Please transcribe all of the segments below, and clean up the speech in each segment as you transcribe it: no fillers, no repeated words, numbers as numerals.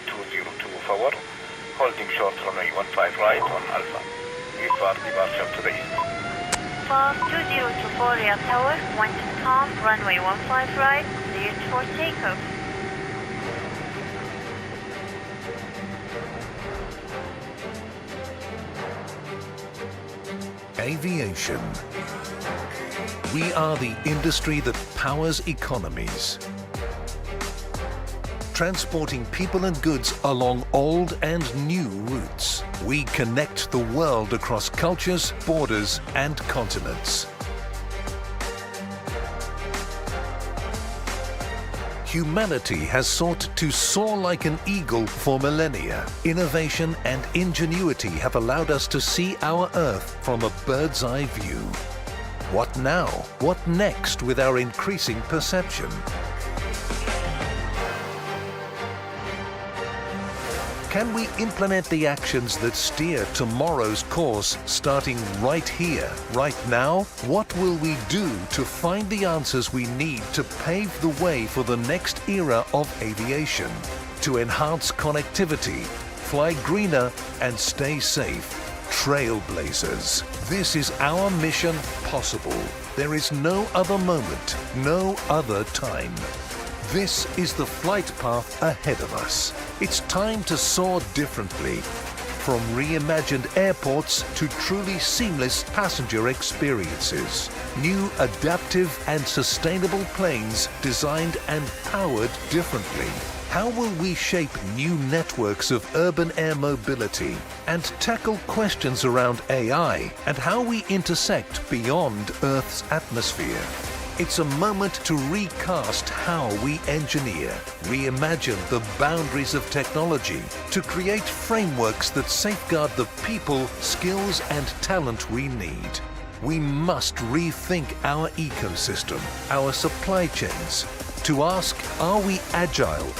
202 forward, holding short runway 15 right on Alpha. Clear for departure to the east. Fast 2024 Riyadh Tower, wind is calm, runway 15 right, cleared for takeoff. Aviation. We are the industry that powers economies. Transporting people and goods along old and new routes. We connect the world across cultures, borders, and continents. Humanity has sought to soar like an eagle for millennia. Innovation and ingenuity have allowed us to see our Earth from a bird's eye view. What now? What next with our increasing perception? Can we implement the actions that steer tomorrow's course starting right here, right now? What will we do to find the answers we need to pave the way for the next era of aviation? To enhance connectivity, fly greener and stay safe. Trailblazers. This is our mission possible. There is no other moment, no other time. This is the flight path ahead of us. It's time to soar differently. From reimagined airports to truly seamless passenger experiences. New adaptive and sustainable planes designed and powered differently. How will we shape new networks of urban air mobility and tackle questions around AI and how we intersect beyond Earth's atmosphere? It's a moment to recast how we engineer, reimagine the boundaries of technology, to create frameworks that safeguard the people, skills and talent we need. We must rethink our ecosystem, our supply chains, to ask, are we agile?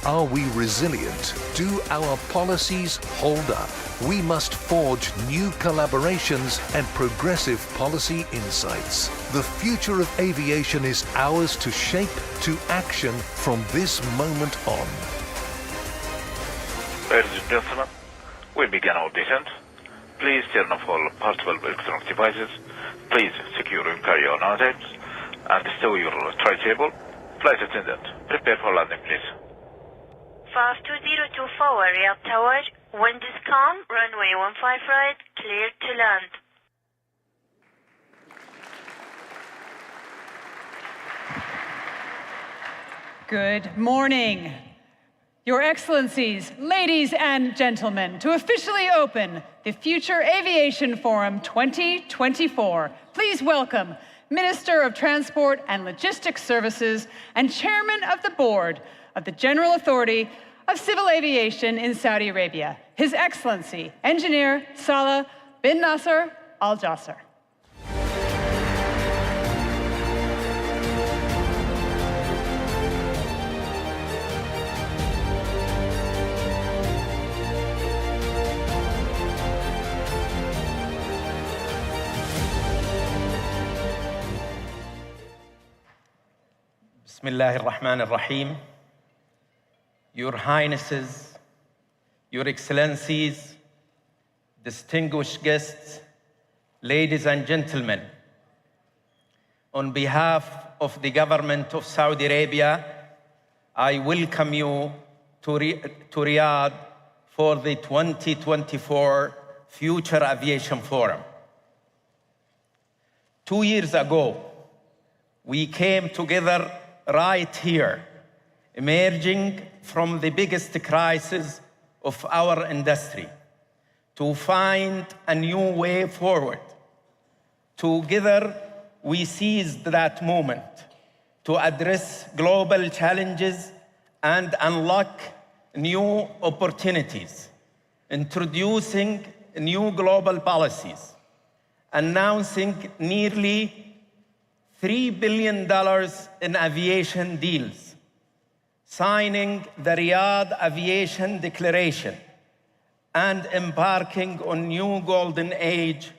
Are we resilient? Do our policies hold up? We must forge new collaborations and progressive policy insights. The future of aviation is ours to shape to action from this moment on. Ladies and gentlemen, we begin our descent. Please turn off all portable electronic devices. Please secure and carry on items and stow your tray table. Flight attendant, prepare for landing, please. Fast 2024 Riyadh Tower, wind is calm, runway 15 right, cleared to land. Good morning, Your Excellencies, ladies and gentlemen, to officially open the Future Aviation Forum 2024. Please welcome Minister of Transport and Logistics Services and Chairman of the Board of the General Authority of Civil Aviation in Saudi Arabia, His Excellency, Engineer Salah bin Nasser Al Jasser. Bismillahir Rahmanir Rahim. Your Highnesses, Your Excellencies, distinguished guests, ladies and gentlemen, on behalf of the government of Saudi Arabia, I welcome you to Riyadh for the 2024 Future Aviation Forum. 2 years ago, we came together right here, emerging from the biggest crisis of our industry, to find a new way forward. Together, we seized that moment to address global challenges and unlock new opportunities, introducing new global policies, announcing nearly $3 billion in aviation deals, signing the Riyadh Aviation Declaration, and embarking on new golden age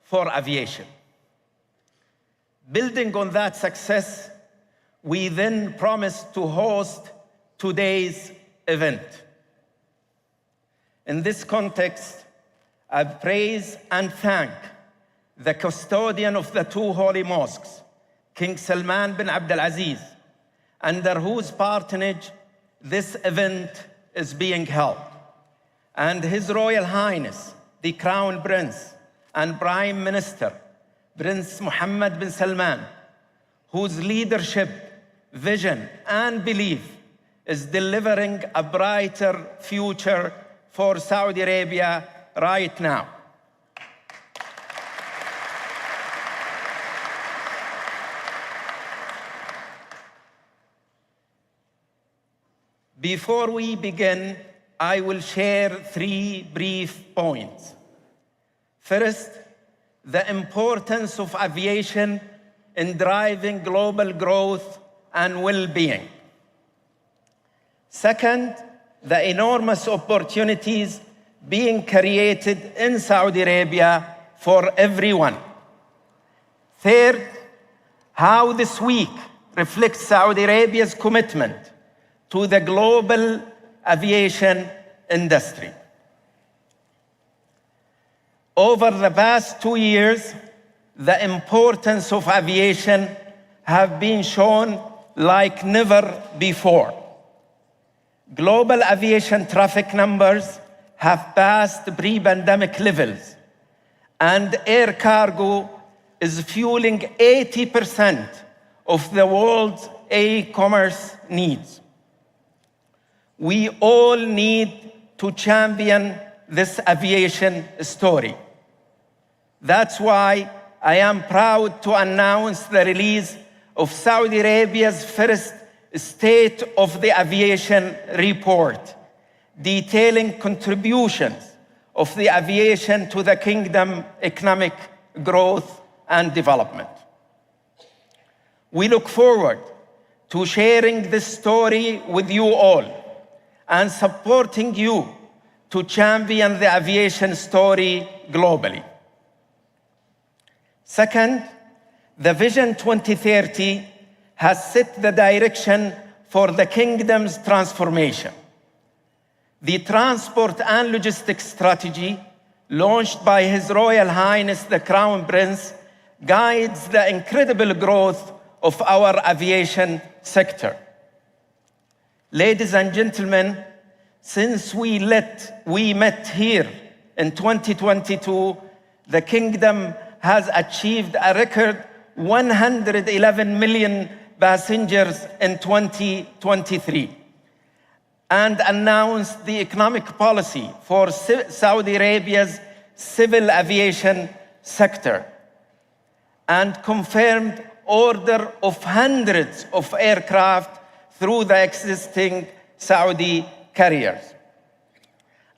for aviation. Building on that success, we then promised to host today's event, In this context, I praise and thank the custodian of the two holy mosques, King Salman bin Abdulaziz, under whose patronage this event is being held, and His Royal Highness, the Crown Prince and Prime Minister, Prince Mohammed bin Salman, whose leadership, vision, and belief is delivering a brighter future for Saudi Arabia right now. Before we begin, I will share 3 brief points. First, the importance of aviation in driving global growth and well-being. Second, the enormous opportunities being created in Saudi Arabia for everyone. Third, how this week reflects Saudi Arabia's commitment to the global aviation industry. Over the past 2 years, the importance of aviation have been shown like never before. Global aviation traffic numbers have passed pre-pandemic levels, and air cargo is fueling 80% of the world's e-commerce needs. We all need to champion this aviation story. That's why I am proud to announce the release of Saudi Arabia's first State of the Aviation report, detailing contributions of the aviation to the kingdom's economic growth and development. We look forward to sharing this story with you all and supporting you to champion the aviation story globally. Second, the Vision 2030 has set the direction for the kingdom's transformation. The transport and logistics strategy, launched by His Royal Highness the Crown Prince, guides the incredible growth of our aviation sector. Ladies and gentlemen, since we met here in 2022, the kingdom has achieved a record 111 million passengers in 2023 and announced the economic policy for Saudi Arabia's civil aviation sector and confirmed order of hundreds of aircraft through the existing Saudi carriers,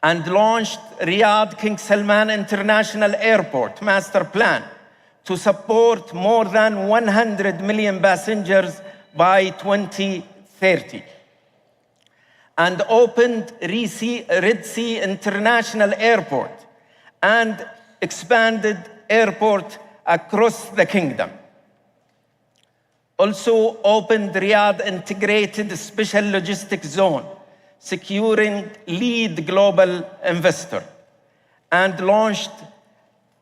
and launched Riyadh King Salman International Airport Master Plan to support more than 100 million passengers by 2030, and opened Red Sea International Airport and expanded airport across the kingdom. Also opened Riyadh Integrated Special Logistics Zone, securing lead global investor, and launched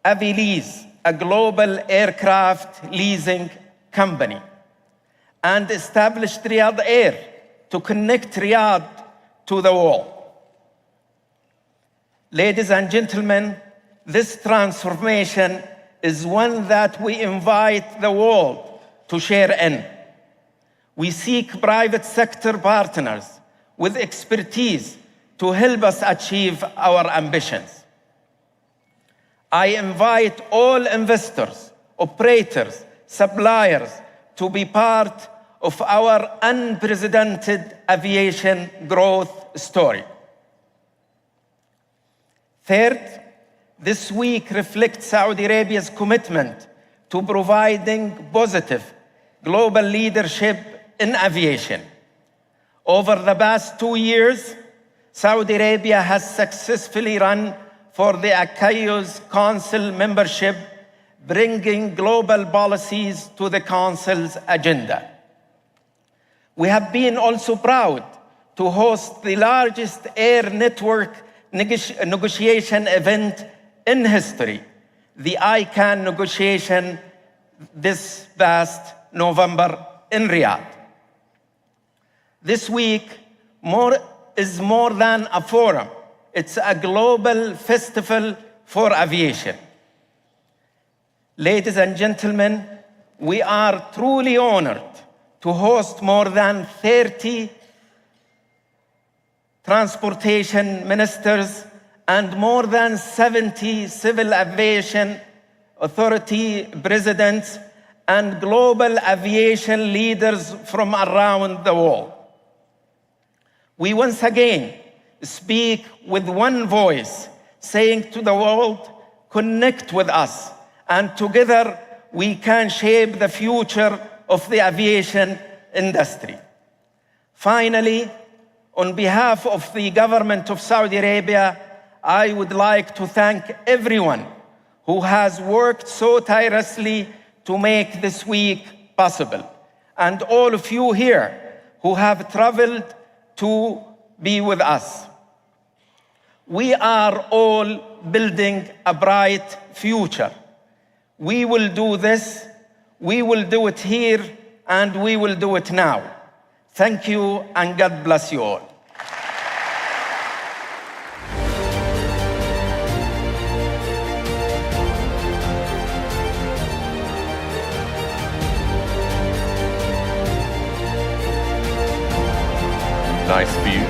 Aviation, a global aircraft leasing company, and established Riyadh Air to connect Riyadh to the world. Ladies and gentlemen, this transformation is one that we invite the world to share in. We seek private sector partners with expertise to help us achieve our ambitions. I invite all investors, operators, suppliers to be part of our unprecedented aviation growth story. Third, this week reflects Saudi Arabia's commitment to providing positive global leadership in aviation. Over the past 2 years, Saudi Arabia has successfully run for the ICAO's Council membership, bringing global policies to the Council's agenda. We have been also proud to host the largest air network negotiation event in history, the ICAO negotiation this past November in Riyadh. This week is more than a forum. It's a global festival for aviation. Ladies and gentlemen, we are truly honored to host more than 30 transportation ministers and more than 70 civil aviation authority presidents and global aviation leaders from around the world. We once again speak with one voice, saying to the world, connect with us, and together we can shape the future of the aviation industry. Finally, on behalf of the government of Saudi Arabia, I would like to thank everyone who has worked so tirelessly to make this week possible, and all of you here who have traveled to be with us. We are all building a bright future. We will do this, we will do it here, and we will do it now. Thank you, and God bless you all. Nice view.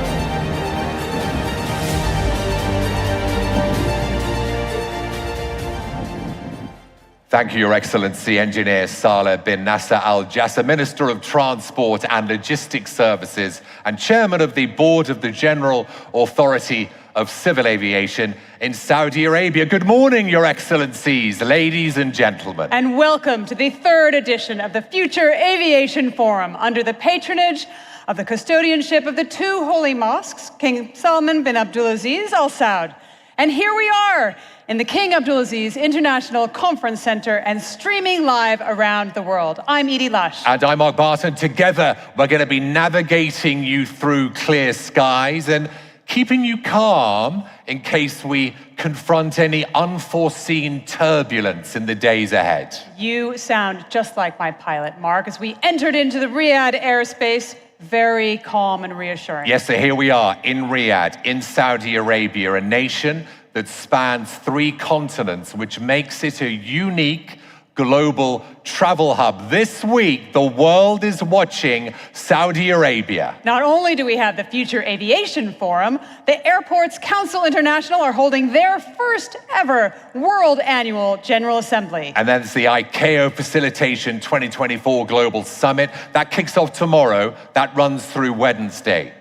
Thank you, Your Excellency, Engineer Saleh bin Nasser Al Jasser, Minister of Transport and Logistics Services and Chairman of the Board of the General Authority of Civil Aviation in Saudi Arabia. Good morning, Your Excellencies, ladies and gentlemen. And welcome to the third edition of the Future Aviation Forum under the patronage of the custodianship of the two holy mosques, King Salman bin Abdulaziz Al Saud. And here we are in the King Abdulaziz International Conference Center and streaming live around the world. I'm Edie Lush. And I'm Mark Barton. Together, we're going to be navigating you through clear skies and keeping you calm in case we confront any unforeseen turbulence in the days ahead. You sound just like my pilot, Mark, as we entered into the Riyadh airspace, very calm and reassuring. Yes, so here we are in Riyadh, in Saudi Arabia, a nation that spans 3 continents, which makes it a unique global travel hub. This week, the world is watching Saudi Arabia. Not only do we have the Future Aviation Forum, the Airports Council International are holding their first ever World Annual General Assembly. And then it's the ICAO Facilitation 2024 Global Summit. That kicks off tomorrow. That runs through Wednesday.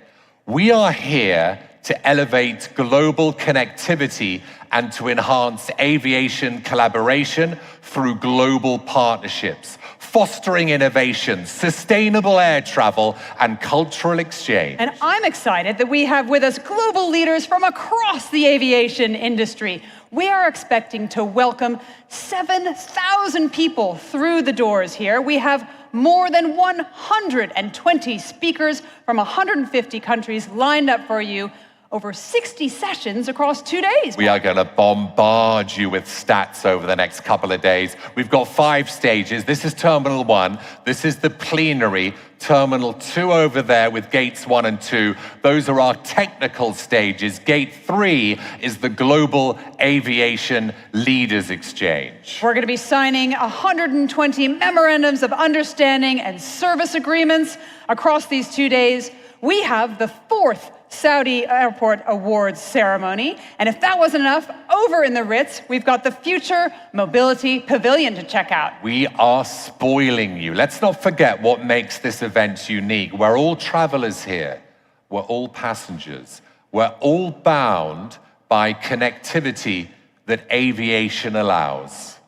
We are here to elevate global connectivity and to enhance aviation collaboration through global partnerships, fostering innovation, sustainable air travel, and cultural exchange. And I'm excited that we have with us global leaders from across the aviation industry. We are expecting to welcome 7,000 people through the doors here. We have more than 120 speakers from 150 countries lined up for you. Over 60 sessions across 2 days. We are going to bombard you with stats over the next couple of days. We've got 5 stages. This is Terminal 1. This is the plenary. Terminal 2 over there with gates 1 and 2. Those are our technical stages. Gate 3 is the Global Aviation Leaders Exchange. We're going to be signing 120 memorandums of understanding and service agreements across these 2 days. We have the 4th Saudi Airport Awards ceremony. And if that wasn't enough, over in the Ritz, we've got the Future Mobility Pavilion to check out. We are spoiling you. Let's not forget what makes this event unique. We're all travelers here. We're all passengers. We're all bound by connectivity that aviation allows.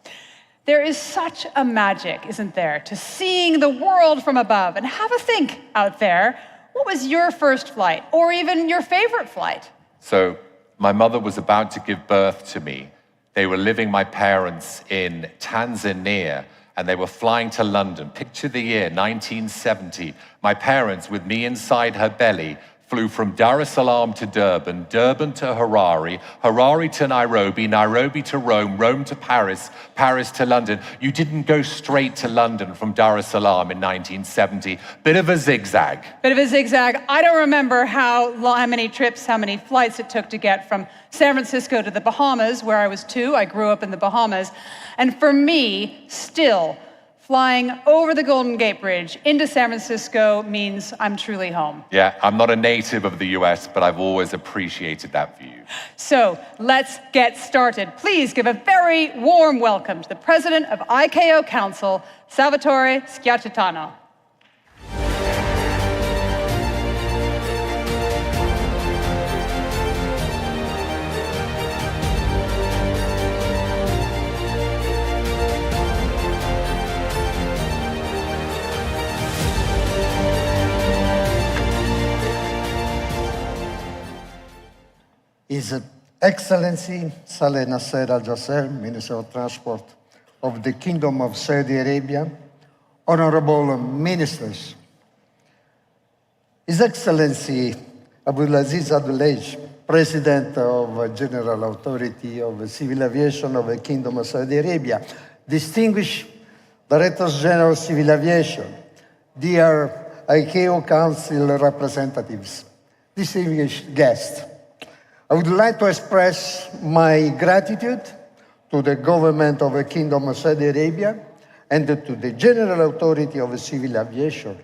There is such a magic, isn't there, to seeing the world from above. And have a think out there. What was your first flight, or even your favorite flight? So my mother was about to give birth to me. They were living, my parents, in Tanzania, and they were flying to London. Picture the year, 1970. My parents, with me inside her belly, flew from Dar es Salaam to Durban, Durban to Harare, Harare to Nairobi, Nairobi to Rome, Rome to Paris, Paris to London. You didn't go straight to London from Dar es Salaam in 1970. Bit of a zigzag. Bit of a zigzag. I don't remember how many trips, how many flights it took to get from San Francisco to the Bahamas, where I was 2. I grew up in the Bahamas. And for me, still, flying over the Golden Gate Bridge into San Francisco means I'm truly home. Yeah, I'm not a native of the US, but I've always appreciated that view. So let's get started. Please give a very warm welcome to the President of ICAO Council, Salvatore Schiacciatano. His Excellency Saleh Nasser Al Jasser, Minister of Transport of the Kingdom of Saudi Arabia, honorable ministers, His Excellency Abdulaziz Abdulaj, President of General Authority of Civil Aviation of the Kingdom of Saudi Arabia, distinguished Directors General of Civil Aviation, dear ICAO Council representatives, distinguished guests, I would like to express my gratitude to the government of the Kingdom of Saudi Arabia and to the General Authority of Civil Aviation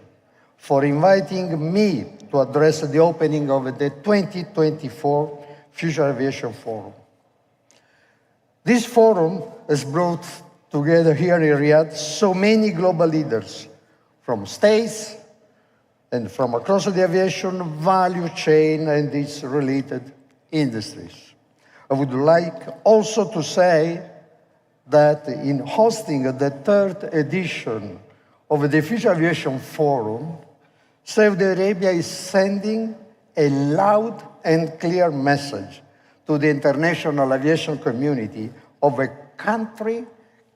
for inviting me to address the opening of the 2024 Future Aviation Forum. This forum has brought together here in Riyadh so many global leaders from states and from across the aviation value chain and its related industries. I would like also to say that in hosting the 3rd edition of the Future Aviation Forum, Saudi Arabia is sending a loud and clear message to the international aviation community of a country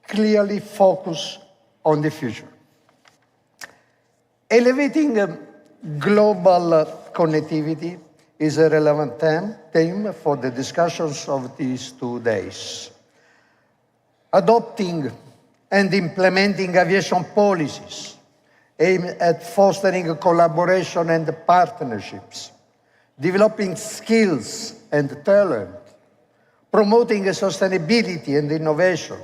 clearly focused on the future. Elevating global connectivity is a relevant theme for the discussions of these 2 days. Adopting and implementing aviation policies aimed at fostering collaboration and partnerships, developing skills and talent, promoting sustainability and innovation,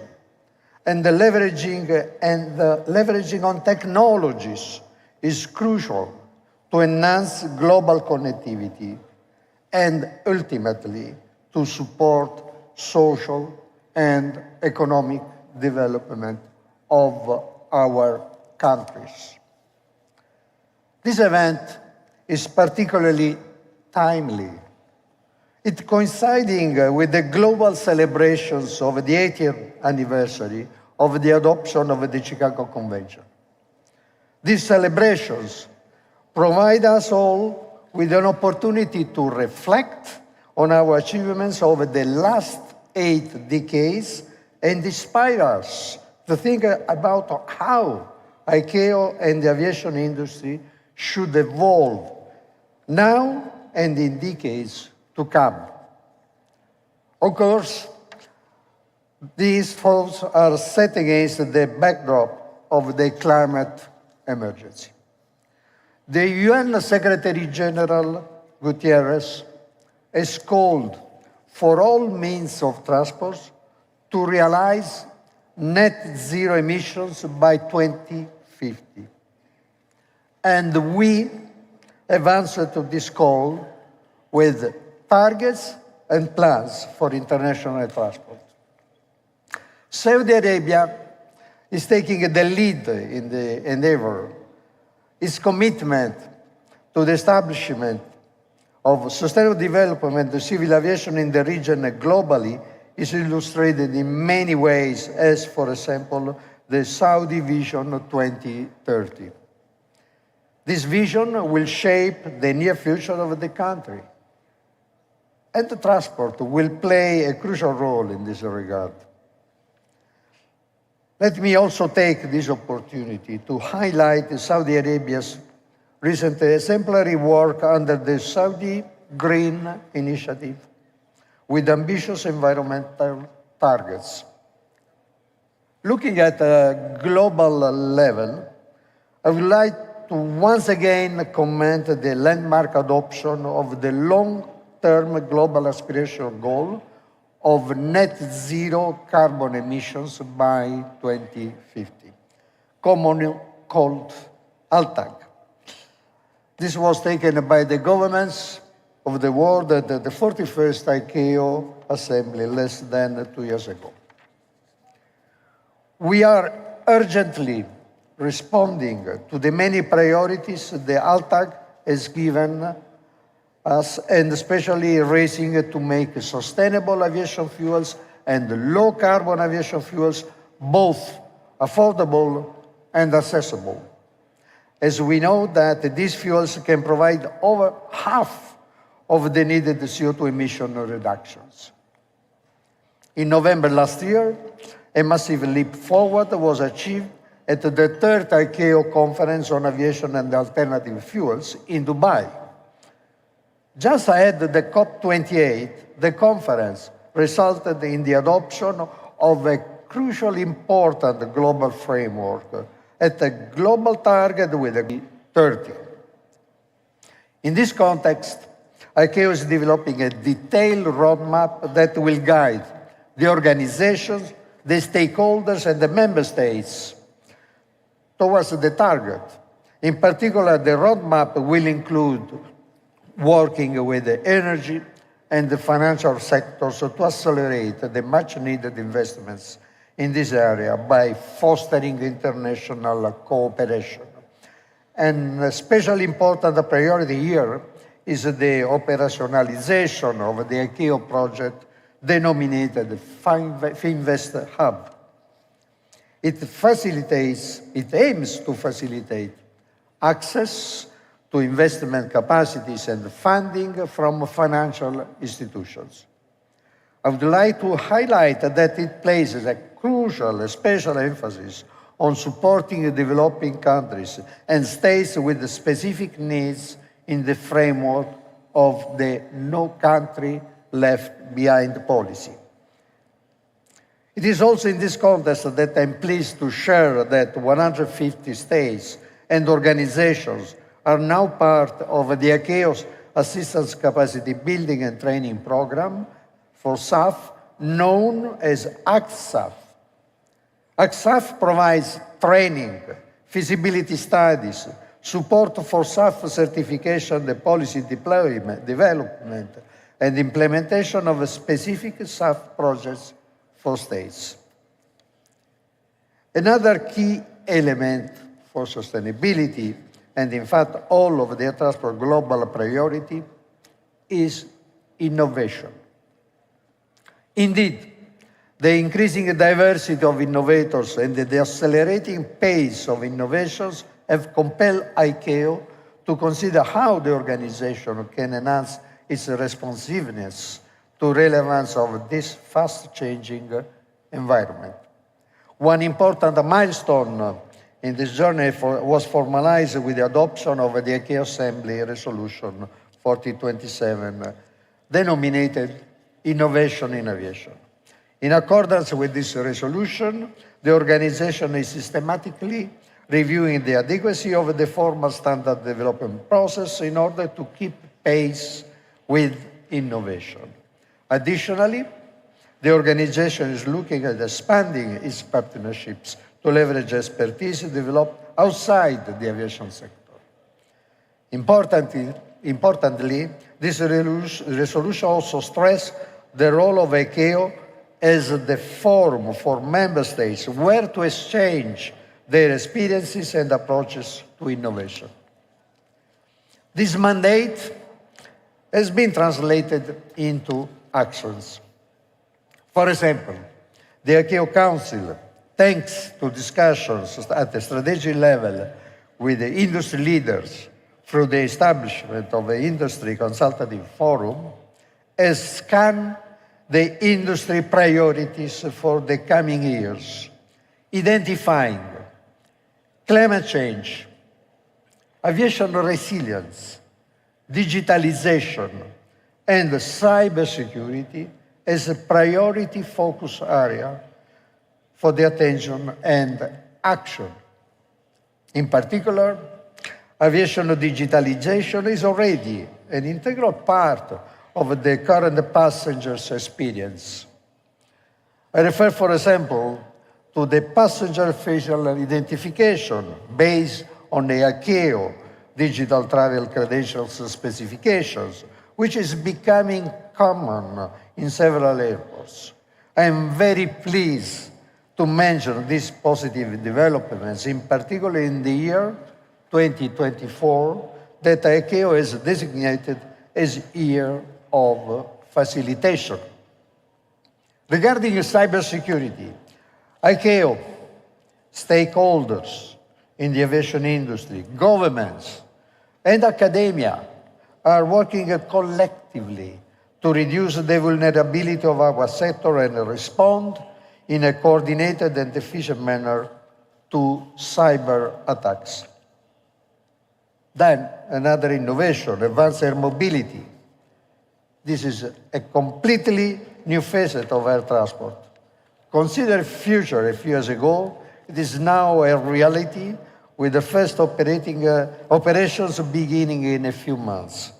and leveraging on technologies is crucial to enhance global connectivity and ultimately to support social and economic development of our countries. This event is particularly timely. It coinciding with the global celebrations of the 80th anniversary of the adoption of the Chicago Convention. These celebrations provide us all with an opportunity to reflect on our achievements over the last 8 decades and inspire us to think about how ICAO and the aviation industry should evolve now and in decades to come. Of course, these thoughts are set against the backdrop of the climate emergency. The UN Secretary General Guterres has called for all means of transport to realize net zero emissions by 2050. And we have answered to this call with targets and plans for international transport. Saudi Arabia is taking the lead in the endeavor. Its commitment to the establishment of sustainable development of civil aviation in the region and globally is illustrated in many ways, as, for example, the Saudi Vision 2030. This vision will shape the near future of the country, and the transport will play a crucial role in this regard. Let me also take this opportunity to highlight Saudi Arabia's recent exemplary work under the Saudi Green Initiative with ambitious environmental targets. Looking at a global level, I would like to once again comment the landmark adoption of the long-term global aspirational goal of net zero carbon emissions by 2050, commonly called ALTAG. This was taken by the governments of the world at the 41st ICAO Assembly less than 2 years ago. We are urgently responding to the many priorities the ALTAG has given us, and especially racing to make sustainable aviation fuels and low-carbon aviation fuels both affordable and accessible, as we know that these fuels can provide over half of the needed CO2 emission reductions. In November last year, a massive leap forward was achieved at the third ICAO Conference on Aviation and Alternative Fuels in Dubai. Just ahead of the COP28, the conference resulted in the adoption of a crucially important global framework at a global target with 30. In this context, ICAO is developing a detailed roadmap that will guide the organizations, the stakeholders, and the member states towards the target. In particular, the roadmap will include working with the energy and the financial sectors to accelerate the much-needed investments in this area by fostering international cooperation. And especially important priority here is the operationalization of the ICAO project denominated Finvest Hub. It aims to facilitate access to investment capacities and funding from financial institutions. I would like to highlight that it places a crucial special emphasis on supporting developing countries and states with specific needs in the framework of the No Country Left Behind policy. It is also in this context that I'm pleased to share that 150 states and organizations are now part of the ICAO's Assistance Capacity Building and Training Program for SAF, known as ACSAF. ACSAF provides training, feasibility studies, support for SAF certification, the policy development, and implementation of specific SAF projects for states. Another key element for sustainability, and in fact all of the air transport global priority, is innovation. Indeed, the increasing diversity of innovators and the accelerating pace of innovations have compelled ICAO to consider how the organization can enhance its responsiveness to relevance of this fast-changing environment. One important milestone in this journey was formalized with the adoption of the ICAO Assembly Resolution 4027, denominated Innovation in Aviation. In accordance with this resolution, the organization is systematically reviewing the adequacy of the formal standard development process in order to keep pace with innovation. Additionally, the organization is looking at expanding its partnerships to leverage expertise developed outside the aviation sector. Importantly, this resolution also stressed the role of ICAO as the forum for member states where to exchange their experiences and approaches to innovation. This mandate has been translated into actions. For example, the ICAO Council, thanks to discussions at the strategic level with the industry leaders through the establishment of the Industry Consultative Forum, has scanned the industry priorities for the coming years, identifying climate change, aviation resilience, digitalization, and cybersecurity as a priority focus area for the attention and action. In particular, aviation digitalization is already an integral part of the current passenger's experience. I refer, for example, to the passenger facial identification based on the ICAO digital travel credentials specifications, which is becoming common in several airports. I am very pleased to mention these positive developments, in particular in the year 2024, that ICAO has designated as Year of Facilitation. Regarding cybersecurity, ICAO, stakeholders in the aviation industry, governments, and academia are working collectively to reduce the vulnerability of our sector and respond in a coordinated and efficient manner to cyber attacks. Then, another innovation, advanced air mobility. This is a completely new facet of air transport. Consider future a few years ago, it is now a reality with the first operations beginning in a few months.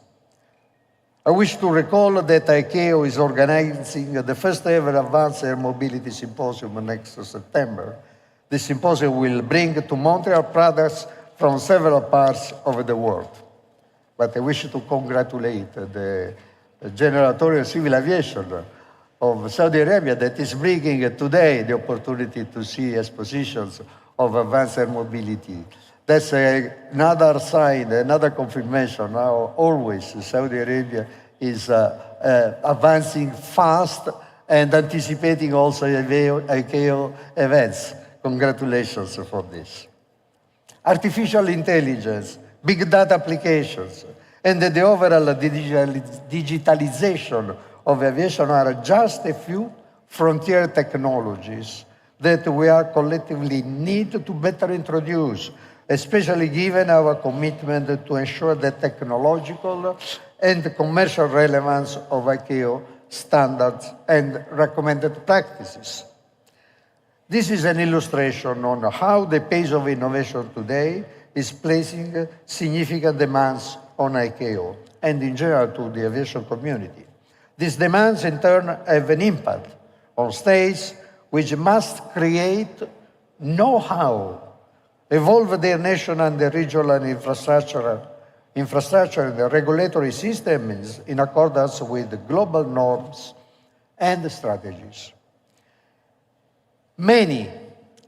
I wish to recall that ICAO is organizing the first ever Advanced Air Mobility Symposium next September. This symposium will bring to Montreal products from several parts of the world. But I wish to congratulate the General Authority of Civil Aviation of Saudi Arabia that is bringing today the opportunity to see expositions of advanced air mobility. That's another sign, another confirmation how always Saudi Arabia is advancing fast and anticipating also ICAO events. Congratulations for this. Artificial intelligence, big data applications, and the overall digitalization of aviation are just a few frontier technologies that we are collectively need to better introduce, especially given our commitment to ensure the technological and commercial relevance of ICAO standards and recommended practices. This is an illustration on how the pace of innovation today is placing significant demands on ICAO and in general to the aviation community. These demands in turn have an impact on states which must create know-how, evolve their national and the regional infrastructure and the regulatory systems in accordance with the global norms and strategies. Many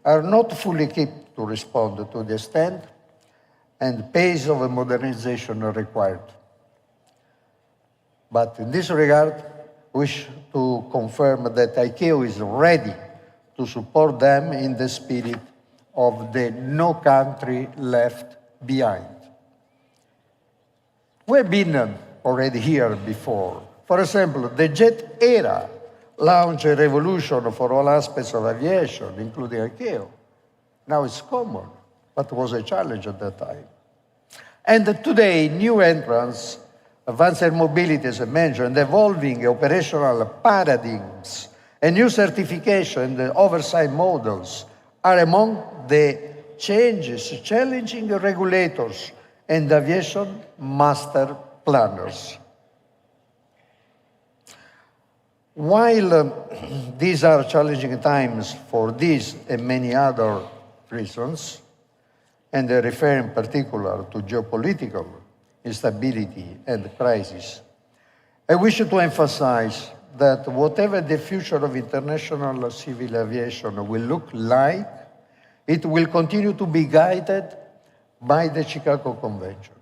are not fully equipped to respond to the extent and pace of modernization required. But in this regard, I wish to confirm that ICAO is ready to support them in the spirit of the no country left behind. We've been already here before. For example, the jet era launched a revolution for all aspects of aviation, including ICAO. Now it's common, but it was a challenge at that time. And today, new entrants, advanced air mobility, as I mentioned, evolving operational paradigms, and new certification and oversight models are among the changes challenging regulators and aviation master planners. While these are challenging times for these and many other reasons, and I refer in particular to geopolitical instability and crisis, I wish to emphasize that whatever the future of international civil aviation will look like, it will continue to be guided by the Chicago Convention.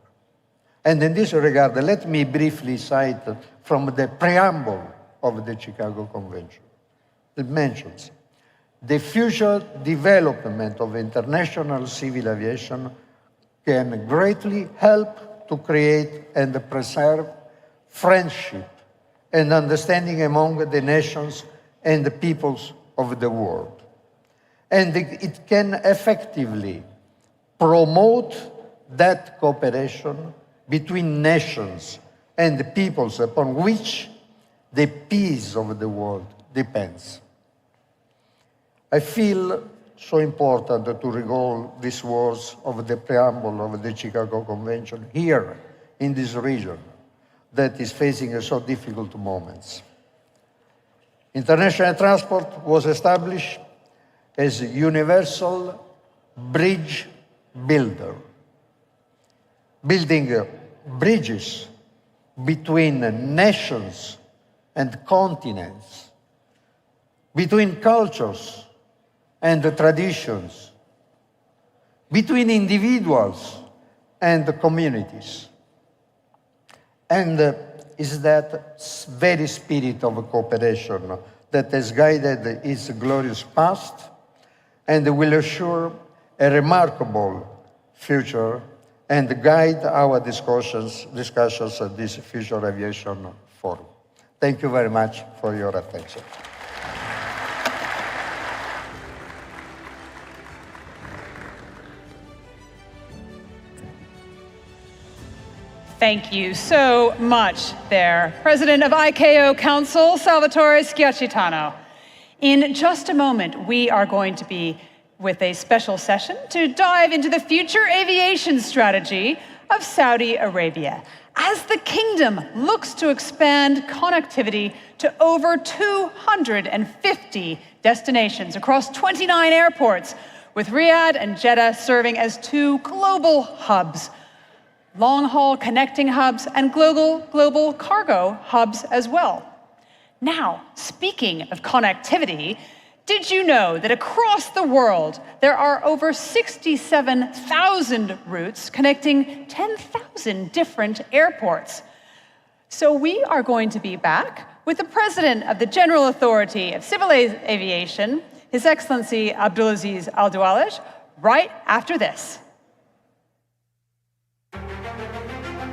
And in this regard, let me briefly cite from the preamble of the Chicago Convention. It mentions, the future development of international civil aviation can greatly help to create and preserve friendship and understanding among the nations and the peoples of the world. And it can effectively promote that cooperation between nations and the peoples upon which the peace of the world depends. I feel so important to recall these words of the preamble of the Chicago Convention here in this region that is facing so difficult moments. International transport was established as a universal bridge builder, building bridges between nations and continents, between cultures and traditions, between individuals and communities. And it's that very spirit of cooperation that has guided its glorious past and will assure a remarkable future and guide our discussions at this Future Aviation Forum. Thank you very much for your attention. Thank you so much there, President of ICAO Council, Salvatore Schiacciatano. In just a moment, we are going to be with a special session to dive into the future aviation strategy of Saudi Arabia as the kingdom looks to expand connectivity to over 250 destinations across 29 airports, with Riyadh and Jeddah serving as two global hubs, long-haul connecting hubs and global cargo hubs as well. Now, speaking of connectivity, did you know that across the world there are over 67,000 routes connecting 10,000 different airports? So we are going to be back with the President of the General Authority of Civil Aviation, His Excellency Abdulaziz Al-Duwalish, right after this.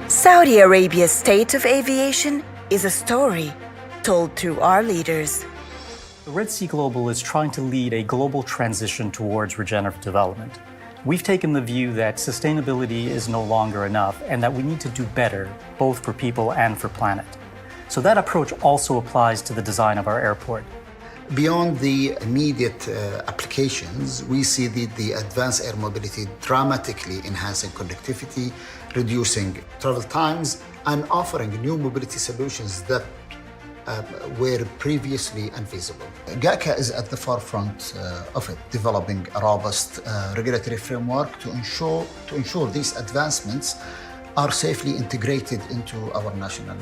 Saudi Arabia's state of aviation is a story told through our leaders. The Red Sea Global is trying to lead a global transition towards regenerative development. We've taken the view that sustainability is no longer enough and that we need to do better, both for people and for planet. So that approach also applies to the design of our airport. Beyond the immediate applications, we see the advanced air mobility dramatically enhancing connectivity, reducing travel times, and offering new mobility solutions that were previously unfeasible. GACA is at the forefront of it, developing a robust regulatory framework to ensure these advancements are safely integrated into our national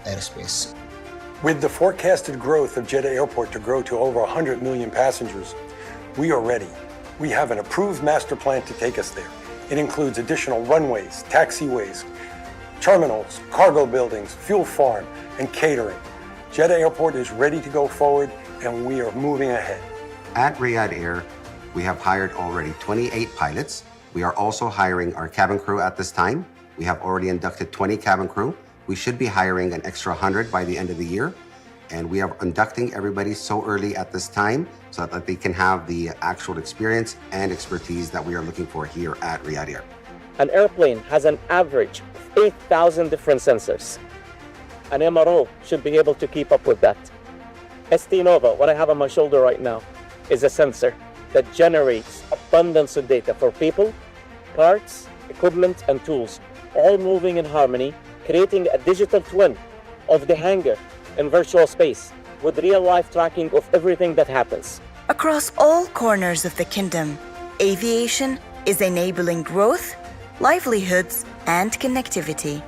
airspace. With the forecasted growth of Jeddah Airport to grow to over 100 million passengers, we are ready. We have an approved master plan to take us there. It includes additional runways, taxiways, terminals, cargo buildings, fuel farm, and catering. Jeddah Airport is ready to go forward, and we are moving ahead. At Riyadh Air, we have hired already 28 pilots. We are also hiring our cabin crew at this time. We have already inducted 20 cabin crew. We should be hiring an extra 100 by the end of the year. And we are inducting everybody so early at this time so that they can have the actual experience and expertise that we are looking for here at Riyadh Air. An airplane has an average of 8,000 different sensors. An MRO should be able to keep up with that. ST Nova, what I have on my shoulder right now, is a sensor that generates abundance of data for people, parts, equipment, and tools, all moving in harmony, creating a digital twin of the hangar in virtual space with real-life tracking of everything that happens. Across all corners of the kingdom, aviation is enabling growth, livelihoods, and connectivity,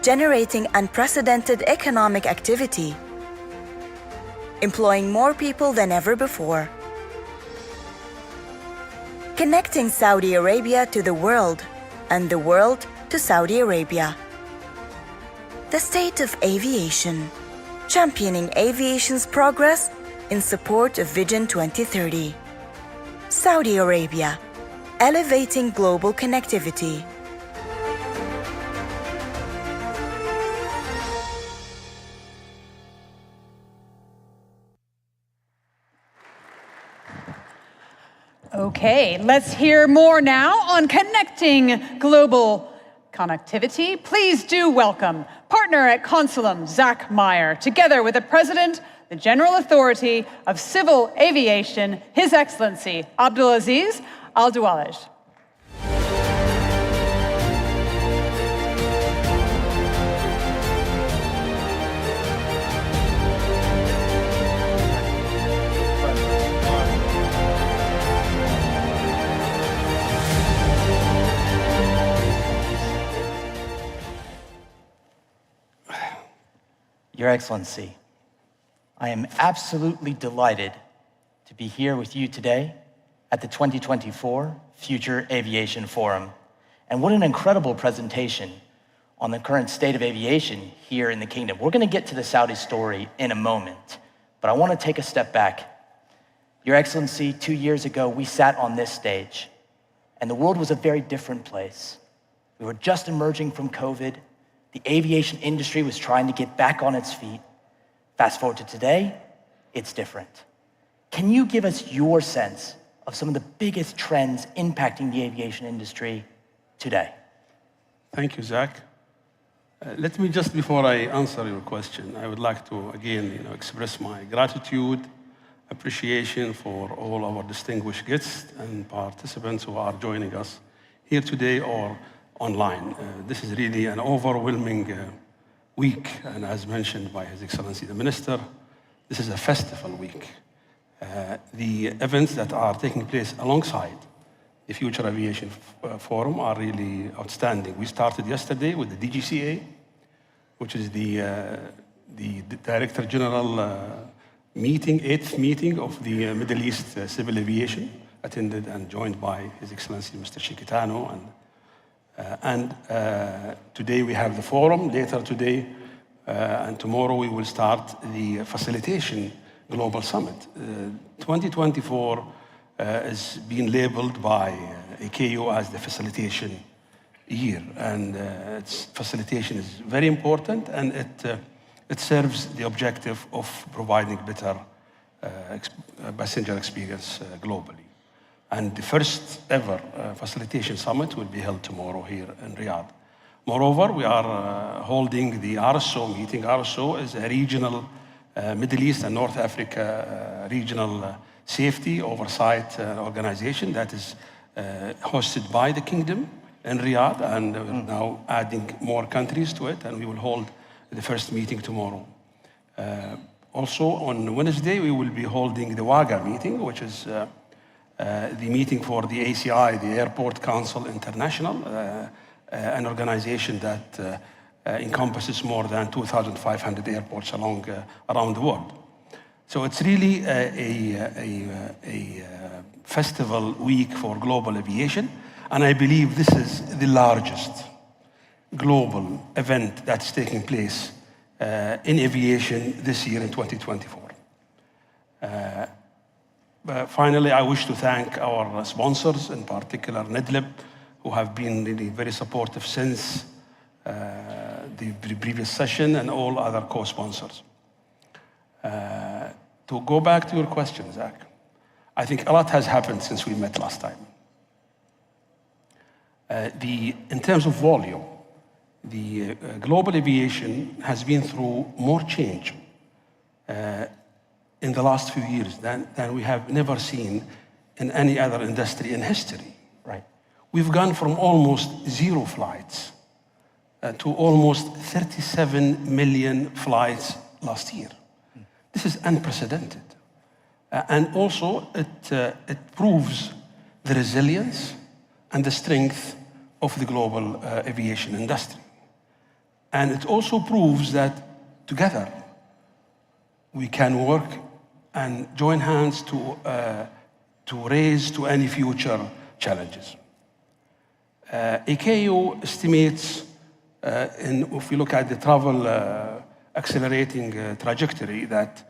generating unprecedented economic activity, employing more people than ever before, connecting Saudi Arabia to the world and the world to Saudi Arabia. The state of aviation, championing aviation's progress in support of Vision 2030. Saudi Arabia, elevating global connectivity. Okay, let's hear more now on connecting global connectivity. Please do welcome partner at Consulum, Zach Meyer, together with the President, the General Authority of Civil Aviation, His Excellency Abdulaziz Al-Duwalej. Your Excellency, I am absolutely delighted to be here with you today at the 2024 Future Aviation Forum. And what an incredible presentation on the current state of aviation here in the Kingdom. We're going to get to the Saudi story in a moment, but I want to take a step back. Your Excellency, 2 years ago, we sat on this stage, and the world was a very different place. We were just emerging from COVID. The aviation industry was trying to get back on its feet. Fast forward to today, it's different. Can you give us your sense of some of the biggest trends impacting the aviation industry today? Thank you, Zach. Let me just, before I answer your question, I would like to again express my gratitude, appreciation for all our distinguished guests and participants who are joining us here today or online. This is really an overwhelming week, and as mentioned by His Excellency the Minister, this is a festival week. The events that are taking place alongside the Future Aviation Forum are really outstanding. We started yesterday with the DGCA, which is the Director General meeting, 8th meeting of the Middle East Civil Aviation, attended and joined by His Excellency Mr. Shikitano. And today we have the forum, later today, and tomorrow we will start the Facilitation Global Summit. 2024 is being labeled by ICAO as the facilitation year, and its facilitation is very important, and it serves the objective of providing better passenger experience globally. And the first ever facilitation summit will be held tomorrow here in Riyadh. Moreover, we are holding the RSO meeting. RSO is a regional Middle East and North Africa regional safety oversight organization that is hosted by the Kingdom in Riyadh, and we're now adding more countries to it, and we will hold the first meeting tomorrow. Also on Wednesday, we will be holding the WAGA meeting, which is the meeting for the ACI, the Airport Council International, an organization that encompasses more than 2,500 airports around the world. So it's really a festival week for global aviation, and I believe this is the largest global event that's taking place in aviation this year in 2024. Finally, I wish to thank our sponsors, in particular NIDLIB, who have been really very supportive since the previous session, and all other co-sponsors. To go back to your question, Zach, I think a lot has happened since we met last time. In terms of volume, the global aviation has been through more change in the last few years than we have never seen in any other industry in history. Right. We've gone from almost 0 flights to almost 37 million flights last year. This is unprecedented. And also it proves the resilience and the strength of the global aviation industry. And it also proves that together we can work and join hands to raise to any future challenges. ICAO estimates, if we look at the travel accelerating trajectory, that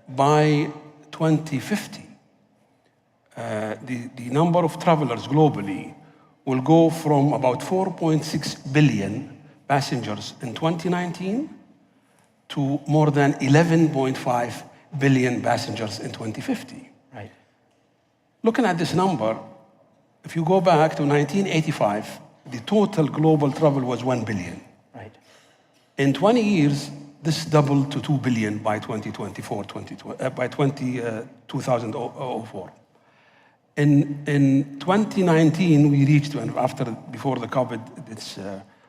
by 2050, the number of travelers globally will go from about 4.6 billion passengers in 2019 to more than 11.5 billion passengers in 2050. Right. Looking at this number, if you go back to 1985, the total global travel was 1 billion. Right. In 20 years, this doubled to 2 billion by 2004. In 2019, we reached, before the COVID, it's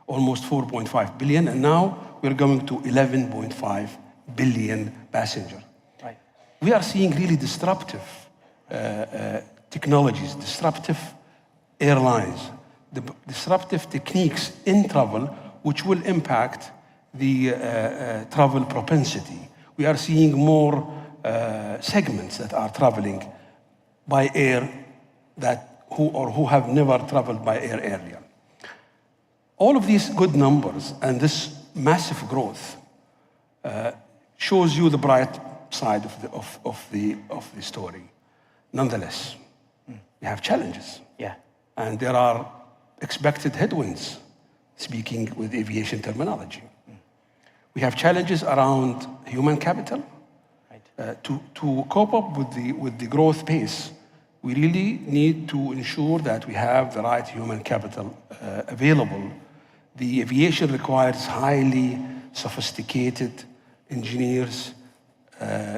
almost 4.5 billion, and now we're going to 11.5 billion passengers. Right. We are seeing really disruptive technologies, disruptive airlines, disruptive techniques in travel, which will impact the travel propensity. We are seeing more segments that are traveling by air who have never traveled by air earlier. All of these good numbers and this massive growth shows you the bright side of the story. Nonetheless, we have challenges. Yeah. And there are expected headwinds, speaking with aviation terminology. We have challenges around human capital. Right. To cope up with the growth pace, we really need to ensure that we have the right human capital available. The aviation requires highly sophisticated engineers,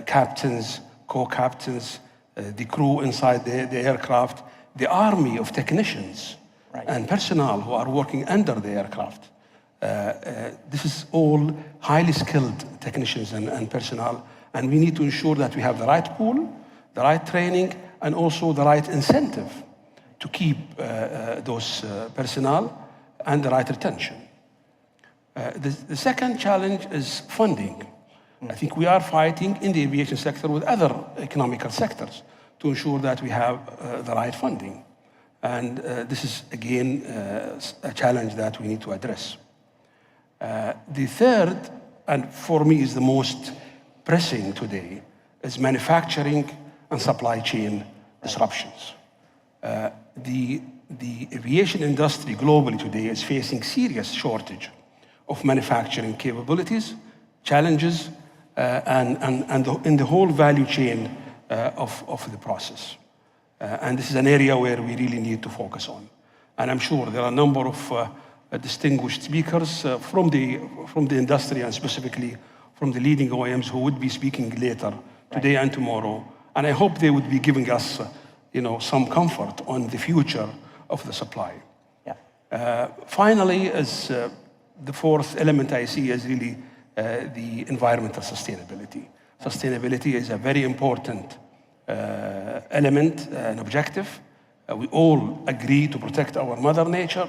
captains, co-captains, the crew inside the aircraft, the army of technicians and personnel who are working under the aircraft. This is all highly skilled technicians and personnel, and we need to ensure that we have the right pool, the right training, and also the right incentive to keep those personnel and the right retention. The second challenge is funding. I think we are fighting in the aviation sector with other economical sectors to ensure that we have the right funding. And this is, again, a challenge that we need to address. The third, and for me is the most pressing today, is manufacturing and supply chain disruptions. The aviation industry globally today is facing serious shortage of manufacturing capabilities, challenges, and in the whole value chain of the process. And this is an area where we really need to focus on. And I'm sure there are a number of distinguished speakers from the industry, and specifically from the leading OEMs, who would be speaking later today and tomorrow. And I hope they would be giving us some comfort on the future of the supply. Yeah. Finally, as the fourth element I see is really the environmental sustainability. Sustainability is a very important element and objective. We all agree to protect our mother nature.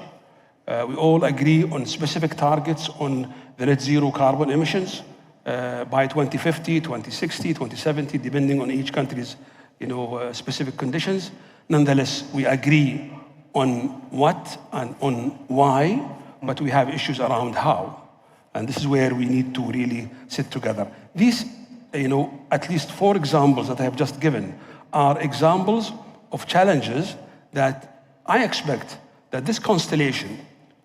We all agree on specific targets on the net zero carbon emissions by 2050, 2060, 2070, depending on each country's specific conditions. Nonetheless, we agree on what and on why, but we have issues around how. And this is where we need to really sit together. These, at least 4 examples that I have just given are examples of challenges that I expect that this constellation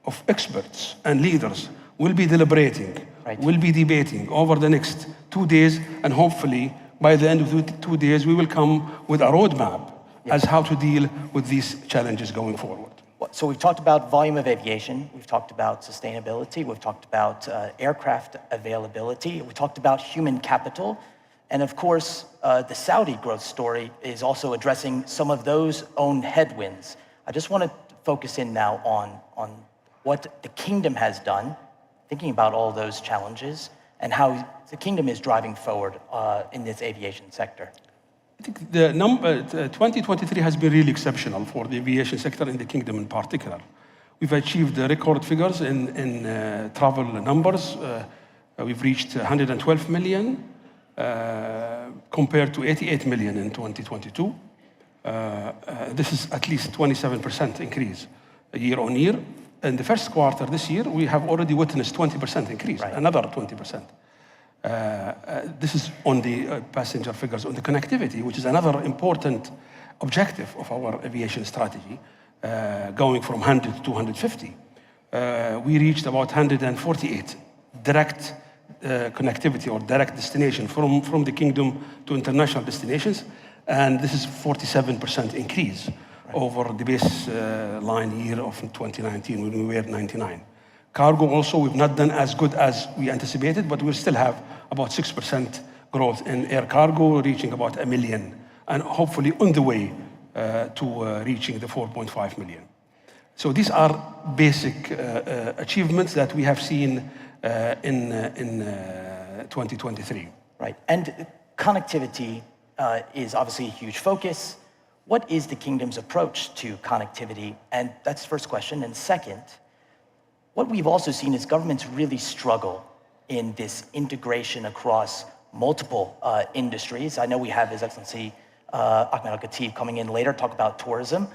of experts and leaders will be deliberating, will be debating over the next 2 days, and hopefully by the end of the 2 days, we will come with a roadmap as how to deal with these challenges going forward. So we've talked about volume of aviation, we've talked about sustainability, we've talked about aircraft availability, we talked about human capital, and of course, the Saudi growth story is also addressing some of those own headwinds. I just want to focus in now on what the kingdom has done, thinking about all those challenges, and how the kingdom is driving forward in this aviation sector. I think the 2023 has been really exceptional for the aviation sector in the kingdom in particular. We've achieved record figures in travel numbers. We've reached 112 million compared to 88 million in 2022. This is at least 27% increase year on year. In the first quarter this year, we have already witnessed 20% increase, another 20%. This is on the passenger figures. On the connectivity, which is another important objective of our aviation strategy, going from 100 to 250, we reached about 148 direct connectivity or direct destination from the kingdom to international destinations. And this is 47% increase over the baseline year of 2019 when we were at 99. Cargo also, we've not done as good as we anticipated, but we'll still have about 6% growth in air cargo, reaching about 1 million, and hopefully on the way to reaching the 4.5 million. So these are basic achievements that we have seen in 2023. Right, and connectivity is obviously a huge focus. What is the Kingdom's approach to connectivity? And that's the first question. And second, what we've also seen is governments really struggle in this integration across multiple industries. I know we have His Excellency Ahmed Al-Khatib coming in later, talk about tourism.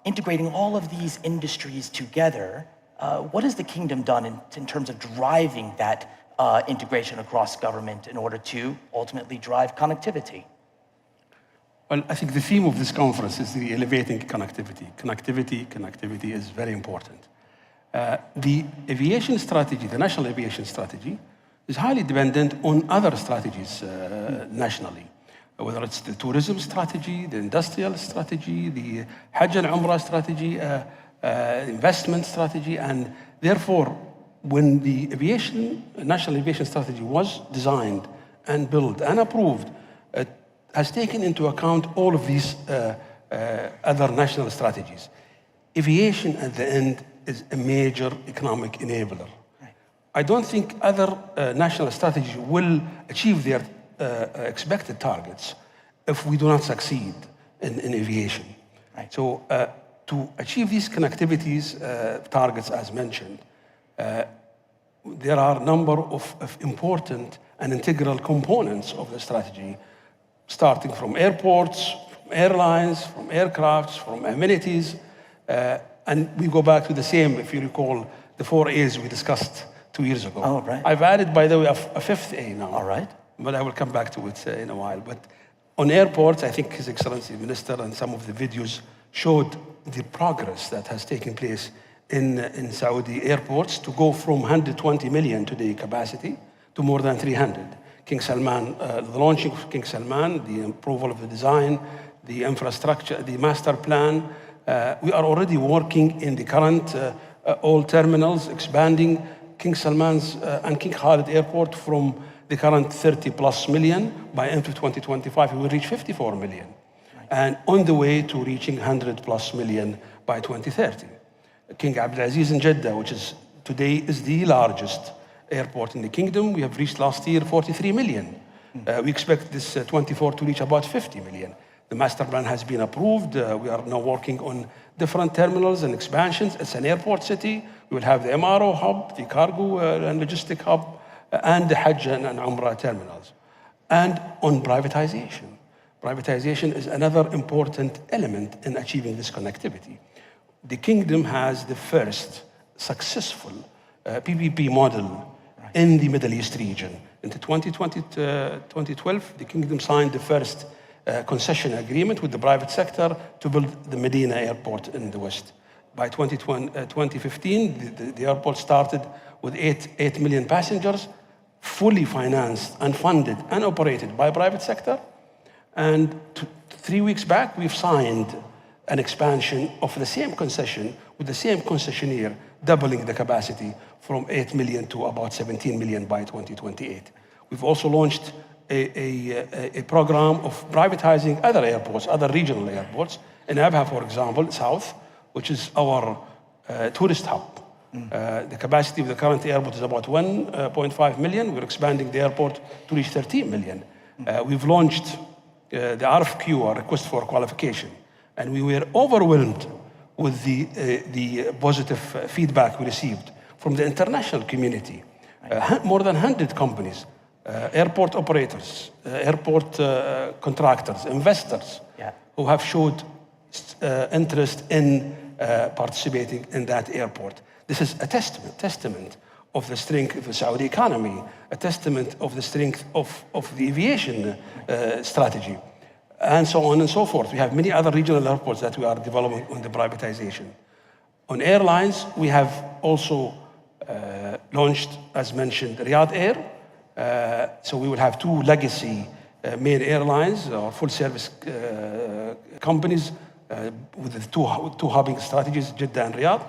Integrating all of these industries together, what has the Kingdom done in terms of driving that integration across government in order to ultimately drive connectivity? Well, I think the theme of this conference is the elevating connectivity. Connectivity is very important. The aviation strategy, the national aviation strategy, is highly dependent on other strategies nationally, whether it's the tourism strategy, the industrial strategy, the Hajj and Umrah strategy, investment strategy, and therefore, when the national aviation strategy was designed and built and approved, it has taken into account all of these other national strategies. Aviation at the end is a major economic enabler. Right. I don't think other national strategies will achieve their expected targets if we do not succeed in aviation. Right. So to achieve these connectivities targets as mentioned, there are a number of important and integral components of the strategy, starting from airports, from airlines, from aircrafts, from amenities, and we go back to the same, if you recall, the 4 A's we discussed 2 years ago. Oh, right. I've added, by the way, a 5th A now. All right. But I will come back to it in a while. But on airports, I think His Excellency the Minister and some of the videos showed the progress that has taken place in Saudi airports to go from 120 million today capacity to more than 300. King Salman, the launching of King Salman, the approval of the design, the infrastructure, the master plan. We are already working in the current all terminals, expanding King Salman's and King Khalid Airport from the current 30 plus million. By end of 2025, we will reach 54 million. Right. And on the way to reaching 100 plus million by 2030. King Abdulaziz in Jeddah, which is today is the largest airport in the kingdom. We have reached last year 43 million. We expect this 24 to reach about 50 million. The master plan has been approved. We are now working on different terminals and expansions. It's an airport city. We will have the MRO hub, the cargo and logistic hub, and the Hajj and Umrah terminals. And on privatization. Privatization is another important element in achieving this connectivity. The kingdom has the first successful PPP model in the Middle East region. In 2012, the kingdom signed the first concession agreement with the private sector to build the Medina airport in the West. By 2015, the airport started with 8 million passengers, fully financed and funded and operated by private sector. And 3 weeks back, we've signed an expansion of the same concession with the same concessionaire, doubling the capacity from 8 million to about 17 million by 2028. We've also launched a program of privatizing other airports, other regional airports. In Abha, for example, South, which is our tourist hub. The capacity of the current airport is about 1.5 million. We're expanding the airport to reach 13 million. We've launched the RFQ, or request for qualification, and we were overwhelmed with the positive feedback we received from the international community. More than 100 companies, airport operators, airport contractors, investors, who have showed interest in participating in that airport. This is a testament of the strength of the Saudi economy, a testament of the strength of the aviation strategy, and so on and so forth. We have many other regional airports that we are developing on the privatization. On airlines, we have also launched, as mentioned, Riyadh Air. So we will have 2 legacy main airlines or full-service companies with the two hubbing strategies, Jeddah and Riyadh.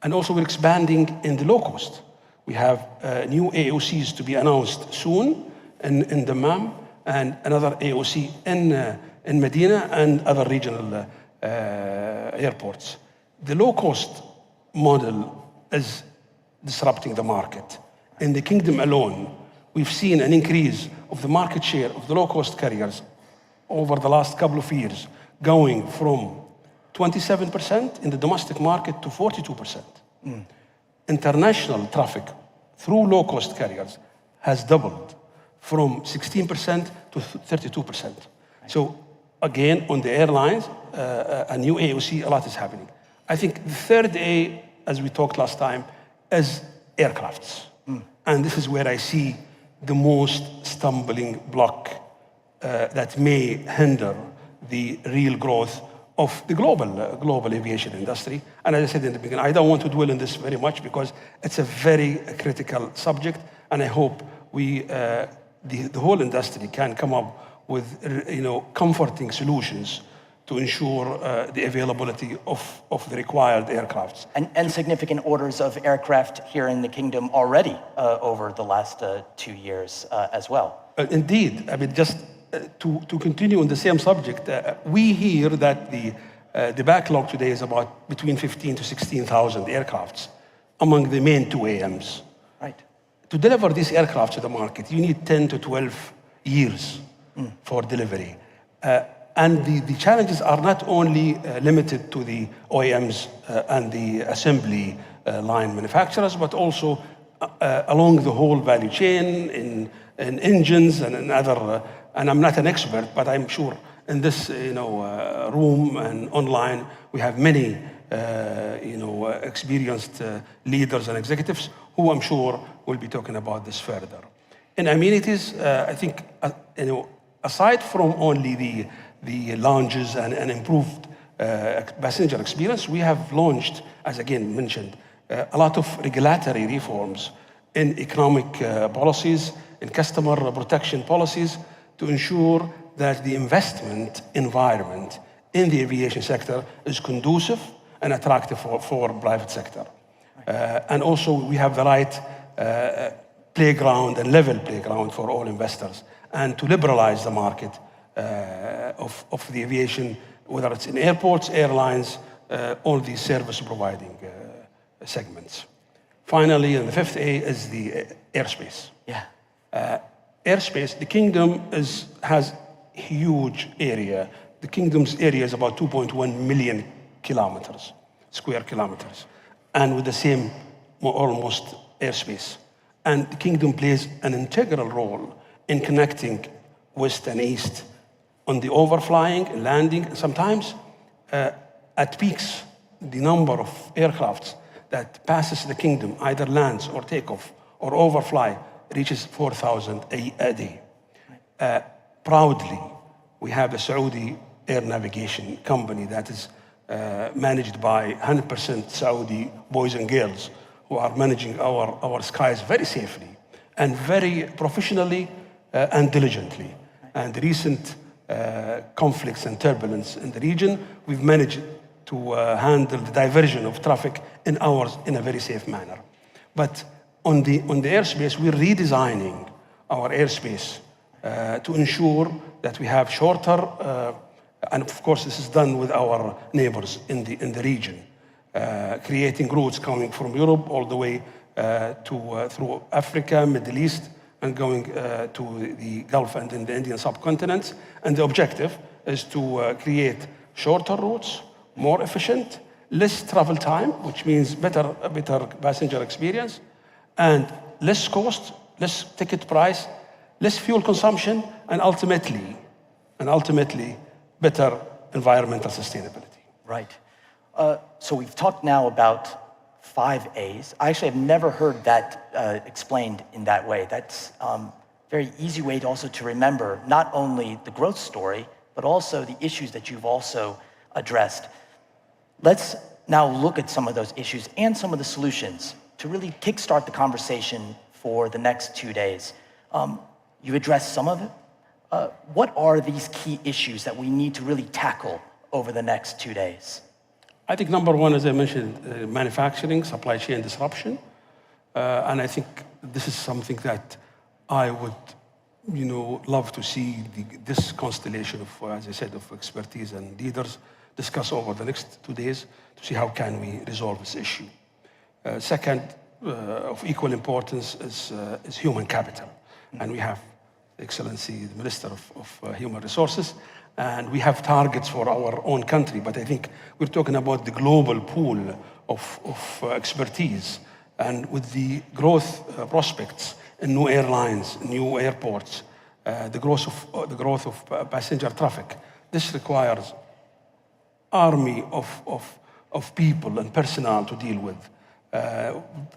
And also we're expanding in the low cost. We have new AOCs to be announced soon in Dammam, and another AOC in Medina and other regional airports. The low-cost model is disrupting the market. In the Kingdom alone, we've seen an increase of the market share of the low-cost carriers over the last couple of years, going from 27% in the domestic market to 42%. International traffic through low-cost carriers has doubled from 16% to 32%. So again, on the airlines, a new AOC, a lot is happening. I think the third A, as we talked last time, is aircrafts. And this is where I see the most stumbling block that may hinder the real growth of the global aviation industry. And as I said in the beginning, I don't want to dwell on this very much because it's a very critical subject, and I hope the whole industry can come up with comforting solutions to ensure the availability of the required aircrafts. And significant orders of aircraft here in the Kingdom already over the last 2 years as well. Indeed. I mean, just to continue on the same subject, we hear that the backlog today is about between 15 to 16,000 aircrafts among the main two AMs. Right. To deliver these aircraft to the market, you need 10 to 12 years for delivery. And the challenges are not only limited to the OEMs and the assembly line manufacturers, but also along the whole value chain in engines and in other. And I'm not an expert, but I'm sure in this room and online we have many experienced leaders and executives who I'm sure will be talking about this further. In amenities, I think aside from only the lounges and improved passenger experience, we have launched, as again mentioned, a lot of regulatory reforms in economic policies, in customer protection policies, to ensure that the investment environment in the aviation sector is conducive and attractive for private sector. And also we have the right playground and level playground for all investors, and to liberalize the market of the aviation, whether it's in airports, airlines, all these service providing segments. Finally, and the fifth A is the airspace. Yeah. Airspace, the Kingdom has huge area. The Kingdom's area is about 2.1 million square kilometers, and with the same almost airspace. And the Kingdom plays an integral role in connecting west and east on the overflying and landing. Sometimes at peaks, the number of aircrafts that passes the Kingdom, either lands or takeoff or overfly, reaches 4,000 a day. Proudly, we have a Saudi air navigation company that is managed by 100% Saudi boys and girls who are managing our skies very safely and very professionally and diligently. And the recent conflicts and turbulence in the region, we've managed to handle the diversion of traffic in hours in a very safe manner. But on the airspace, we're redesigning our airspace to ensure that we have shorter, and of course this is done with our neighbors in the region, creating routes coming from Europe all the way through Africa, Middle East, and going to the Gulf and in the Indian subcontinent. And the objective is to create shorter routes, more efficient, less travel time, which means better passenger experience, and less cost, less ticket price, less fuel consumption, and ultimately better environmental sustainability. Right. So we've talked now about 5 A's. I actually have never heard that explained in that way. That's a very easy way to remember not only the growth story, but also the issues that you've also addressed. Let's now look at some of those issues and some of the solutions to really kickstart the conversation for the next 2 days. You addressed some of it, What are these key issues that we need to really tackle over the next 2 days? I think number one, as I mentioned, manufacturing, supply chain disruption. And I think this is something that I would, love to see this constellation of, as I said, of expertise and leaders discuss over the next 2 days to see how can we resolve this issue. Second, of equal importance is human capital. And we have Excellency, the Minister of Human Resources, and we have targets for our own country, but I think we're talking about the global pool of expertise, and with the growth prospects in new airlines, new airports, the growth of passenger traffic. This requires army of people and personnel to deal with,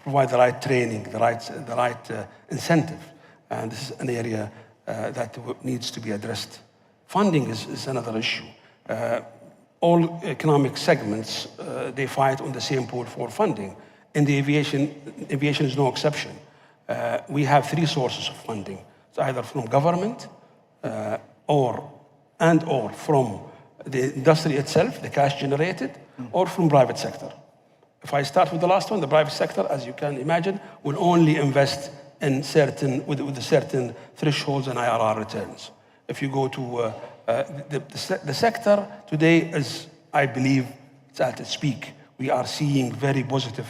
provide the right training, the right incentive, and this is an area that needs to be addressed. Funding is another issue. All economic segments, they fight on the same pool for funding. In the aviation is no exception. We have 3 sources of funding. It's either from government or from the industry itself, the cash generated, or from private sector. If I start with the last one, the private sector, as you can imagine, will only invest in with certain thresholds and IRR returns. If you go to the sector today is, I believe, it's at its peak. We are seeing very positive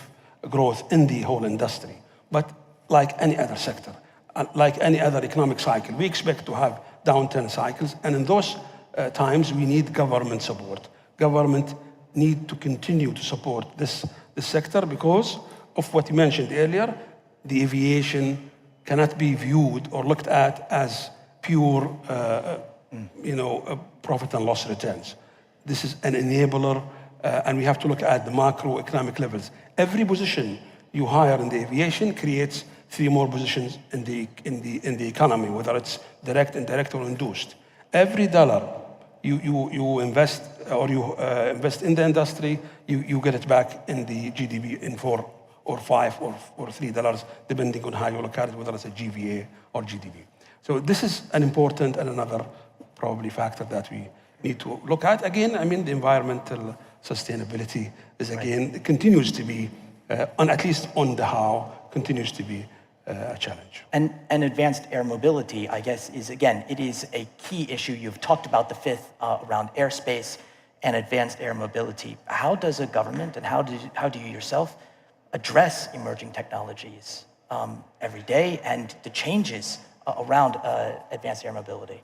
growth in the whole industry. But like any other sector, like any other economic cycle, we expect to have downturn cycles, and in those times we need government support. Government need to continue to support this sector because of what you mentioned earlier. The aviation cannot be viewed or looked at as pure, profit and loss returns. This is an enabler, and we have to look at the macroeconomic levels. Every position you hire in the aviation creates 3 more positions in the economy, whether it's direct, indirect, or induced. Every dollar you invest or you invest in the industry, you get it back in the GDP in 4 or 5 or $3, depending on how you look at it, whether it's a GVA or GDP. So this is an important and another probably factor that we need to look at. Again, I mean, the environmental sustainability is again, it continues to be, at least on the how, continues to be a challenge. And advanced air mobility, I guess, is again, it is a key issue. You've talked about the 5th around airspace and advanced air mobility. How does a government and how do you yourself address emerging technologies every day and the changes around advanced air mobility?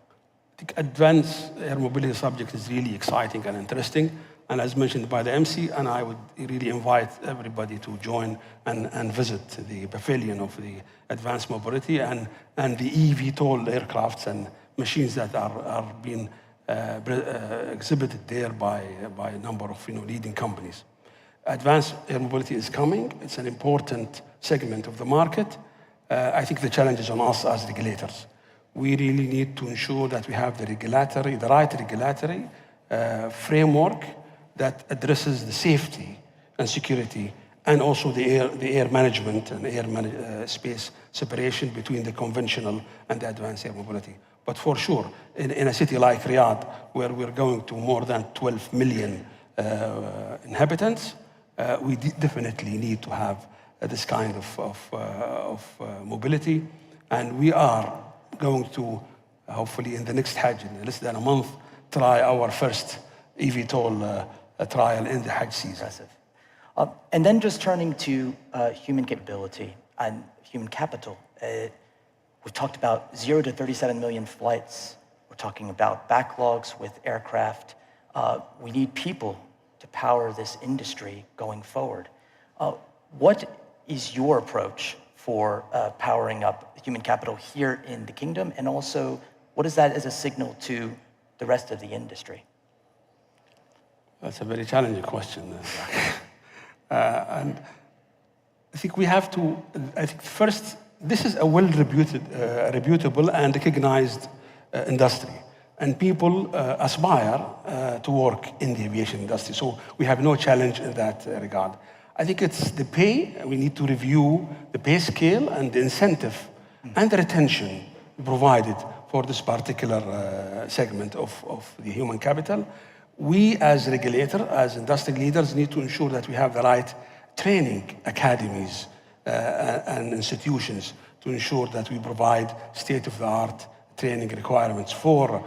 I think advanced air mobility subject is really exciting and interesting. And as mentioned by the MC, and I would really invite everybody to join and visit the pavilion of the advanced mobility and the eVTOL aircrafts and machines that are being exhibited there by a number of leading companies. Advanced air mobility is coming. It's an important segment of the market. I think the challenge is on us as regulators. We really need to ensure that we have the right regulatory framework that addresses the safety and security and also the air management and space separation between the conventional and the advanced air mobility. But for sure, in a city like Riyadh, where we're going to more than 12 million inhabitants, we definitely need to have this kind of mobility. And we are going to, hopefully in the next Hajj, in less than a month, try our first eVTOL trial in the Hajj season. Impressive. And then just turning to human capability and human capital. We've talked about 0 to 37 million flights. We're talking about backlogs with aircraft. We need people to power this industry going forward. What is your approach for powering up human capital here in the kingdom? And also, what is that as a signal to the rest of the industry? That's a very challenging question. And I think we have to, first, this is a reputable and recognized industry. And people aspire to work in the aviation industry. So we have no challenge in that regard. I think it's the pay. We need to review the pay scale and the incentive and the retention provided for this particular segment of the human capital. We as regulator, as industry leaders, need to ensure that we have the right training academies and institutions to ensure that we provide state-of-the-art training requirements for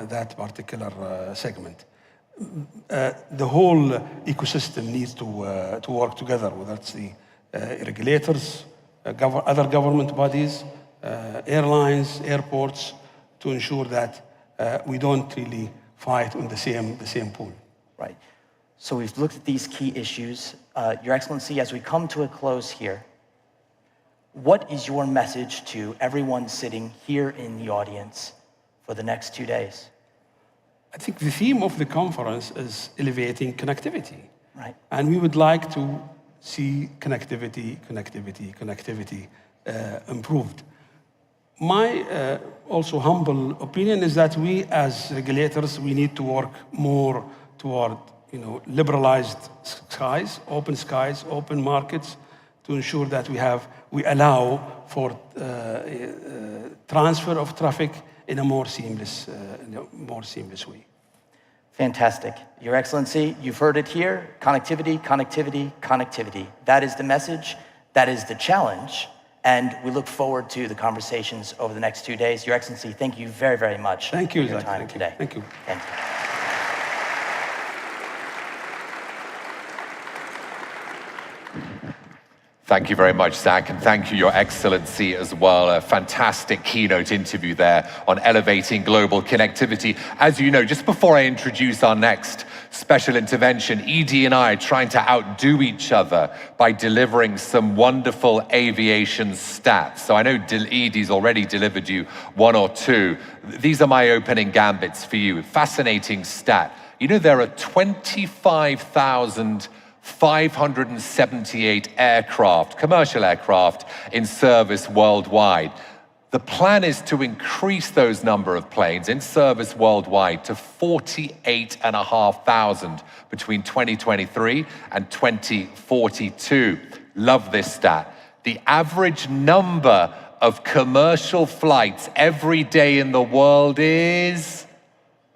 that particular segment. The whole ecosystem needs to work together, whether it's the regulators, other government bodies, airlines, airports, to ensure that we don't really fight on the same pool. Right. So we've looked at these key issues. Your Excellency, as we come to a close here, what is your message to everyone sitting here in the audience for the next 2 days? I think the theme of the conference is elevating connectivity. Right. And we would like to see connectivity improved. My also humble opinion is that we as regulators, we need to work more toward liberalized skies, open markets, to ensure that we allow for transfer of traffic in a more seamless way. Fantastic. Your Excellency, you've heard it here. Connectivity, connectivity, connectivity. That is the message. That is the challenge. And we look forward to the conversations over the next 2 days. Your Excellency, thank you very, very much for your time today. Thank you. Thank you. Thank you very much, Zach, and thank you, Your Excellency, as well. A fantastic keynote interview there on elevating global connectivity. As you know, just before I introduce our next special intervention, Edie and I are trying to outdo each other by delivering some wonderful aviation stats. So I know Edie's already delivered you one or two. These are my opening gambits for you. Fascinating stat. You know, there are 25,578 aircraft, commercial aircraft, in service worldwide. The plan is to increase those number of planes in service worldwide to 48,500 between 2023 and 2042. Love this stat. The average number of commercial flights every day in the world is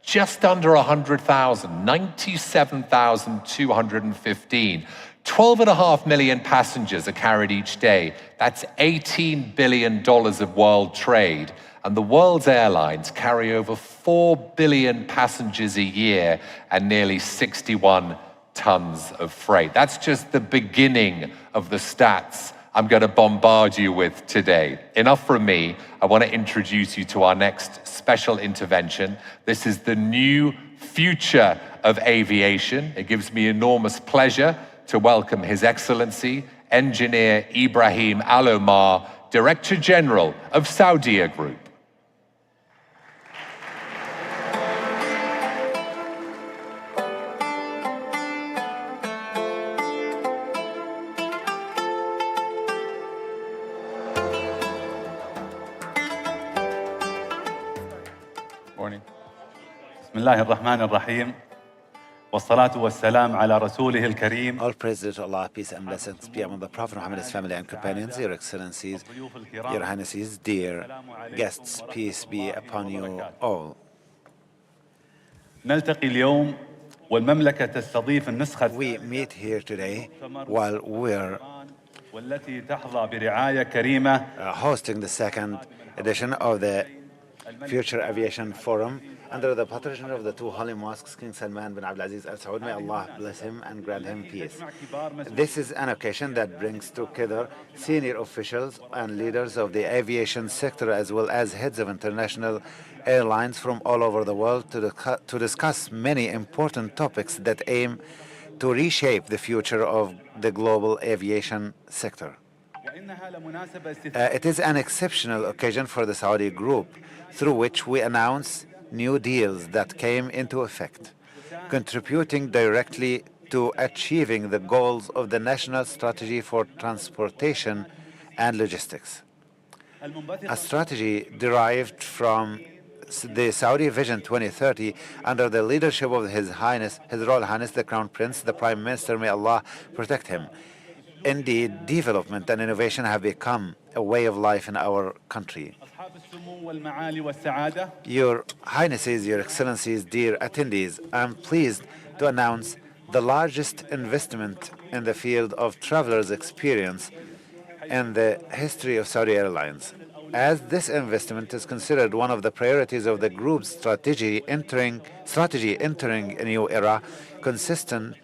just under 100,000, 97,215. 12.5 million passengers are carried each day. That's $18 billion of world trade. And the world's airlines carry over 4 billion passengers a year and nearly 61 tons of freight. That's just the beginning of the stats I'm going to bombard you with today. Enough from me. I want to introduce you to our next special intervention. This is the new future of aviation. It gives me enormous pleasure to welcome His Excellency, Engineer Ibrahim Al Omar, Director General of Saudia Group. بسم الله الرحمن الرحيم والصلاة والسلام على رسوله الكريم. All praise to Allah, peace and blessings be upon the Prophet Muhammad, his family and companions, Your Excellencies, Your Highnesses, dear guests, peace be upon you all. نلتقي اليوم والمملكة تستضيف النسخة. We meet here today while we're والتي تحظى برعاية كريمة hosting the second edition of the Future Aviation Forum under the patronage of the two holy mosques, King Salman bin Abdulaziz Al Saud. May Allah bless him and grant him peace. This is an occasion that brings together senior officials and leaders of the aviation sector, as well as heads of international airlines from all over the world to discuss many important topics that aim to reshape the future of the global aviation sector. It is an exceptional occasion for the Saudi group, through which we announce new deals that came into effect, contributing directly to achieving the goals of the National Strategy for Transportation and Logistics, a strategy derived from the Saudi Vision 2030 under the leadership of His Royal Highness the Crown Prince, the Prime Minister. May Allah protect him. Indeed, development and innovation have become a way of life in our country. Your Highnesses, Your Excellencies, dear attendees, I'm pleased to announce the largest investment in the field of travelers' experience in the history of Saudi Airlines. As this investment is considered one of the priorities of the group's strategy entering a new era, consistent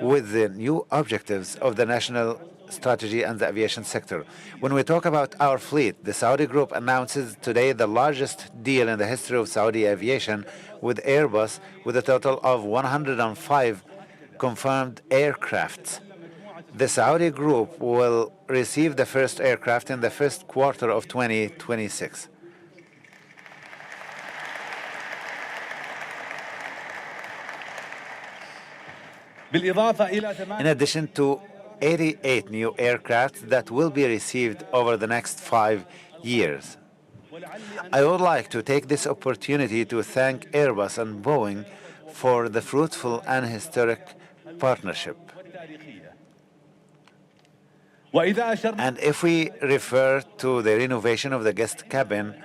with the new objectives of the national strategy and the aviation sector. When we talk about our fleet, the Saudi group announces today the largest deal in the history of Saudi aviation with Airbus, with a total of 105 confirmed aircrafts. The Saudi group will receive the first aircraft in the first quarter of 2026. In addition to 88 new aircraft that will be received over the next 5 years. I would like to take this opportunity to thank Airbus and Boeing for the fruitful and historic partnership. And if we refer to the renovation of the guest cabin,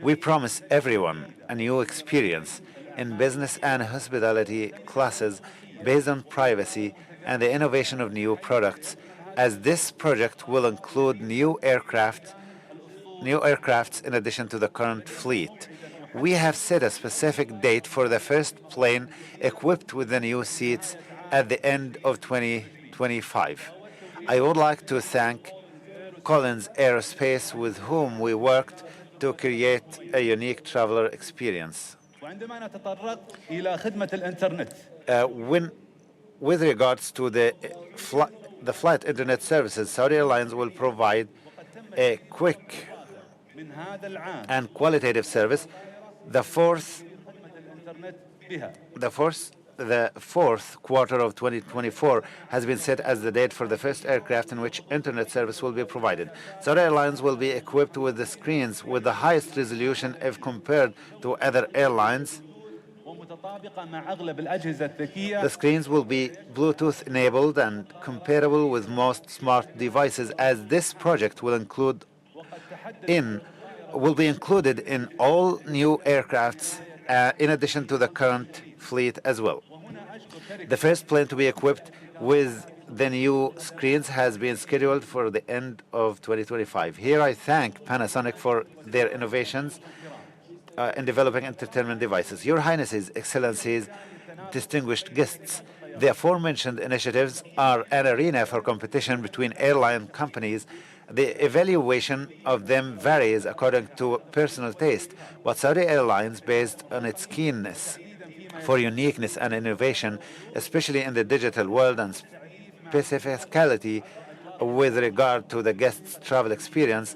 we promise everyone a new experience in business and hospitality classes based on privacy and the innovation of new products, as this project will include new aircrafts in addition to the current fleet. We have set a specific date for the first plane equipped with the new seats at the end of 2025. I would like to thank Collins Aerospace, with whom we worked to create a unique traveler experience. With regards to the flight internet services, Saudi Airlines will provide a quick and qualitative service. The fourth quarter of 2024 has been set as the date for the first aircraft in which internet service will be provided. Saudi Airlines will be equipped with the screens with the highest resolution if compared to other airlines. The screens will be Bluetooth enabled and compatible with most smart devices, as this project will be included in all new aircrafts in addition to the current fleet as well. The first plane to be equipped with the new screens has been scheduled for the end of 2025. Here I thank Panasonic for their innovations in developing entertainment devices. Your Highnesses, Excellencies, distinguished guests, the aforementioned initiatives are an arena for competition between airline companies. The evaluation of them varies according to personal taste, but Saudi Airlines, based on its keenness for uniqueness and innovation, especially in the digital world, and specificality with regard to the guest's travel experience,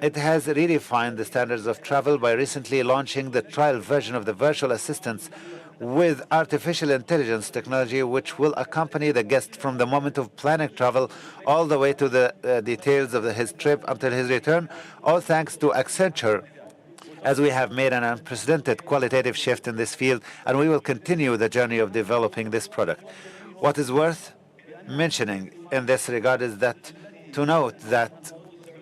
it has redefined the standards of travel by recently launching the trial version of the virtual assistants with artificial intelligence technology, which will accompany the guest from the moment of planning travel all the way to the details of his trip until his return, all thanks to Accenture, as we have made an unprecedented qualitative shift in this field, and we will continue the journey of developing this product. What is worth mentioning in this regard is that to note that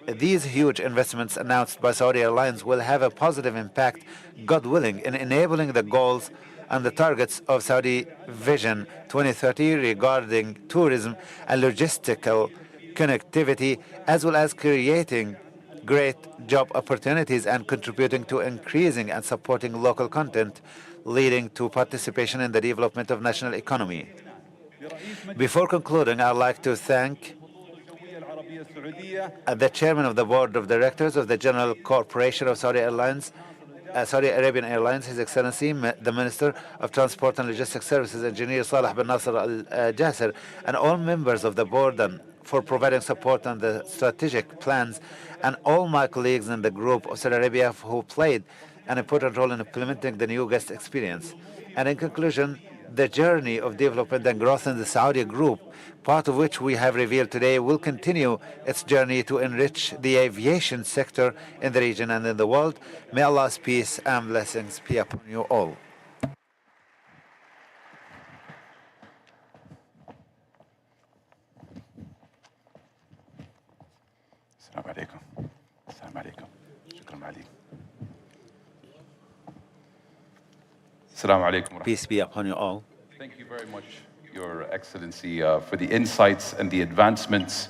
these huge investments announced by Saudi Airlines will have a positive impact, God willing, in enabling the goals and the targets of Saudi Vision 2030 regarding tourism and logistical connectivity, as well as creating great job opportunities and contributing to increasing and supporting local content, leading to participation in the development of national economy. Before concluding, I'd like to thank the chairman of the board of directors of the General Corporation of Saudi Airlines, Saudi Arabian Airlines, His Excellency, the Minister of Transport and Logistics Services, Engineer Saleh bin Nasser Al-Jasser, and all members of the board, and for providing support on the strategic plans, and all my colleagues in the group of Saudi Arabia who played an important role in implementing the new guest experience. And in conclusion, the journey of development and growth in the Saudi group, part of which we have revealed today, will continue its journey to enrich the aviation sector in the region and in the world. May Allah's peace and blessings be upon you all. السلام عليكم. السلام عليكم. شكرا عليكم. Assalamu alaikum. Peace be upon you all. Thank you very much, Your Excellency, for the insights and the advancements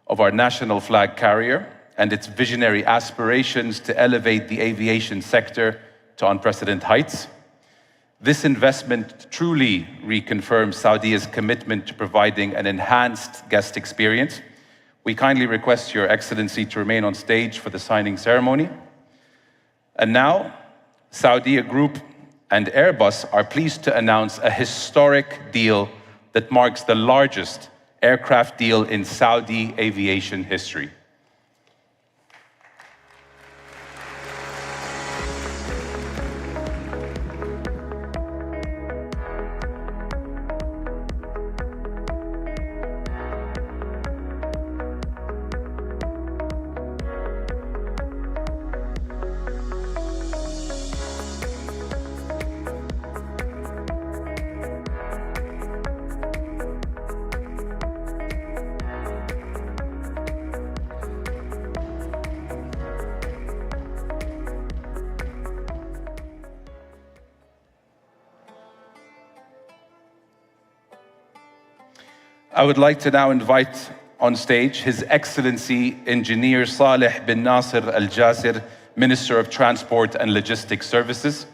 of our national flag carrier and its visionary aspirations to elevate the aviation sector to unprecedented heights. This investment truly reconfirms Saudia's commitment to providing an enhanced guest experience. We kindly request Your Excellency to remain on stage for the signing ceremony. And now, Saudia Group and Airbus are pleased to announce a historic deal that marks the largest aircraft deal in Saudi aviation history. I would like to now invite on stage His Excellency Engineer Saleh bin Nasser Al Jasir, Minister of Transport and Logistics Services.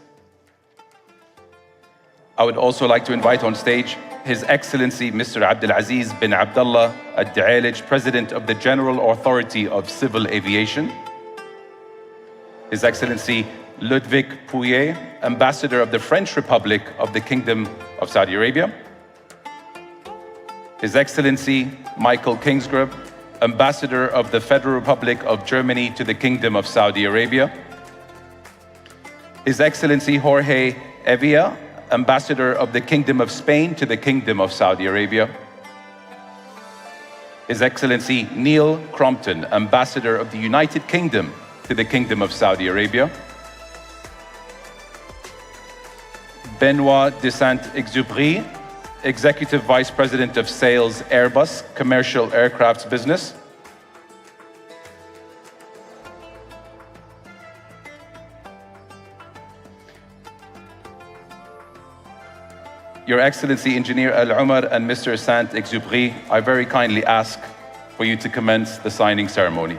I would also like to invite on stage His Excellency Mr. Abdulaziz bin Abdullah Al Da'alij, President of the General Authority of Civil Aviation. His Excellency Ludwig Pouillet, Ambassador of the French Republic of the Kingdom of Saudi Arabia. His Excellency Michael Kingsgrove, Ambassador of the Federal Republic of Germany to the Kingdom of Saudi Arabia. His Excellency Jorge Evia, Ambassador of the Kingdom of Spain to the Kingdom of Saudi Arabia. His Excellency Neil Crompton, Ambassador of the United Kingdom to the Kingdom of Saudi Arabia. Benoit de Saint-Exupéry, Executive Vice President of Sales, Airbus, Commercial Aircrafts Business. Your Excellency Engineer Al-Umar and Mr. Saint-Exupéry, I very kindly ask for you to commence the signing ceremony.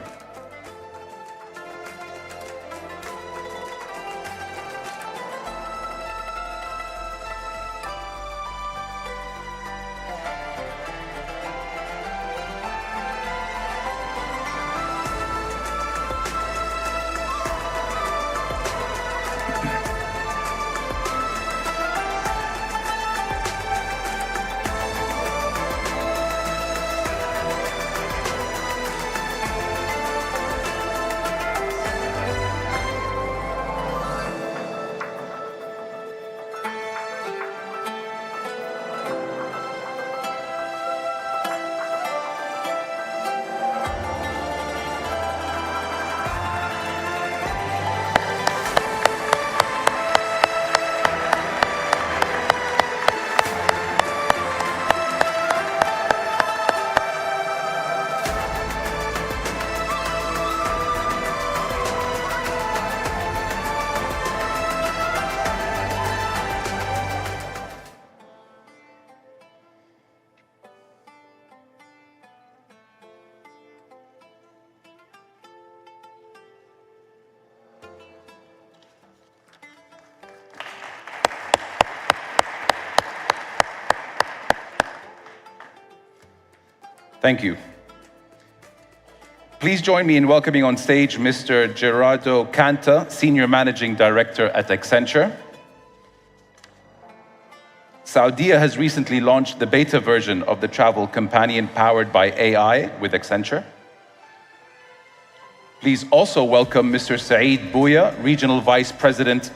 Thank you. Please join me in welcoming on stage Mr. Gerardo Canta, Senior Managing Director at Accenture. Saudia has recently launched the beta version of the travel companion powered by AI with Accenture. Please also welcome Mr. Saeed Bouya, Regional Vice President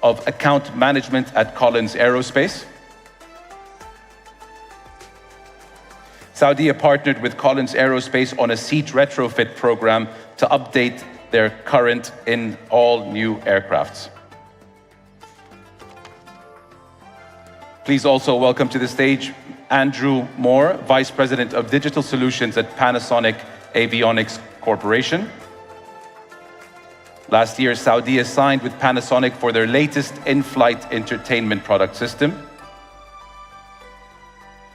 of Account Management at Collins Aerospace. Saudia partnered with Collins Aerospace on a seat retrofit program to update their current in all new aircrafts. Please also welcome to the stage Andrew Moore, Vice President of Digital Solutions at Panasonic Avionics Corporation. Last year, Saudia signed with Panasonic for their latest in-flight entertainment product system.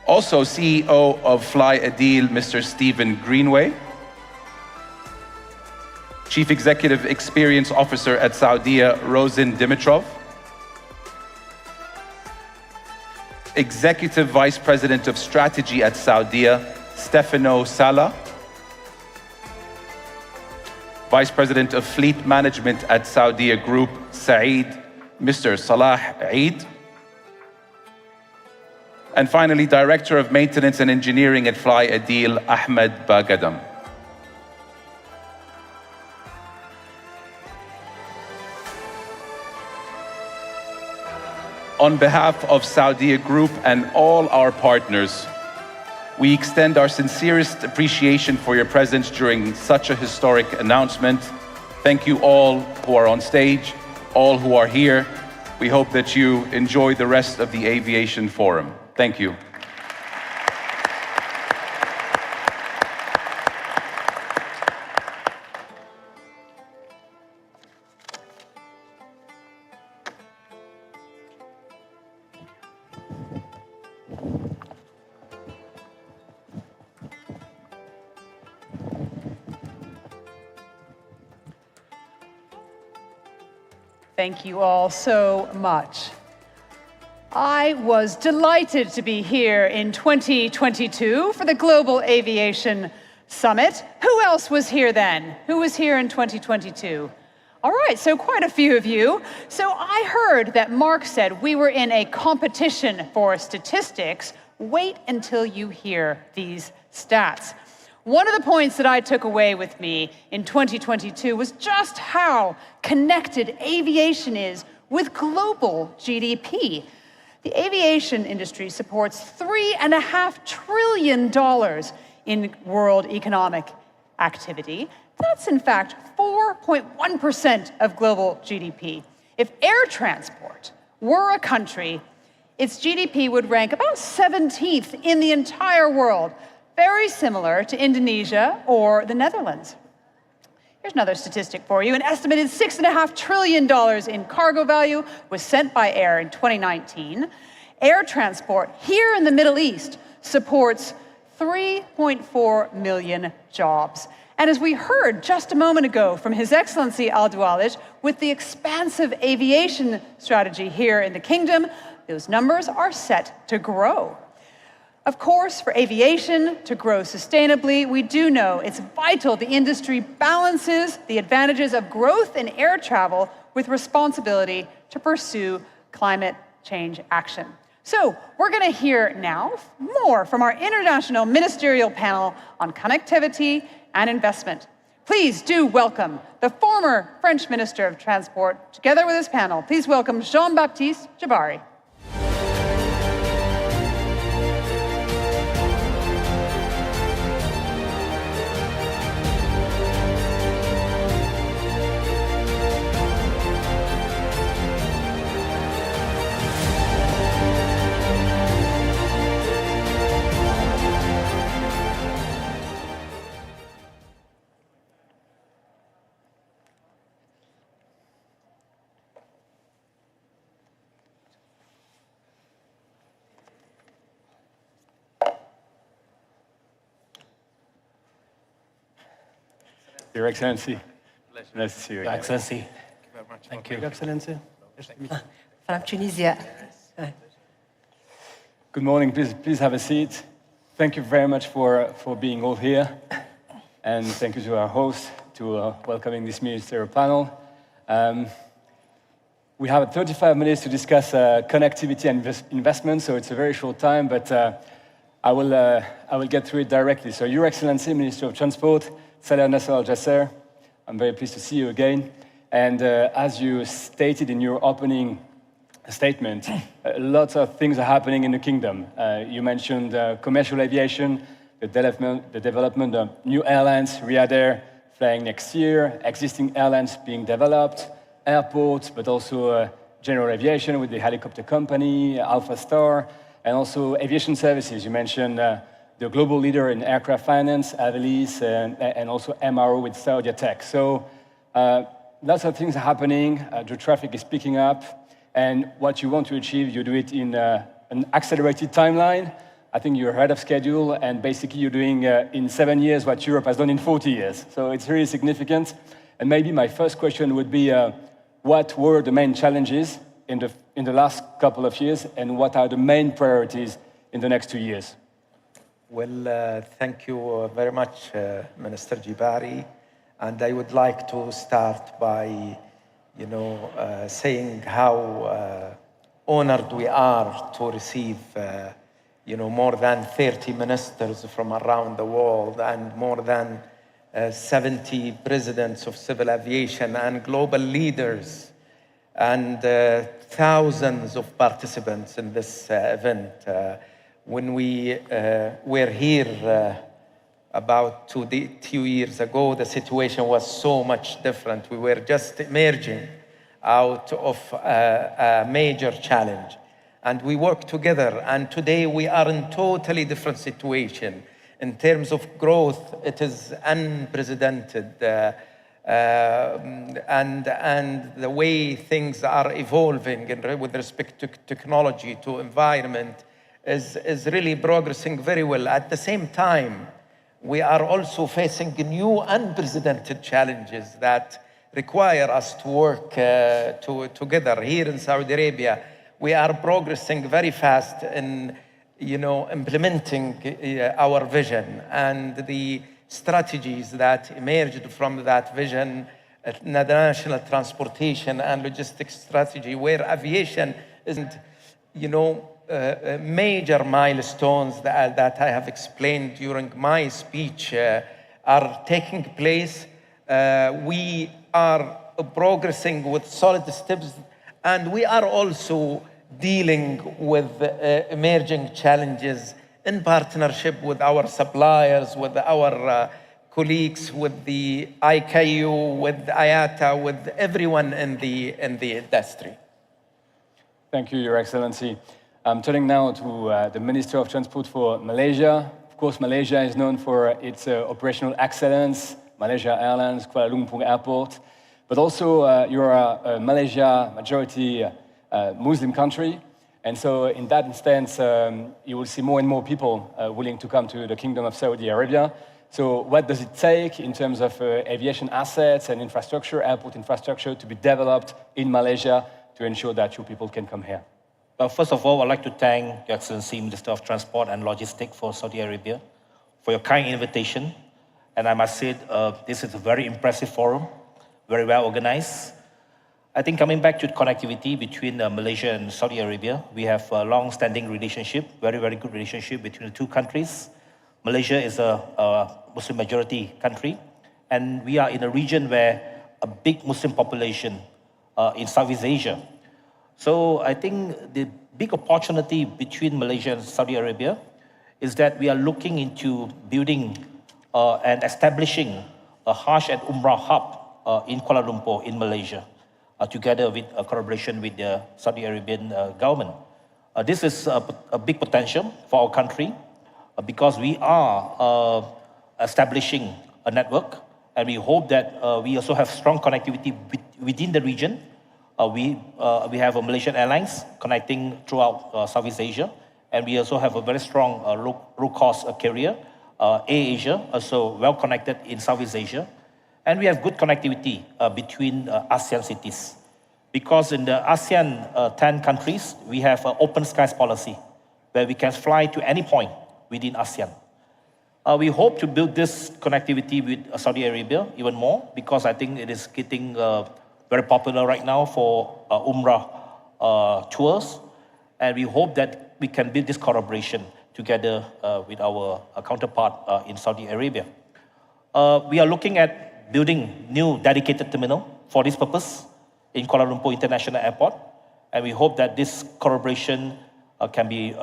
Also, CEO of Fly a Deal, Mr. Stephen Greenway. Chief Executive Experience Officer at Saudia, Rosin Dimitrov. Executive Vice President of Strategy at Saudia, Stefano Sala. Vice President of Fleet Management at Saudia Group, Saeed, Mr. Salah Eid. And finally, Director of Maintenance and Engineering at Fly a Deal, Ahmed Bagadam. On behalf of Saudia Group and all our partners, we extend our sincerest appreciation for your presence during such a historic announcement. Thank you all who are on stage, all who are here. We hope that you enjoy the rest of the Aviation Forum. Thank you. Thank you all so much. I was delighted to be here in 2022 for the Global Aviation Summit. Who else was here then? Who was here in 2022? All right, so quite a few of you. So I heard that Mark said we were in a competition for statistics. Wait until you hear these stats. One of the points that I took away with me in 2022 was just how connected aviation is with global GDP. The aviation industry supports $3.5 trillion in world economic activity. That's in fact 4.1% of global GDP. If air transport were a country, its GDP would rank about 17th in the entire world, very similar to Indonesia or the Netherlands. Here's another statistic for you. An estimated $6.5 trillion in cargo value was sent by air in 2019. Air transport here in the Middle East supports 3.4 million jobs. And as we heard just a moment ago from His Excellency Al-Dualij, with the expansive aviation strategy here in the Kingdom, those numbers are set to grow. Of course, for aviation to grow sustainably, we do know it's vital the industry balances the advantages of growth in air travel with responsibility to pursue climate change action. So we're going to hear now more from our International Ministerial Panel on Connectivity and Investment. Please do welcome the former French Minister of Transport, together with his panel. Please welcome Jean-Baptiste Djebari. Your Excellency. Nice to see you again. Your Excellency. Thank you. Your Excellency. From Tunisia. Good morning. Please have a seat. Thank you very much for being all here. And thank you to our host to welcoming this ministerial panel. We have 35 minutes to discuss connectivity and investment, so it's a very short time, but I will get through it directly. So, Your Excellency, Minister of Transport, Salah Nasser Al-Jasser, I'm very pleased to see you again. And as you stated in your opening statement, lots of things are happening in the kingdom. You mentioned commercial aviation, the development of new airlines, Riyadh Air flying next year, existing airlines being developed, airports, but also general aviation with the helicopter company, Alpha Star, and also aviation services. You mentioned the global leader in aircraft finance, Aviation, and also MRO with Saudia Tech. So lots of things are happening, the traffic is picking up, and what you want to achieve, you do it in an accelerated timeline. I think you're ahead of schedule, and basically you're doing in 7 years what Europe has done in 40 years. So it's really significant. And maybe my first question would be, what were the main challenges in the last couple of years, and what are the main priorities in the next 2 years? Well, thank you very much, Minister Jibari. And I would like to start by, saying how honored we are to receive, more than 30 ministers from around the world and more than 70 presidents of civil aviation and global leaders and thousands of participants in this event. When we were here about 2 years ago, the situation was so much different. We were just emerging out of a major challenge. And we worked together. And today we are in totally different situation. In terms of growth, it is unprecedented. And the way things are evolving with respect to technology, to environment, is really progressing very well. At the same time, we are also facing new unprecedented challenges that require us to work together. Here in Saudi Arabia, we are progressing very fast in implementing our vision and the strategies that emerged from that vision, the national transportation and logistics strategy, where aviation isn't, major milestones that I have explained during my speech are taking place. We are progressing with solid steps, and we are also dealing with emerging challenges in partnership with our suppliers, with our colleagues, with the ICAO, with IATA, with everyone in the industry. Thank you, Your Excellency. I'm turning now to the Minister of Transport for Malaysia. Of course, Malaysia is known for its operational excellence, Malaysia Airlines, Kuala Lumpur Airport, but also you're a Malaysia majority Muslim country. And so in that instance, you will see more and more people willing to come to the Kingdom of Saudi Arabia. So what does it take in terms of aviation assets and infrastructure, airport infrastructure, to be developed in Malaysia to ensure that your people can come here? Well, first of all, I'd like to thank Your Excellency, Minister of Transport and Logistics for Saudi Arabia for your kind invitation. And I must say, this is a very impressive forum, very well organized. I think coming back to connectivity between Malaysia and Saudi Arabia, we have a long-standing relationship, very, very good relationship between the two countries. Malaysia is a Muslim majority country, and we are in a region where a big Muslim population in Southeast Asia. So I think the big opportunity between Malaysia and Saudi Arabia is that we are looking into building and establishing a Hajj and Umrah hub in Kuala Lumpur in Malaysia, together with a collaboration with the Saudi Arabian government. This is a big potential for our country because we are establishing a network, and we hope that we also have strong connectivity within the region. We have a Malaysian Airlines connecting throughout Southeast Asia, and we also have a very strong low-cost carrier, AirAsia, also well connected in Southeast Asia. And we have good connectivity between ASEAN cities. Because in the ASEAN 10 countries, we have an open skies policy where we can fly to any point within ASEAN. We hope to build this connectivity with Saudi Arabia even more, because I think it is getting very popular right now for Umrah tours. And we hope that we can build this collaboration together with our counterpart in Saudi Arabia. We are looking at building new dedicated terminal for this purpose in Kuala Lumpur International Airport. And we hope that this collaboration can be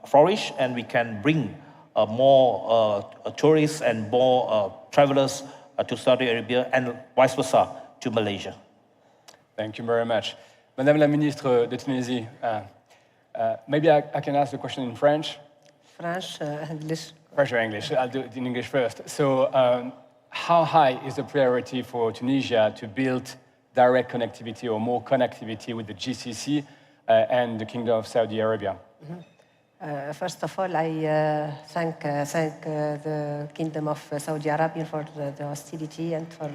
flourished, and we can bring more tourists and more travelers to Saudi Arabia, and vice versa to Malaysia. Thank you very much. Madame la Ministre de Tunisie, maybe I can ask the question in French. French, English. French or English? I'll do it in English first. So, how high is the priority for Tunisia to build direct connectivity or more connectivity with the GCC and the Kingdom of Saudi Arabia? First of all, I thank the Kingdom of Saudi Arabia for the hostility and for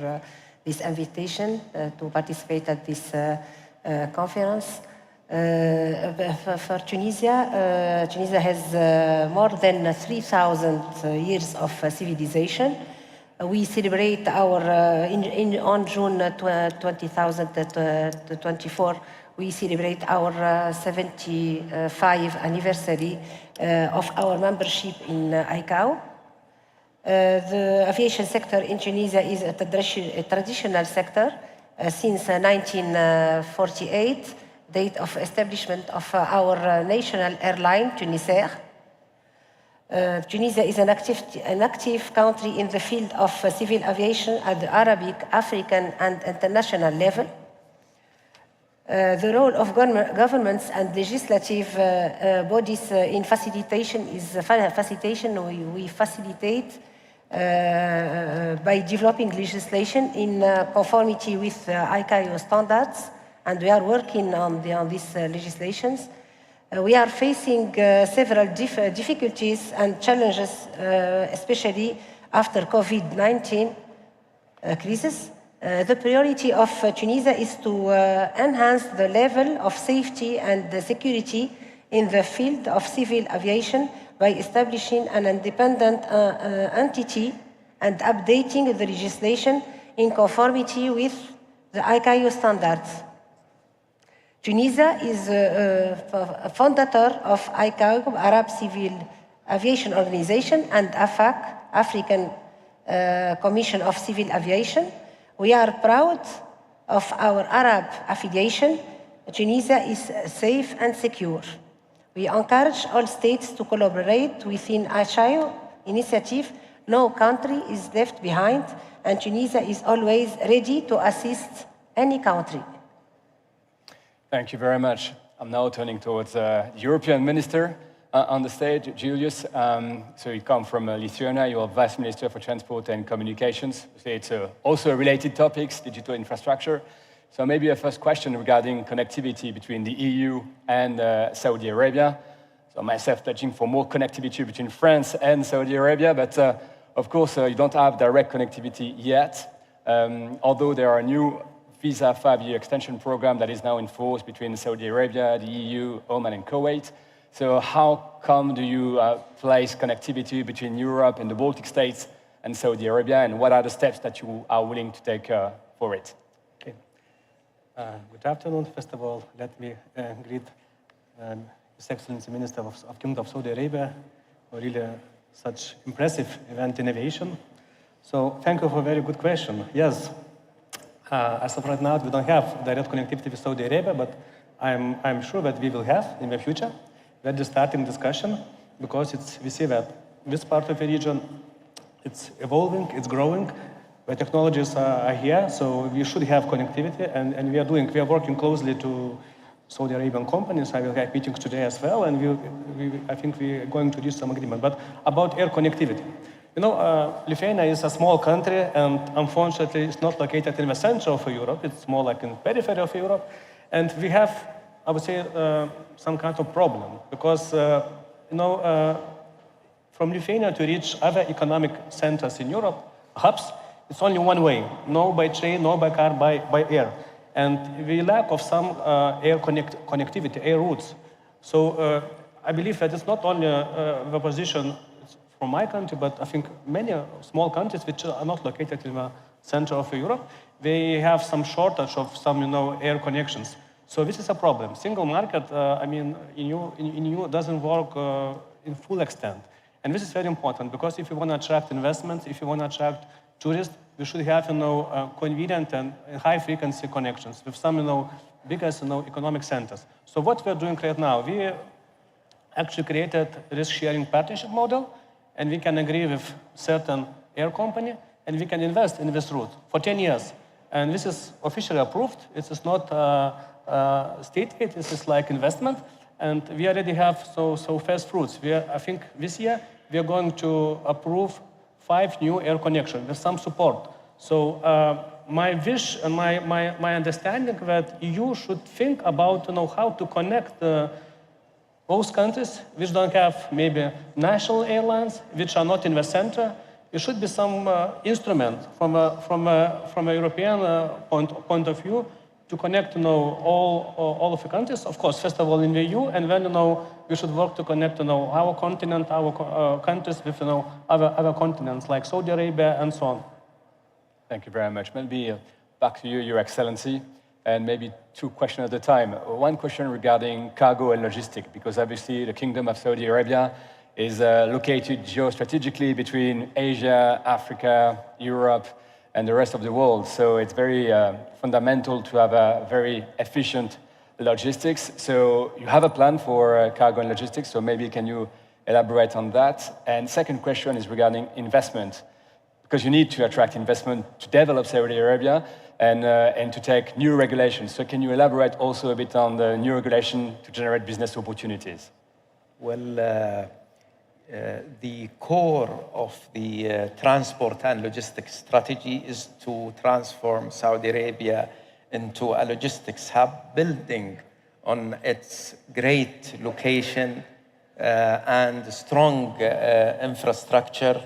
this invitation to participate at this conference. For Tunisia, Tunisia has more than 3,000 years of civilization. We celebrate our, on June 2024, we celebrate our 75th anniversary of our membership in ICAO. The aviation sector in Tunisia is a traditional sector since 1948, date of establishment of our national airline, Tunisair. Tunisia is an active country in the field of civil aviation at the Arabic, African, and international level. The role of governments and legislative bodies in facilitation is facilitation. We facilitate by developing legislation in conformity with ICAO standards, and we are working on these legislations. We are facing several difficulties and challenges, especially after COVID-19 crisis. The priority of Tunisia is to enhance the level of safety and the security in the field of civil aviation by establishing an independent entity and updating the legislation in conformity with the ICAO standards. Tunisia is a fondator of ICAO, Arab Civil Aviation Organization, and AFAC, African Commission of Civil Aviation. We are proud of our Arab affiliation. Tunisia is safe and secure. We encourage all states to collaborate within ICAO initiative. No country is left behind, and Tunisia is always ready to assist any country. Thank you very much. I'm now turning towards the European Minister on the stage, Julius. So you come from Lithuania, you're Vice Minister for Transport and Communications. So it's also related topics, digital infrastructure. So maybe a first question regarding connectivity between the EU and Saudi Arabia. So myself touching for more connectivity between France and Saudi Arabia, but of course you don't have direct connectivity yet, although there are new visa 5-year extension program that is now in force between Saudi Arabia, the EU, Oman and Kuwait. So how come do you place connectivity between Europe and the Baltic states and Saudi Arabia, and what are the steps that you are willing to take for it? Okay. Good afternoon. First of all, let me greet His Excellency Minister of Kingdom of Saudi Arabia for really such impressive event in aviation. So thank you for a very good question. Yes. As of right now, we don't have direct connectivity with Saudi Arabia, but I'm sure that we will have in the future. We're just starting discussion because we see that this part of the region, it's evolving, it's growing, the technologies are here, so we should have connectivity, and we are working closely to Saudi Arabian companies. I will have meetings today as well, and I think we are going to reach some agreement. But about air connectivity. You know, Lithuania is a small country, and unfortunately, it's not located in the center of Europe. It's more like in the periphery of Europe. And we have, I would say, some kind of problem, because, from Lithuania to reach other economic centers in Europe, hubs, it's only one way, no by train, no by car, by air. And we lack of some air connectivity, air routes. So I believe that it's not only the position from my country, but I think many small countries which are not located in the center of Europe, they have some shortage of some, air connections. So this is a problem. Single market, in EU doesn't work in full extent. And this is very important, because if you want to attract investments, if you want to attract tourists, we should have, convenient and high-frequency connections with some, biggest, economic centers. So what we're doing right now, we actually created a risk-sharing partnership model, and we can agree with certain air company, and we can invest in this route for 10 years. And this is officially approved. It is not state aid, this is like investment. And we already have so fast fruits. I think this year we are going to approve 5 new air connections with some support. So my wish and my understanding that EU should think about how to connect those countries which don't have maybe national airlines, which are not in the center. There should be some instrument from a European point of view to connect all of the countries. Of course, first of all in the EU, and then we should work to connect our continent, our countries with other continents like Saudi Arabia and so on. Thank you very much. Maybe back to you, Your Excellency, and maybe two questions at a time. One question regarding cargo and logistics, because obviously the Kingdom of Saudi Arabia is located geostrategically between Asia, Africa, Europe, and the rest of the world. So it's very fundamental to have a very efficient logistics. So you have a plan for cargo and logistics, so maybe can you elaborate on that? And second question is regarding investment, because you need to attract investment to develop Saudi Arabia and to take new regulations. So can you elaborate also a bit on the new regulation to generate business opportunities? Well, the core of the transport and logistics strategy is to transform Saudi Arabia into a logistics hub, building on its great location and strong infrastructure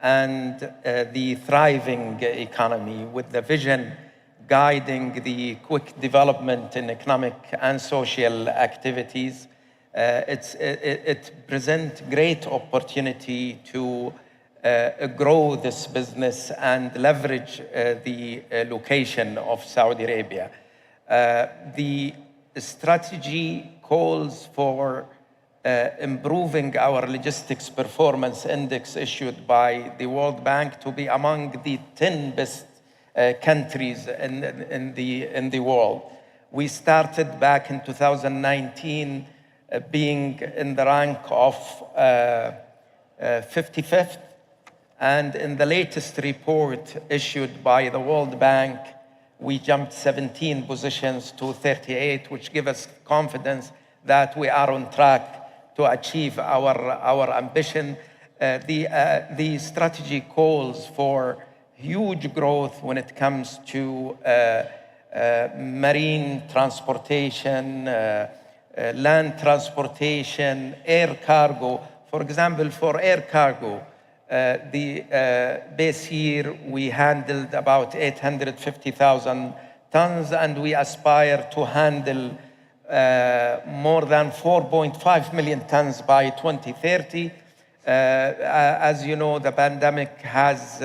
and the thriving economy, with the vision guiding the quick development in economic and social activities. It presents great opportunity to grow this business and leverage the location of Saudi Arabia. The strategy calls for improving our logistics performance index issued by the World Bank to be among the 10 best countries in the world. We started back in 2019 being in the rank of 55th, and in the latest report issued by the World Bank, we jumped 17 positions to 38, which gives us confidence that we are on track to achieve our ambition. The strategy calls for huge growth when it comes to marine transportation, land transportation, air cargo. For example, for air cargo, the base year we handled about 850,000 tons, and we aspire to handle more than 4.5 million tons by 2030. As you know, the pandemic has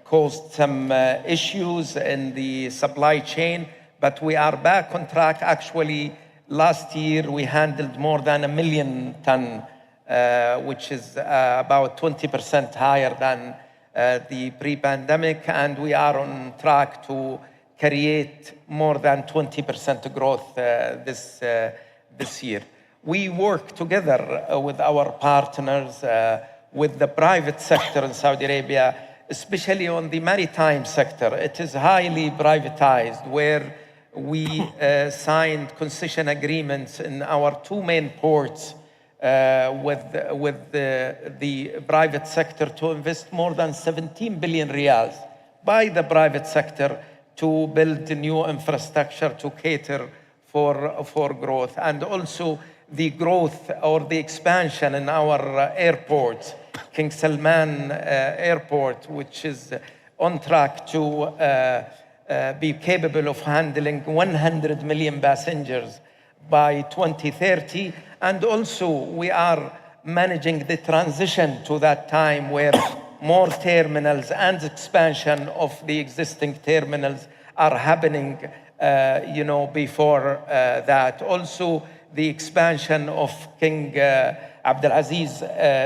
caused some issues in the supply chain, but we are back on track. Actually, last year we handled more than 1 million tons, which is about 20% higher than the pre-pandemic, and we are on track to create more than 20% growth this year. We work together with our partners, with the private sector in Saudi Arabia, especially on the maritime sector. It is highly privatized, where we signed concession agreements in our two main ports with the private sector to invest more than 17 billion riyals by the private sector to build new infrastructure to cater for growth. And also the growth or the expansion in our airports, King Salman Airport, which is on track to be capable of handling 100 million passengers by 2030. And also we are managing the transition to that time where more terminals and expansion of the existing terminals are happening, before that. Also, the expansion of King Abdulaziz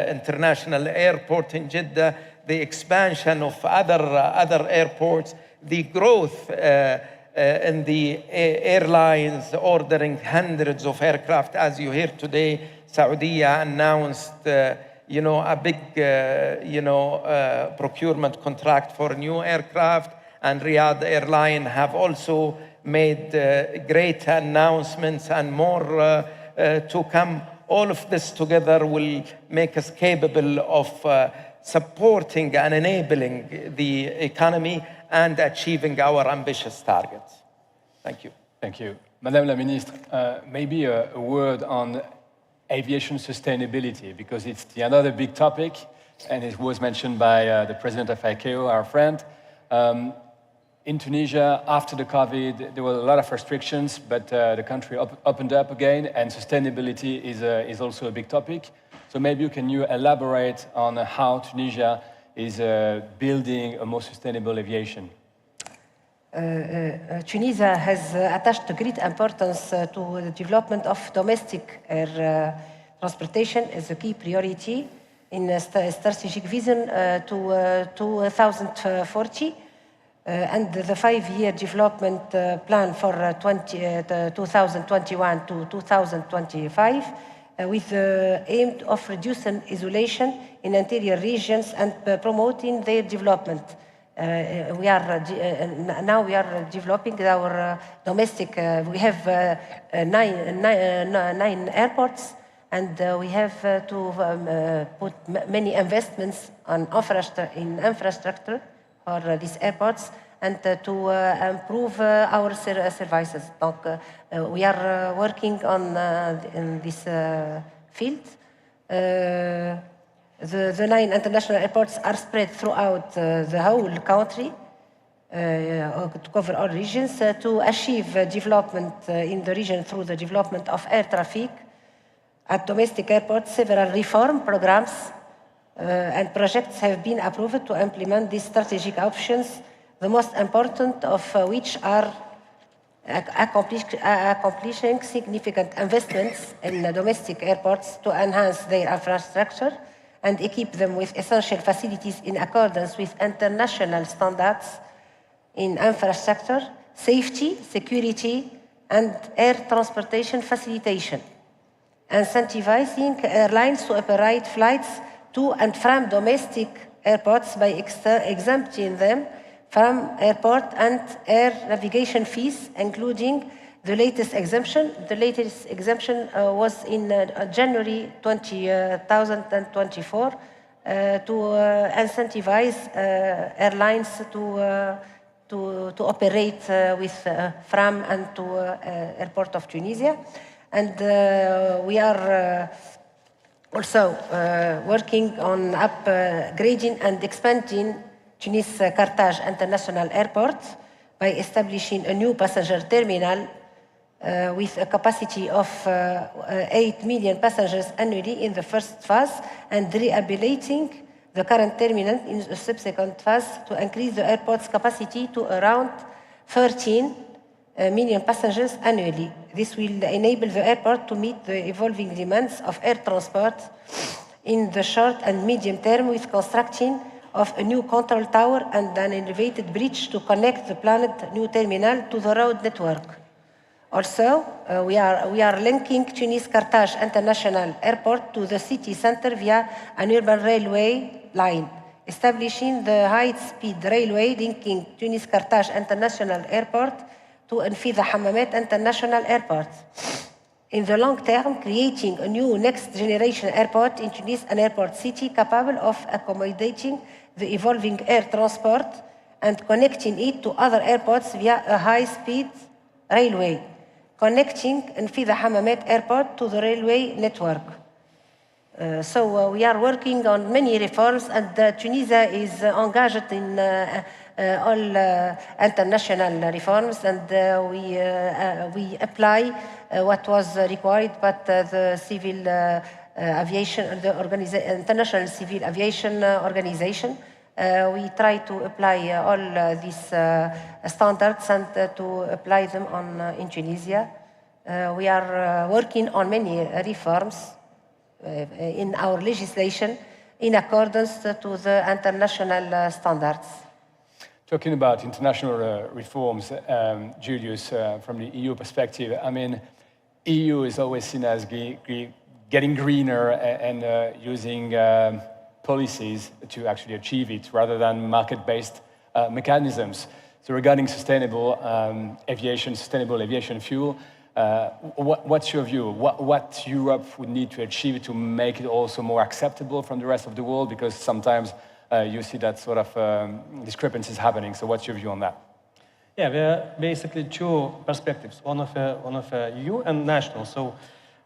International Airport in Jeddah, the expansion of other airports, the growth in the airlines ordering hundreds of aircraft. As you hear today, Saudi announced a big procurement contract for new aircraft, and Riyadh Air Launch have also made great announcements, and more to come. All of this together will make us capable of supporting and enabling the economy and achieving our ambitious targets. Thank you. Thank you. Madame la Ministre, maybe a word on aviation sustainability, because it's another big topic, and it was mentioned by the president of ICAO, our friend. In Tunisia, after the COVID, there were a lot of restrictions, but the country opened up again, and sustainability is also a big topic. So maybe can you elaborate on how Tunisia is building a more sustainable aviation? Tunisia has attached great importance to the development of domestic air transportation as a key priority in a strategic vision to 2040. And the 5-year development plan for 2021 to 2025 with the aim of reducing isolation in interior regions and promoting their development. Now we are developing our domestic, we have 9 airports, and we have to put many investments on infrastructure for these airports and to improve our services. Donc, we are working on in this field. The 9 international airports are spread throughout the whole country to cover all regions to achieve development in the region through the development of air traffic. At domestic airports, several reform programs and projects have been approved to implement these strategic options, the most important of which are accomplishing significant investments in domestic airports to enhance their infrastructure and equip them with essential facilities in accordance with international standards in infrastructure, safety, security, and air transportation facilitation, incentivizing airlines to operate flights to and from domestic airports by exempting them from airport and air navigation fees, including the latest exemption. The latest exemption was in January 2024 to incentivize airlines to operate from and to airport of Tunisia. And we are also working on upgrading and expanding Tunis Carthage International Airport by establishing a new passenger terminal with a capacity of 8 million passengers annually in the first phase, and rehabilitating the current terminal in the subsequent phase to increase the airport's capacity to around 13 million passengers annually. This will enable the airport to meet the evolving demands of air transport in the short and medium term with construction of a new control tower and an elevated bridge to connect the planned new terminal to the road network. Also, we are linking Tunis Carthage International Airport to the city center via an urban railway line, establishing the high-speed railway linking Tunis Carthage International Airport to Enfida Hammamet International Airport. In the long term, creating a new next-generation airport in Tunis, an airport city capable of accommodating the evolving air transport and connecting it to other airports via a high-speed railway, connecting Enfida Hammamet Airport to the railway network. So we are working on many reforms, and Tunisia is engaged in all international reforms, and we apply what was required by the civil aviation, the International Civil Aviation Organization. We try to apply all these standards and to apply them in Tunisia. We are working on many reforms in our legislation in accordance to the international standards. Talking about international reforms, Julius, from the EU perspective, I mean, EU is always seen as getting greener and using policies to actually achieve it rather than market-based mechanisms. So regarding sustainable aviation fuel, what's your view? What Europe would need to achieve to make it also more acceptable from the rest of the world? Because sometimes you see that sort of discrepancies happening. So what's your view on that? Yeah, there are basically two perspectives, one of EU and national. So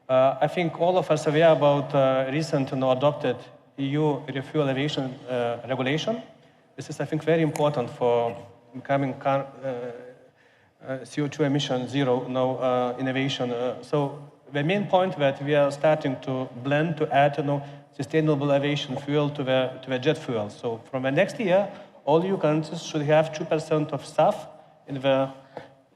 I think all of us are aware about recent adopted EU refuel aviation regulation. This is, I think, very important for becoming CO2 emission zero innovation. So the main point that we are starting to blend to add sustainable aviation fuel to the jet fuel. So from the next year, all EU countries should have 2% of SAF in the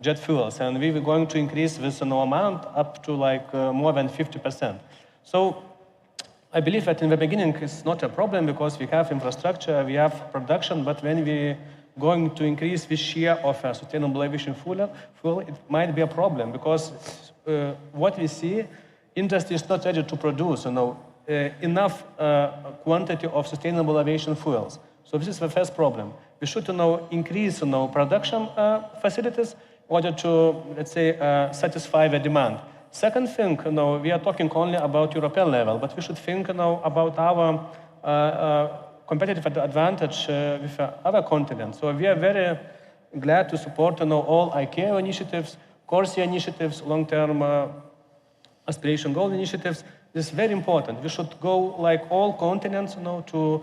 jet fuels, and we were going to increase this amount up to like more than 50%. So I believe that in the beginning it's not a problem because we have infrastructure, we have production, but when we going to increase this share of sustainable aviation fuel, it might be a problem because what we see, industry is not ready to produce enough quantity of sustainable aviation fuels. So this is the first problem. We should increase production facilities in order to, let's say, satisfy the demand. Second thing, we are talking only about European level, but we should think about our competitive advantage with other continents. So we are very glad to support all ICAO initiatives, CORSIA initiatives, long-term aspiration goal initiatives. This is very important. We should go like all continents to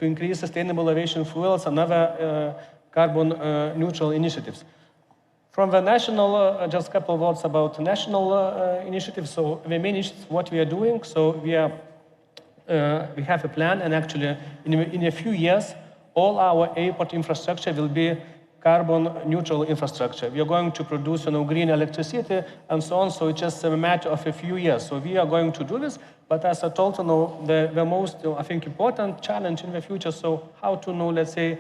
increase sustainable aviation fuels and other carbon neutral initiatives. From the national, just a couple of words about national initiatives. So the main initiatives, what we are doing, so we have a plan, and actually in a few years, all our airport infrastructure will be carbon neutral infrastructure. We are going to produce green electricity and so on, so it's just a matter of a few years. So we are going to do this, but as I told the most, I think, important challenge in the future, so how to let's say,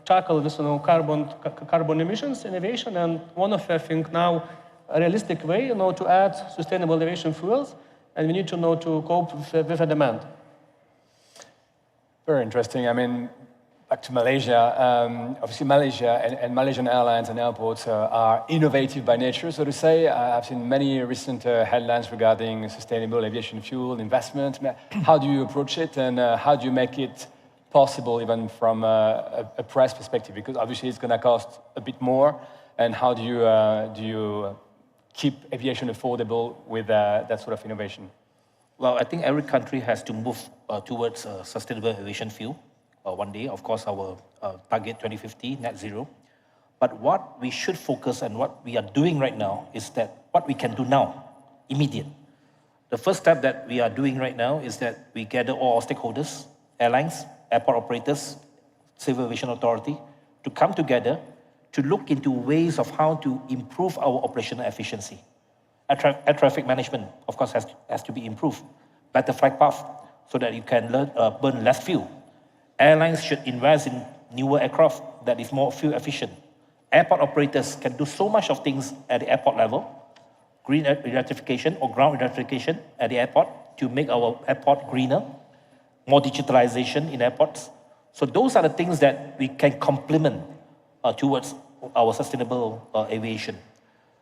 tackle this carbon emissions innovation, and one of, I think, now a realistic way to add sustainable aviation fuels, and we need to know to cope with the demand. Very interesting. I mean, back to Malaysia. Obviously, Malaysia and Malaysian airlines and airports are innovative by nature, so to say. I've seen many recent headlines regarding sustainable aviation fuel investment. How do you approach it, and how do you make it possible, even from a price perspective? Because obviously, it's going to cost a bit more. And how do you keep aviation affordable with that sort of innovation? Well, I think every country has to move towards sustainable aviation fuel one day. Of course, our target 2050, net zero. But what we should focus and what we are doing right now is that what we can do now, immediate. The first step that we are doing right now is that we gather all our stakeholders, airlines, airport operators, Civil Aviation Authority, to come together to look into ways of how to improve our operational efficiency. Air traffic management, of course, has to be improved. Better flight path so that you can burn less fuel. Airlines should invest in newer aircraft that is more fuel efficient. Airport operators can do so much of things at the airport level, green electrification or ground electrification at the airport to make our airport greener, more digitalization in airports. So those are the things that we can complement towards our sustainable aviation.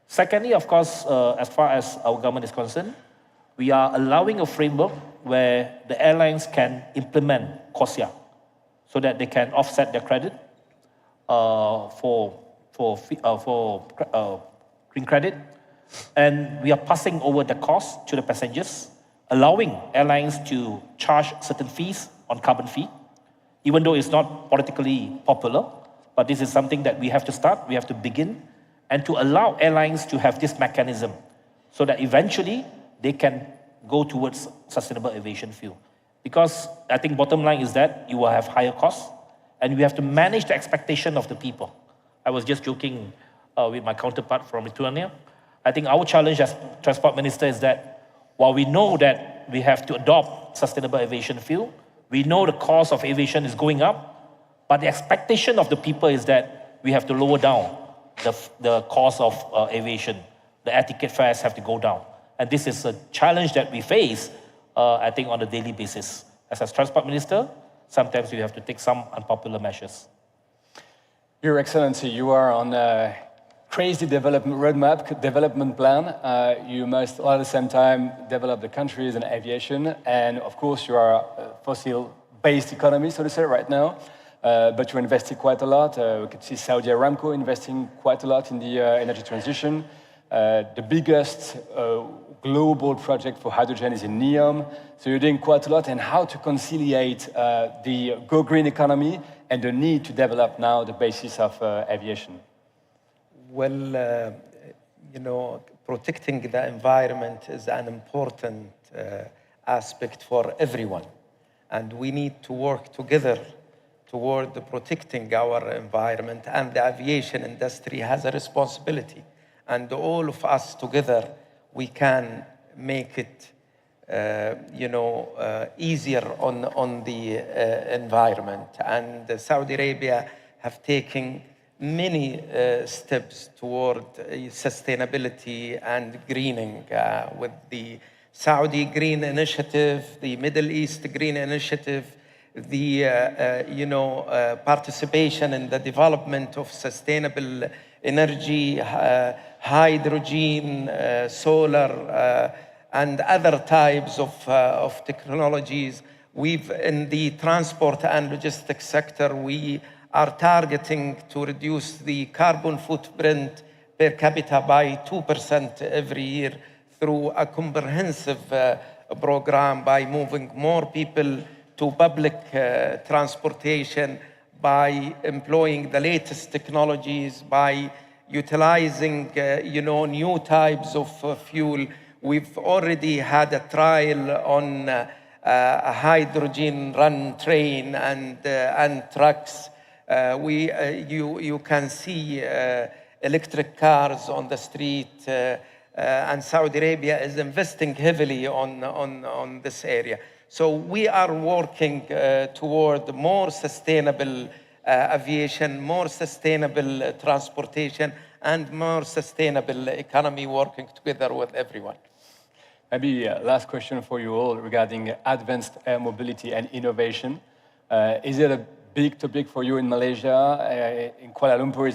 Secondly, of course, as far as our government is concerned, we are allowing a framework where the airlines can implement CORSIA so that they can offset their credit for green credit. And we are passing over the cost to the passengers, allowing airlines to charge certain fees on carbon fee, even though it's not politically popular. But this is something that we have to start, we have to begin, and to allow airlines to have this mechanism so that eventually they can go towards sustainable aviation fuel. Because I think bottom line is that you will have higher costs, and we have to manage the expectation of the people. I was just joking with my counterpart from Lithuania. I think our challenge as Transport Minister is that while we know that we have to adopt sustainable aviation fuel, we know the cost of aviation is going up, but the expectation of the people is that we have to lower down the cost of aviation. The air ticket fares have to go down. And this is a challenge that we face, I think, on a daily basis. As a Transport Minister, sometimes you have to take some unpopular measures. Your Excellency, you are on a crazy development roadmap, development plan. You must, all at the same time, develop the countries and aviation. And of course, you are fossil based economy, so to say, right now. But you're investing quite a lot. We can see Saudi Aramco investing quite a lot in the energy transition. The biggest global project for hydrogen is in NEOM. So you're doing quite a lot, and how to conciliate the go green economy and the need to develop now the basis of aviation. Well, protecting the environment is an important aspect for everyone. And we need to work together toward protecting our environment, and the aviation industry has a responsibility. And all of us together, we can make it, easier on the environment. And Saudi Arabia have taken many steps toward sustainability and greening with the Saudi Green Initiative, the Middle East Green Initiative, the participation in the development of sustainable energy, hydrogen, solar, and other types of technologies. In the transport and logistics sector, we are targeting to reduce the carbon footprint per capita by 2% every year through a comprehensive program, by moving more people to public transportation, by employing the latest technologies, by utilizing new types of fuel. We've already had a trial on a hydrogen run train and trucks. You can see electric cars on the street, and Saudi Arabia is investing heavily on this area. So we are working toward more sustainable aviation, more sustainable transportation, and more sustainable economy, working together with everyone. Maybe last question for you all regarding advanced air mobility and innovation. Is it a big topic for you in Malaysia? In Kuala Lumpur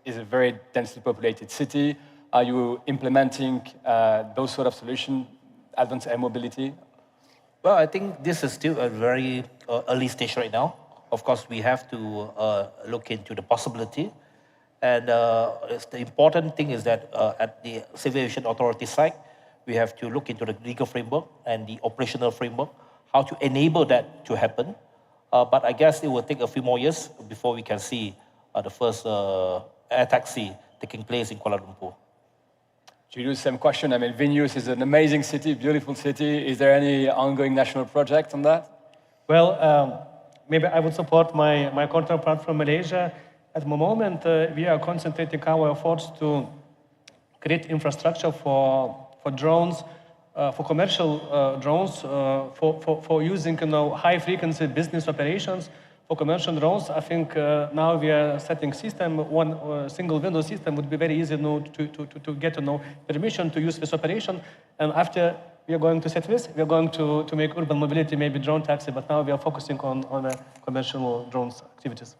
is a very densely populated city. Are you implementing those sort of solutions, advanced air mobility? Well, I think this is still a very early stage right now. Of course, we have to look into the possibility. And the important thing is that at the Civil Aviation Authority side, we have to look into the legal framework and the operational framework, how to enable that to happen. But I guess it will take a few more years before we can see the first air taxi taking place in Kuala Lumpur. Julius, same question. I mean, Vilnius is an amazing city, beautiful city. Is there any ongoing national project on that? Well, maybe I would support my counterpart from Malaysia. At the moment, we are concentrating our efforts to create infrastructure for drones, for commercial drones, for using high-frequency business operations. For commercial drones, I think now we are setting system. One single window system would be very easy to get permission to use this operation. And after we are going to set this, we are going to make urban mobility, maybe drone taxi. But now we are focusing on commercial drones activities.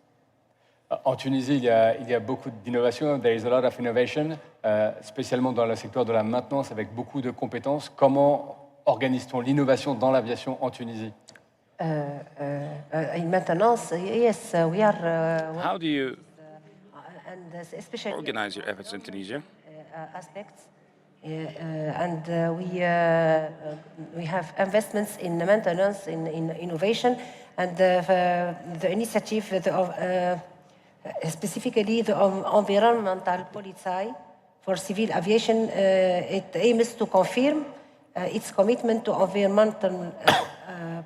En Tunisie, il y a beaucoup d'innovation. There is a lot of innovation, spécialement dans le secteur de la maintenance, avec beaucoup de compétences. Comment organise-t-on l'innovation dans l'aviation en Tunisie? In maintenance, yes, we are. How do you especially organize your efforts in Tunisia? Aspects, and we have investments in maintenance, in innovation, and the initiative, specifically the environmental policy for civil aviation, it aims to confirm its commitment to environmental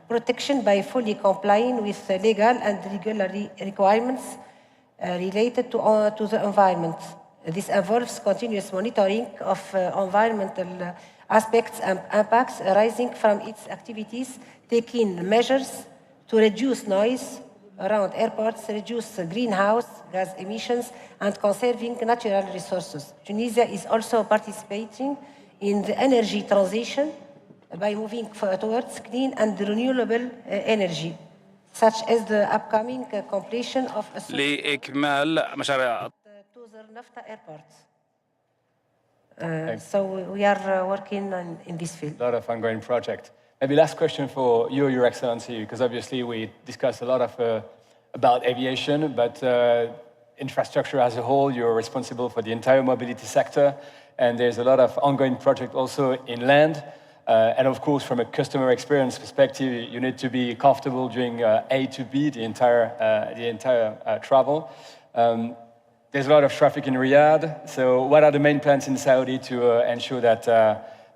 protection by fully complying with legal and regulatory requirements related to the environment. This involves continuous monitoring of environmental aspects and impacts arising from its activities, taking measures to reduce noise around airports, reduce greenhouse gas emissions, and conserving natural resources. Tunisia is also participating in the energy transition by moving towards clean and renewable energy, such as the upcoming completion of a لإكمال مشاريع Nafta airports. So we are working in this field. A lot of ongoing projects. Maybe last question for you, Your Excellency, because obviously we discussed a lot of about aviation, but infrastructure as a whole, you're responsible for the entire mobility sector, and there's a lot of ongoing project also in land. And of course, from a customer experience perspective, you need to be comfortable doing A to B, the entire travel. There's a lot of traffic in Riyadh, so what are the main plans in Saudi to ensure that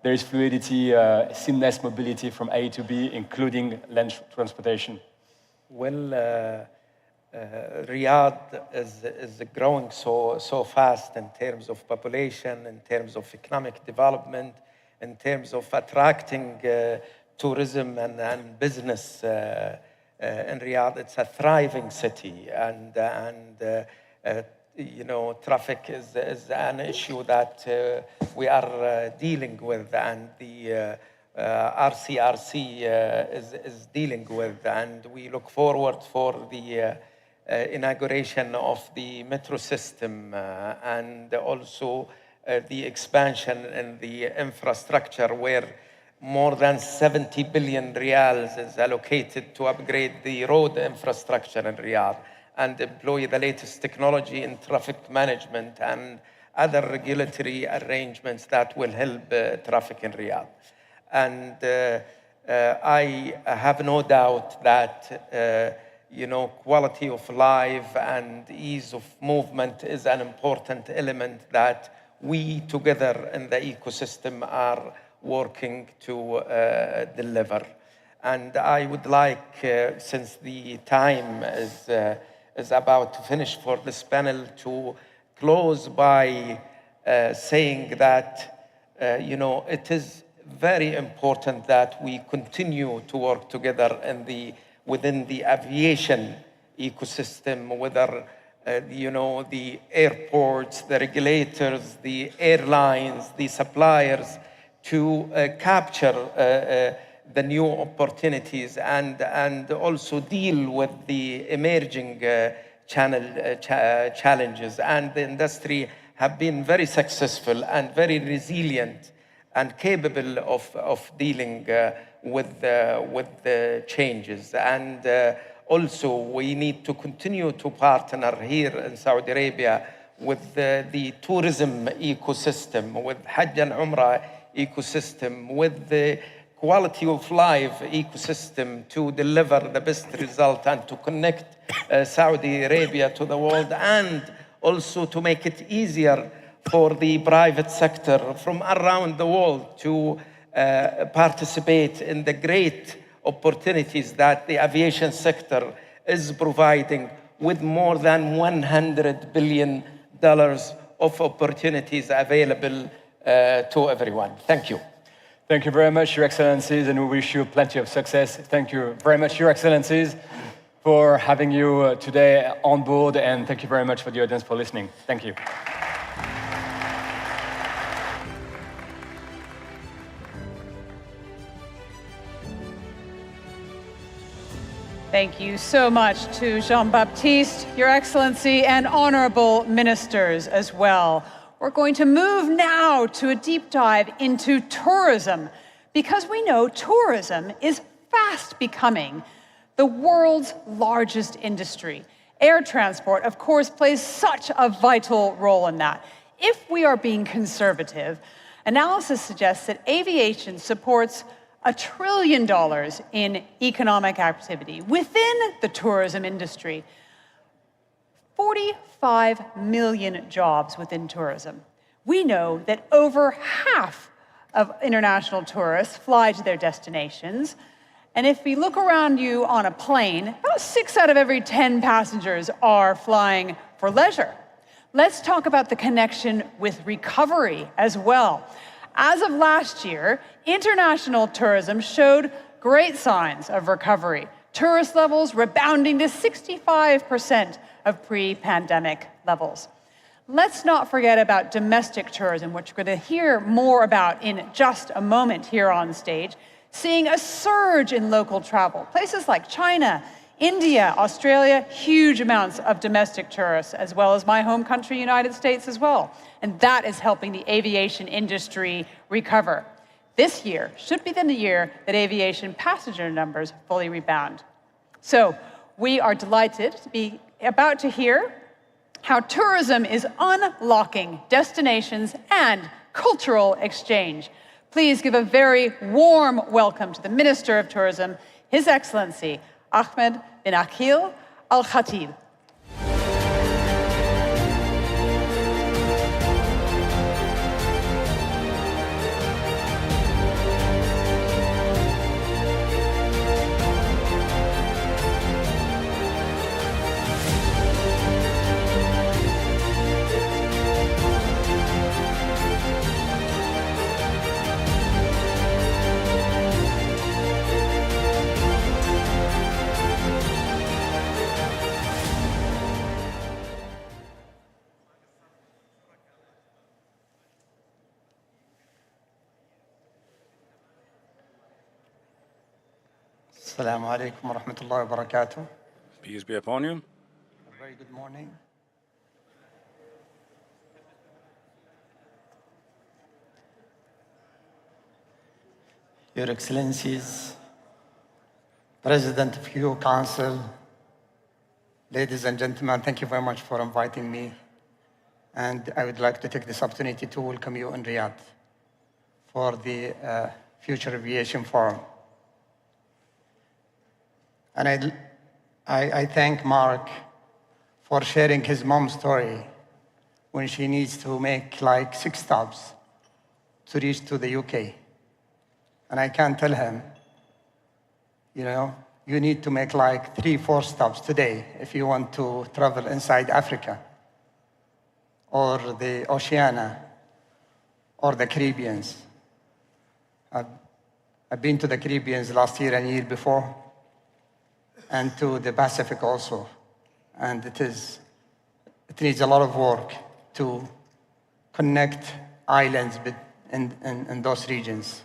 there is fluidity, seamless mobility from A to B, including land transportation? Well, Riyadh is growing so fast in terms of population, in terms of economic development, in terms of attracting tourism and business in Riyadh. It's a thriving city, and you know, traffic is an issue that we are dealing with, and the RCRC is dealing with, and we look forward for the inauguration of the metro system and also the expansion in the infrastructure, where more than 70 billion riyals is allocated to upgrade the road infrastructure in Riyadh and employ the latest technology in traffic management and other regulatory arrangements that will help traffic in Riyadh. And I have no doubt that you know, quality of life and ease of movement is an important element that we together in the ecosystem are working to deliver. And I would like, since the time is about to finish for this panel, to close by saying that, you know, it is very important that we continue to work together within the aviation ecosystem, whether you know, the airports, the regulators, the airlines, the suppliers, to capture the new opportunities and also deal with the emerging challenges. And the industry have been very successful and very resilient and capable of dealing with the changes. And also, we need to continue to partner here in Saudi Arabia with the tourism ecosystem, with Hajj and Umrah ecosystem, with the quality of life ecosystem to deliver the best result and to connect Saudi Arabia to the world, and also to make it easier for the private sector from around the world to participate in the great opportunities that the aviation sector is providing, with more than $100 billion of opportunities available to everyone. Thank you. Thank you very much, Your Excellencies, and we wish you plenty of success. Thank you very much, Your Excellencies, for having you today on board, and thank you very much for the audience for listening. Thank you. Thank you so much to Jean-Baptiste, Your Excellency, and honorable ministers as well. We're going to move now to a deep dive into tourism, because we know tourism is fast becoming the world's largest industry. Air transport, of course, plays such a vital role in that. If we are being conservative, analysis suggests that aviation supports $1 trillion in economic activity within the tourism industry. 45 million jobs within tourism. We know that over half of international tourists fly to their destinations. And if we look around you on a plane, about 6 out of every 10 passengers are flying for leisure. Let's talk about the connection with recovery as well. As of last year, international tourism showed great signs of recovery. Tourist levels rebounding to 65% of pre-pandemic levels. Let's not forget about domestic tourism, which we're going to hear more about in just a moment here on stage, seeing a surge in local travel. Places like China, India, Australia, huge amounts of domestic tourists, as well as my home country, United States, as well. And that is helping the aviation industry recover. This year should be the year that aviation passenger numbers fully rebound. So we are delighted to be about to hear how tourism is unlocking destinations and cultural exchange. Please give a very warm welcome to the Minister of Tourism, His Excellency Ahmed bin Akil Al Khatib. Assalamu alaikum wa rahmatullahi wa barakatuh. Peace be upon you. A very good morning. Your Excellencies, President of ICAO Council, ladies and gentlemen, thank you very much for inviting me. And I would like to take this opportunity to welcome you in Riyadh for the Future Aviation Forum. And I thank Mark for sharing his mom's story when she needs to make like 6 stops to reach to the UK. And I can tell him, you know, you need to make like 3-4 stops today if you want to travel inside Africa or the Oceania or the Caribbean. I've been to the Caribbean last year and year before, and to the Pacific also. And it needs a lot of work to connect islands in those regions.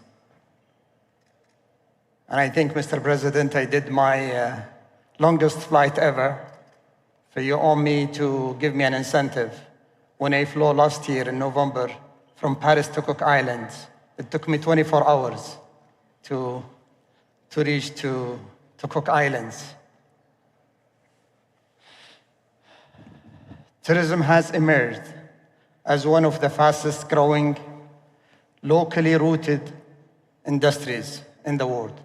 And I think, Mr. President, I did my longest flight ever. So you owe me to give me an incentive. When I flew last year in November from Paris to Cook Islands, it took me 24 hours to reach to Cook Islands. Tourism has emerged as one of the fastest growing, locally rooted industries in the world.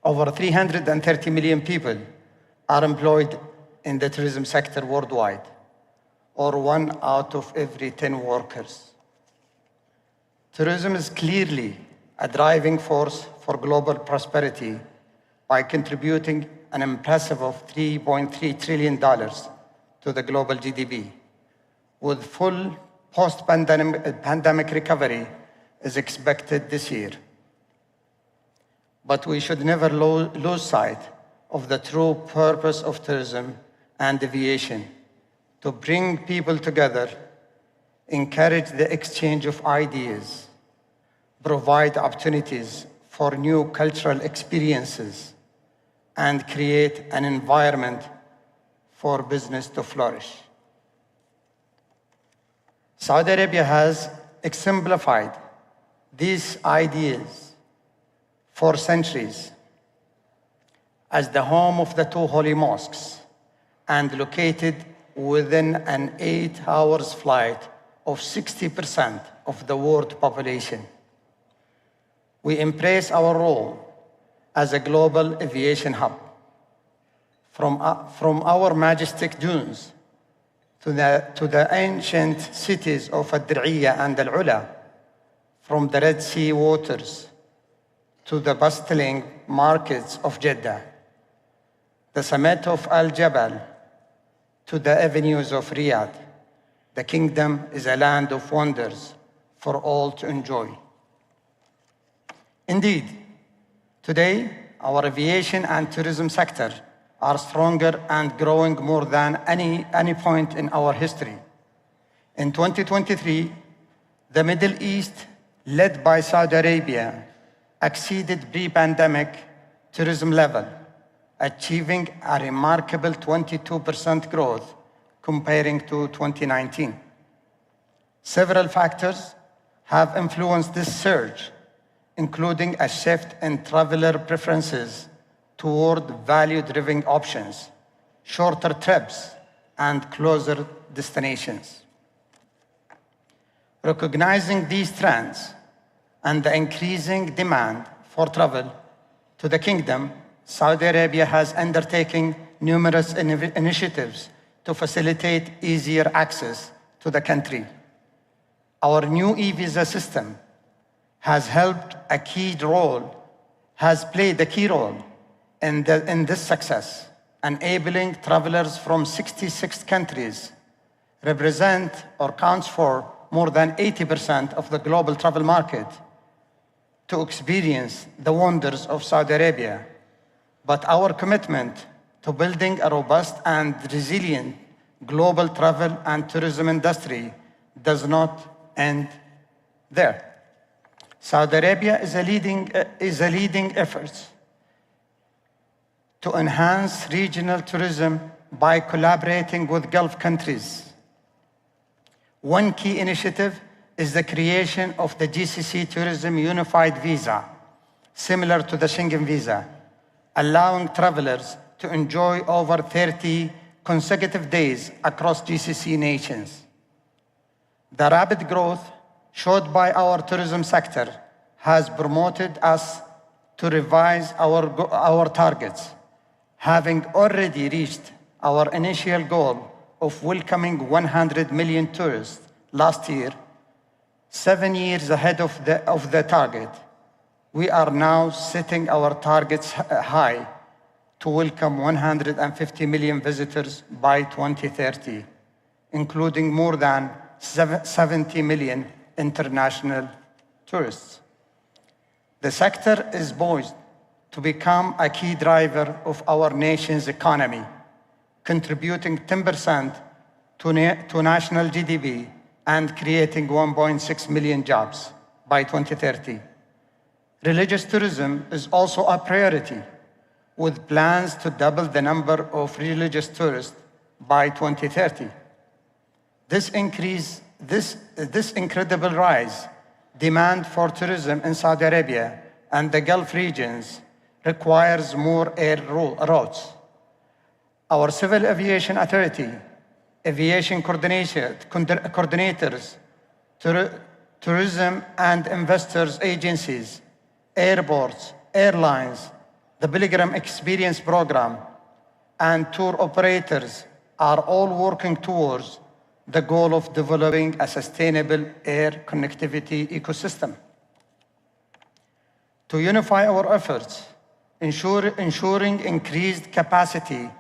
Over 330 million people are employed in the tourism sector worldwide, or 1 out of every 10 workers. Tourism is clearly a driving force for global prosperity by contributing an impressive of $3.3 trillion to the global GDP, with full post-pandemic recovery is expected this year. But we should never lose sight of the true purpose of tourism and aviation: to bring people together, encourage the exchange of ideas, provide opportunities for new cultural experiences, and create an environment for business to flourish. Saudi Arabia has exemplified these ideas for centuries as the home of the 2 holy mosques and located within an 8 hours flight of 60% of the world population. We embrace our role as a global aviation hub. From our majestic dunes to the ancient cities of Ad-Dir'iyya and Al-Ula, from the Red Sea waters to the bustling markets of Jeddah, the summit of Al-Jabal to the avenues of Riyadh, the kingdom is a land of wonders for all to enjoy. Indeed, today, our aviation and tourism sector are stronger and growing more than any point in our history. In 2023, the Middle East, led by Saudi Arabia, exceeded pre-pandemic tourism level, achieving a remarkable 22% growth comparing to 2019. Several factors have influenced this surge, including a shift in traveler preferences toward value-driven options, shorter trips, and closer destinations. Recognizing these trends and the increasing demand for travel to the kingdom, Saudi Arabia has undertaken numerous initiatives to facilitate easier access to the country. Our new e-visa system has played a key role in this success, enabling travelers from 66 countries, represent or counts for more than 80% of the global travel market, to experience the wonders of Saudi Arabia. But our commitment to building a robust and resilient global travel and tourism industry does not end there. Saudi Arabia is a leading effort to enhance regional tourism by collaborating with Gulf countries. One key initiative is the creation of the GCC Tourism Unified Visa, similar to the Schengen visa, allowing travelers to enjoy over 30 consecutive days across GCC nations. The rapid growth showed by our tourism sector has prompted us to revise our targets, having already reached our initial goal of welcoming 100 million tourists last year, 7 years ahead of the target. We are now setting our targets high to welcome 150 million visitors by 2030, including more than 70 million international tourists. The sector is poised to become a key driver of our nation's economy, contributing 10% to national GDP and creating 1.6 million jobs by 2030. Religious tourism is also a priority, with plans to double the number of religious tourists by 2030. This incredible rise demand for tourism in Saudi Arabia and the Gulf regions requires more air routes. Our Civil Aviation Authority, aviation coordinators, tourism and investors agencies, airports, airlines, the Pilgrim Experience Program, and tour operators are all working towards the goal of developing a sustainable air connectivity ecosystem. To unify our efforts, ensuring increased capacity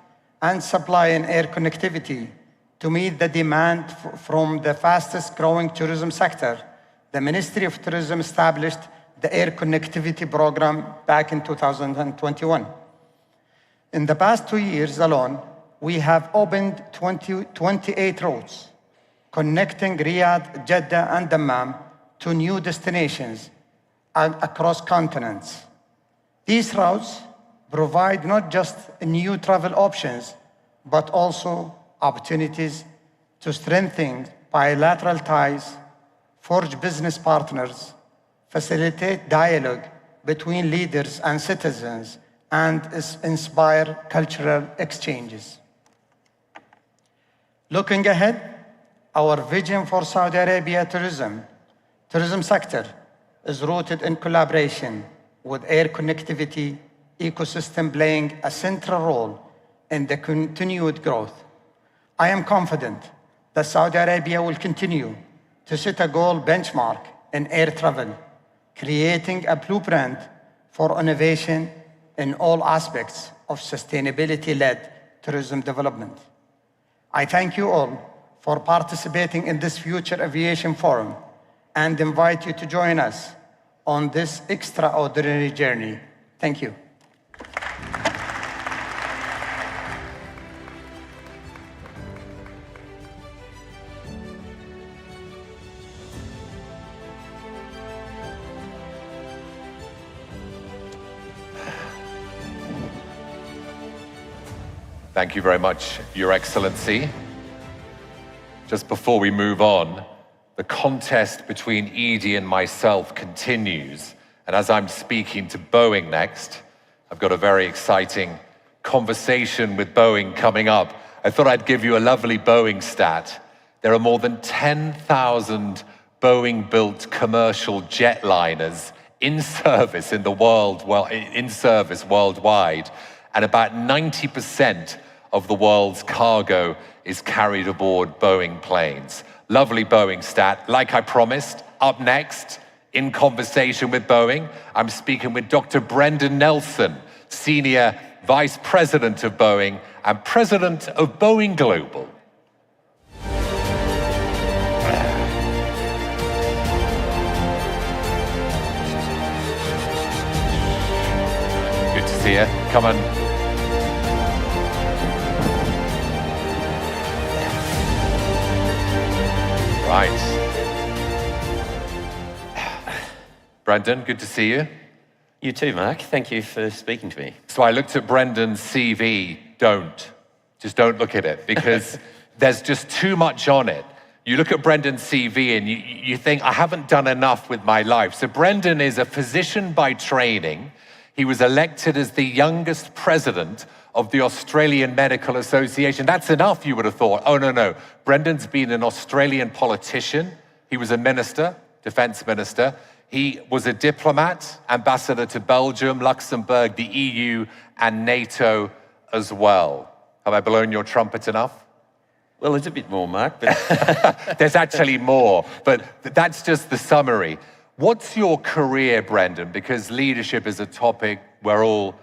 and supply in air connectivity to meet the demand from the fastest growing tourism sector, the Ministry of Tourism established the Air Connectivity Program back in 2021. In the past 2 years alone, we have opened 28 routes, connecting Riyadh, Jeddah, and Dammam to new destinations across continents. These routes provide not just new travel options, but also opportunities to strengthen bilateral ties, forge business partners, facilitate dialogue between leaders and citizens, and inspire cultural exchanges. Looking ahead, our vision for Saudi Arabia tourism sector is rooted in collaboration with air connectivity ecosystem playing a central role in the continued growth. I am confident that Saudi Arabia will continue to set a gold benchmark in air travel, creating a blueprint for innovation in all aspects of sustainability-led tourism development. I thank you all for participating in this Future Aviation Forum and invite you to join us on this extraordinary journey. Thank you. Thank you very much, Your Excellency. Just before we move on, the contest between Edie and myself continues And as I'm speaking to Boeing next, I've got a very exciting conversation with Boeing coming up. I thought I'd give you a lovely Boeing stat. There are more than 10,000 Boeing-built commercial jetliners in service in the world, in service worldwide, and about 90% of the world's cargo is carried aboard Boeing planes. Lovely Boeing stat. Like I promised, up next, in conversation with Boeing, I'm speaking with Dr. Brendan Nelson, Senior Vice President of Boeing and President of Boeing Global. Good to see you. Come on. Right. Brendan, good to see you. You too, Mark. Thank you for speaking to me. So I looked at Brendan's CV. Just don't look at it, because there's just too much on it. You look at Brendan's CV and you think, I haven't done enough with my life. So Brendan is a physician by training. He was elected as the youngest president of the Australian Medical Association. That's enough, you would have thought. Oh, no. Brendan's been an Australian politician. He was a minister, defense minister. He was a diplomat, ambassador to Belgium, Luxembourg, the EU, and NATO as well. Have I blown your trumpet enough? Well, there's a bit more, Mark. But there's actually more, but that's just the summary. What's your career, Brendan? Because leadership is a topic we're all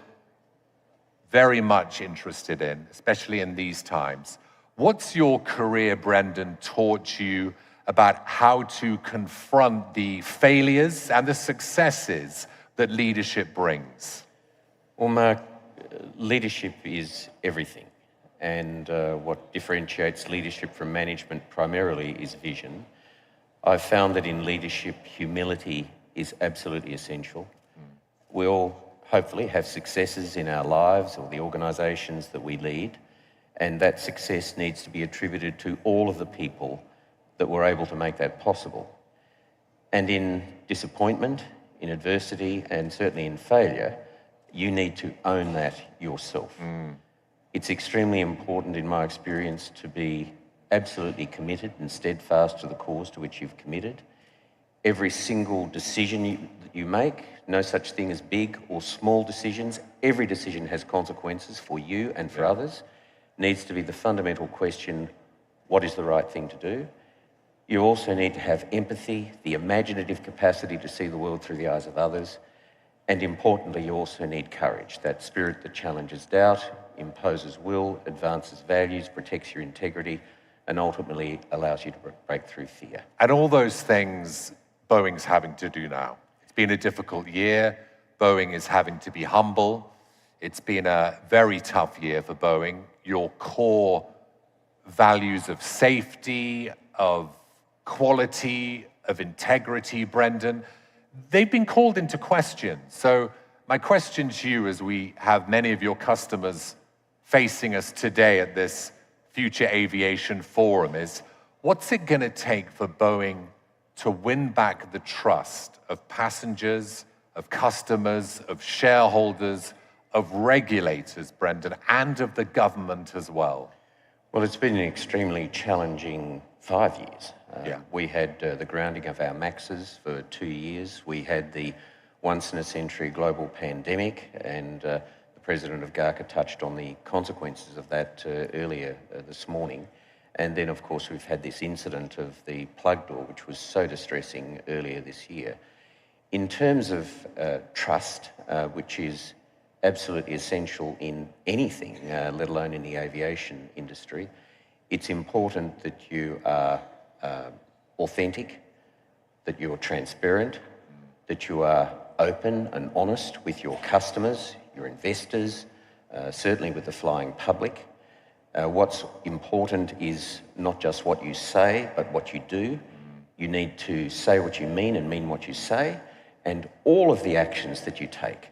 very much interested in, especially in these times. What's your career, Brendan, taught you about how to confront the failures and the successes that leadership brings? Well, Mark, leadership is everything. And what differentiates leadership from management primarily is vision. I've found that in leadership, humility is absolutely essential. We all hopefully have successes in our lives or the organisations that we lead, and that success needs to be attributed to all of the people that were able to make that possible. And in disappointment, in adversity, and certainly in failure, you need to own that yourself. It's extremely important, in my experience, to be absolutely committed and steadfast to the cause to which you've committed. Every single decision you make, no such thing as big or small decisions, every decision has consequences for you and for others, needs to be the fundamental question, what is the right thing to do? You also need to have empathy, the imaginative capacity to see the world through the eyes of others, and importantly, you also need courage, that spirit that challenges doubt, imposes will, advances values, protects your integrity, and ultimately allows you to break through fear. And all those things Boeing's having to do now. It's been a difficult year. Boeing is having to be humble. It's been a very tough year for Boeing. Your core values of safety, of quality, of integrity, Brendan, they've been called into question. So my question to you, as we have many of your customers facing us today at this Future Aviation Forum, is what's it going to take for Boeing to win back the trust of passengers, of customers, of shareholders, of regulators, Brendan, and of the government as well? Well, it's been an extremely challenging 5 years. We had the grounding of our MAXes for 2 years. We had the once-in-a-century global pandemic, and the President of GACA touched on the consequences of that earlier this morning. And then, of course, we've had this incident of the plug door, which was so distressing earlier this year. In terms of trust, which is absolutely essential in anything, let alone in the aviation industry, it's important that you are authentic, that you're transparent, that you are open and honest with your customers, your investors, certainly with the flying public. What's important is not just what you say, but what you do. You need to say what you mean and mean what you say, and all of the actions that you take.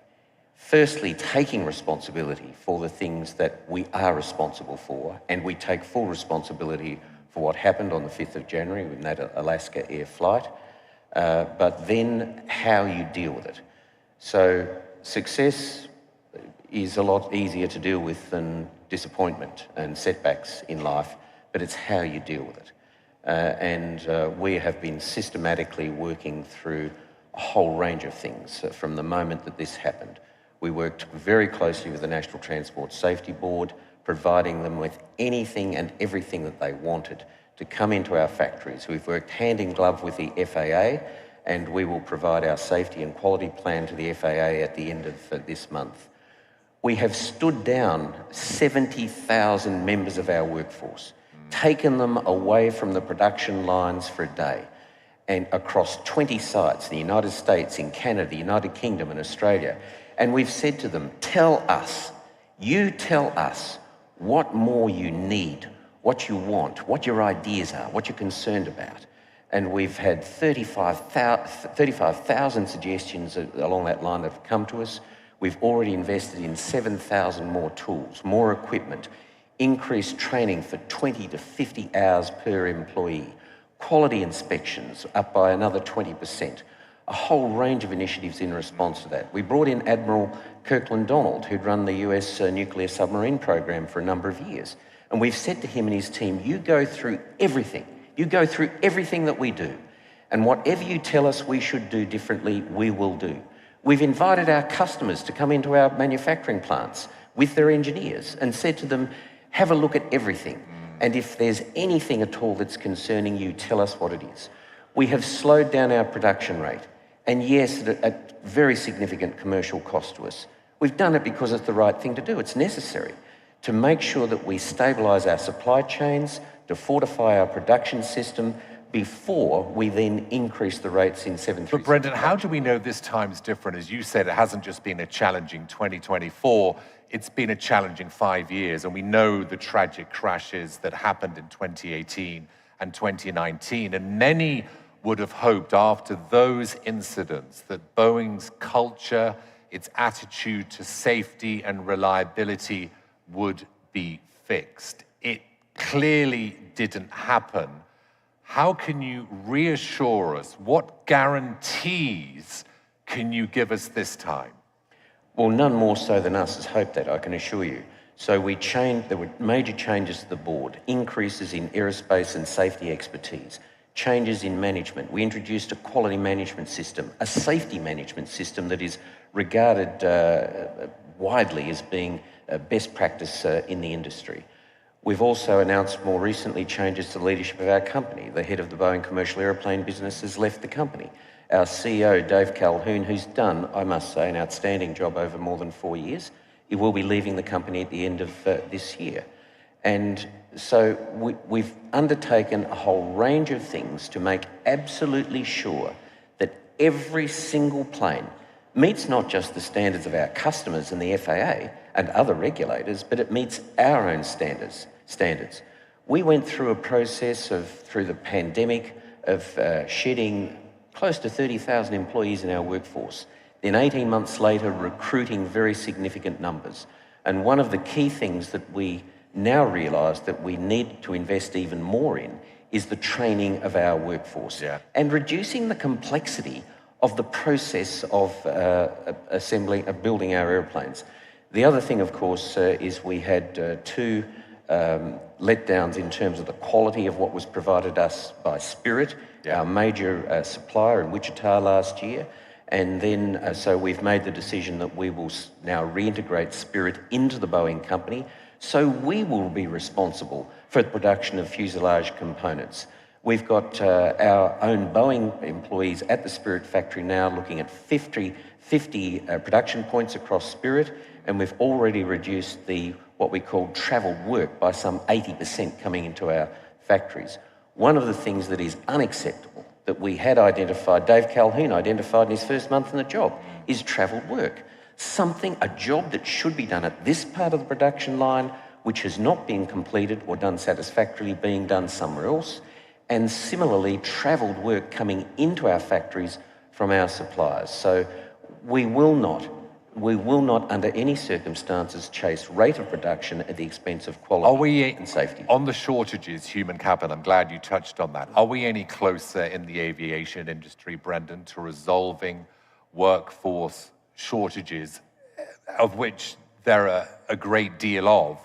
Firstly, taking responsibility for the things that we are responsible for, and we take full responsibility for what happened on the 5th of January with that Alaska Air flight, but then how you deal with it. So success is a lot easier to deal with than disappointment and setbacks in life, but it's how you deal with it. We have been systematically working through a whole range of things from the moment that this happened. We worked very closely with the National Transport Safety Board, providing them with anything and everything that they wanted to come into our factories. We've worked hand in glove with the FAA, and we will provide our safety and quality plan to the FAA at the end of this month. We have stood down 70,000 members of our workforce, taken them away from the production lines for a day, and across 20 sites, in the United States, in Canada, the United Kingdom and Australia. And we've said to them, you tell us what more you need, what you want, what your ideas are, what you're concerned about. And we've had 35,000 suggestions along that line that have come to us. We've already invested in 7,000 more tools, more equipment, increased training for 20 to 50 hours per employee, quality inspections up by another 20%, a whole range of initiatives in response to that. We brought in Admiral Kirkland Donald, who'd run the US nuclear submarine program for a number of years. And we've said to him and his team, you go through everything. You go through everything that we do. And whatever you tell us we should do differently, we will do. We've invited our customers to come into our manufacturing plants with their engineers and said to them, have a look at everything. And if there's anything at all that's concerning you, tell us what it is. We have slowed down our production rate. And yes, at very significant commercial cost to us. We've done it because it's the right thing to do. It's necessary to make sure that we stabilise our supply chains, to fortify our production system before we then increase the rates in 737. But Brendan, how do we know this time's different? As you said, it hasn't just been a challenging 2024, it's been a challenging 5 years. And we know the tragic crashes that happened in 2018 and 2019. And many would have hoped after those incidents that Boeing's culture, its attitude to safety and reliability would be fixed. It clearly didn't happen. How can you reassure us? What guarantees can you give us this time? Well, none more so than us has hoped that, I can assure you. So there were major changes to the board, increases in aerospace and safety expertise, changes in management. We introduced a quality management system, a safety management system that is regarded widely as being best practice in the industry. We've also announced more recently changes to the leadership of our company. The head of the Boeing commercial aeroplane business has left the company. Our CEO, Dave Calhoun, who's done, I must say, an outstanding job over more than 4 years, he will be leaving the company at the end of this year. And so we've undertaken a whole range of things to make absolutely sure that every single plane meets not just the standards of our customers and the FAA and other regulators, but it meets our own standards. We went through a process through the pandemic, of shedding close to 30,000 employees in our workforce. Then 18 months later, recruiting very significant numbers. And one of the key things that we now realise that we need to invest even more in is the training of our workforce and reducing the complexity of the process of building our airplanes. The other thing, of course, is we had two letdowns in terms of the quality of what was provided us by Spirit, our major supplier in Wichita last year. And then, so we've made the decision that we will now reintegrate Spirit into the Boeing company, so we will be responsible for the production of fuselage components. We've got our own Boeing employees at the Spirit factory now looking at 50 production points across Spirit, and we've already reduced what we call travelled work by some 80% coming into our factories. One of the things that is unacceptable that we had identified, Dave Calhoun identified in his first month in the job, is travelled work. A job that should be done at this part of the production line, which has not been completed or done satisfactorily, being done somewhere else. And similarly, travelled work coming into our factories from our suppliers. So we will not under any circumstances chase rate of production at the expense of quality and safety. On the shortages, human capital, I'm glad you touched on that. Are we any closer in the aviation industry, Brendan, to resolving workforce shortages, of which there are a great deal of,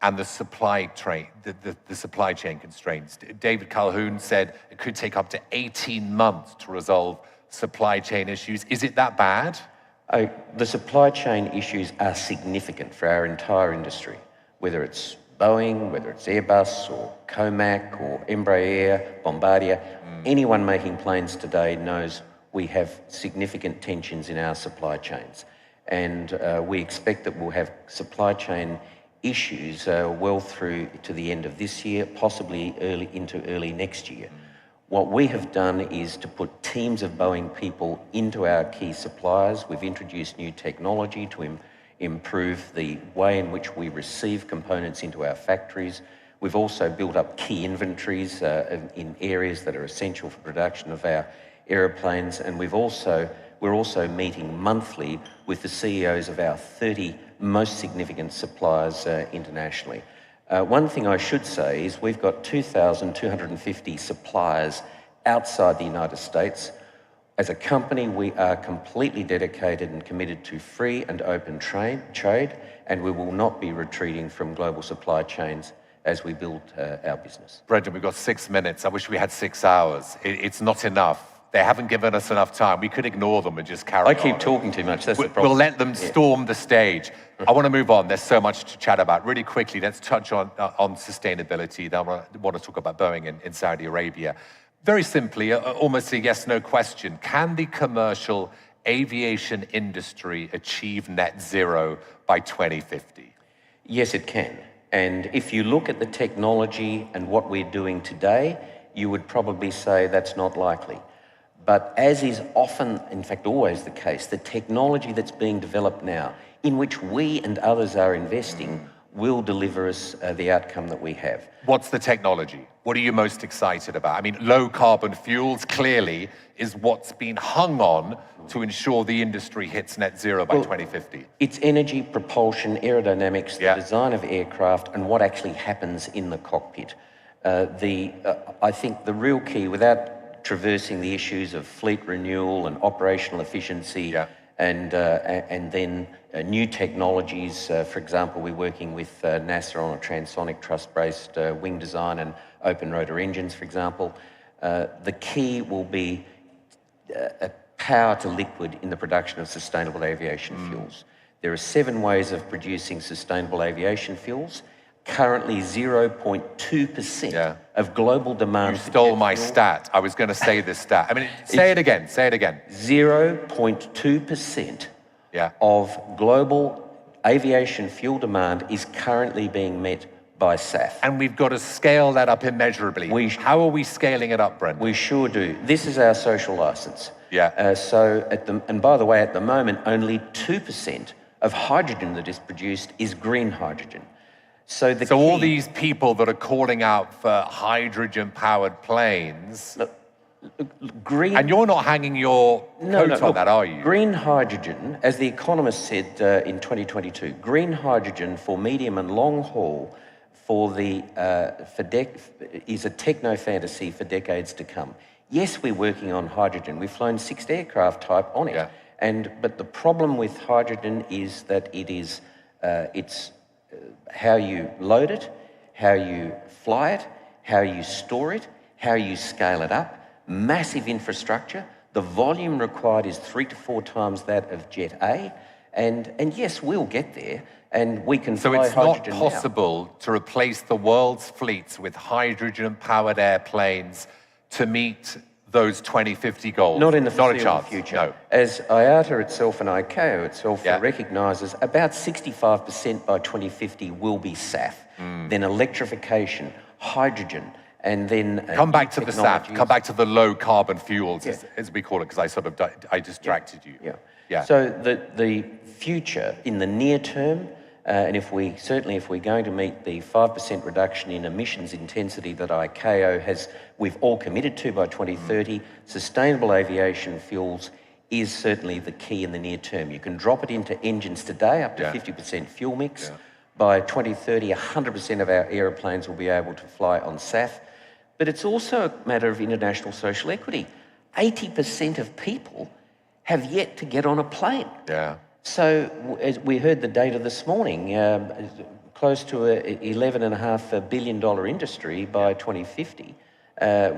and the supply chain constraints. David Calhoun said it could take up to 18 months to resolve supply chain issues. Is it that bad? The supply chain issues are significant for our entire industry, whether it's Boeing, whether it's Airbus or Comac or Embraer, Bombardier. Anyone making planes today knows we have significant tensions in our supply chains. And we expect that we'll have supply chain issues well through to the end of this year, possibly into early next year. What we have done is to put teams of Boeing people into our key suppliers. We've introduced new technology to improve the way in which we receive components into our factories. We've also built up key inventories in areas that are essential for production of our aeroplanes, and we're also meeting monthly with the CEOs of our 30 most significant suppliers internationally. One thing I should say is we've got 2,250 suppliers outside the United States. As a company, we are completely dedicated and committed to free and open trade, and we will not be retreating from global supply chains as we build our business. Brendan, we've got 6 minutes. I wish we had 6 hours. It's not enough. They haven't given us enough time. We could ignore them and just carry on. I keep talking too much, that's the problem. We'll let them storm the stage. I want to move on. There's so much to chat about. Really quickly, let's touch on sustainability. Then I want to talk about Boeing in Saudi Arabia. Very simply, almost a yes-no question. Can the commercial aviation industry achieve net zero by 2050? Yes, it can. And if you look at the technology and what we're doing today, you would probably say that's not likely. But as is often, in fact always the case, the technology that's being developed now, in which we and others are investing, will deliver us the outcome that we have. What's the technology? What are you most excited about? I mean, low carbon fuels clearly is what's been hung on to ensure the industry hits net zero by 2050. It's energy, propulsion, aerodynamics, the design of aircraft, and what actually happens in the cockpit. I think the real key, without traversing the issues of fleet renewal and operational efficiency, and then new technologies. For example, we're working with NASA on a transonic truss-based wing design and open rotor engines, for example. The key will be power to liquid in the production of sustainable aviation fuels. There are 7 ways of producing sustainable aviation fuels. Currently 0.2% of global demand. You stole my stat. I was going to say this stat. I mean, say it again. 0.2% of global aviation fuel demand is currently being met by SAF. And we've got to scale that up immeasurably. How are we scaling it up, Brendan? We sure do. This is our social license. And by the way, at the moment, only 2% of hydrogen that is produced is green hydrogen. So all these people that are calling out for hydrogen-powered planes, and you're not hanging your coat on that, are you? Green hydrogen, as The Economist said in 2022, green hydrogen for medium and long haul is a techno-fantasy for decades to come. Yes, we're working on hydrogen. We've flown 6 aircraft type on it. But the problem with hydrogen is that it's how you load it, how you fly it, how you store it, how you scale it up, massive infrastructure. The volume required is 3 to 4 times that of Jet A. And yes, we'll get there, and we can fly hydrogen now. So it's not possible to replace the world's fleets with hydrogen-powered airplanes to meet those 2050 goals? Not in the foreseeable future. No. As IATA itself and ICAO itself recognises, about 65% by 2050 will be SAF. Then electrification, hydrogen, and then come back to the SAF. Come back to the low carbon fuels, as we call it, because I distracted you. So the future in the near term, and if we're going to meet the 5% reduction in emissions intensity that ICAO we've all committed to by 2030, sustainable aviation fuels is certainly the key in the near term. You can drop it into engines today, up to 50% fuel mix. By 2030, 100% of our aeroplanes will be able to fly on SAF. But it's also a matter of international social equity. 80% of people have yet to get on a plane. Yeah. So as we heard the data this morning, close to a $11.5 billion industry by 2050,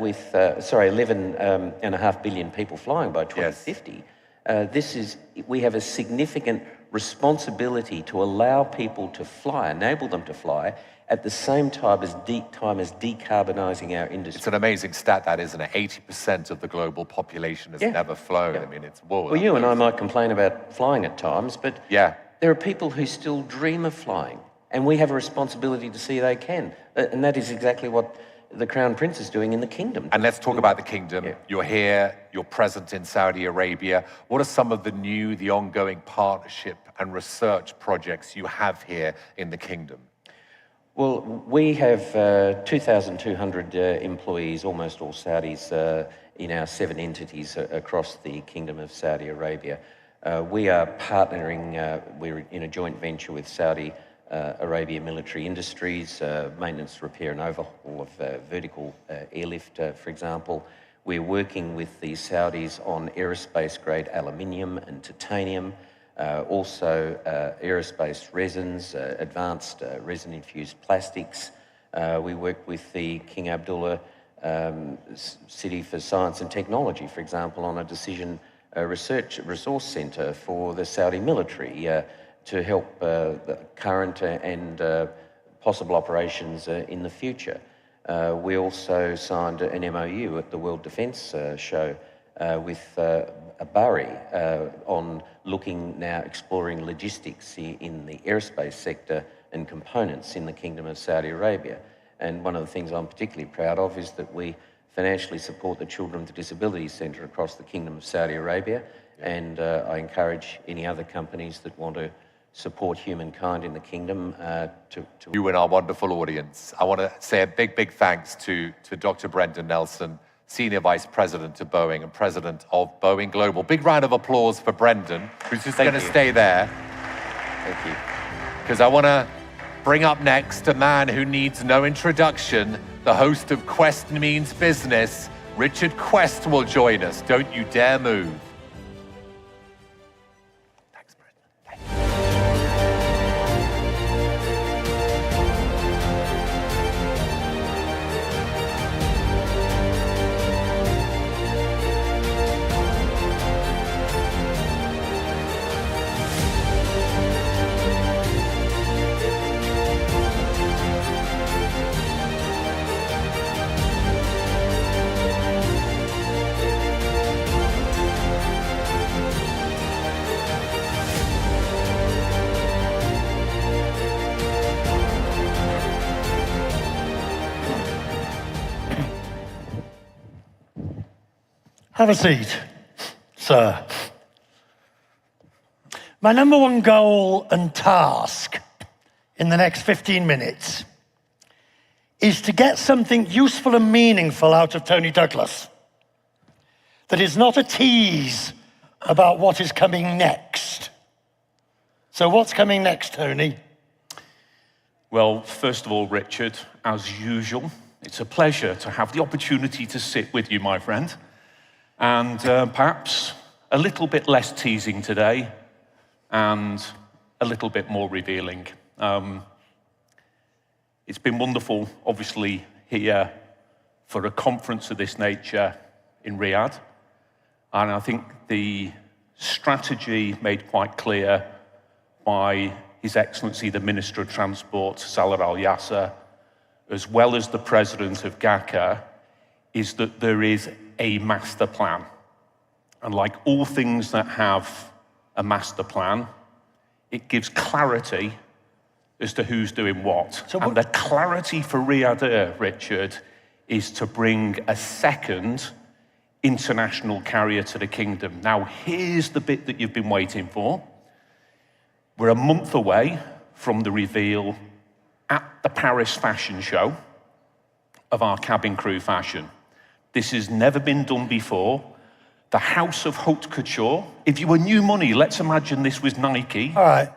with, $11.5 billion people flying by 2050. Yes. We have a significant responsibility to allow people to fly, enable them to fly, at the same time as decarbonising our industry. It's an amazing stat, that, isn't it? 80% of the global population has never flown. I mean, it's whoa. Well, you and I might complain about flying at times, but there are people who still dream of flying, and we have a responsibility to see they can. And that is exactly what the Crown Prince is doing in the Kingdom. And let's talk about the Kingdom. Yeah. You're here, you're present in Saudi Arabia. What are some of the ongoing partnership and research projects you have here in the Kingdom? Well, we have 2,200 employees, almost all Saudis, in our 7 entities across the Kingdom of Saudi Arabia. We are partnering, we're in a joint venture with Saudi Arabia Military Industries, maintenance, repair and overhaul of vertical airlift, for example. We're working with the Saudis on aerospace-grade aluminium and titanium, also aerospace resins, advanced resin-infused plastics. We work with the King Abdullah City for Science and Technology, for example, on a decision resource centre for the Saudi military to help the current and possible operations in the future. We also signed an MOU at the World Defence Show with Bari on exploring logistics in the aerospace sector and components in the Kingdom of Saudi Arabia. And one of the things I'm particularly proud of is that we financially support the Children with Disabilities Centre across the Kingdom of Saudi Arabia. And I encourage any other companies that want to support humankind in the Kingdom to... You and our wonderful audience. I want to say a big, big thanks to Dr. Brendan Nelson, Senior Vice President of Boeing and President of Boeing Global. Big round of applause for Brendan, who's just going to stay there. Thank you. Because I want to bring up next a man who needs no introduction, the host of Quest Means Business. Richard Quest will join us. Don't you dare move. Have a seat, sir. My number one goal and task in the next 15 minutes is to get something useful and meaningful out of Tony Douglas that is not a tease about what is coming next. So what's coming next, Tony? Well, first of all, Richard, as usual, it's a pleasure to have the opportunity to sit with you, my friend. And perhaps a little bit less teasing today and a little bit more revealing. It's been wonderful, obviously, here for a conference of this nature in Riyadh. And I think the strategy made quite clear by His Excellency, the Minister of Transport, Salah Al-Yasser, as well as the President of GACA, is that there is a master plan. And like all things that have a master plan, it gives clarity as to who's doing what. And the clarity for Riyadh Air, Richard, is to bring a second international carrier to the Kingdom. Now, here's the bit that you've been waiting for. We're a month away from the reveal at the Paris Fashion Show of our cabin crew fashion. This has never been done before. The House of Haute Couture, if you were new money, let's imagine this was Nike,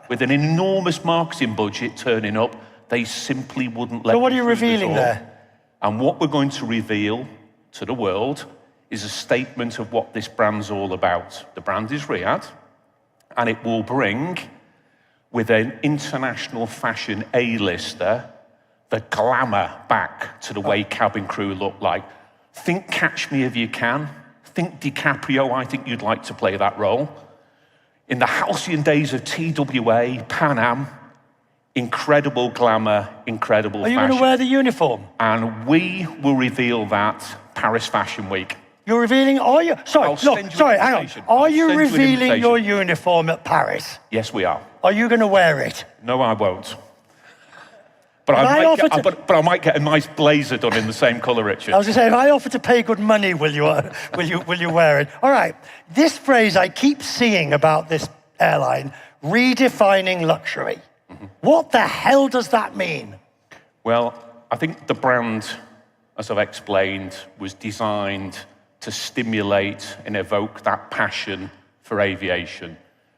with an enormous marketing budget turning up, they simply wouldn't let. So what are you revealing there? And what we're going to reveal to the world is a statement of what this brand's all about. The brand is Riyadh, and it will bring, with an international fashion A-lister, the glamour back to the way cabin crew look like. Think Catch Me If You Can. Think DiCaprio, I think you'd like to play that role. In the halcyon days of TWA, Pan Am, incredible glamour, incredible fashion. Are you going to wear the uniform? And we will reveal that Paris Fashion Week. You're revealing, are you? Sorry, hang on. Are you revealing your uniform at Paris? Yes, we are. Are you going to wear it? No, I won't. But I might get a nice blazer done in the same colour, Richard. I was going to say, if I offer to pay good money, will you wear it? All right. This phrase I keep seeing about this airline, redefining luxury. What the hell does that mean? Well, I think the brand, as I've explained, was designed to stimulate and evoke that passion for aviation.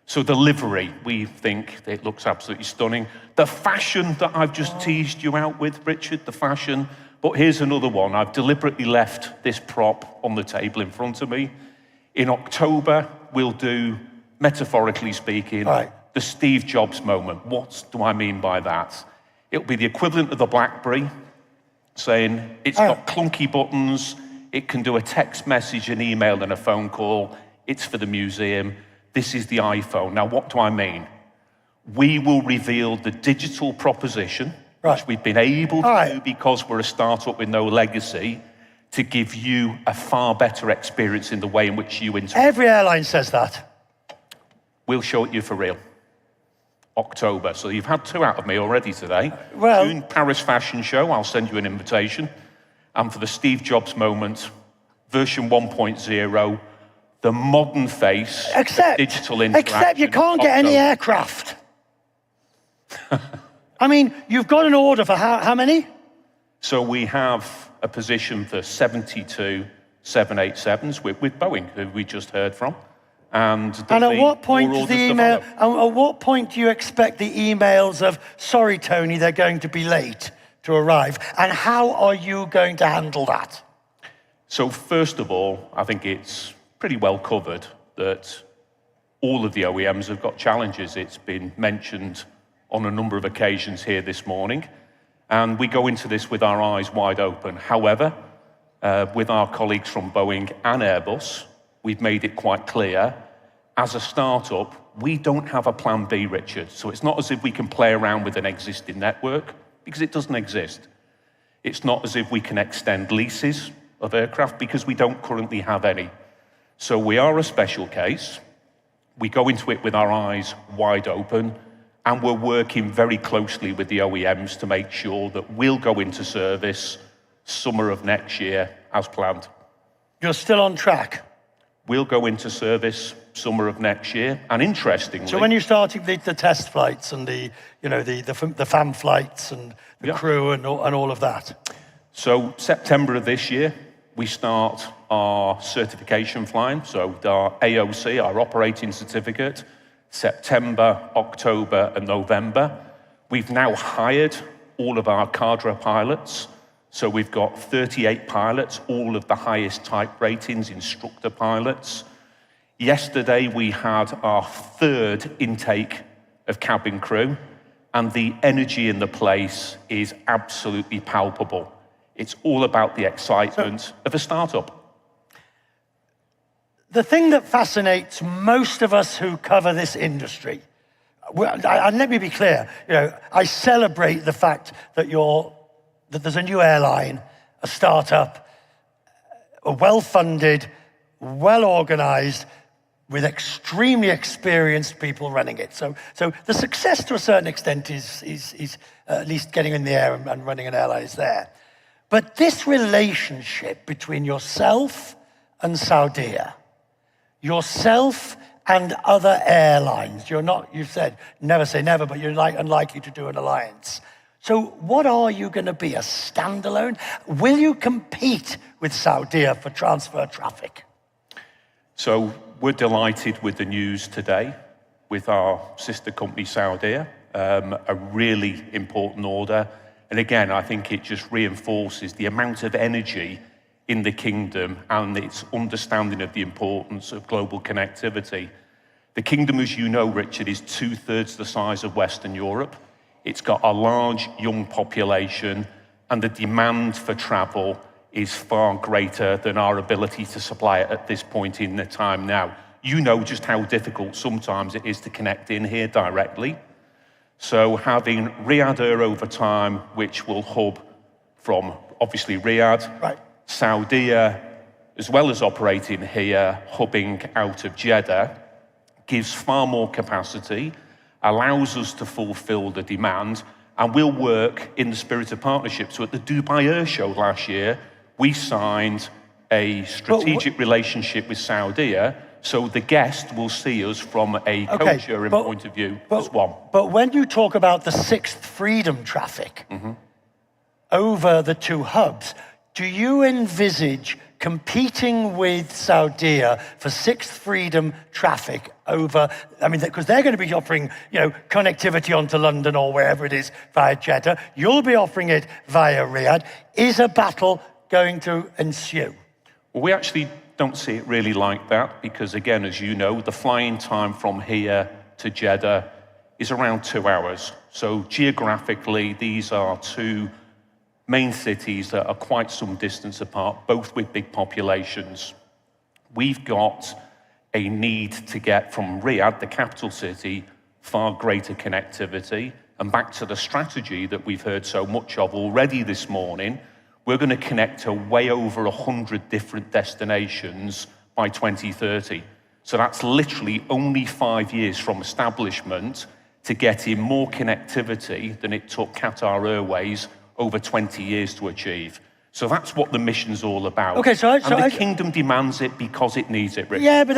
So the livery, we think it looks absolutely stunning. The fashion that I've just teased you out with, Richard, the fashion. But here's another one. I've deliberately left this prop on the table in front of me. In October, we'll do, metaphorically speaking, the Steve Jobs moment. What do I mean by that? It'll be the equivalent of the BlackBerry, saying it's got clunky buttons, it can do a text message, an email, and a phone call. It's for the museum. This is the iPhone. Now, what do I mean? We will reveal the digital proposition, which we've been able to do because we're a startup with no legacy, to give you a far better experience in the way in which you interact. Every airline says that. We'll show it you for real. October. So you've had 2 out of me already today. June, Paris Fashion Show, I'll send you an invitation. And for the Steve Jobs moment, version 1.0, the modern face, digital interaction. Except you can't get any aircraft. I mean, you've got an order for how many? So we have a position for 72 787s with Boeing, who we just heard from. And at what point does the email? At what point do you expect the emails of "Sorry, Tony, they're going to be late" to arrive? And how are you going to handle that? So first of all, I think it's pretty well covered that all of the OEMs have got challenges. It's been mentioned on a number of occasions here this morning, and we go into this with our eyes wide open. However, with our colleagues from Boeing and Airbus, we've made it quite clear, as a startup, we don't have a plan B, Richard. So it's not as if we can play around with an existing network, because it doesn't exist. It's not as if we can extend leases of aircraft, because we don't currently have any. So we are a special case. We go into it with our eyes wide open, and we're working very closely with the OEMs to make sure that we'll go into service summer of next year as planned. You're still on track? We'll go into service summer of next year, and interestingly... So when you're starting the test flights and the fan flights and the crew and all of that? So September of this year, we start our certification flying, so our AOC, our operating certificate, September, October, and November. We've now hired all of our cadre pilots, so we've got 38 pilots, all of the highest type ratings, instructor pilots. Yesterday, we had our 3rd intake of cabin crew, and the energy in the place is absolutely palpable. It's all about the excitement of a startup. The thing that fascinates most of us who cover this industry, and let me be clear, I celebrate the fact that there's a new airline, a startup, a well-funded, well-organized, with extremely experienced people running it. So the success to a certain extent is at least getting in the air and running an airline is there. But this relationship between yourself and Saudia, yourself and other airlines, you've said never say never, but you're unlikely to do an alliance. So what are you going to be, a standalone? Will you compete with Saudia for transfer traffic? So we're delighted with the news today with our sister company Saudia, a really important order. And again, I think it just reinforces the amount of energy in the kingdom and its understanding of the importance of global connectivity. The kingdom, as you know, Richard, is 2/3 the size of Western Europe. It's got a large young population, and the demand for travel is far greater than our ability to supply it at this point in the time now. You know just how difficult sometimes it is to connect in here directly. So having Riyadh Air over time, which will hub from obviously Riyadh, Saudia, as well as operating here, hubbing out of Jeddah, gives far more capacity, allows us to fulfill the demand, and we'll work in the spirit of partnership. So at the Dubai Air Show last year, we signed a strategic relationship with Saudia, so the guest will see us from a co-sharing point of view as well. But when you talk about the sixth freedom traffic over the two hubs, do you envisage competing with Saudia for sixth freedom traffic over, I mean, because they're going to be offering, you know, connectivity onto London or wherever it is via Jeddah. You'll be offering it via Riyadh. Is a battle going to ensue? Well, we actually don't see it really like that because, again, as you know, the flying time from here to Jeddah is around 2 hours. So geographically, these are two main cities that are quite some distance apart, both with big populations. We've got a need to get from Riyadh, the capital city, far greater connectivity. And back to the strategy that we've heard so much of already this morning, we're going to connect to way over 100 different destinations by 2030. So that's literally only 5 years from establishment to get in more connectivity than it took Qatar Airways over 20 years to achieve. So that's what the mission's all about. Okay, so the kingdom demands it because it needs it, Richard. Yeah, but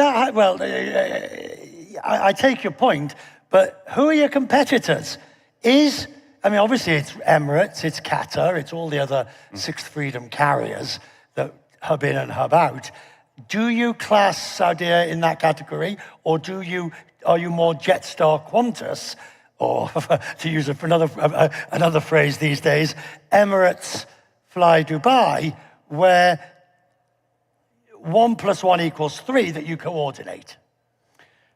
I take your point, but who are your competitors? I mean, obviously it's Emirates, it's Qatar, it's all the other sixth freedom carriers that hub in and hub out. Do you class Saudia in that category, or are you more Jetstar Qantas, or to use another phrase these days, Emirates Fly Dubai, where 1 + 1 = 3 that you coordinate?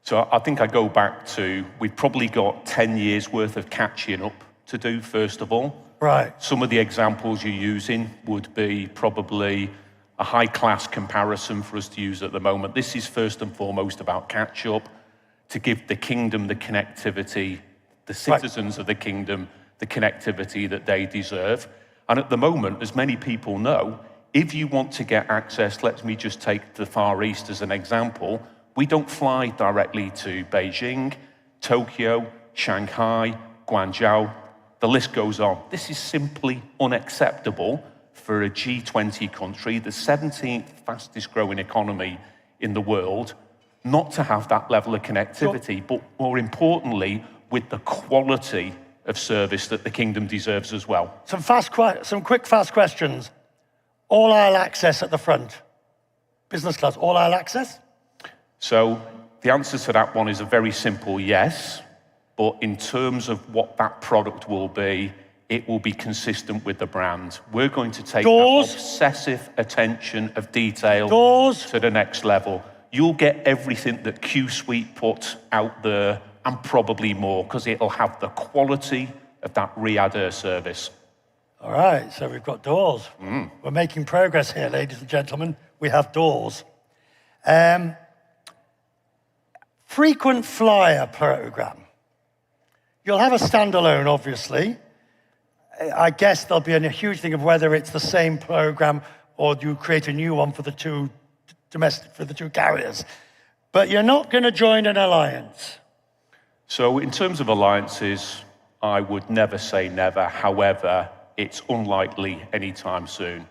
So I think I go back to, we've probably got 10 years worth of catching up to do, first of all. Right. Some of the examples you're using would be probably a high-class comparison for us to use at the moment. This is first and foremost about catch-up, to give the kingdom the connectivity, the citizens of the kingdom, the connectivity that they deserve. And at the moment, as many people know, if you want to get access, let me just take the Far East as an example, we don't fly directly to Beijing, Tokyo, Shanghai, Guangzhou, the list goes on. This is simply unacceptable for a G20 country, the 17th fastest growing economy in the world, not to have that level of connectivity, but more importantly, with the quality of service that the kingdom deserves as well. Some quick, fast questions. All aisle access at the front. Business class, all aisle access? So the answer to that one is a very simple yes, but in terms of what that product will be, it will be consistent with the brand. We're going to take that obsessive attention of detail to the next level. You'll get everything that Q-Suite put out there and probably more, because it'll have the quality of that Riyadh Air service. All right, so we've got doors. We're making progress here, ladies and gentlemen. We have doors. Frequent flyer program. You'll have a standalone, obviously. I guess there'll be a huge thing of whether it's the same program or you create a new one for the two carriers. But you're not going to join an alliance. So in terms of alliances, I would never say never. However, it's unlikely anytime soon.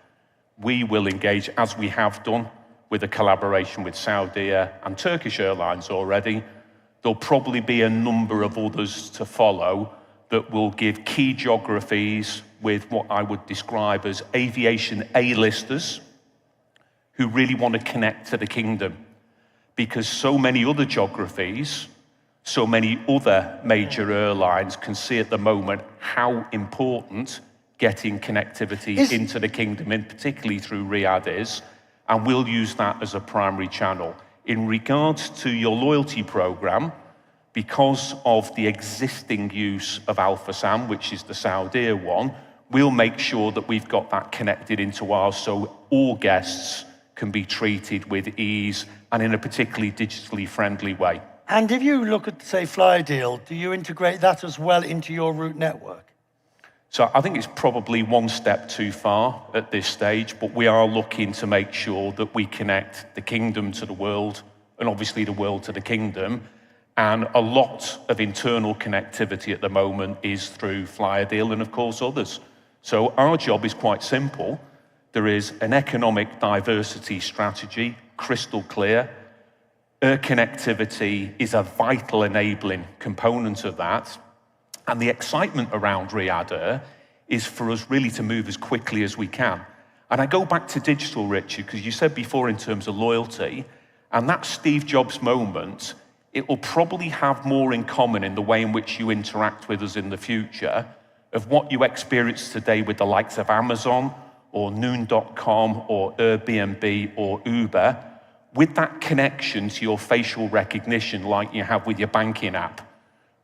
We will engage, as we have done, with a collaboration with Saudia and Turkish Airlines already. There'll probably be a number of others to follow that will give key geographies with what I would describe as aviation A-listers who really want to connect to the kingdom. Because so many other geographies, so many other major airlines can see at the moment how important getting connectivity into the kingdom, and particularly through Riyadh is, and we'll use that as a primary channel. In regards to your loyalty program, because of the existing use of Alpha SAM, which is the Saudia one, we'll make sure that we've got that connected into ours so all guests can be treated with ease and in a particularly digitally friendly way. And if you look at, say, Flydeel, do you integrate that as well into your route network? So I think it's probably one step too far at this stage, but we are looking to make sure that we connect the kingdom to the world and obviously the world to the kingdom. And a lot of internal connectivity at the moment is through Flydeel and of course others. So our job is quite simple. There is an economic diversity strategy, crystal clear. Air connectivity is a vital enabling component of that. And the excitement around Riyadh Air is for us really to move as quickly as we can. And I go back to digital, Richard, because you said before in terms of loyalty, and that Steve Jobs moment, it will probably have more in common in the way in which you interact with us in the future of what you experience today with the likes of Amazon or Noon.com or Airbnb or Uber, with that connection to your facial recognition like you have with your banking app.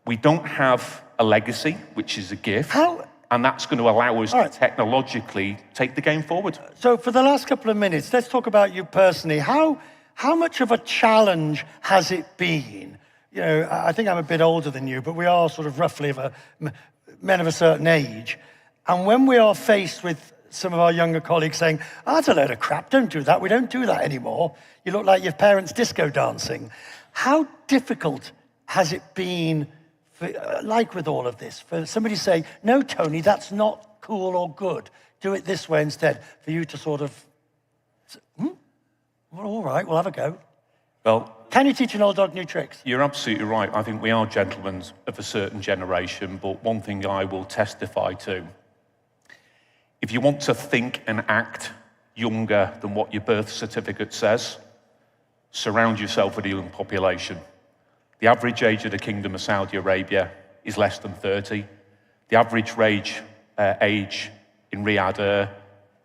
We don't have a legacy, which is a gift, and that's going to allow us to technologically take the game forward. So for the last couple of minutes, let's talk about you personally. How much of a challenge has it been? You know, I think I'm a bit older than you, but we are sort of roughly men of a certain age. And when we are faced with some of our younger colleagues saying, oh, that's a load of crap, don't do that, we don't do that anymore. You look like your parents' disco dancing. How difficult has it been, like with all of this, for somebody to say, no, Tony, that's not cool or good. Do it this way instead. For you to sort of, well, all right, we'll have a go. Well, can you teach an old dog new tricks? You're absolutely right. I think we are gentlemen of a certain generation, but one thing I will testify to, if you want to think and act younger than what your birth certificate says, surround yourself with a young population. The average age of the Kingdom of Saudi Arabia is less than 30. The average age in Riyadh Air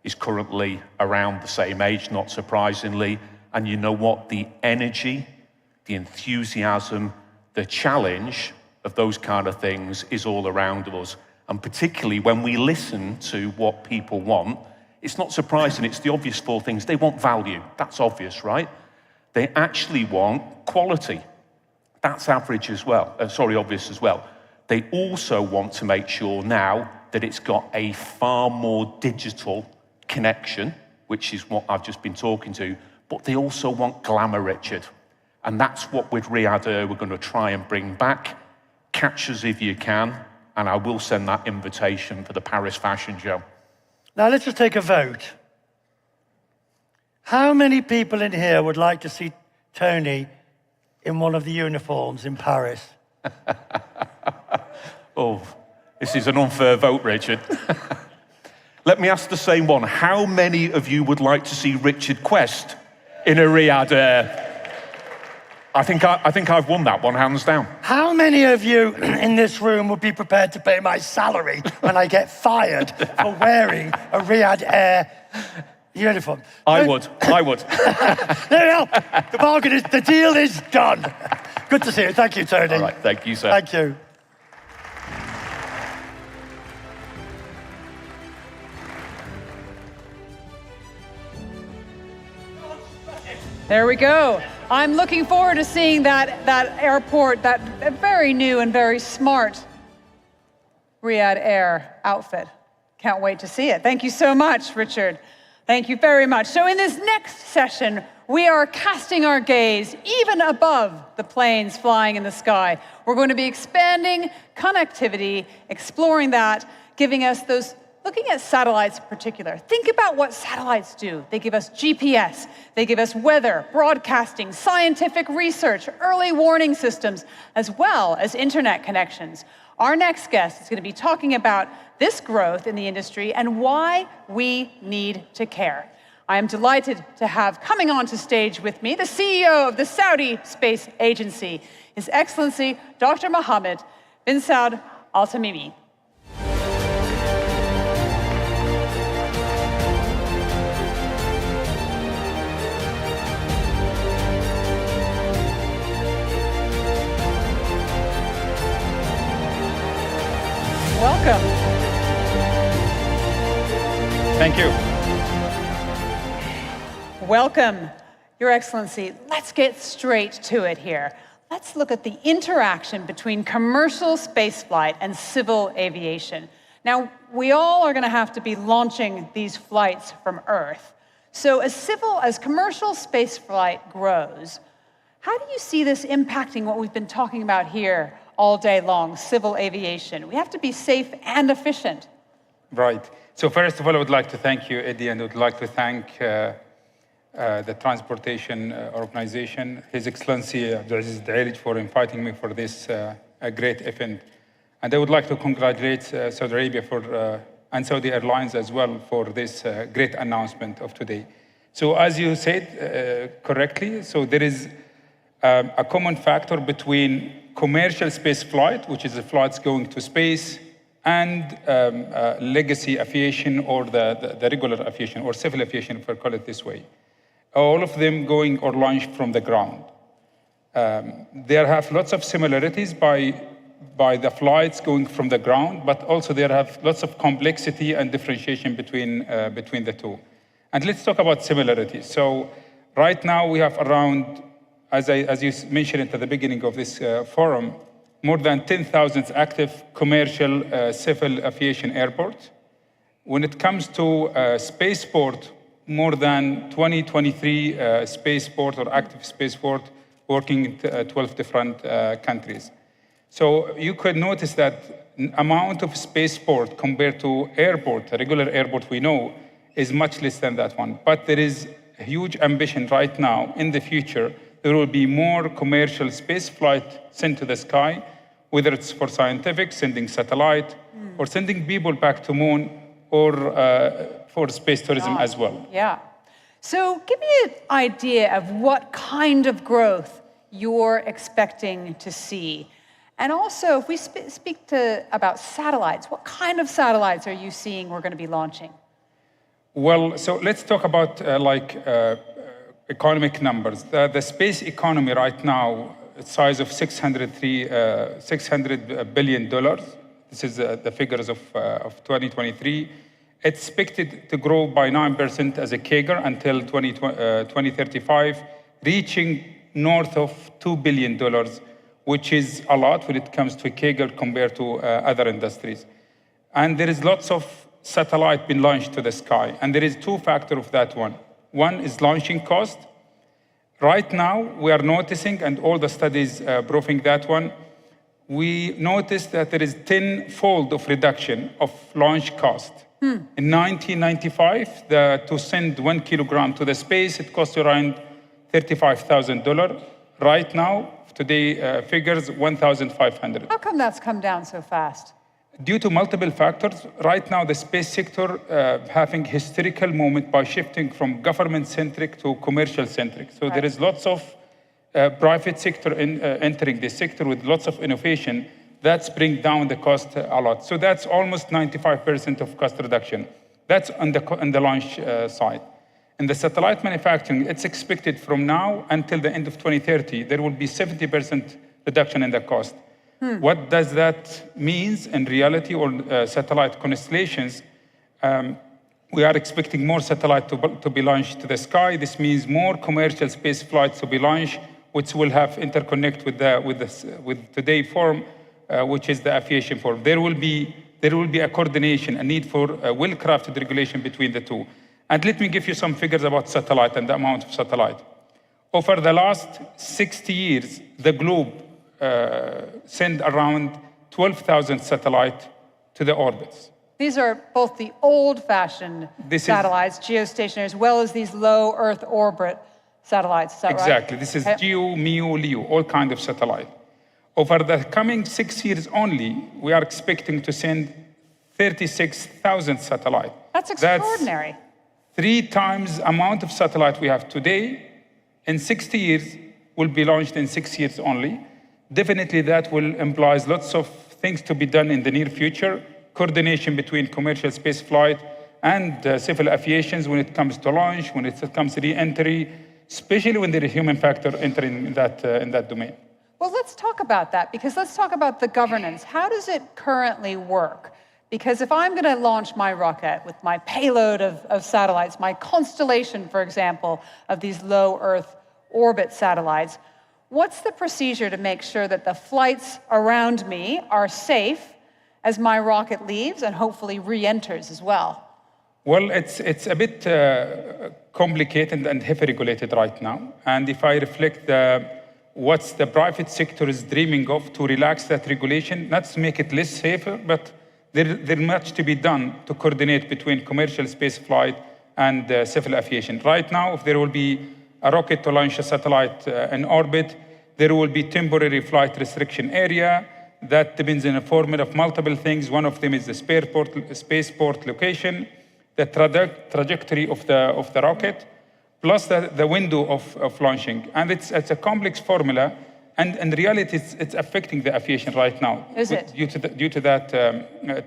is currently around the same age, not surprisingly. And you know what? The energy, the enthusiasm, the challenge of those kind of things is all around us. And particularly when we listen to what people want, it's not surprising, it's the obvious four things. They want value, that's obvious, right? They actually want quality. That's average as well, obvious as well. They also want to make sure now that it's got a far more digital connection, which is what I've just been talking to, but they also want glamour, Richard. And that's what with Riyadh Air we're going to try and bring back. Catch us if you can, and I will send that invitation for the Paris Fashion Show. Now let's just take a vote. How many people in here would like to see Tony in one of the uniforms in Paris? Oh, this is an unfair vote, Richard. Let me ask the same one. How many of you would like to see Richard Quest in a Riyadh Air? I think I've won that one, hands down. How many of you in this room would be prepared to pay my salary when I get fired for wearing a Riyadh Air uniform? I would. There we are. The bargain is, the deal is done. Good to see you. Thank you, Tony. All right, thank you, sir. Thank you. There we go. I'm looking forward to seeing that airport, that very new and very smart Riyadh Air outfit. Can't wait to see it. Thank you so much, Richard. Thank you very much. So in this next session, we are casting our gaze even above the planes flying in the sky. We're going to be expanding connectivity, exploring that, giving us those, looking at satellites in particular. Think about what satellites do. They give us GPS, they give us weather, broadcasting, scientific research, early warning systems, as well as internet connections. Our next guest is going to be talking about this growth in the industry and why we need to care. I am delighted to have coming onto stage with me the CEO of the Saudi Space Agency, His Excellency Dr. Mohammed bin Saud Al Tamimi. welcome. Thank you. Welcome, Your Excellency. Let's get straight to it here. Let's look at the interaction between commercial spaceflight and civil aviation. Now, we all are going to have to be launching these flights from Earth. So as commercial spaceflight grows, how do you see this impacting what we've been talking about here all day long, civil aviation? We have to be safe and efficient. Right. So first of all, I would like to thank you, Eddie, and I would like to thank the Transportation Organization, His Excellency Abdulaziz Dailij, for inviting me for this great event. And I would like to congratulate Saudi Arabia and Saudi Airlines as well for this great announcement of today. So as you said correctly, so there is a common factor between commercial space flight, which is the flights going to space, and legacy aviation, or the regular aviation, or civil aviation, if I call it this way. All of them going or launched from the ground. There have lots of similarities by the flights going from the ground, but also there have lots of complexity and differentiation between the two. And let's talk about similarities. So right now we have around, as you mentioned at the beginning of this forum, more than 10,000 active commercial civil aviation airports. When it comes to spaceport, more than 23 spaceport or active spaceport working in 12 different countries. So you could notice that amount of spaceport compared to airport, a regular airport we know, is much less than that one. But there is a huge ambition right now. In the future, there will be more commercial space flight sent to the sky, whether it's for scientific, sending satellite, or sending people back to moon, or for space tourism as well. Yeah. So give me an idea of what kind of growth you're expecting to see. And also, if we speak about satellites, what kind of satellites are you seeing we're going to be launching? Well, so let's talk about economic numbers. The space economy right now, size of $600 billion. This is the figures of 2023. It's expected to grow by 9% as a CAGR until 2035, reaching north of $2 billion, which is a lot when it comes to CAGR compared to other industries. And there is lots of satellite being launched to the sky. And there is two factors of that one. One is launching cost. Right now, we are noticing, and all the studies proving that one, we noticed that there is 10-fold of reduction of launch cost. In 1995, to send 1 kilogram to the space, it cost around $35,000. Right now, today figures $1,500. How come that's come down so fast? Due to multiple factors, right now the space sector having historical moment by shifting from government-centric to commercial-centric. So there is lots of private sector entering this sector with lots of innovation. That's bring down the cost a lot. So that's almost 95% of cost reduction. That's on the launch side. In the satellite manufacturing, it's expected from now until the end of 2030, there will be 70% reduction in the cost. What does that mean in reality or satellite constellations? We are expecting more satellite to be launched to the sky. This means more commercial space flights to be launched, which will have interconnect with today's forum, which is the aviation forum. There will be a coordination, a need for a well-crafted regulation between the two. And let me give you some figures about satellite and the amount of satellite. Over the last 60 years, the globe send around 12,000 satellites to the orbits. These are both the old-fashioned satellites, geostationary, as well as these low Earth orbit satellites. Is that exactly. Right? This is GEO, MEO, LEO, all kinds of satellite. Over the coming 6 years only, we are expecting to send 36,000 satellites. That's extraordinary. That's 3 times amount of satellite we have today. In 60 years, will be launched in 6 years only. Definitely that will imply lots of things to be done in the near future, coordination between commercial space flight and civil aviations when it comes to launch, when it comes to re-entry, especially when there is human factor entering in that domain. Well, let's talk about that, because let's talk about the governance. How does it currently work? Because if I'm going to launch my rocket with my payload of satellites, my constellation, for example, of these low Earth orbit satellites, what's the procedure to make sure that the flights around me are safe as my rocket leaves and hopefully re-enters as well? Well, it's a bit complicated and heavy regulated right now. And if I reflect what's the private sector is dreaming of to relax that regulation, not to make it less safer, but there's much to be done to coordinate between commercial space flight and civil aviation. Right now, if there will be a rocket to launch a satellite in orbit, there will be temporary flight restriction area. That depends on a formula of multiple things. One of them is the spaceport location, the trajectory of the rocket, plus the window of launching. And it's a complex formula, and in reality, it's affecting the aviation right now. Is it? Due to that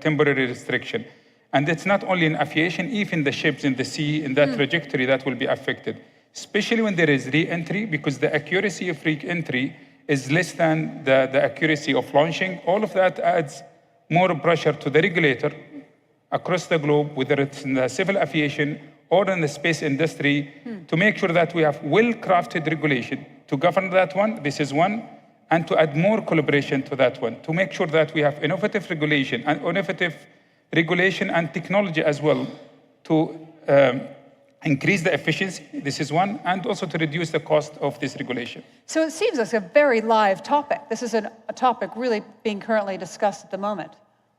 temporary restriction. And it's not only in aviation, even the ships in the sea, in that trajectory, that will be affected. Especially when there is re-entry, because the accuracy of re-entry is less than the accuracy of launching. All of that adds more pressure to the regulator across the globe, whether it's in the civil aviation or in the space industry, to make sure that we have well-crafted regulation to govern that one, this is one, and to add more collaboration to that one, to make sure that we have innovative regulation and technology as well to increase the efficiency, this is one, and also to reduce the cost of this regulation. So it seems like a very live topic. This is a topic really being currently discussed at the moment.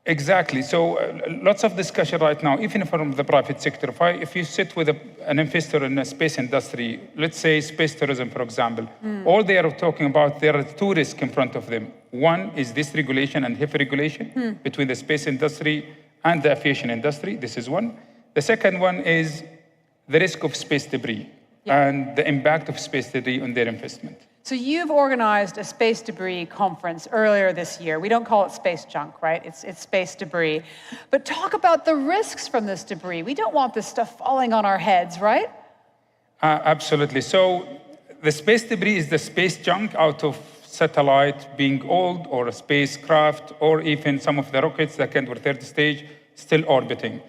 Exactly. So lots of discussion right now, even from the private sector. If you sit with an investor in the space industry, let's say space tourism, for example, all they are talking about, there are two risks in front of them. One is this regulation and heavy regulation between the space industry and the aviation industry. This is one. The second one is the risk of space debris and the impact of space debris on their investment. So you've organized a space debris conference earlier this year. We don't call it space junk, right? It's space debris. But talk about the risks from this debris. We don't want this stuff falling on our heads, right? Absolutely. So the space debris is the space junk out of satellite being old, or a spacecraft, or even some of the rockets that can, or third stage, still orbiting.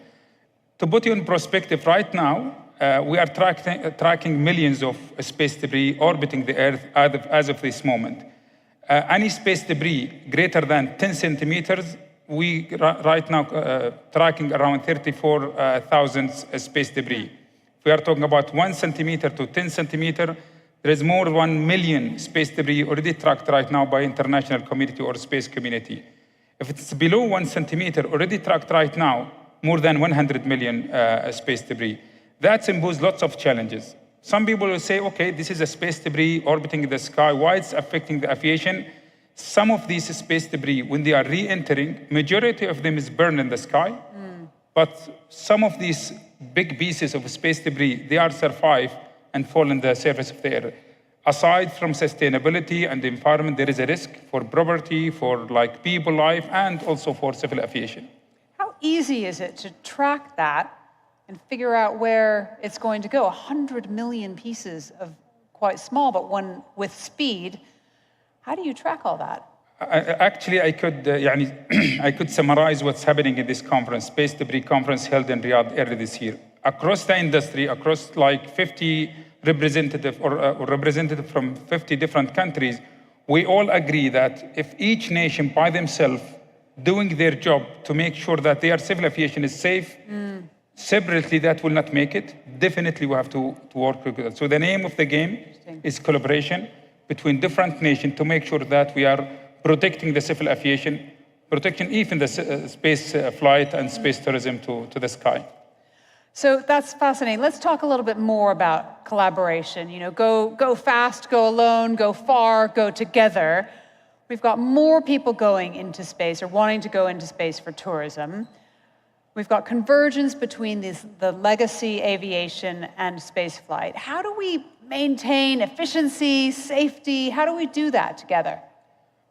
To put you in perspective, right now, we are tracking millions of space debris orbiting the Earth as of this moment. Any space debris greater than 10 centimeters, we right now tracking around 34,000 space debris. If we are talking about 1 centimeter to 10 centimeter, there is more than 1 million space debris already tracked right now by international community or space community. If it's below 1 centimeter, already tracked right now, more than 100 million space debris. That's imposed lots of challenges. Some people will say, okay, this is a space debris orbiting the sky. Why it's affecting the aviation? Some of these space debris, when they are re-entering, majority of them is burned in the sky. But some of these big pieces of space debris, they are survive and fall on the surface of the Earth. Aside from sustainability and the environment, there is a risk for property, for like people life, and also for civil aviation. How easy is it to track that and figure out where it's going to go? 100 million pieces of quite small, but one with speed. How do you track all that? Actually, I could summarize what's happening in this conference, Space Debris Conference held in Riyadh earlier this year. Across the industry, across like 50 representative or representative from 50 different countries, we all agree that if each nation by themselves doing their job to make sure that their civil aviation is safe, separately, that will not make it. Definitely, we have to work together. So the name of the game is collaboration between different nations to make sure that we are protecting the civil aviation, protecting even the space flight and space tourism to the sky. So that's fascinating. Let's talk a little bit more about collaboration. You know, go fast, go alone, go far, go together. We've got more people going into space or wanting to go into space for tourism. We've got convergence between the legacy aviation and spaceflight. How do we maintain efficiency, safety? How do we do that together?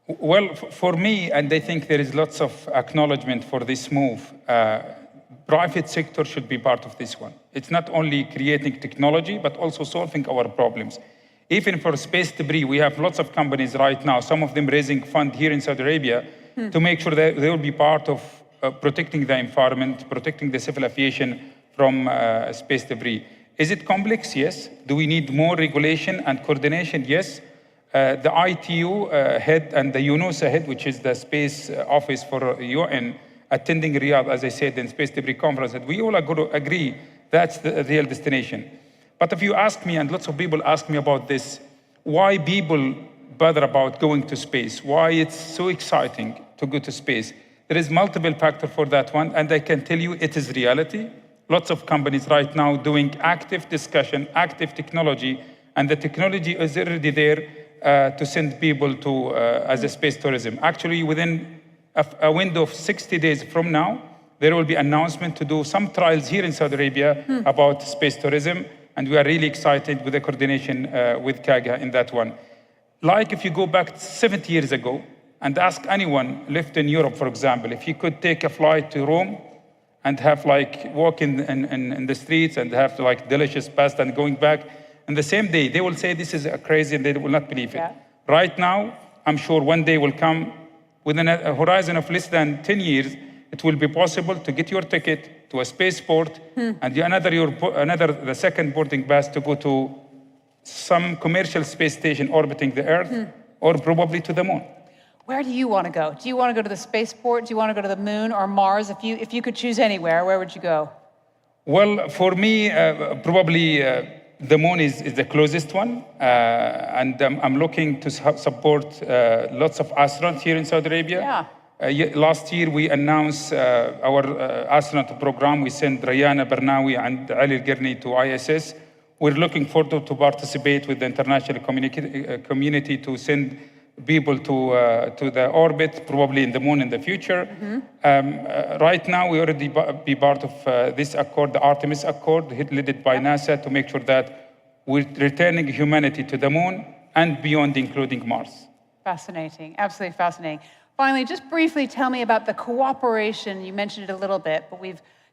Well, for me, and I think there is lots of acknowledgement for this move, private sector should be part of this one. It's not only creating technology, but also solving our problems. Even for space debris, we have lots of companies right now, some of them raising funds here in Saudi Arabia to make sure that they will be part of protecting the environment, protecting the civil aviation from space debris. Is it complex? Yes. Do we need more regulation and coordination? Yes. The ITU head and the UNOSA head, which is the space office for UN, attending Riyadh, as I said, in Space Debris Conference, and we all agree that's the real destination. But if you ask me, and lots of people ask me about this, why people bother about going to space? Why it's so exciting to go to space? There is multiple factors for that one, and I can tell you it is reality. Lots of companies right now doing active discussion, active technology, and the technology is already there to send people to as a space tourism. Actually, within a window of 60 days from now, there will be announcement to do some trials here in Saudi Arabia about space tourism, and we are really excited with the coordination with CAGA in that one. Like if you go back 70 years ago and ask anyone lived in Europe, for example, if you could take a flight to Rome and have like walk in the streets and have like delicious pasta and going back in the same day, they will say this is crazy and they will not believe it. Right now, I'm sure one day will come within a horizon of less than 10 years, it will be possible to get your ticket to a spaceport and the second boarding pass to go to some commercial space station orbiting the Earth or probably to the moon. Where do you want to go? Do you want to go to the spaceport? Do you want to go to the moon or Mars? If you could choose anywhere, where would you go? Well, for me, probably the moon is the closest one. And I'm looking to support lots of astronauts here in Saudi Arabia. Last year, we announced our astronaut program. We sent Rayana Barnawi and Ali Al-Girni to ISS. We're looking forward to participate with the international community to send people to the orbit, probably in the moon in the future. Right now, we already be part of this accord, the Artemis Accord, led by NASA, to make sure that we're returning humanity to the moon and beyond, including Mars. Fascinating, absolutely fascinating. Finally, just briefly tell me about the cooperation. You mentioned it a little bit, but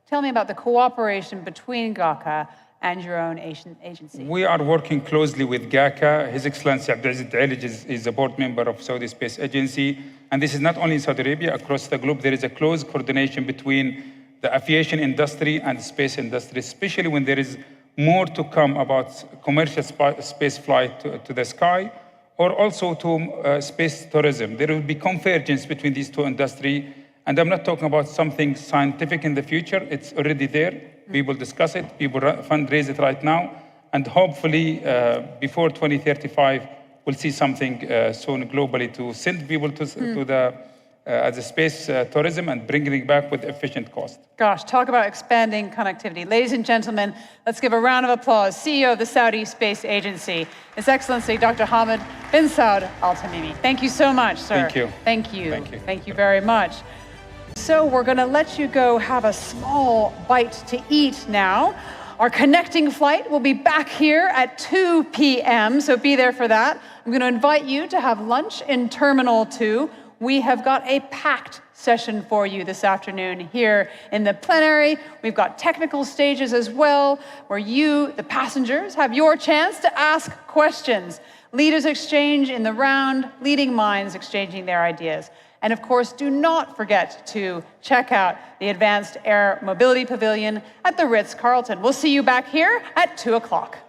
tell me about the cooperation between GACA and your own agency. We are working closely with GACA. His Excellency Abdulaziz Dailij is a board member of Saudi Space Agency. And this is not only in Saudi Arabia, across the globe, there is a close coordination between the aviation industry and the space industry, especially when there is more to come about commercial space flight to the sky, or also to space tourism. There will be convergence between these two industries. And I'm not talking about something scientific in the future. It's already there. People discuss it. People fundraise it right now. And hopefully, before 2035, we'll see something soon globally to send people to the as a space tourism and bringing it back with efficient cost. Gosh, talk about expanding connectivity. Ladies and gentlemen, let's give a round of applause. CEO of the Saudi Space Agency, His Excellency Dr. Hamad bin Saud Al Tamimi. Thank you so much, sir. Thank you. Thank you. Thank you. Thank you very much. So we're going to let you go have a small bite to eat now. Our connecting flight will be back here at 2 p.m., so be there for that. I'm going to invite you to have lunch in Terminal 2. We have got a packed session for you this afternoon here in the plenary. We've got technical stages as well, where you, the passengers, have your chance to ask questions. Leaders exchange in the round, leading minds exchanging their ideas. And of course, do not forget to check out the Advanced Air Mobility Pavilion at the Ritz-Carlton. We'll see you back here at 2 o'clock.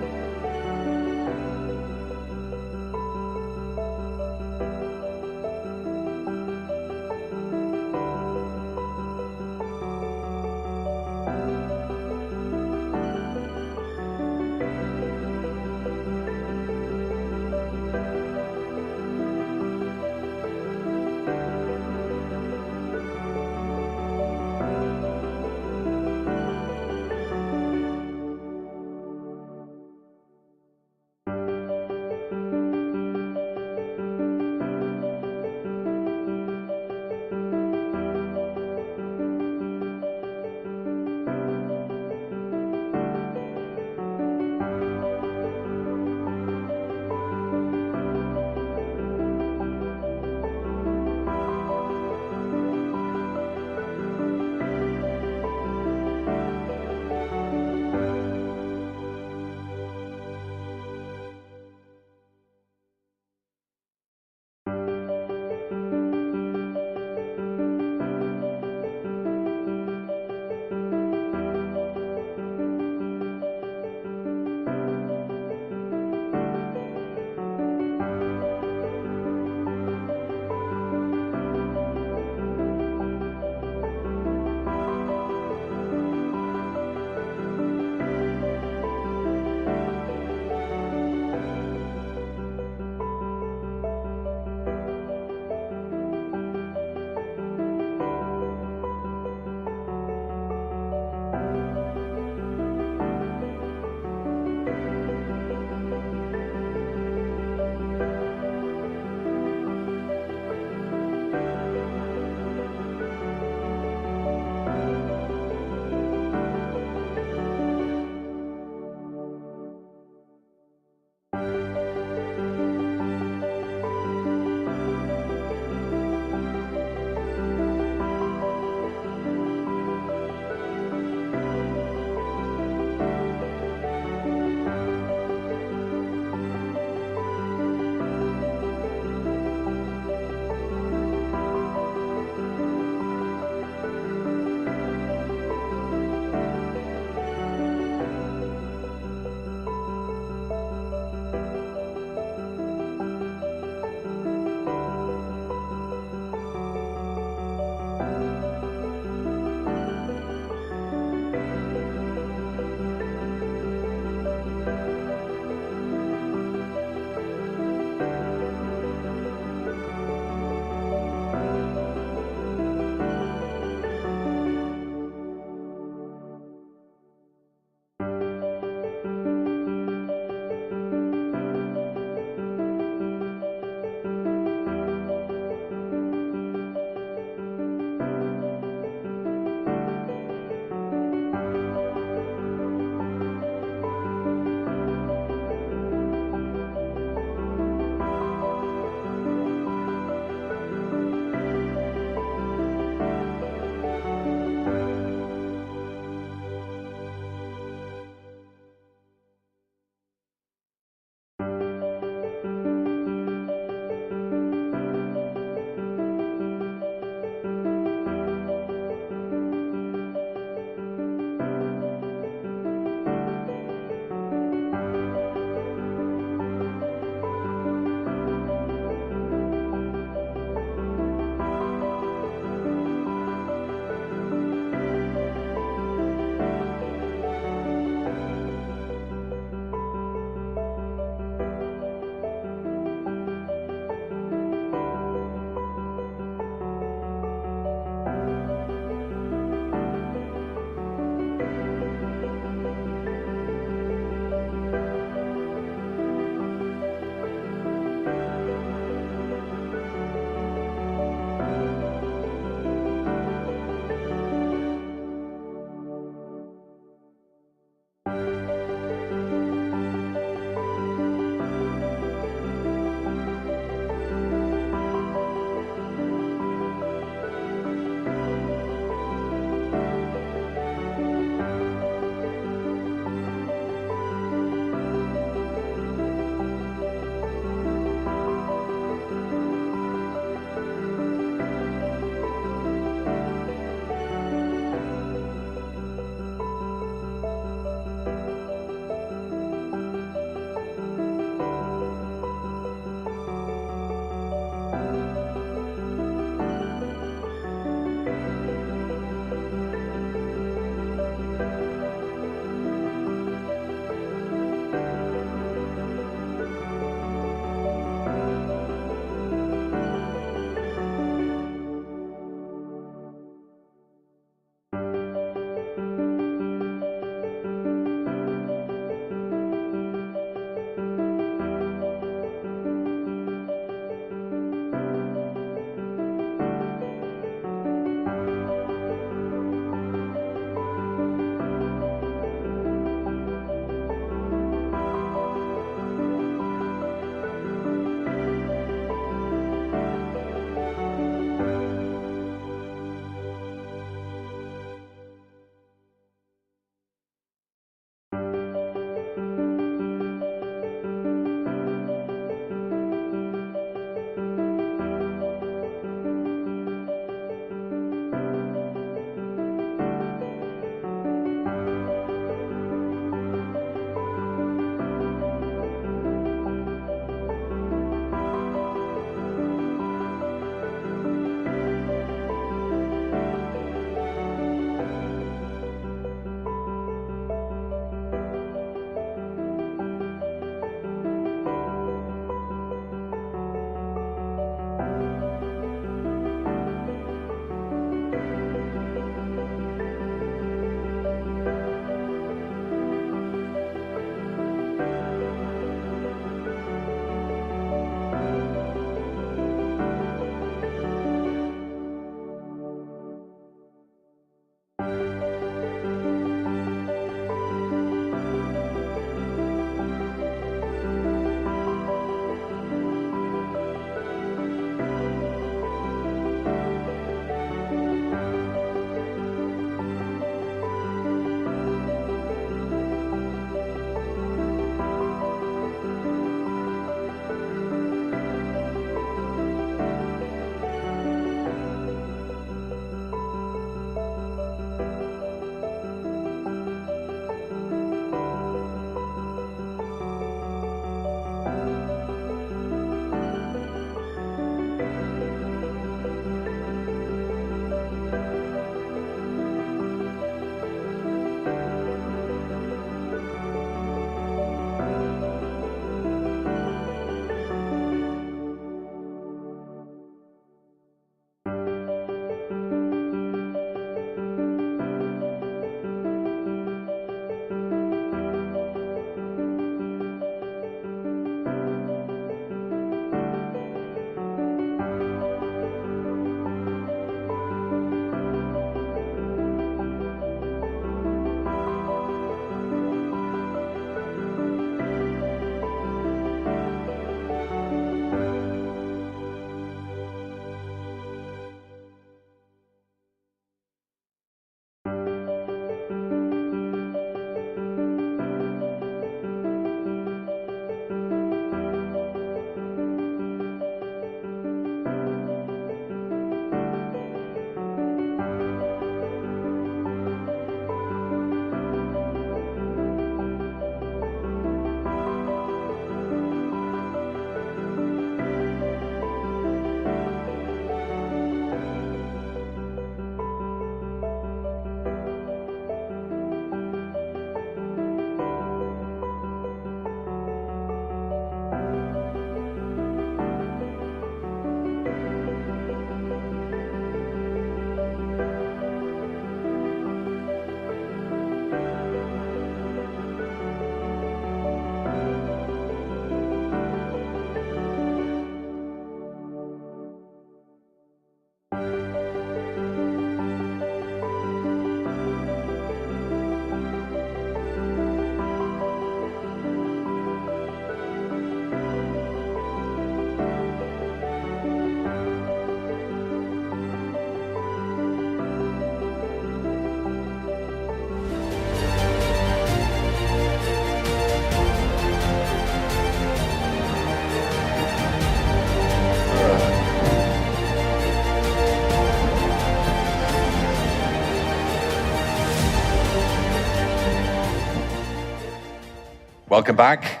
Welcome back.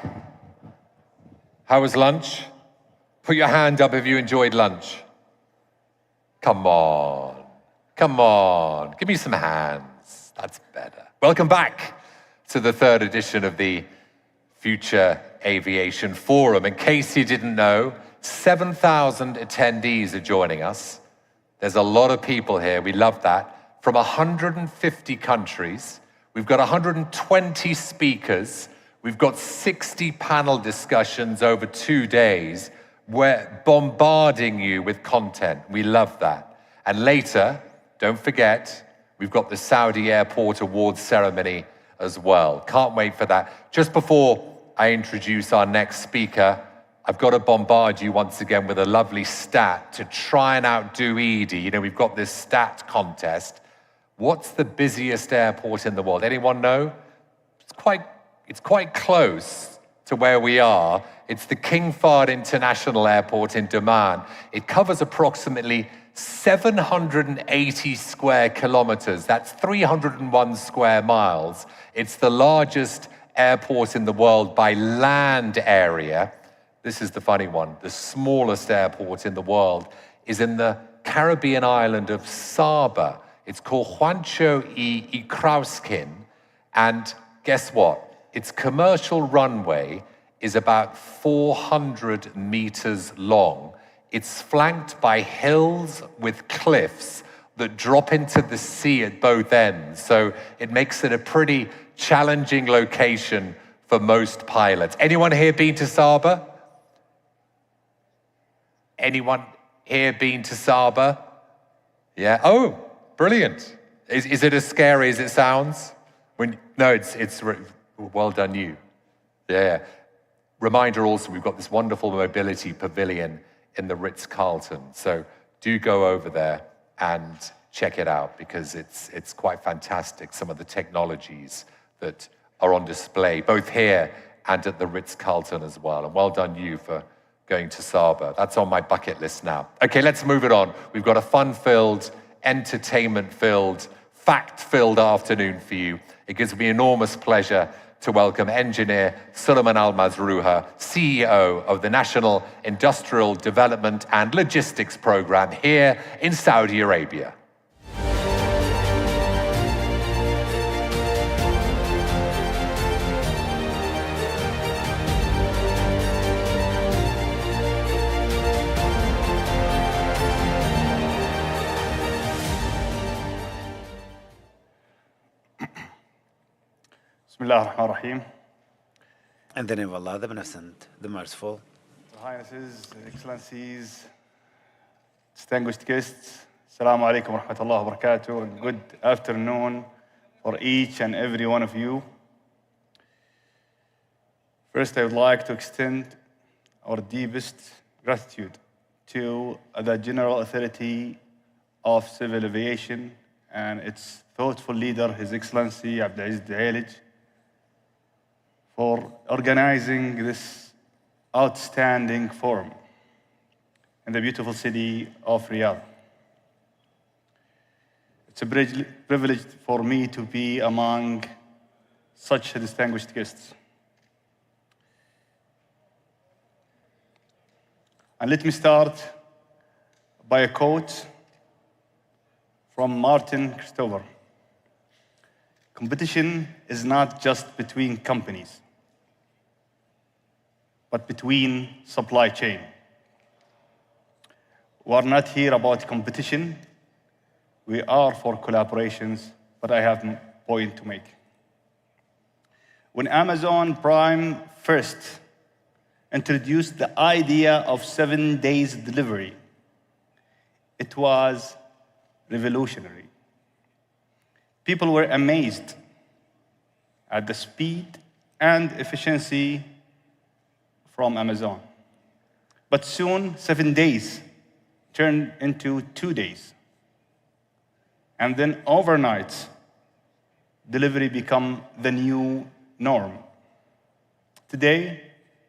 How was lunch? Put your hand up if you enjoyed lunch. Come on. Come on. Give me some hands. That's better. Welcome back to the third edition of the Future Aviation Forum. In case you didn't know, 7,000 attendees are joining us. There's a lot of people here. We love that. From 150 countries. We've got 120 speakers. We've got 60 panel discussions over 2 days. We're bombarding you with content. We love that. And later, don't forget, we've got the Saudi Airport Awards ceremony as well. Can't wait for that. Just before I introduce our next speaker, I've got to bombard you once again with a lovely stat to try and outdo Edie. You know, we've got this stat contest. What's the busiest airport in the world? Anyone know? It's quite close to where we are. It's the King Fahd International Airport in Dammam. It covers approximately 780 square kilometers. That's 301 square miles. It's the largest airport in the world by land area. This is the funny one. The smallest airport in the world is in the Caribbean island of Saba. It's called Juancho y Krauskin. And guess what? Its commercial runway is about 400 meters long. It's flanked by hills with cliffs that drop into the sea at both ends. So it makes it a pretty challenging location for most pilots. Anyone here been to Saba? Anyone here been to Saba? Yeah. Oh, brilliant. Is it as scary as it sounds? No, it's well done you. Yeah. Reminder also, we've got this wonderful mobility pavilion in the Ritz-Carlton. So do go over there and check it out because it's quite fantastic, some of the technologies that are on display, both here and at the Ritz-Carlton as well. And well done you for going to Saba. That's on my bucket list now. Okay, let's move it on. We've got a fun-filled, entertainment-filled, fact-filled afternoon for you. It gives me enormous pleasure to welcome engineer Suleiman Al-Mazrouha, CEO of the National Industrial Development and Logistics Program here in Saudi Arabia. In the name of Allah, the Beneficent, the Merciful. Your Highnesses, Excellencies, distinguished guests, Assalamu alaikum wa rahmatullahi wa barakatuh, and good afternoon for each and every one of you. First, I would like to extend our deepest gratitude to the General Authority of Civil Aviation and its thoughtful leader, His Excellency Abdulaziz Dailij, for organizing this outstanding forum in the beautiful city of Riyadh. It's a privilege for me to be among such distinguished guests. And let me start by a quote from Martin Christopher. Competition is not just between companies, but between supply chain. We are not here about competition. We are for collaborations, but I have a point to make. When Amazon Prime first introduced the idea of 7 days delivery, it was revolutionary. People were amazed at the speed and efficiency from Amazon. But soon, 7 days turned into 2 days. And then overnight, delivery became the new norm. Today,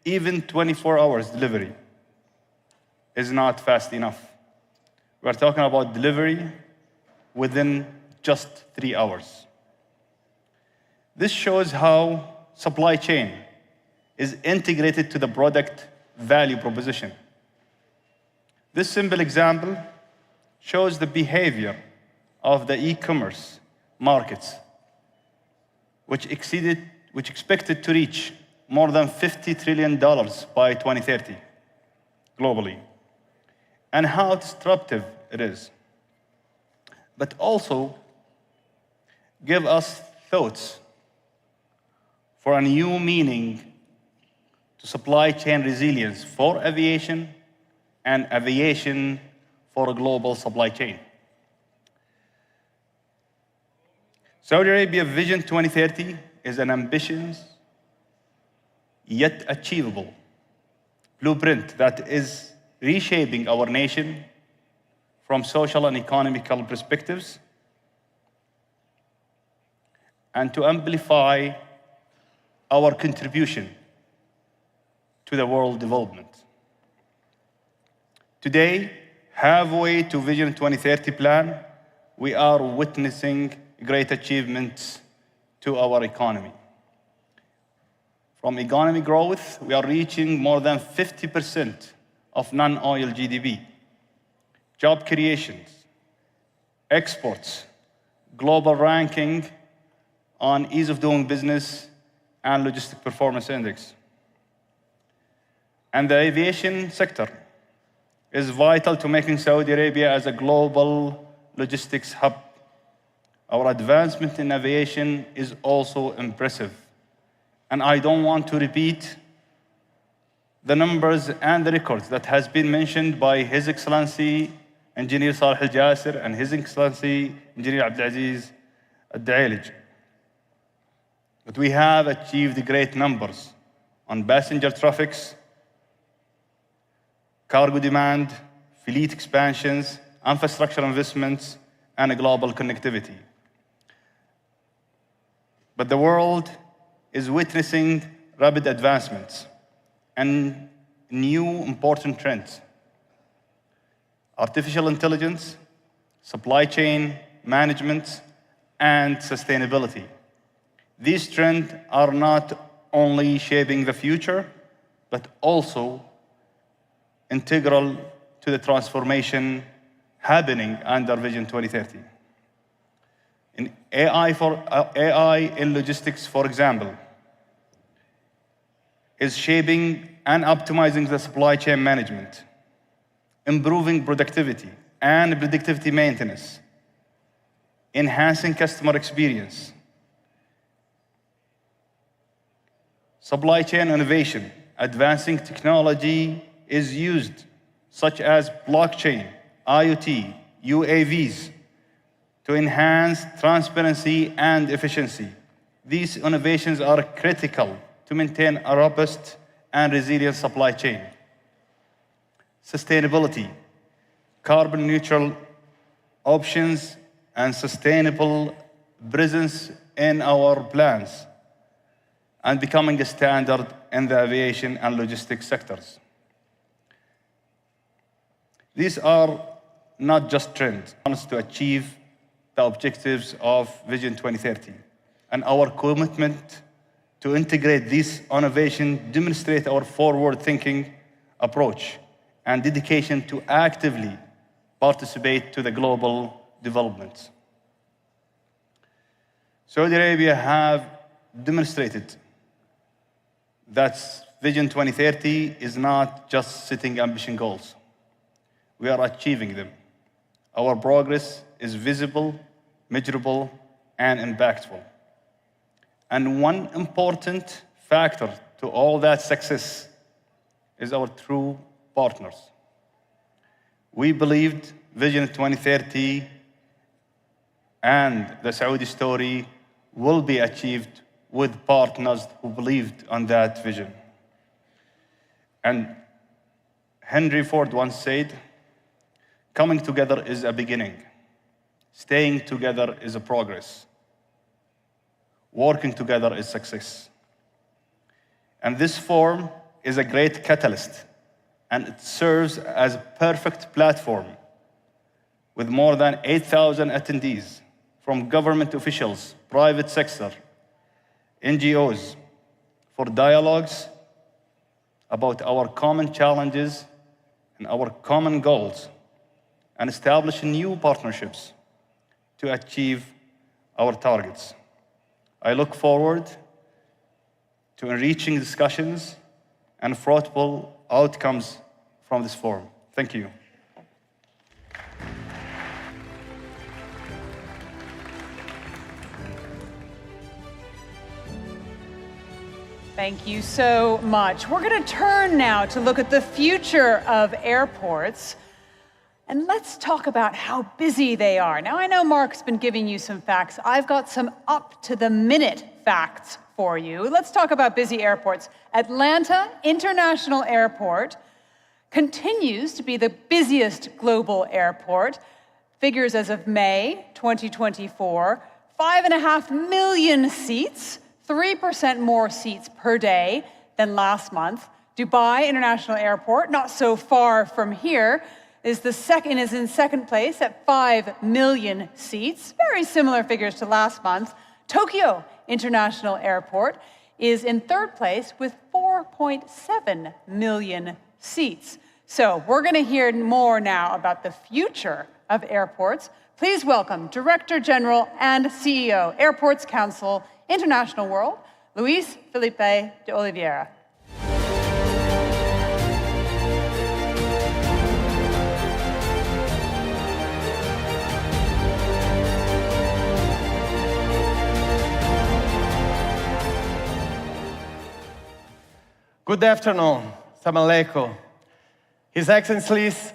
even 24 hours delivery is not fast enough. We're talking about delivery within just 3 hours. This shows how supply chain is integrated to the product value proposition. This simple example shows the behavior of the e-commerce markets, which expected to reach more than $50 trillion by 2030 globally, and how disruptive it is. But also give us thoughts for a new meaning to supply chain resilience for aviation and aviation for a global supply chain. Saudi Arabia Vision 2030 is an ambitious yet achievable blueprint that is reshaping our nation from social and economical perspectives, and to amplify our contribution to the world development. Today, halfway to Vision 2030 plan, we are witnessing great achievements to our economy. From economic growth, we are reaching more than 50% of non-oil GDP. Job creations, exports, global ranking on ease of doing business and logistic performance index. And the aviation sector is vital to making Saudi Arabia as a global logistics hub. Our advancement in aviation is also impressive. And I don't want to repeat the numbers and the records that has been mentioned by His Excellency Engineer Salih Al-Jasir and His Excellency Engineer Abdulaziz Al-Dailij. But we have achieved great numbers on passenger traffics, cargo demand, fleet expansions, infrastructure investments, and global connectivity. But the world is witnessing rapid advancements and new important trends. Artificial intelligence, supply chain management, and sustainability. These trends are not only shaping the future, but also integral to the transformation happening under Vision 2030. In AI in logistics, for example, is shaping and optimizing the supply chain management, improving productivity and predictivity maintenance, enhancing customer experience, supply chain innovation, advancing technology is used, such as blockchain, IoT, UAVs, to enhance transparency and efficiency. These innovations are critical to maintain a robust and resilient supply chain. Sustainability, carbon neutral options, and sustainable presence in our plans, and becoming a standard in the aviation and logistics sectors. These are not just trends to achieve the objectives of Vision 2030. And our commitment to integrate this innovation demonstrates our forward-thinking approach and dedication to actively participate to the global developments. Saudi Arabia have demonstrated that Vision 2030 is not just setting ambition goals. We are achieving them. Our progress is visible, measurable, and impactful. And one important factor to all that success is our true partners. We believed Vision 2030 and the Saudi story will be achieved with partners who believed on that vision. And Henry Ford once said, "Coming together is a beginning. Staying together is a progress. Working together is success." And this forum is a great catalyst, and it serves as a perfect platform with more than 8,000 attendees from government officials, private sector, NGOs, for dialogues about our common challenges and our common goals, and establish new partnerships to achieve our targets. I look forward to enriching discussions and fruitful outcomes from this forum. Thank you. Thank you so much. We're going to turn now to look at the future of airports. And let's talk about how busy they are. Now, I know Mark's been giving you some facts. I've got some up-to-the-minute facts for you. Let's talk about busy airports. Atlanta International Airport continues to be the busiest global airport. Figures as of May 2024, 5.5 million seats, 3% more seats per day than last month. Dubai International Airport, not so far from here, is in second place at 5 million seats. Very similar figures to last month. Tokyo International Airport is in third place with 4.7 million seats. So we're going to hear more now about the future of airports. Please welcome Director General and CEO, Airports Council International World, Luis Felipe de Oliveira. Good afternoon. Assalamu alaikum. His Excellencies,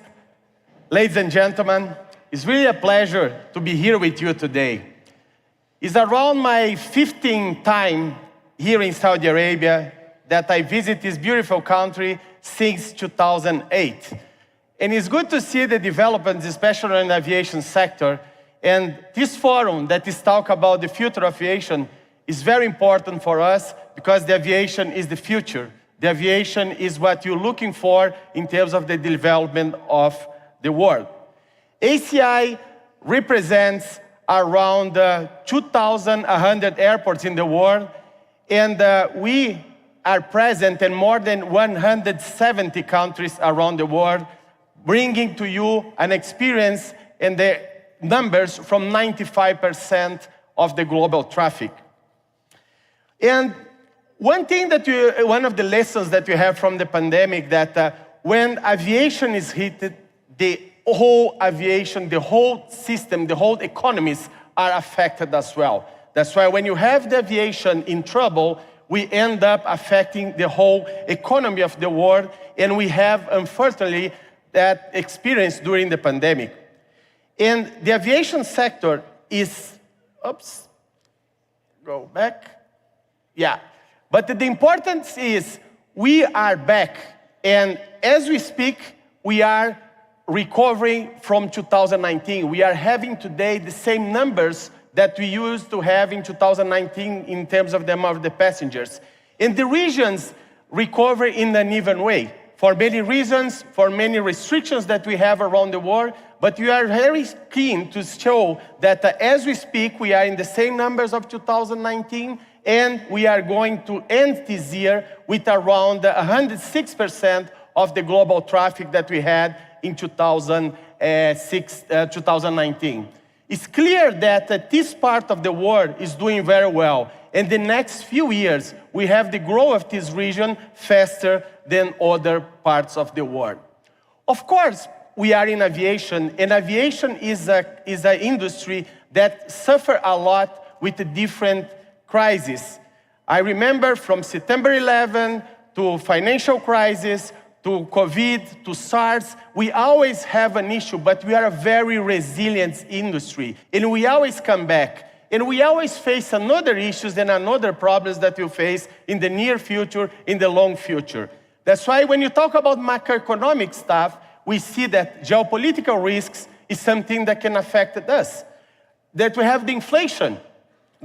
ladies and gentlemen, it's really a pleasure to be here with you today. It's around my 15th time here in Saudi Arabia that I visit this beautiful country since 2008. And it's good to see the developments, especially in the aviation sector. And this forum that is talk about the future of aviation is very important for us because the aviation is the future. The aviation is what you're looking for in terms of the development of the world. ACI represents around 2,100 airports in the world, and we are present in more than 170 countries around the world, bringing to you an experience in the numbers from 95% of the global traffic. And one of the lessons that we have from the pandemic that when aviation is hit, the whole aviation, the whole system, the whole economies are affected as well. That's why when you have the aviation in trouble, we end up affecting the whole economy of the world, and we have, unfortunately, that experience during the pandemic. And the aviation sector is, go back. Yeah. But the importance is we are back, and as we speak, we are recovering from 2019. We are having today the same numbers that we used to have in 2019 in terms of the amount of the passengers. And the regions recover in an even way, for many reasons, for many restrictions that we have around the world, but we are very keen to show that as we speak, we are in the same numbers of 2019, and we are going to end this year with around 106% of the global traffic that we had in 2019. It's clear that this part of the world is doing very well. In the next few years, we have the growth of this region faster than other parts of the world. Of course, we are in aviation, and aviation is an industry that suffers a lot with the different crises. I remember from September 11 to financial crisis, to COVID, to SARS, we always have an issue, but we are a very resilient industry, and we always come back. And we always face another issues and another problems that we'll face in the near future, in the long future. That's why when you talk about macroeconomic stuff, we see that geopolitical risks is something that can affect us. That we have the inflation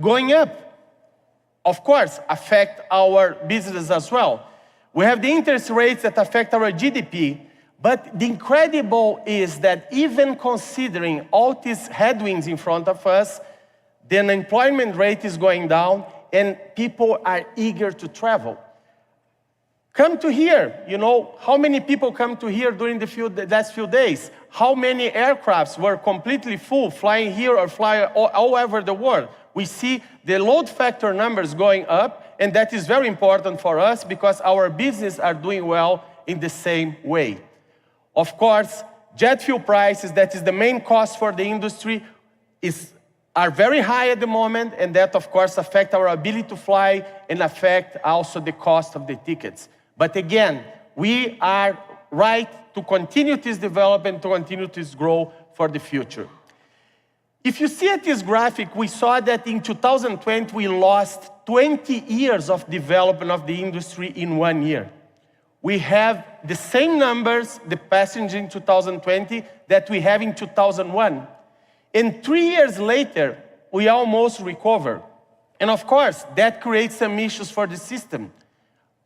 going up, of course, affect our business as well. We have the interest rates that affect our GDP, but the incredible is that even considering all these headwinds in front of us, the unemployment rate is going down and people are eager to travel. Come to here. You know, how many people come to here during the last few days? How many aircrafts were completely full, flying here or flying all over the world? We see the load factor numbers going up, and that is very important for us because our business are doing well in the same way. Of course, jet fuel prices, that is the main cost for the industry, are very high at the moment, and that, of course, affect our ability to fly and affect also the cost of the tickets. But again, we are right to continue this development, to continue this growth for the future. If you see at this graphic, we saw that in 2020, we lost 20 years of development of the industry in 1 year. We have the same numbers, the passengers in 2020, that we have in 2001. And 3 years later, we almost recover. And of course, that creates some issues for the system.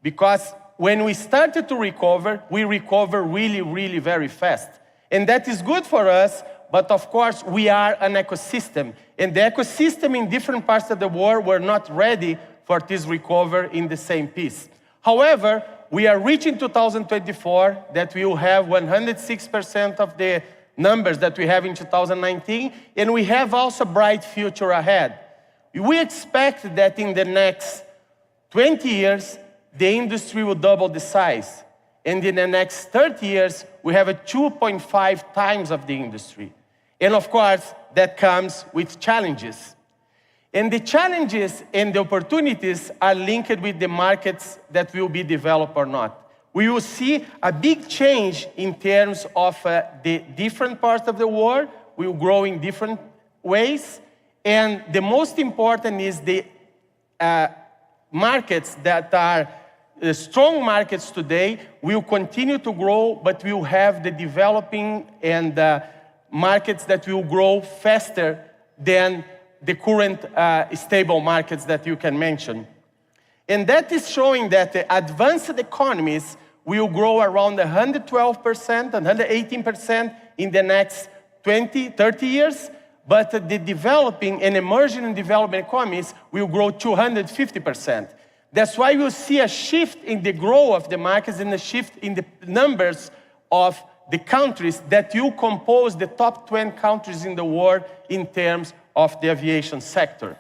Because when we started to recover, we recover really, really very fast. And that is good for us, but of course, we are an ecosystem. And the ecosystem in different parts of the world were not ready for this recovery in the same pace. However, we are reaching 2024 that we will have 106% of the numbers that we have in 2019, and we have also a bright future ahead. We expect that in the next 20 years, the industry will double the size. And in the next 30 years, we have a 2.5 times of the industry. And of course, that comes with challenges. And the challenges and the opportunities are linked with the markets that will be developed or not. We will see a big change in terms of the different parts of the world. We will grow in different ways. And the most important is the markets that are strong markets today will continue to grow, but we will have the developing and markets that will grow faster than the current stable markets that you can mention. And that is showing that the advanced economies will grow around 112%, 118% in the next 20, 30 years, but the developing and emerging and developing economies will grow 250%. That's why we'll see a shift in the growth of the markets and a shift in the numbers of the countries that will compose the top 20 countries in the world in terms of the aviation sector.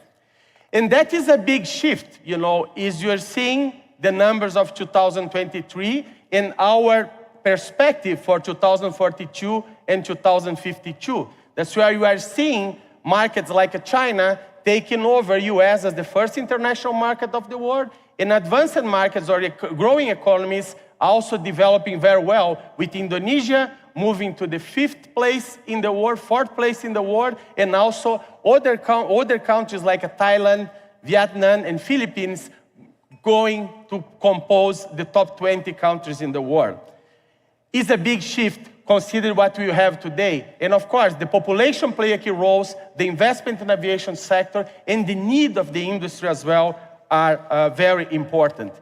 And that is a big shift, you know, is you're seeing the numbers of 2023 and our perspective for 2042 and 2052. That's why you are seeing markets like China taking over US as the first international market of the world, and advanced markets or growing economies also developing very well, with Indonesia moving to the 5th place in the world, 4th place in the world, and also other countries like Thailand, Vietnam, and Philippines going to compose the top 20 countries in the world. It's a big shift consider what we have today. And of course, the population play a key role, the investment in the aviation sector, and the need of the industry as well are very important.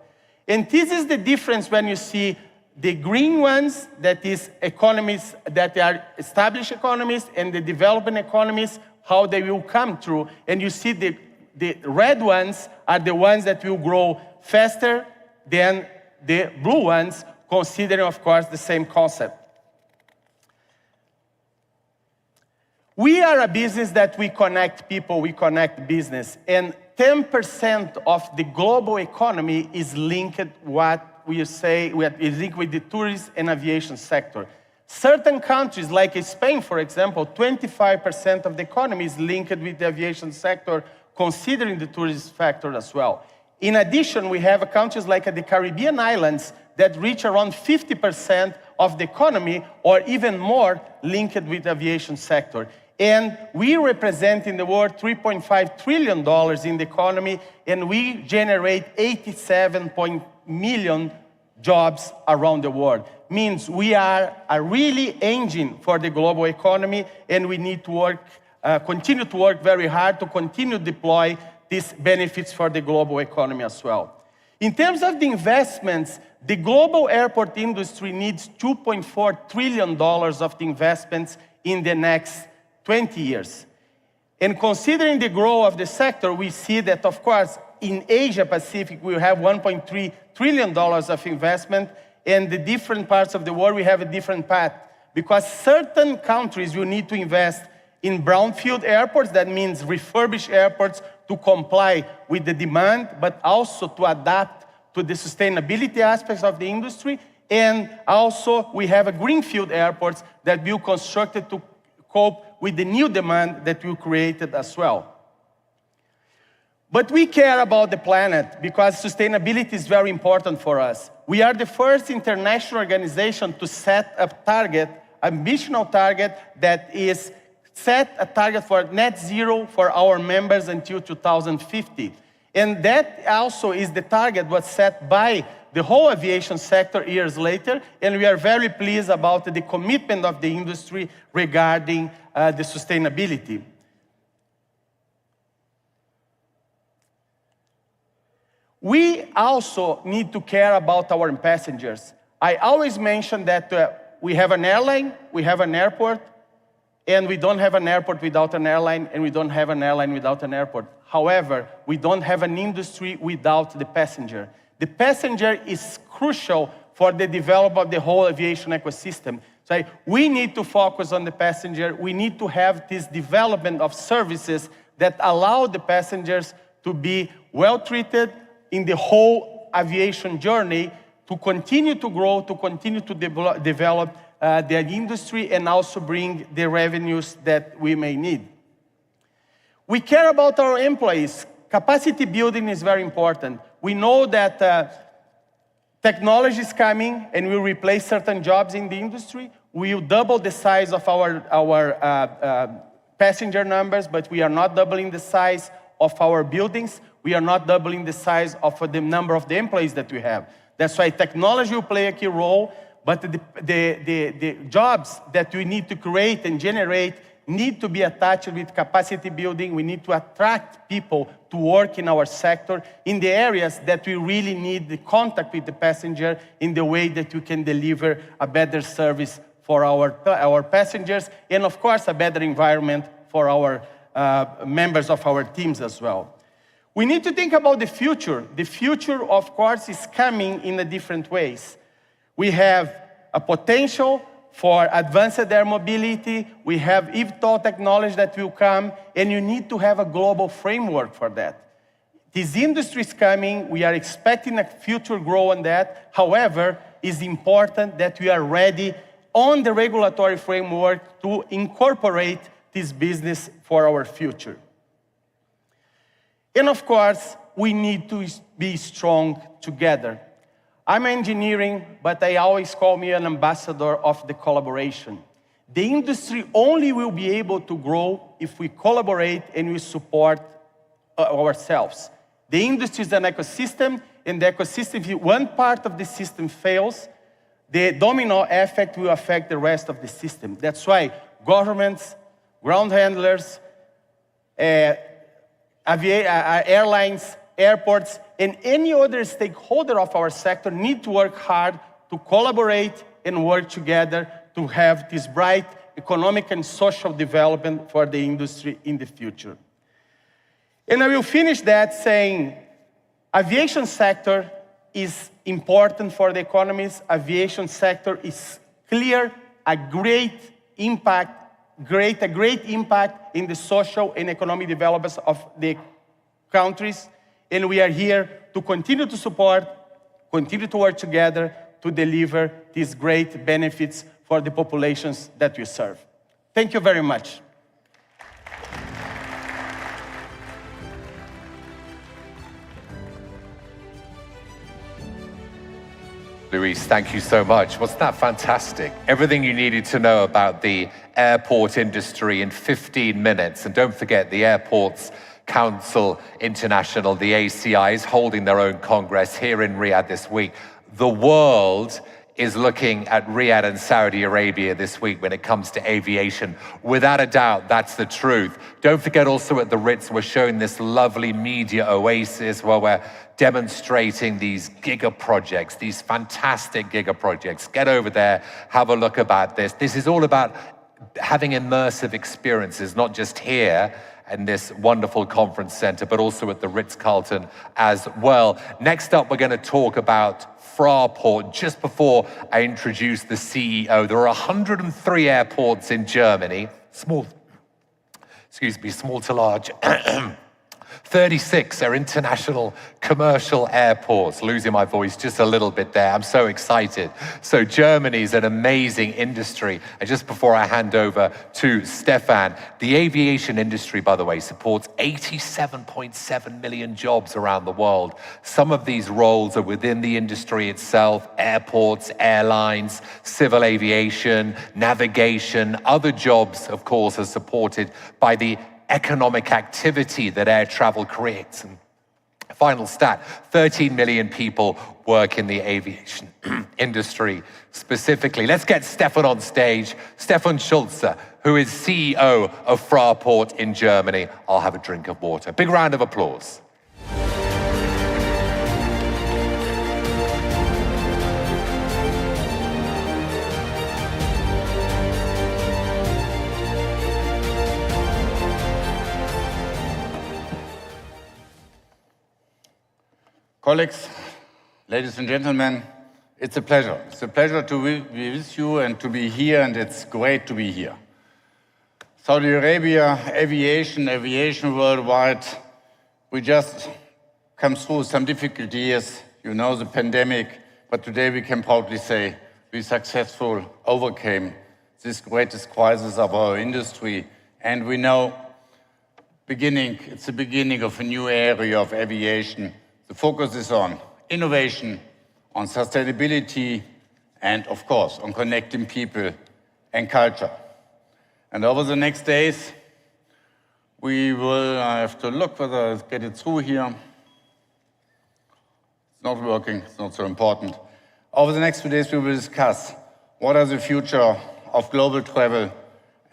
And this is the difference when you see the green ones, that is economies that are established economies, and the developing economies, how they will come through. And you see the red ones are the ones that will grow faster than the blue ones, considering, of course, the same concept. We are a business that we connect people, we connect business, and 10% of the global economy is linked what we say is linked with the tourist and aviation sector. Certain countries, like Spain, for example, 25% of the economy is linked with the aviation sector, considering the tourist factor as well. In addition, we have countries like the Caribbean islands that reach around 50% of the economy, or even more, linked with the aviation sector. And we represent in the world $3.5 trillion in the economy, and we generate 87 million jobs around the world. Means we are a really engine for the global economy, and we need to work, continue to work very hard to continue to deploy these benefits for the global economy as well. In terms of the investments, the global airport industry needs $2.4 trillion of the investments in the next 20 years. And considering the growth of the sector, we see that, of course, in Asia Pacific, we have $1.3 trillion of investment, and the different parts of the world, we have a different path. Because certain countries will need to invest in brownfield airports, that means refurbished airports to comply with the demand, but also to adapt to the sustainability aspects of the industry. And also, we have a greenfield airports that will be constructed to cope with the new demand that we created as well. But we care about the planet because sustainability is very important for us. We are the first international organization to set a target, ambitional target, that is set a target for net zero for our members until 2050. And that also is the target was set by the whole aviation sector years later, and we are very pleased about the commitment of the industry regarding the sustainability. We also need to care about our passengers. I always mention that we have an airline, we have an airport, and we don't have an airport without an airline, and we don't have an airline without an airport. However, we don't have an industry without the passenger. The passenger is crucial for the development of the whole aviation ecosystem. So we need to focus on the passenger. We need to have this development of services that allow the passengers to be well treated in the whole aviation journey, to continue to grow, to continue to develop the industry, and also bring the revenues that we may need. We care about our employees. Capacity building is very important. We know that technology is coming and will replace certain jobs in the industry. We will double the size of our passenger numbers, but we are not doubling the size of our buildings. We are not doubling the size of the number of the employees that we have. That's why technology will play a key role, but the jobs that we need to create and generate need to be attached with capacity building. We need to attract people to work in our sector in the areas that we really need the contact with the passenger in the way that we can deliver a better service for our passengers, and of course, a better environment for our members of our teams as well. We need to think about the future. The future, of course, is coming in a different ways. We have a potential for advanced air mobility. We have eVTOL technology that will come, and you need to have a global framework for that. This industry is coming. We are expecting a future growth on that. However, it's important that we are ready on the regulatory framework to incorporate this business for our future. And of course, we need to be strong together. I'm engineering, but I always call me an ambassador of the collaboration. The industry only will be able to grow if we collaborate and we support ourselves. The industry is an ecosystem, and the ecosystem, if one part of the system fails, the domino effect will affect the rest of the system. That's why governments, ground handlers, airlines, airports, and any other stakeholder of our sector need to work hard to collaborate and work together to have this bright economic and social development for the industry in the future. And I will finish that saying, aviation sector is important for the economies. Aviation sector is clear, a great impact in the social and economic developments of the countries. And we are here to continue to support, continue to work together to deliver these great benefits for the populations that we serve. Thank you very much. Luis, thank you so much. Wasn't that fantastic? Everything you needed to know about the airport industry in 15 minutes. And don't forget, the Airports Council International, the ACI, is holding their own congress here in Riyadh this week. The world is looking at Riyadh and Saudi Arabia this week when it comes to aviation. Without a doubt, that's the truth. Don't forget also at the Ritz, we're showing this lovely media oasis where we're demonstrating these giga projects, these fantastic giga projects. Get over there, have a look about this. This is all about having immersive experiences, not just here in this wonderful conference center, but also at the Ritz-Carlton as well. Next up, we're going to talk about Fraport. Just before I introduce the CEO, there are 103 airports in Germany, small to large. 36 are international commercial airports. Losing my voice just a little bit there. I'm so excited. So Germany is an amazing industry. And just before I hand over to Stefan, the aviation industry, by the way, supports 87.7 million jobs around the world. Some of these roles are within the industry itself: airports, airlines, civil aviation, navigation. Other jobs, of course, are supported by the economic activity that air travel creates. And final stat, 13 million people work in the aviation industry specifically. Let's get Stefan on stage. Stefan Schulze, who is CEO of Fraport in Germany. I'll have a drink of water. Big round of applause. Colleagues, ladies and gentlemen, it's a pleasure. It's a pleasure to be with you and to be here, and it's great to be here. Saudi Arabia, aviation worldwide, we just come through some difficult years, you know, the pandemic, but today we can proudly say we successfully overcame this greatest crisis of our industry, and we know it's the beginning of a new area of aviation. The focus is on innovation, on sustainability, and of course, on connecting people and culture. And over the next days, I have to look whether I get it through here. It's not working, it's not so important. Over the next few days, we will discuss what are the future of global travel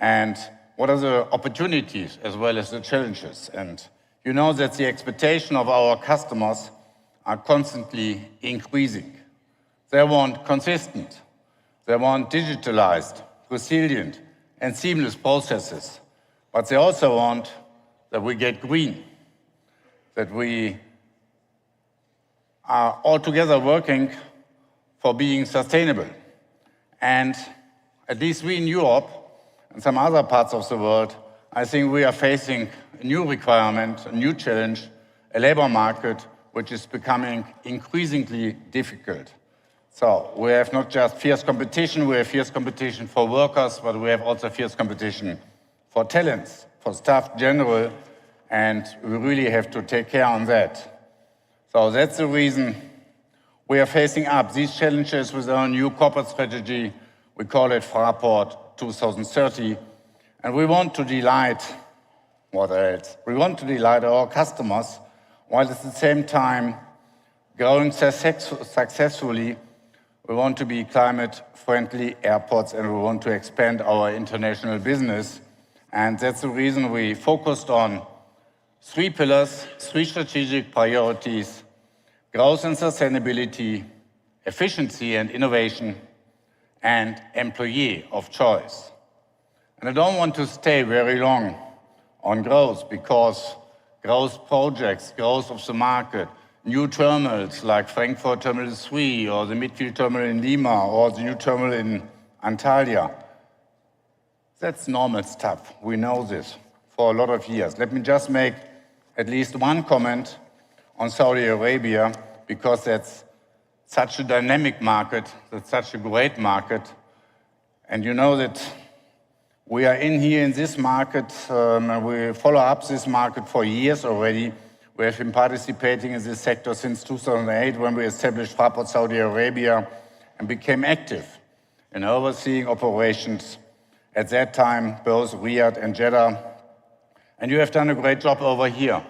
and what are the opportunities as well as the challenges. And you know that the expectation of our customers are constantly increasing. They want consistent, they want digitalized, resilient, and seamless processes. But they also want that we get green, that we are all together working for being sustainable. And at least we in Europe and some other parts of the world, I think we are facing a new requirement, a new challenge, a labor market which is becoming increasingly difficult. So we have not just fierce competition, we have fierce competition for workers, but we have also fierce competition for talents, for staff general, and we really have to take care on that. So that's the reason we are facing up these challenges with our new corporate strategy. We call it Fraport 2030. And we want to delight, what else? We want to delight our customers while at the same time growing successfully. We want to be climate-friendly airports, and we want to expand our international business. And that's the reason we focused on 3 pillars, 3 strategic priorities: growth and sustainability, efficiency and innovation, and employee of choice. And I don't want to stay very long on growth, because growth projects, growth of the market, new terminals like Frankfurt Terminal 3 or the Midfield Terminal in Lima or the new terminal in Antalya, that's normal stuff. We know this for a lot of years. Let me just make at least one comment on Saudi Arabia, because that's such a dynamic market, that's such a great market. And you know that we are in here in this market, and we follow up this market for years already. We have been participating in this sector since 2008, when we established Fraport Saudi Arabia and became active in overseeing operations. At that time, both Riyadh and Jeddah. And you have done a great job over here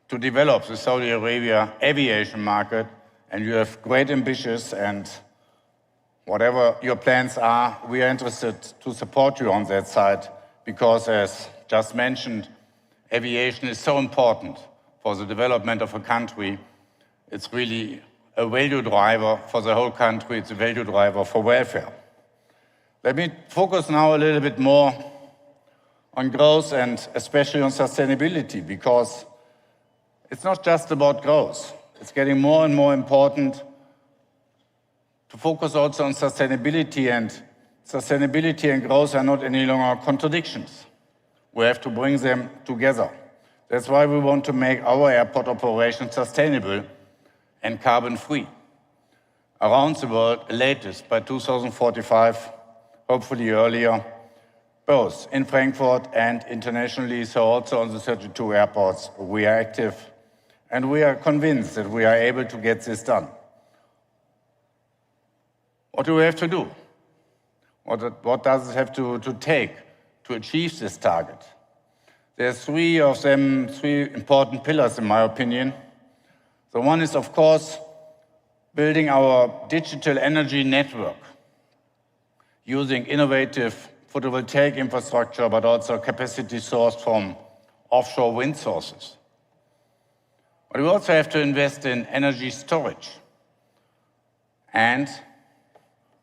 to develop the Saudi Arabia aviation market, and you have great ambitions, and whatever your plans are, we are interested to support you on that side, because as just mentioned, aviation is so important for the development of a country. It's really a value driver for the whole country. It's a value driver for welfare. Let me focus now a little bit more on growth and especially on sustainability, because it's not just about growth. It's getting more and more important to focus also on sustainability, and sustainability and growth are not any longer contradictions. We have to bring them together. That's why we want to make our airport operations sustainable and carbon-free around the world, latest by 2045, hopefully earlier, both in Frankfurt and internationally, so also on the 32 airports we are active, and we are convinced that we are able to get this done. What do we have to do? What does it have to take to achieve this target? There's three important pillars, in my opinion. The one is, of course, building our digital energy network, using innovative photovoltaic infrastructure, but also capacity sourced from offshore wind sources. But we also have to invest in energy storage. And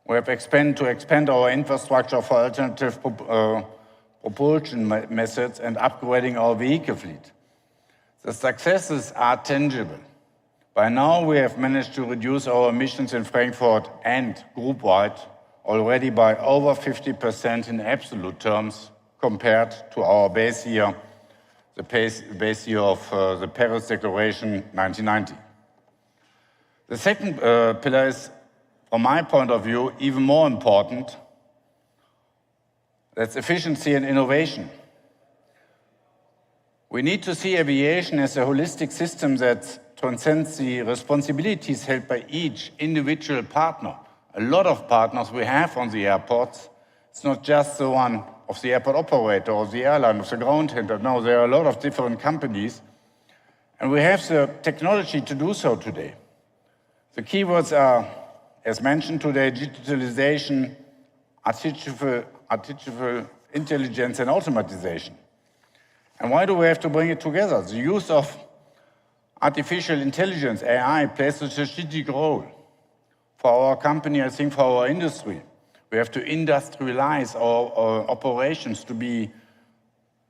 we have to expand our infrastructure for alternative propulsion methods and upgrading our vehicle fleet. The successes are tangible. By now, we have managed to reduce our emissions in Frankfurt and group-wide already by over 50% in absolute terms compared to our base year, the base year of the Paris Declaration 1990. The second pillar is, from my point of view, even more important. That's efficiency and innovation. We need to see aviation as a holistic system that transcends the responsibilities held by each individual partner. A lot of partners we have on the airports. It's not just the one of the airport operator or the airline or the ground handler. No, there are a lot of different companies. And we have the technology to do so today. The keywords are, as mentioned today, digitalization, artificial intelligence, and automatization. And why do we have to bring it together? The use of artificial intelligence, AI, plays a strategic role for our company, I think for our industry. We have to industrialize our operations to be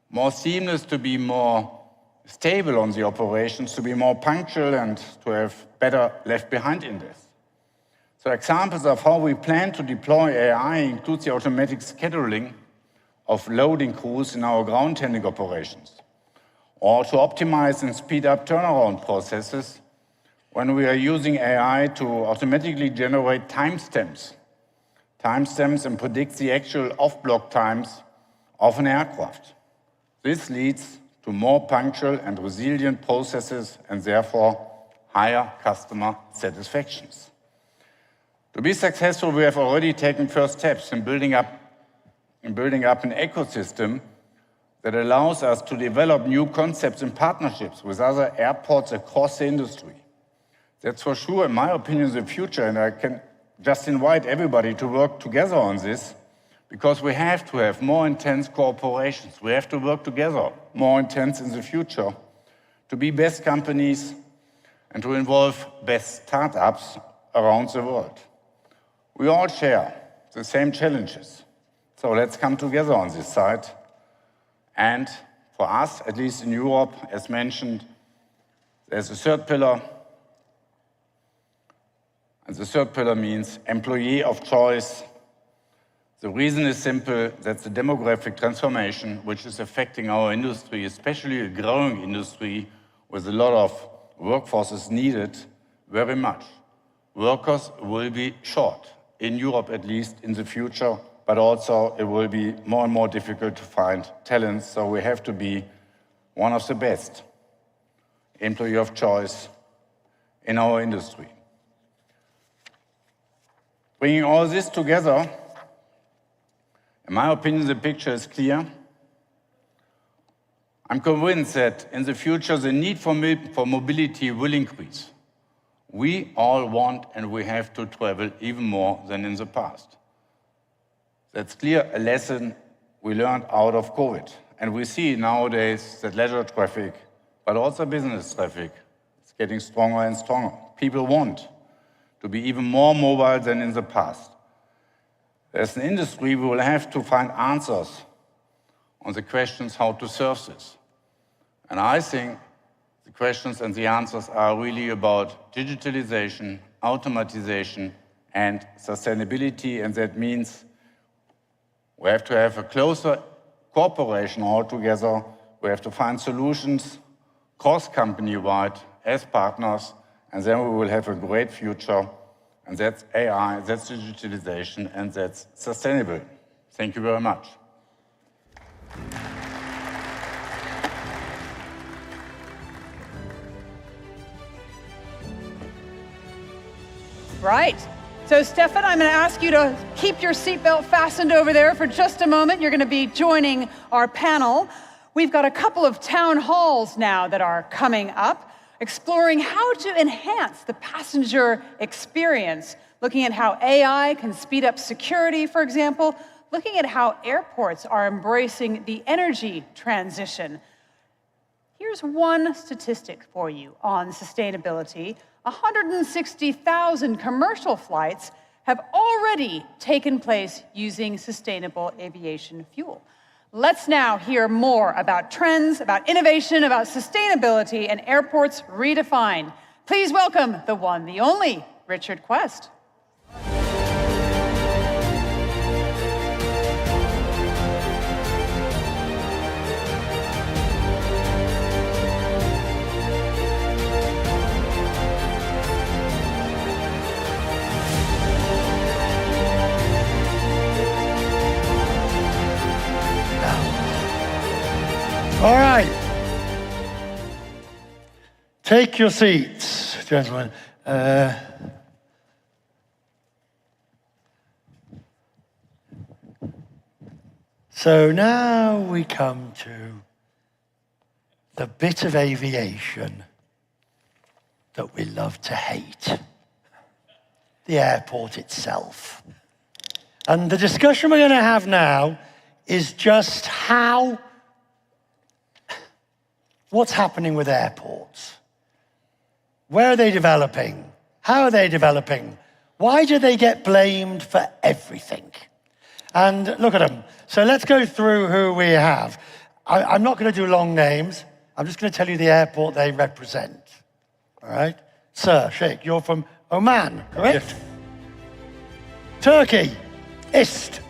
more seamless, to be more stable on the operations, to be more punctual, and to have better left-behind index. So examples of how we plan to deploy AI include the automatic scheduling of loading crews in our ground handling operations, or to optimize and speed up turnaround processes when we are using AI to automatically generate timestamps and predict the actual off-block times of an aircraft. This leads to more punctual and resilient processes and therefore higher customer satisfactions. To be successful, we have already taken first steps in building up an ecosystem that allows us to develop new concepts and partnerships with other airports across the industry. That's for sure, in my opinion, the future, and I can just invite everybody to work together on this, because we have to have more intense cooperations. We have to work together more intense in the future to be best companies and to involve best startups around the world. We all share the same challenges, so let's come together on this side. And for us, at least in Europe, as mentioned, there's a third pillar. And the third pillar means employee of choice. The reason is simple, that's the demographic transformation which is affecting our industry, especially a growing industry with a lot of workforces needed, very much. Workers will be short, in Europe at least, in the future, but also it will be more and more difficult to find talents, so we have to be one of the best employee of choice in our industry. Bringing all this together, in my opinion, the picture is clear. I'm convinced that in the future, the need for mobility will increase. We all want and we have to travel even more than in the past. That's clear, a lesson we learned out of COVID. And we see nowadays that leisure traffic, but also business traffic, is getting stronger and stronger. People want to be even more mobile than in the past. As an industry, we will have to find answers on the questions how to serve this. And I think the questions and the answers are really about digitalization, automatization, and sustainability, and that means we have to have a closer cooperation all together. We have to find solutions cross-company-wide as partners, and then we will have a great future. And that's AI, that's digitalization, and that's sustainable. Thank you very much. Right. So, Stefan, I'm going to ask you to keep your seatbelt fastened over there for just a moment. You're going to be joining our panel. We've got a couple of town halls now that are coming up, exploring how to enhance the passenger experience, looking at how AI can speed up security, for example, looking at how airports are embracing the energy transition. Here's one statistic for you on sustainability. 160,000 commercial flights have already taken place using sustainable aviation fuel. Let's now hear more about trends, about innovation, about sustainability, and airports redefined. Please welcome the one, the only, Richard Quest. All right. Take your seats, gentlemen. So now we come to the bit of aviation that we love to hate, the airport itself. And the discussion we're going to have now is just what's happening with airports? Where are they developing? How are they developing? Why do they get blamed for everything? And look at them. So let's go through who we have. I'm not going to do long names. I'm just going to tell you the airport they represent. All right? Sir, Sheikh, you're from Oman, correct? Yes. Turkey, IST.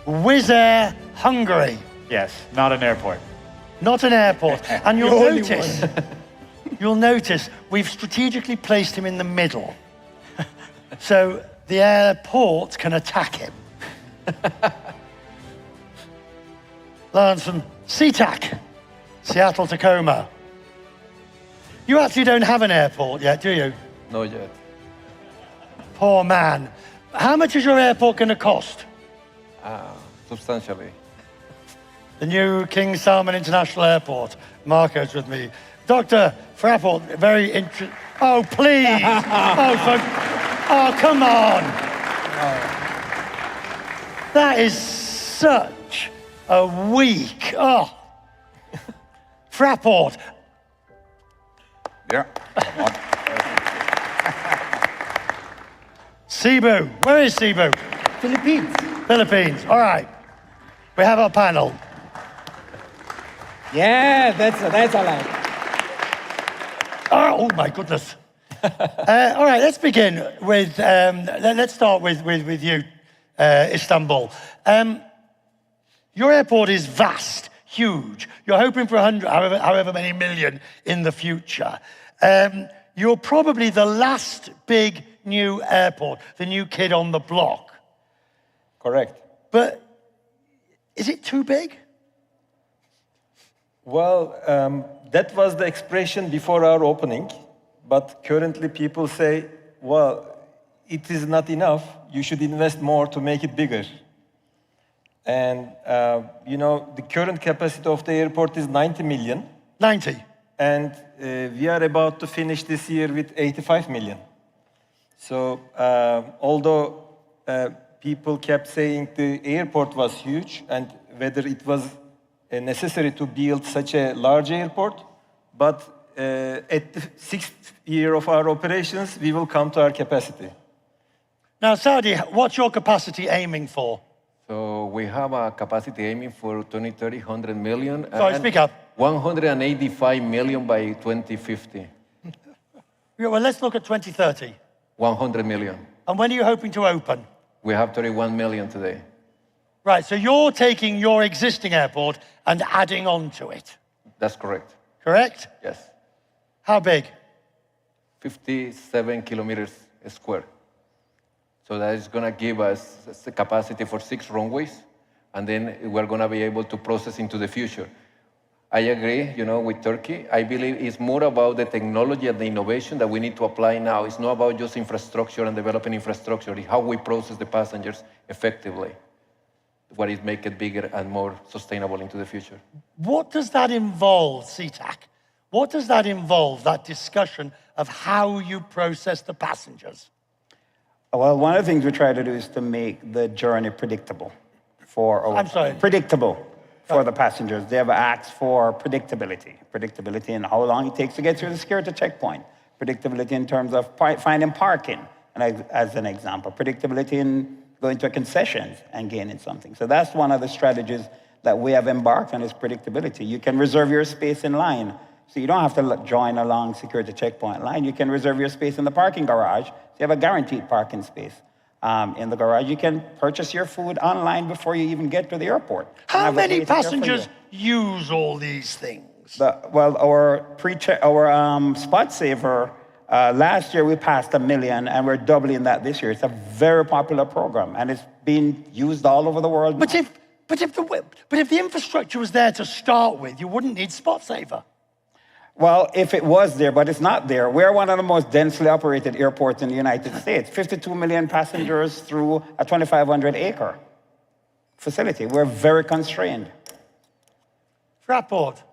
Wizz Air, Hungary. Yes, not an airport. Not an airport. And you'll notice we've strategically placed him in the middle. So the airport can attack him. Lance from SeaTac, Seattle, Tacoma. You actually don't have an airport yet, do you? Not yet. Poor man. How much is your airport going to cost? Substantially. The new King Salman International Airport. Marco's with me. Dr. Frappel, very interesting. Oh, please. Oh, come on. That is such a weak. Frapport. Yeah. Cebu. Where is Cebu? Philippines. Philippines. All right. We have our panel. Yeah, that's a lot. Oh my goodness. All right, let's begin with, let's start with you, Istanbul. Your airport is vast, huge. You're hoping for 100, however many million in the future. You're probably the last big new airport, the new kid on the block. Correct. But is it too big? Well, that was the expression before our opening, but currently people say, well, it is not enough. You should invest more to make it bigger. And, the current capacity of the airport is 90 million. 90? And we are about to finish this year with 85 million. So, although people kept saying the airport was huge and whether it was necessary to build such a large airport, but at the 6th year of our operations, we will come to our capacity. Now, Saudi, what's your capacity aiming for? So we have a capacity aiming for 2030, 100 million. Sorry, speak up. 185 million by 2050. Yeah, well, let's look at 2030. 100 million. And when are you hoping to open? We have 31 million today. Right, so you're taking your existing airport and adding on to it. That's correct. Correct? Yes. How big? 57 kilometers square. So that is going to give us the capacity for 6 runways, and then we're going to be able to process into the future. I agree, with Turkey. I believe it's more about the technology and the innovation that we need to apply now. It's not about just infrastructure and developing infrastructure. It's how we process the passengers effectively. What is make it bigger and more sustainable into the future. What does that involve, CTAC? What does that involve, that discussion of how you process the passengers? Well, one of the things we try to do is to make the journey predictable for the passengers. They have asked for predictability in how long it takes to get through the security checkpoint, predictability in terms of finding parking, and as an example, predictability in going to concessions and gaining something. So that's one of the strategies that we have embarked on, is predictability. You can reserve your space in line, so you don't have to join a long security checkpoint line. You can reserve your space in the parking garage, so you have a guaranteed parking space. In the garage, you can purchase your food online before you even get to the airport. How many passengers use all these things? Well, our Spot Saver, last year we passed 1 million, and we're doubling that this year. It's a very popular program, and it's being used all over the world. But if the infrastructure was there to start with, you wouldn't need Spot Saver. Well, if it was there, but it's not there. We're one of the most densely operated airports in the United States. 52 million passengers through a 2,500-acre facility. We're very constrained. Fraport,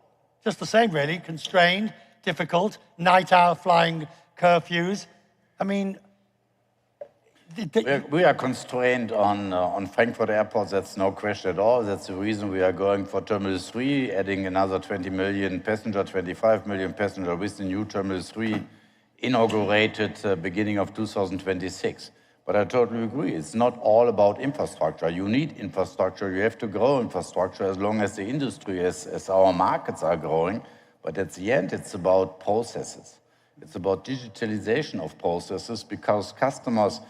just the same, really. Constrained, difficult, night-hour flying curfews. I mean... We are constrained on Frankfurt Airport, that's no question at all. That's the reason we are going for Terminal 3, adding another 20 million passenger, 25 million passenger with the new Terminal 3, inaugurated beginning of 2026. But I totally agree, it's not all about infrastructure. You need infrastructure, you have to grow infrastructure as long as the industry, as our markets are growing. But at the end, it's about processes. It's about digitalization of processes, because customers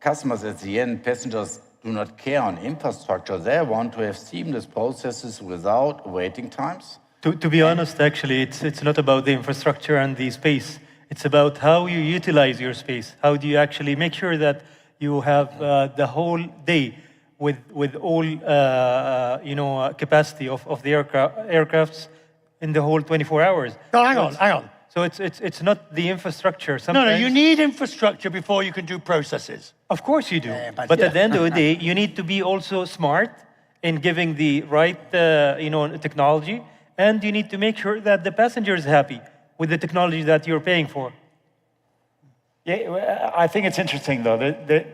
at the end, passengers do not care on infrastructure. They want to have seamless processes without waiting times. To be honest, actually, it's not about the infrastructure and the space. It's about how you utilize your space. How do you actually make sure that you have the whole day with all capacity of the aircrafts in the whole 24 hours. No, hang on. So it's not the infrastructure. No, you need infrastructure before you can do processes. Of course you do. But at the end of the day, you need to be also smart in giving the right technology, and you need to make sure that the passenger is happy with the technology that you're paying for. Yeah, I think it's interesting, though.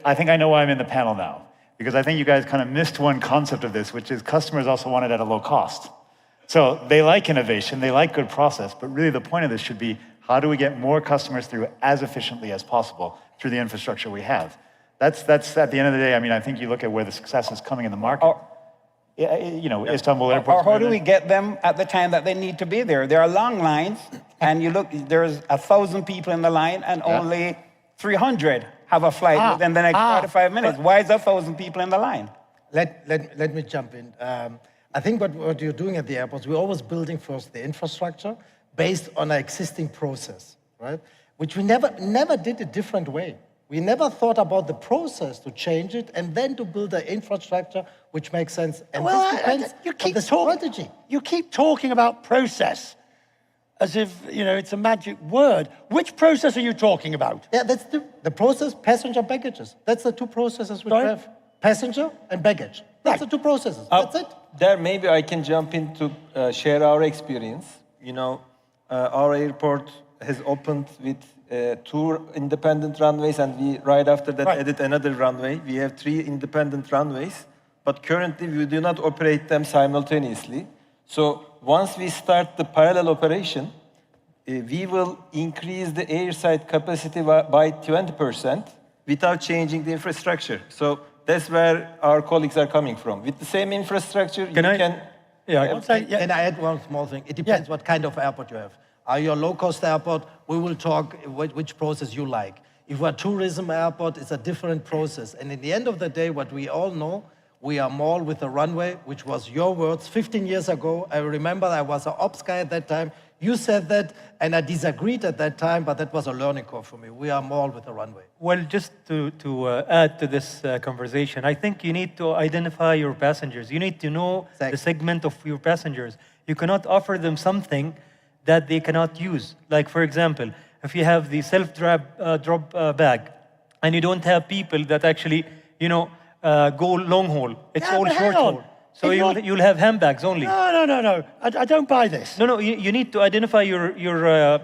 I think I know why I'm in the panel now, because I think you guys kind of missed one concept of this, which is customers also want it at a low cost. So they like innovation, they like good process, but really the point of this should be, how do we get more customers through as efficiently as possible through the infrastructure we have? That's at the end of the day, I mean, I think you look at where the success is coming in the market. Istanbul Airport. Or how do we get them at the time that they need to be there? There are long lines, and you look, there's 1,000 people in the line, and only 300 have a flight within the next 45 minutes. Why is 1,000 people in the line? Let me jump in. I think what you're doing at the airports, we're always building first the infrastructure based on an existing process, right? Which we never did a different way. We never thought about the process to change it and then to build an infrastructure which makes sense. And this depends on the strategy. You keep talking about process as if, it's a magic word. Which process are you talking about? Yeah, that's the process, passenger baggages. That's the two processes we have. Passenger and baggage. That's the two processes. That's it. There, maybe I can jump in to share our experience. Our airport has opened with 2 independent runways, and we right after that added another runway. We have 3 independent runways, but currently we do not operate them simultaneously. So once we start the parallel operation, we will increase the airside capacity by 20% without changing the infrastructure. So that's where our colleagues are coming from. With the same infrastructure, can Can I add one small thing? It depends what kind of airport you have. Are you a low-cost airport? We will talk which process you like. If we're a tourism airport, it's a different process. And in the end of the day, what we all know, we are more with the runway, which was your words 15 years ago. I remember I was an ops guy at that time. You said that, and I disagreed at that time, but that was a learning curve for me. We are more with the runway. Well, just to add to this conversation, I think you need to identify your passengers. You need to know the segment of your passengers. You cannot offer them something that they cannot use. Like, for example, if you have the self-drop bag, and you don't have people that actually, go long haul. It's all short haul. So you'll have handbags only. No. I don't buy this. No. You need to identify your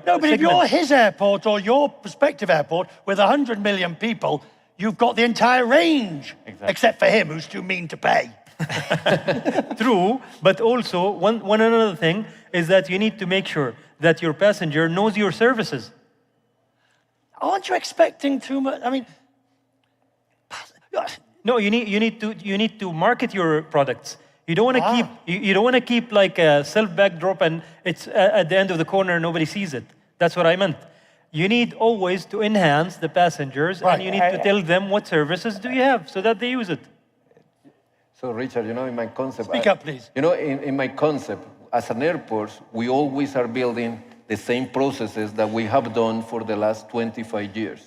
No, but if you're his airport or your prospective airport with 100 million people, you've got the entire range, except for him, who's too mean to pay. True, but also one another thing is that you need to make sure that your passenger knows your services. Aren't you expecting too much? I mean, no, you need to market your products. You don't want to keep you don't want to keep like a self bag drop and it's at the end of the corner and nobody sees it. That's what I meant. You need always to enhance the passengers, and you need to tell them what services do you have so that they use it. So Richard, in my concept. Speak up, please. In my concept, as an airport, we always are building the same processes that we have done for the last 25 years.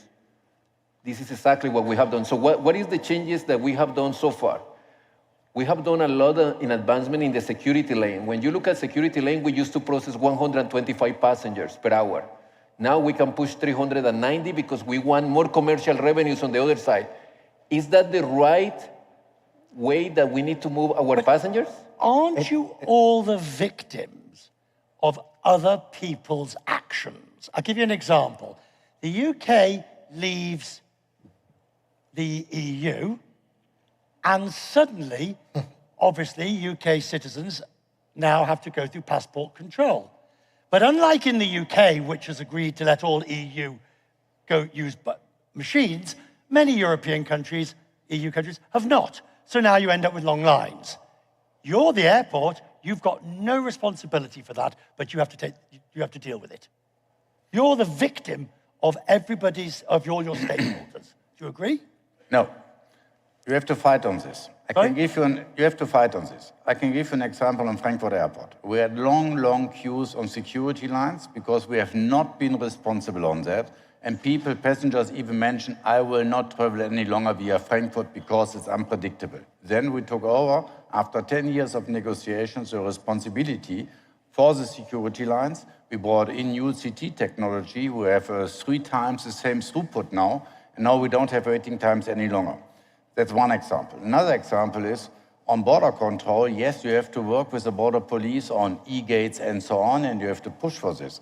This is exactly what we have done. So what is the changes that we have done so far? We have done a lot in advancement in the security lane. When you look at security lane, we used to process 125 passengers per hour. Now we can push 390 because we want more commercial revenues on the other side. Is that the right way that we need to move our passengers? Aren't you all the victims of other people's actions? I'll give you an example. The UK leaves the EU, and suddenly, obviously, UK citizens now have to go through passport control. But unlike in the UK, which has agreed to let all EU go use machines, many European countries, EU countries, have not. So now you end up with long lines. You're the airport, you've got no responsibility for that, but you have to deal with it. You're the victim of all your stakeholders. Do you agree? No. You have to fight on this. You have to fight on this. I can give you an example on Frankfurt Airport. We had long queues on security lines because we have not been responsible on that. And passengers even mentioned, I will not travel any longer via Frankfurt because it's unpredictable. Then we took over, after 10 years of negotiations, the responsibility for the security lines. We brought in new CT technology. We have 3 times the same throughput now, and now we don't have waiting times any longer. That's one example. Another example is on border control. Yes, you have to work with the border police on e-gates and so on, and you have to push for this.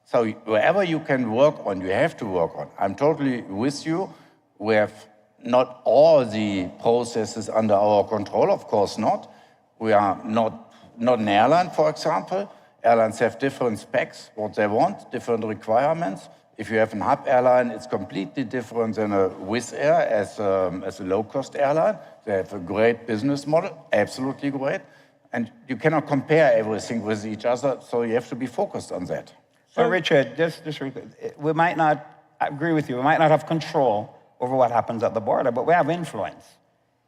So wherever you can work on, you have to work on. I'm totally with you. We have not all the processes under our control, of course not. We are not an airline, for example. Airlines have different specs, what they want, different requirements. If you have a hub airline, it's completely different than a Wizz Air as a low-cost airline. They have a great business model, absolutely great. And you cannot compare everything with each other, so you have to be focused on that. So Richard, just we might not, I agree with you, we might not have control over what happens at the border, but we have influence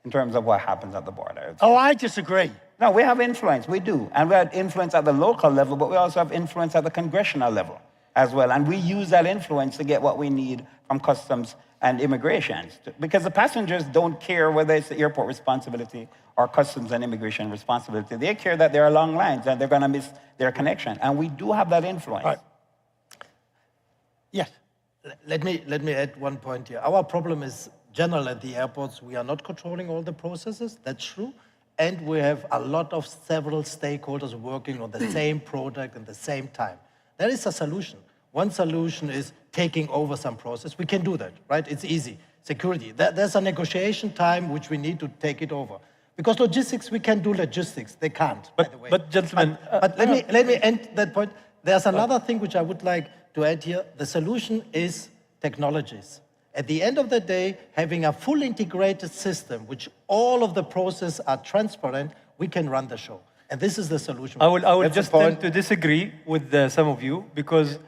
in terms of what happens at the border. Oh, I disagree. No, we have influence, we do. And we have influence at the local level, but we also have influence at the congressional level as well. And we use that influence to get what we need from customs and immigration. Because the passengers don't care whether it's the airport responsibility or customs and immigration responsibility. They care that there are long lines and they're going to miss their connection. And we do have that influence. Right. Yes. Let me add one point here. Our problem is general at the airports. We are not controlling all the processes. That's true. And we have a lot of several stakeholders working on the same product at the same time. There is a solution. One solution is taking over some process. We can do that, right? It's easy. Security. There's a negotiation time which we need to take it over. Because logistics, we can do logistics. They can't, by the way. But gentlemen... But let me end that point. There's another thing which I would like to add here. The solution is technologies. At the end of the day, having a full integrated system, which all of the processes are transparent, we can run the show. And this is the solution. I will just tend to disagree with some of you, because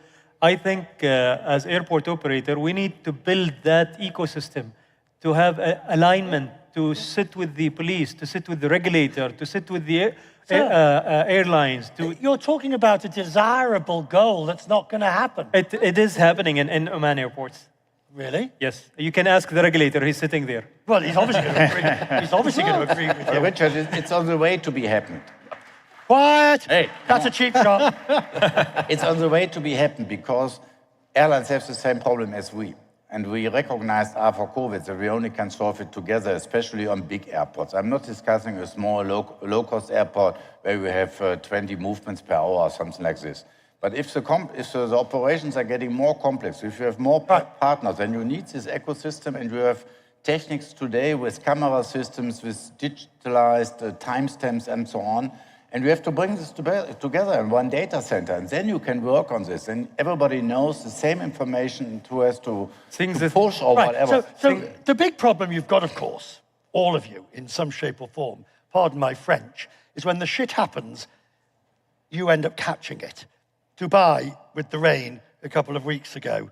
I think as airport operator, we need to build that ecosystem, to have alignment, to sit with the police, to sit with the regulator, to sit with the airlines. You're talking about a desirable goal that's not going to happen. It is happening in Oman airports. Really? Yes. You can ask the regulator. He's sitting there. Well, he's obviously going to agree. He's obviously going to agree with you. Richard, it's on the way to be happened. Quiet! Hey, that's a cheap shot. It's on the way to be happened because airlines have the same problem as we. And we recognized after COVID that we only can solve it together, especially on big airports. I'm not discussing a small low-cost airport where we have 20 movements per hour or something like this. But if the operations are getting more complex, if you have more partners, then you need this ecosystem, and you have techniques today with camera systems, with digitalized timestamps and so on. And you have to bring this together in one data center, and then you can work on this. And everybody knows the same information who has to push or whatever. So the big problem you've got, of course, all of you, in some shape or form, pardon my French, is when the shit happens, you end up catching it. Dubai, with the rain a couple of weeks ago.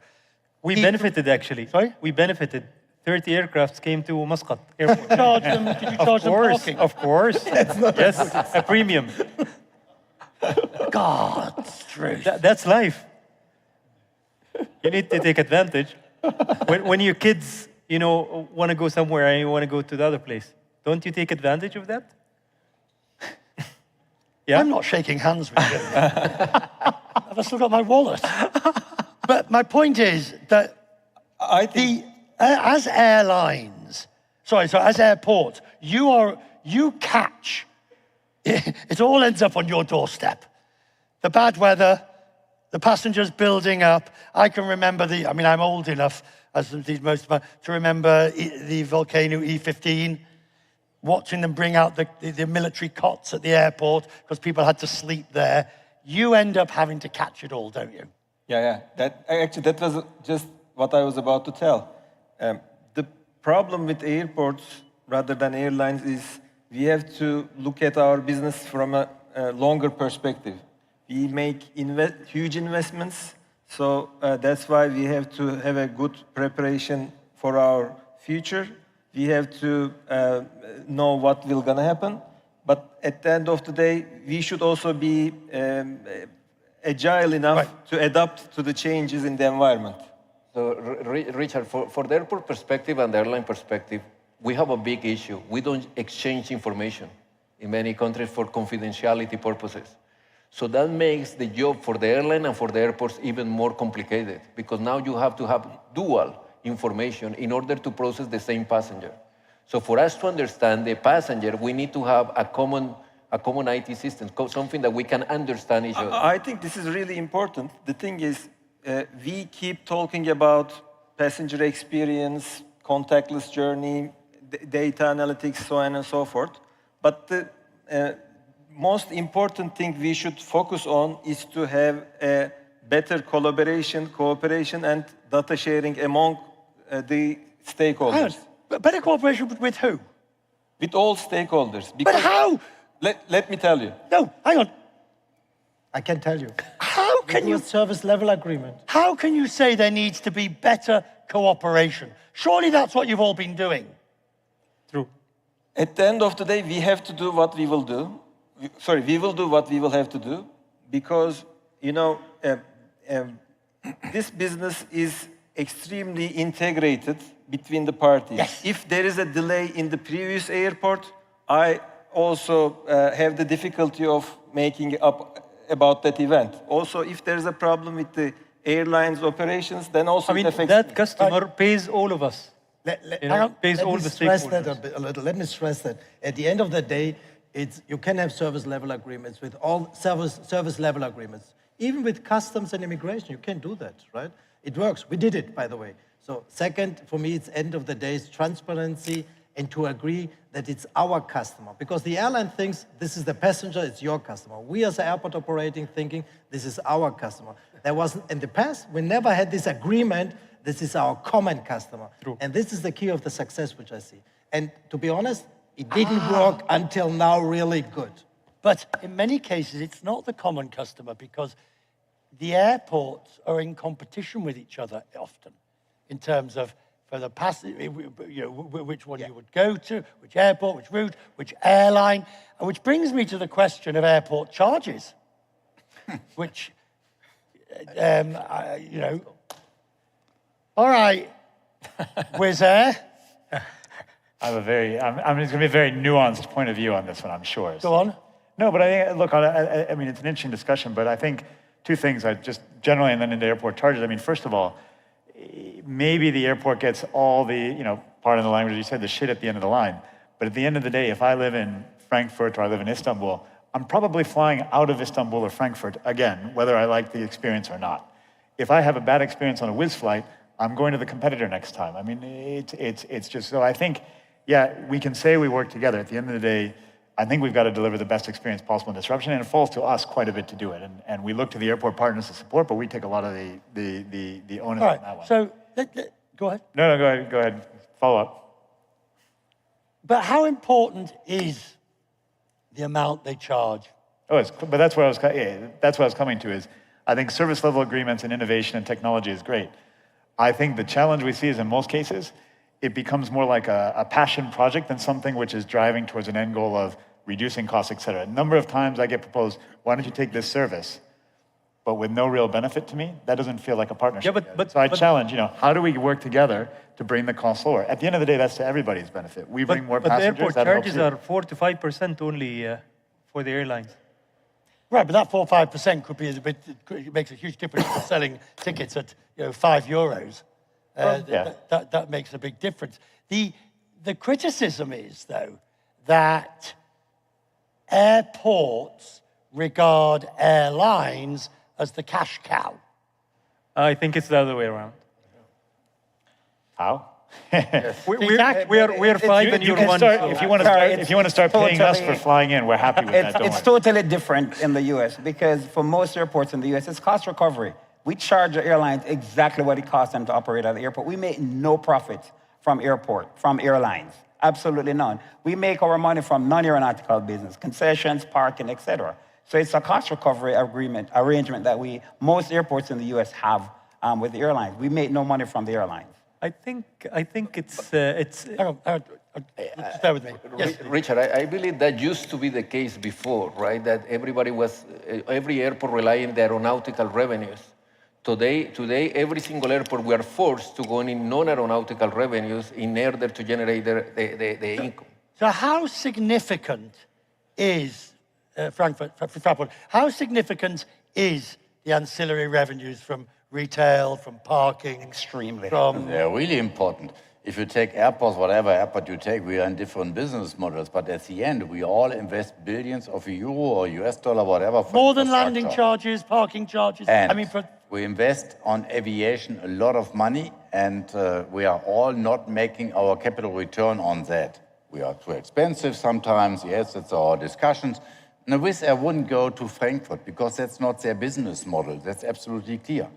We benefited, actually. Sorry? We benefited. 30 aircrafts came to Muscat airport. Did you charge them parking? Of course. Yes, a premium. God's truth. That's life. You need to take advantage. When your kids, want to go somewhere and you want to go to the other place, don't you take advantage of that? Yeah? I'm not shaking hands with you. I've still got my wallet. But my point is that as airlines, as airports, you catch, it all ends up on your doorstep. The bad weather, the passengers building up. I can remember I'm old enough, as indeed most of us, to remember the Volcano E-15, watching them bring out the military cots at the airport because people had to sleep there. You end up having to catch it all, don't you? Yeah. That was just what I was about to tell. The problem with airports rather than airlines is we have to look at our business from a longer perspective. We make huge investments, so that's why we have to have a good preparation for our future. We have to know what will gonna happen, but at the end of the day, we should also be agile enough to adapt to the changes in the environment. So, Richard, for the airport perspective and the airline perspective, we have a big issue. We don't exchange information in many countries for confidentiality purposes. So that makes the job for the airline and for the airports even more complicated, because now you have to have dual information in order to process the same passenger. So for us to understand the passenger, we need to have a common IT system, something that we can understand each other. I think this is really important. The thing is, we keep talking about passenger experience, contactless journey, data analytics, so on and so forth. But the most important thing we should focus on is to have a better collaboration, cooperation, and data sharing among the stakeholders. Better cooperation with who? With all stakeholders. But how? Let me tell you. No, hang on. I can tell you. How can you... service level agreement. How can you say there needs to be better cooperation? Surely that's what you've all been doing. True. At the end of the day, we have to do what we will do. We will do what we will have to do, because, this business is extremely integrated between the parties. Yes. If there is a delay in the previous airport, I also have the difficulty of making up about that event. Also, if there's a problem with the airlines operations, then also it affects that customer pays all of us. Pays all the stakeholders. Let me stress that. At the end of the day, you can have service level agreements with all service level agreements. Even with customs and immigration, you can do that, right? It works. We did it, by the way. So second, for me, it's end of the day, it's transparency and to agree that it's our customer. Because the airline thinks this is the passenger, it's your customer. We as an airport operating thinking this is our customer. There wasn't, in the past, we never had this agreement This is our common customer. And this is the key of the success, which I see. And to be honest, it didn't work until now really good. But in many cases, it's not the common customer because the airports are in competition with each other often in terms of for the passenger, which one you would go to, which airport, which route, which airline, and which brings me to the question of airport charges, which, all right, Wizz Air. I have it's going to be a very nuanced point of view on this one, I'm sure. Go on. No, but I think, look, I mean, it's an interesting discussion, but I think two things, just generally and then into airport charges. I mean, first of all, maybe the airport gets all the, pardon the language you said, the shit at the end of the line. But at the end of the day, if I live in Frankfurt or I live in Istanbul, I'm probably flying out of Istanbul or Frankfurt again, whether I like the experience or not. If I have a bad experience on a Wizz flight, I'm going to the competitor next time. I mean, it's just, so I think, yeah, we can say we work together. At the end of the day, I think we've got to deliver the best experience possible in disruption, and it falls to us quite a bit to do it. And we look to the airport partners to support, but we take a lot of the onus on that one. So, go ahead. No, go ahead. Follow up. But how important is the amount they charge? But that's what I was coming to is, I think service level agreements and innovation and technology is great. I think the challenge we see is in most cases, it becomes more like a passion project than something which is driving towards an end goal of reducing costs, et cetera. A number of times I get proposed, why don't you take this service, but with no real benefit to me? That doesn't feel like a partnership. Yeah, so I challenge, how do we work together to bring the costs lower? At the end of the day, that's to everybody's benefit. We bring more passengers. But the airport charges are 4 to 5% only for the airlines. Right, but that 4 or 5% could be it makes a huge difference for selling tickets at €5. That makes a big difference. The criticism is, though, that airports regard airlines as the cash cow. I think it's the other way around. How? We're 5 and you're 1. If you want to start paying us for flying in, we're happy with that. It's totally different in the U.S. because for most airports in the U.S., it's cost recovery. We charge the airlines exactly what it costs them to operate at the airport. We make no profit from airlines, absolutely none. We make our money from non-aeronautical business, concessions, parking, etc. So it's a cost recovery arrangement that most airports in the U.S. have with the airlines. We make no money from the airlines. I think it's. Stay with me. Yes. Richard, I believe that used to be the case before, right? That every airport relying on the aeronautical revenues. Today, every single airport, we are forced to go in non-aeronautical revenues in order to generate the income. So how significant is Frankfurt, how significant is the ancillary revenues from retail, from parking? Extremely. They're really important. If you take airports, whatever airport you take, we are in different business models, but at the end, we all invest billions of euro or US dollar, whatever. For more than landing charges, parking charges. And we invest on aviation a lot of money, and we are all not making our capital return on that. We are too expensive sometimes. Yes, that's our discussions. Now, Wizz Air wouldn't go to Frankfurt because that's not their business model. That's absolutely clear.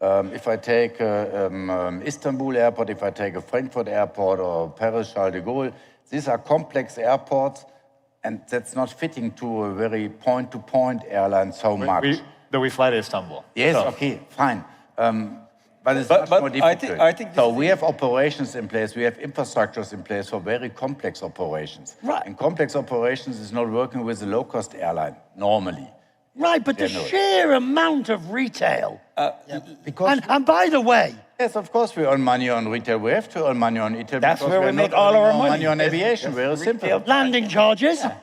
If I take Istanbul airport, if I take a Frankfurt airport or Paris Charles de Gaulle, these are complex airports, and that's not fitting to a very point-to-point airline so much. We fly to Istanbul. Yes, so. Okay, fine. But it's much more difficult. I think so we have operations in place, we have infrastructures in place for very complex operations. Right. And complex operations is not working with a low-cost airline, normally. Right, but the sheer amount of retail. And by the way... Yes, of course we earn money on retail. We have to earn money on retail. That's where we make all our money. On aviation, very simple. Landing charges? Yeah.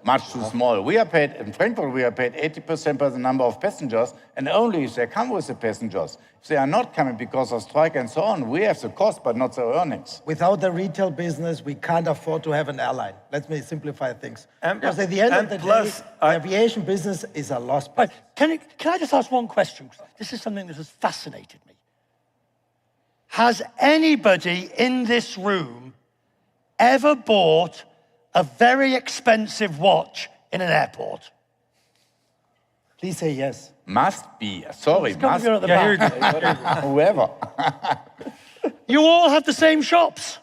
Much too small. We are paid, in Frankfurt, we are paid 80% by the number of passengers, and only if they come with the passengers. If they are not coming because of strike and so on, we have the cost, but not the earnings. Without the retail business, we can't afford to have an airline. Let me simplify things. Because at the end of the day, the aviation business is a loss. Right. Can I just ask one question? This is something that has fascinated me. Has anybody in this room ever bought a very expensive watch in an airport? Please say yes. Must be. Sorry, Come must here at the be. back. Whoever. You all have the same shops.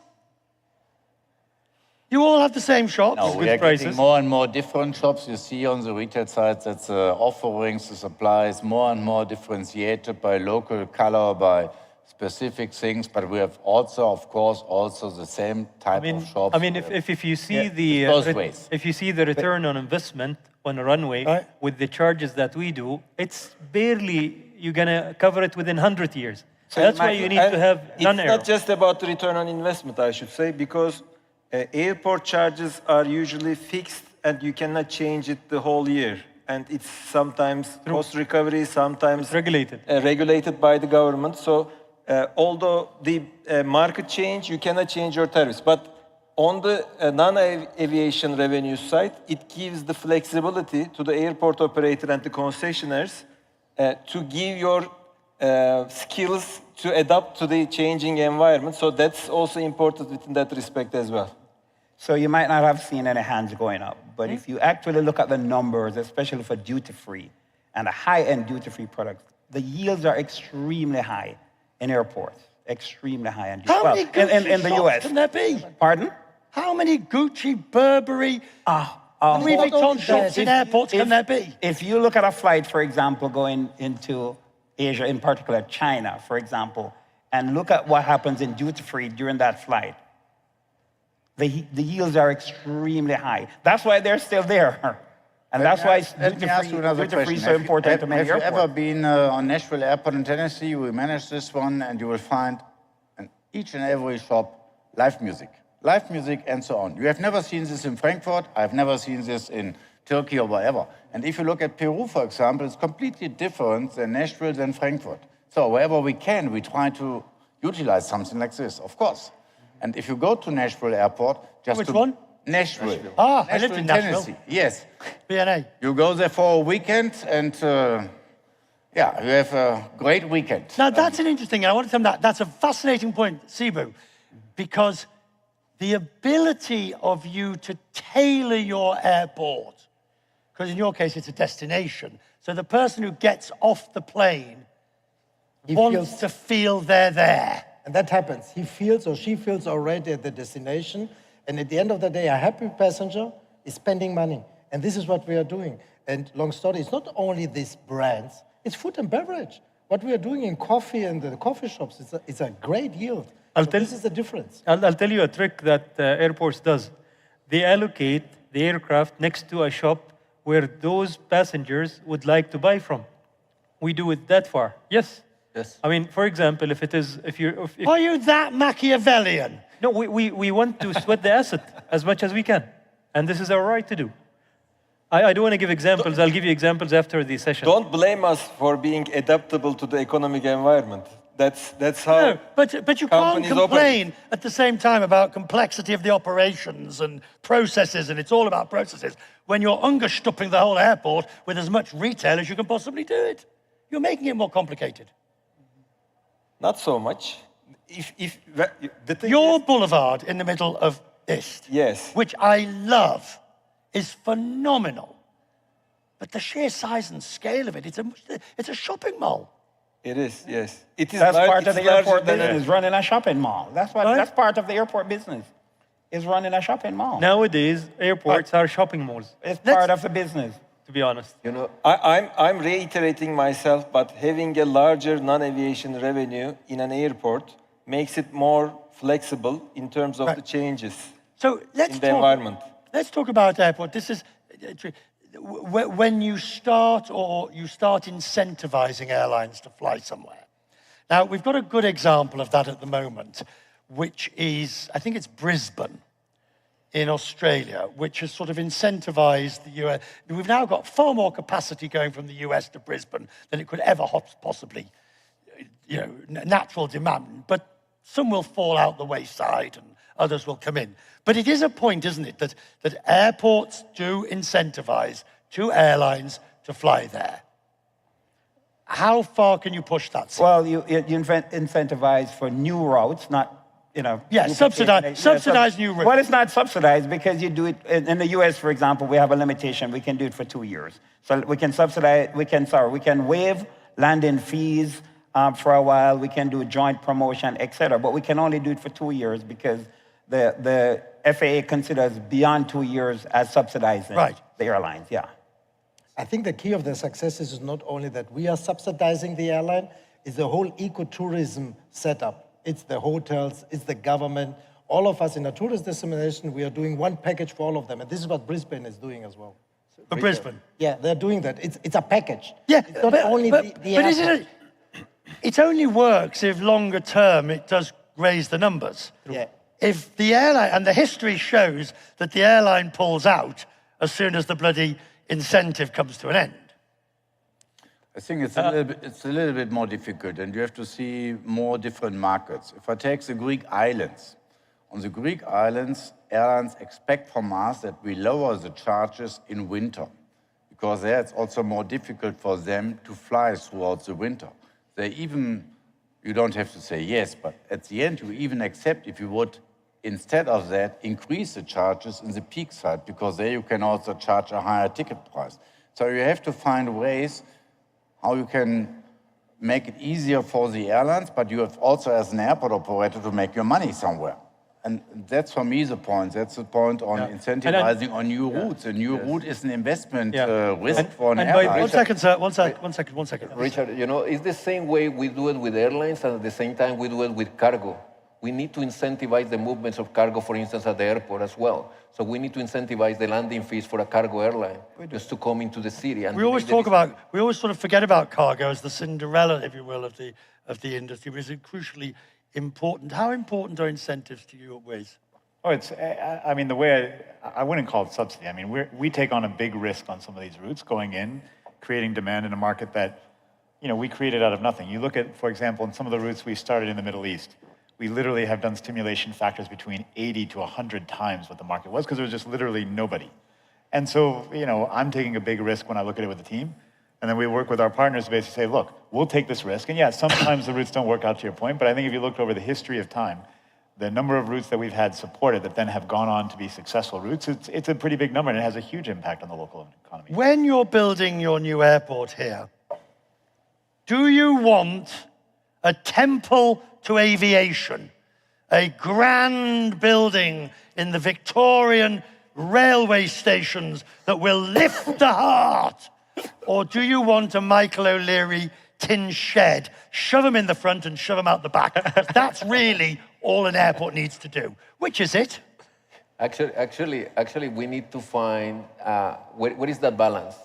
You all have the same shops. No, we are getting more and more different shops. You see on the retail side that the offerings, the supplies, more and more differentiated by local color, by specific things. But we have also, of course, also the same type of shops. I mean, if you see if you see the return on investment on a runway with the charges that we do, it's barely you're gonna cover it within 100 years. So that's why you need to have non-aero. It's not just about the return on investment, I should say, because airport charges are usually fixed and you cannot change it the whole year. And it's sometimes cost recovery, sometimes regulated by the government. So although the market change, you cannot change your tariffs. But on the non-aviation revenue side, it gives the flexibility to the airport operator and the concessionaires to give your skills to adapt to the changing environment. So that's also important within that respect as well. So you might not have seen any hands going up, but if you actually look at the numbers, especially for duty-free and a high-end duty-free product, the yields are extremely high in airports, extremely high. In the US. Can there be? Pardon? How many Gucci, Burberry, Louis Vuitton shops in airports can there be? If you look at a flight, for example, going into Asia, in particular China, for example, and look at what happens in duty-free during that flight, the yields are extremely high. That's why they're still there. And that's why Let me ask you another question. so important to many Have you airports. ever been on Nashville Airport in Tennessee? We manage this one, and you will find in each and every shop live music and so on. You have never seen this in Frankfurt. I've never seen this in Turkey or wherever. And if you look at Peru, for example, it's completely different than Nashville than Frankfurt. So wherever we can, we try to utilize something like this, of course. And if you go to Nashville Airport, just Which one? Nashville. I lived in Nashville. Tennessee. Yes. BNA. You go there for a weekend, and you have a great weekend. Now that's an interesting, I want to tell you that's a fascinating point, Sibu, because the ability of you to tailor your airport, because in your case it's a destination, so the person who gets off the plane wants to feel they're there. And that happens. He feels or she feels already at the destination. And at the end of the day, a happy passenger is spending money. And this is what we are doing. And long story, it's not only these brands, it's food and beverage. What we are doing in coffee and the coffee shops, it's a great yield. This is the difference. I'll tell you a trick that airports does. They allocate the aircraft next to a shop where those passengers would like to buy from. We do it that far. Yes. Yes. I mean, for example, Are you that Machiavellian? No, we want to sweat the asset as much as we can. And this is our right to do. I don't want to give examples. I'll give you examples after the session. Don't blame us for being adaptable to the economic environment. That's how. No, but you can't complain at the same time about complexity of the operations and processes, and it's all about processes, when you're understuffing the whole airport with as much retail as you can possibly do it. You're making it more complicated. Not so much. Your boulevard in the middle of Ist, yes, which I love, is phenomenal. But the sheer size and scale of it, it's a shopping mall. It is, yes. It is. That's part of the airport business, running a shopping mall. That's part of the airport business, is running a shopping mall. Nowadays, airports are shopping malls. It's part of the business. To be honest. You know, I'm reiterating myself, but having a larger non-aviation revenue in an airport makes it more flexible in terms of the changes in the environment. Let's talk about airport. This is when you start incentivizing airlines to fly somewhere. Now, we've got a good example of that at the moment, which is, I think it's Brisbane in Australia, which has sort of incentivized the US. We've now got far more capacity going from the US to Brisbane than it could ever possibly, natural demand. But some will fall out the wayside and others will come in. But it is a point, isn't it, that airports do incentivize two airlines to fly there. How far can you push that? Well, you incentivize for new routes, not subsidized new routes. Well, it's not subsidized because you do it in the US, for example. We have a limitation. We can do it for 2 years. So we can subsidize. We can waive landing fees for a while. We can do joint promotion, etc. But we can only do it for 2 years because the FAA considers beyond 2 years as subsidizing the airlines. Yeah. I think the key of the success is not only that we are subsidizing the airline, it's the whole ecotourism setup. It's the hotels, it's the government. All of us in a tourist destination, we are doing one package for all of them. And this is what Brisbane is doing as well. Brisbane? Yeah, they're doing that. It's a package. Yeah, it's not only the airport. It only works if longer term it does raise the numbers. Yeah. If the airline, and the history shows that the airline pulls out as soon as the bloody incentive comes to an end. I think it's a little bit more difficult, and you have to see more different markets. If I take the Greek islands, on the Greek islands, airlines expect from us that we lower the charges in winter, because there it's also more difficult for them to fly throughout the winter. They even, you don't have to say yes, but at the end you even accept if you would, instead of that, increase the charges in the peak side, because there you can also charge a higher ticket price. So you have to find ways how you can make it easier for the airlines, but you have also, as an airport operator, to make your money somewhere. And that's, for me, the point. That's the point on incentivizing on new routes. A new route is an investment risk for an airline. One second, sir. One second. Richard, you know, it's the same way we do it with airlines, and at the same time we do it with cargo. We need to incentivize the movements of cargo, for instance, at the airport as well. So we need to incentivize the landing fees for a cargo airline just to come into the city. And we always sort of forget about cargo as the Cinderella, if you will, of the industry, but it's crucially important. How important are incentives to you at Wizz? Oh, I mean, the way I wouldn't call it subsidy. I mean, we take on a big risk on some of these routes going in, creating demand in a market that, we created out of nothing. You look at, for example, in some of the routes we started in the Middle East, we literally have done stimulation factors between 80 to 100 times what the market was, because there was just literally nobody. And so, I'm taking a big risk when I look at it with the team. And then we work with our partners to basically say, look, we'll take this risk. And yeah, sometimes the routes don't work out to your point, but I think if you looked over the history of time, the number of routes that we've had supported that then have gone on to be successful routes, it's a pretty big number, and it has a huge impact on the local economy. When you're building your new airport here, do you want a temple to aviation, a grand building in the Victorian railway stations that will lift the heart? Or do you want a Michael O'Leary tin shed? Shove them in the front and shove them out the back. That's really all an airport needs to do. Which is it? Actually, we need to find what is that balance.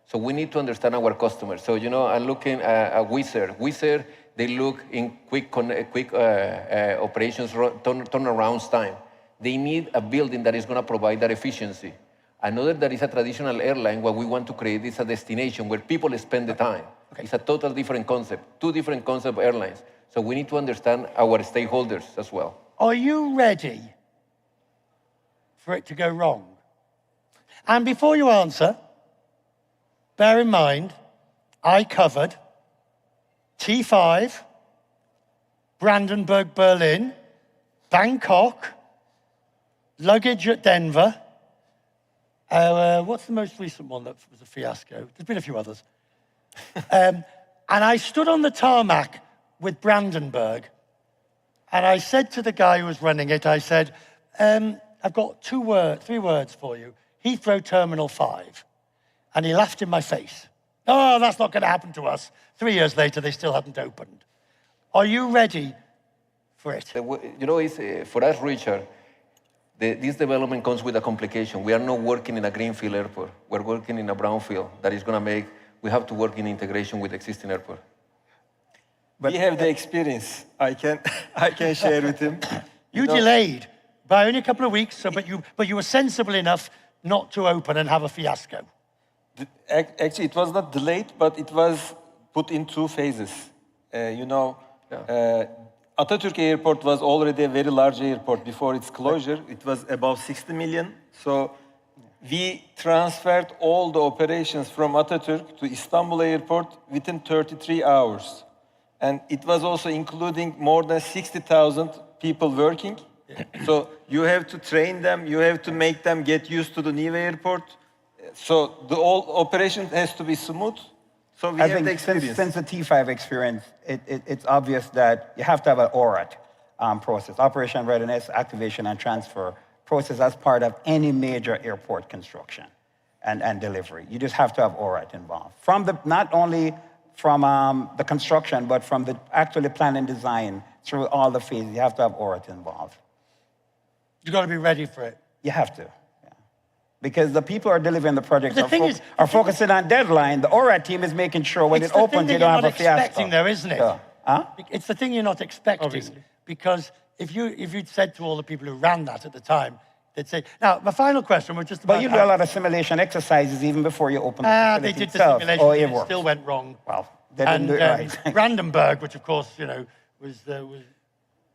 So we need to understand our customers. So, I'm looking at Wizz Air. Wizz Air, they look in quick operations, turnaround time. They need a building that is going to provide that efficiency. Another that is a traditional airline, what we want to create is a destination where people spend the time. Okay. It's a total different concept, two different concept airlines. So we need to understand our stakeholders as well. Are you ready for it to go wrong? And before you answer, bear in mind, I covered T5, Brandenburg, Berlin, Bangkok, luggage at Denver. What's the most recent one that was a fiasco? There's been a few others. And I stood on the tarmac with Brandenburg, and I said to the guy who was running it, I said, I've got three words for you. Heathrow Terminal 5. And he laughed in my face. Oh, that's not going to happen to us. 3 years later, they still hadn't opened. Are you ready for it? For us, Richard, this development comes with a complication. We are not working in a greenfield airport. We're working in a brownfield that is going to we have to work in integration with existing airport. But we have the experience. I can share with him. You delayed by only a couple of weeks, but you were sensible enough not to open and have a fiasco. Actually, it was not delayed, but it was put in 2 phases. Atatürk Airport was already a very large airport before its closure. It was above 60 million. So we transferred all the operations from Atatürk to Istanbul Airport within 33 hours. And it was also including more than 60,000 people working. So you have to train them, you have to make them get used to the new airport. So the whole operation has to be smooth. So we I have think the experience. since the T5 experience, it's obvious that you have to have an ORAT process, operation readiness, activation, and transfer process as part of any major airport construction and delivery. You just have to have ORAT involved. Not only from the construction, but from the actually plan and design through all the phases, you have to have ORAT involved. You've got to be ready for it. You have to. Because the people who are delivering the projects are focusing on deadline. The ORAT team is making sure when it opens, you don't have a fiasco. It's the thing you're not expecting, though, isn't it? Huh? It's the thing you're not expecting. Obviously. Because if you'd said to all the people who ran that at the time, they'd say, now, my final question was just about... But you do a lot of simulation exercises even before you open the facility they did itself. the simulation, Oh, it and it worked. still went wrong. Well, they didn't do it right. Brandenburg, which of course, was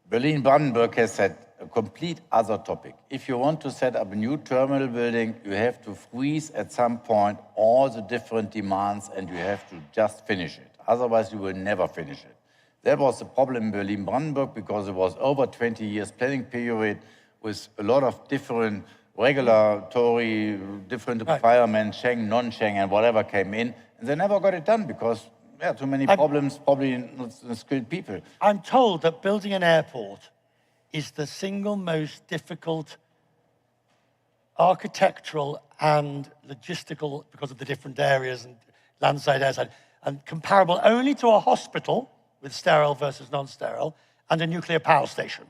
Berlin-Brandenburg has had a complete other topic. If you want to set up a new terminal building, you have to freeze at some point all the different demands and you have to just finish it. Otherwise, you will never finish it. That was the problem in Berlin-Brandenburg because it was over 20 years planning period with a lot of different regulatory, different requirements, Schengen, non-Schengen, and whatever came in. And they never got it done because too many problems, probably not skilled people. I'm told that building an airport is the single most difficult architectural and logistical, because of the different areas and landside, airside, and comparable only to a hospital with sterile versus non-sterile and a nuclear power station,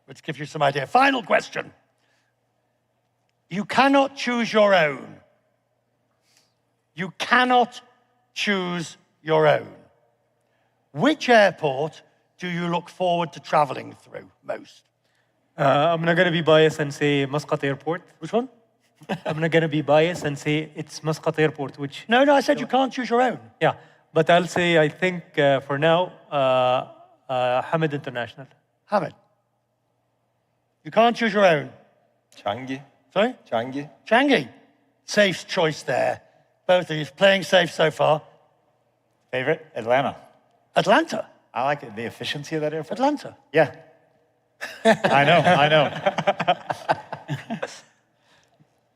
which gives you some idea. Final question. You cannot choose your own. You cannot choose your own. Which airport do you look forward to traveling through most? I'm not going to be biased and say Muscat Airport. Which one? I'm not going to be biased and say it's Muscat Airport, which... No, I said you can't choose your own. Yeah, but I'll say, I think for now, Hamid International. Hamid. You can't choose your own. Changi. Sorry? Changi. Changi. Safe choice there. Both of you playing safe so far. Favorite? Atlanta. Atlanta? I like it, the efficiency of that airport. Atlanta? Yeah. I know.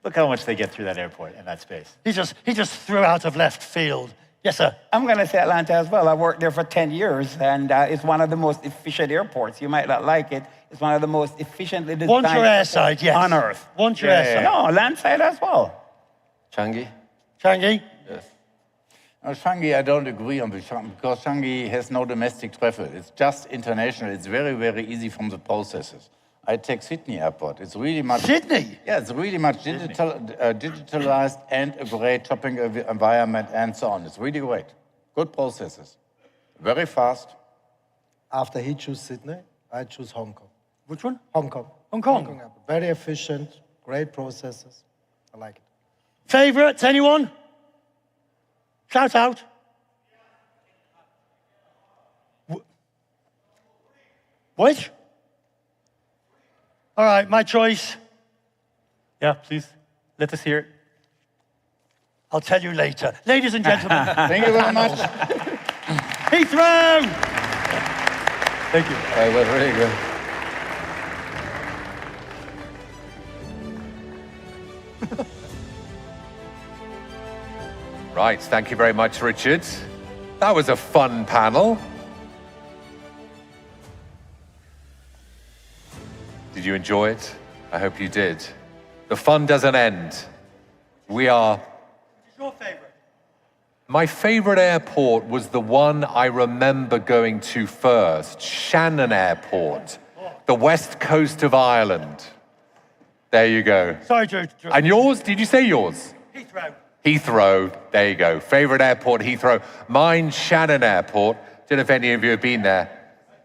Look how much they get through that airport in that space. He just threw out of left field. Yes, sir. I'm going to say Atlanta as well. I worked there for 10 years, and it's one of the most efficient airports. You might not like it. It's one of the most efficiently designed Want your airside, yes. on Earth. Want your airside. No, landside as well. Changi? Changi? Yes. Changi, I don't agree on because Changi has no domestic travel. It's just international. It's very, very easy from the processes. I take Sydney Airport. It's really much... Sydney? Yeah, it's really much digitalized and a great shopping environment and so on. It's really great. Good processes. Very fast. After he chose Sydney, I choose Hong Kong. Which one? Hong Kong. Hong Kong. Airport. Very efficient, great processes. I like it. Favorites, anyone? Shout out. Which? All right, my choice. Yeah, please. Let us hear it. I'll tell you later. Ladies and gentlemen. Thank you very much. Heathrow! Thank you. It was really good. Right, thank you very much, Richard. That was a fun panel. Did you enjoy it? I hope you did. The fun doesn't end. We are... What's your favorite? My favorite airport was the one I remember going to first, Shannon Airport, the west coast of Ireland. There you go. Sorry, Drew. And yours? Did you say yours? Heathrow. Heathrow, there you go. Favorite airport, Heathrow. Mine, Shannon Airport. Don't know if any of you have been there.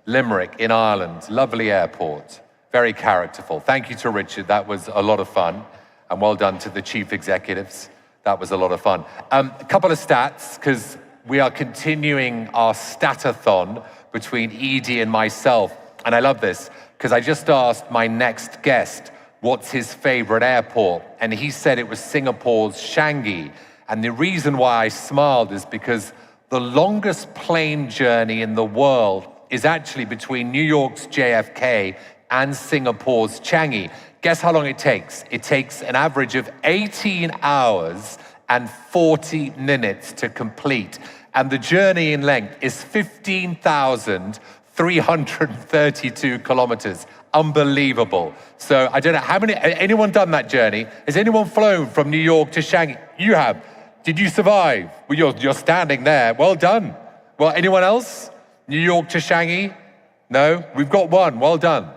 Limerick in Ireland, lovely airport. Very characterful. Thank you to Richard, that was a lot of fun. And well done to the chief executives. That was a lot of fun. A couple of stats, because we are continuing our statathon between Edie and myself. And I love this, because I just asked my next guest, what's his favorite airport? And he said it was Singapore's Changi. And the reason why I smiled is because the longest plane journey in the world is actually between New York's JFK and Singapore's Changi. Guess how long it takes? It takes an average of 18 hours and 40 minutes to complete. And the journey in length is 15,332 kilometers. Unbelievable. So I don't know how many, anyone done that journey? Has anyone flown from New York to Shanghai? You have. Did you survive? Well, you're standing there. Well done. Well, anyone else? New York to Shanghai? No? We've got one. Well done.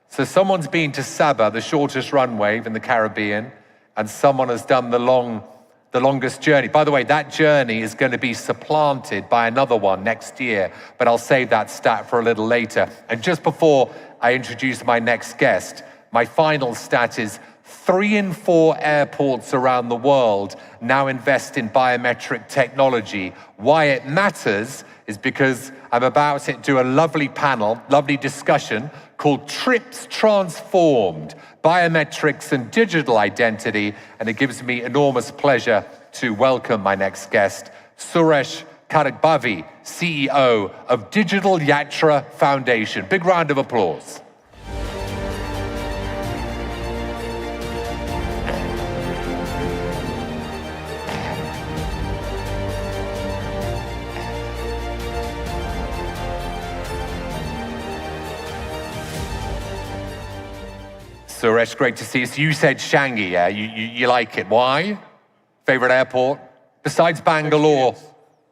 So someone's been to Sabah, the shortest runway in the Caribbean, and someone has done the longest journey. By the way, that journey is going to be supplanted by another one next year, but I'll save that stat for a little later. And just before I introduce my next guest, my final stat is 3 in 4 airports around the world now invest in biometric technology. Why it matters is because I'm about to do a lovely panel, lovely discussion called Trips Transformed, Biometrics and Digital Identity, and it gives me enormous pleasure to welcome my next guest, Suresh Karakbavi, CEO of Digital Yatra Foundation. Big round of applause. Suresh, great to see you. So you said Shanghai, yeah? You like it. Why? Favorite airport? Besides Bangalore?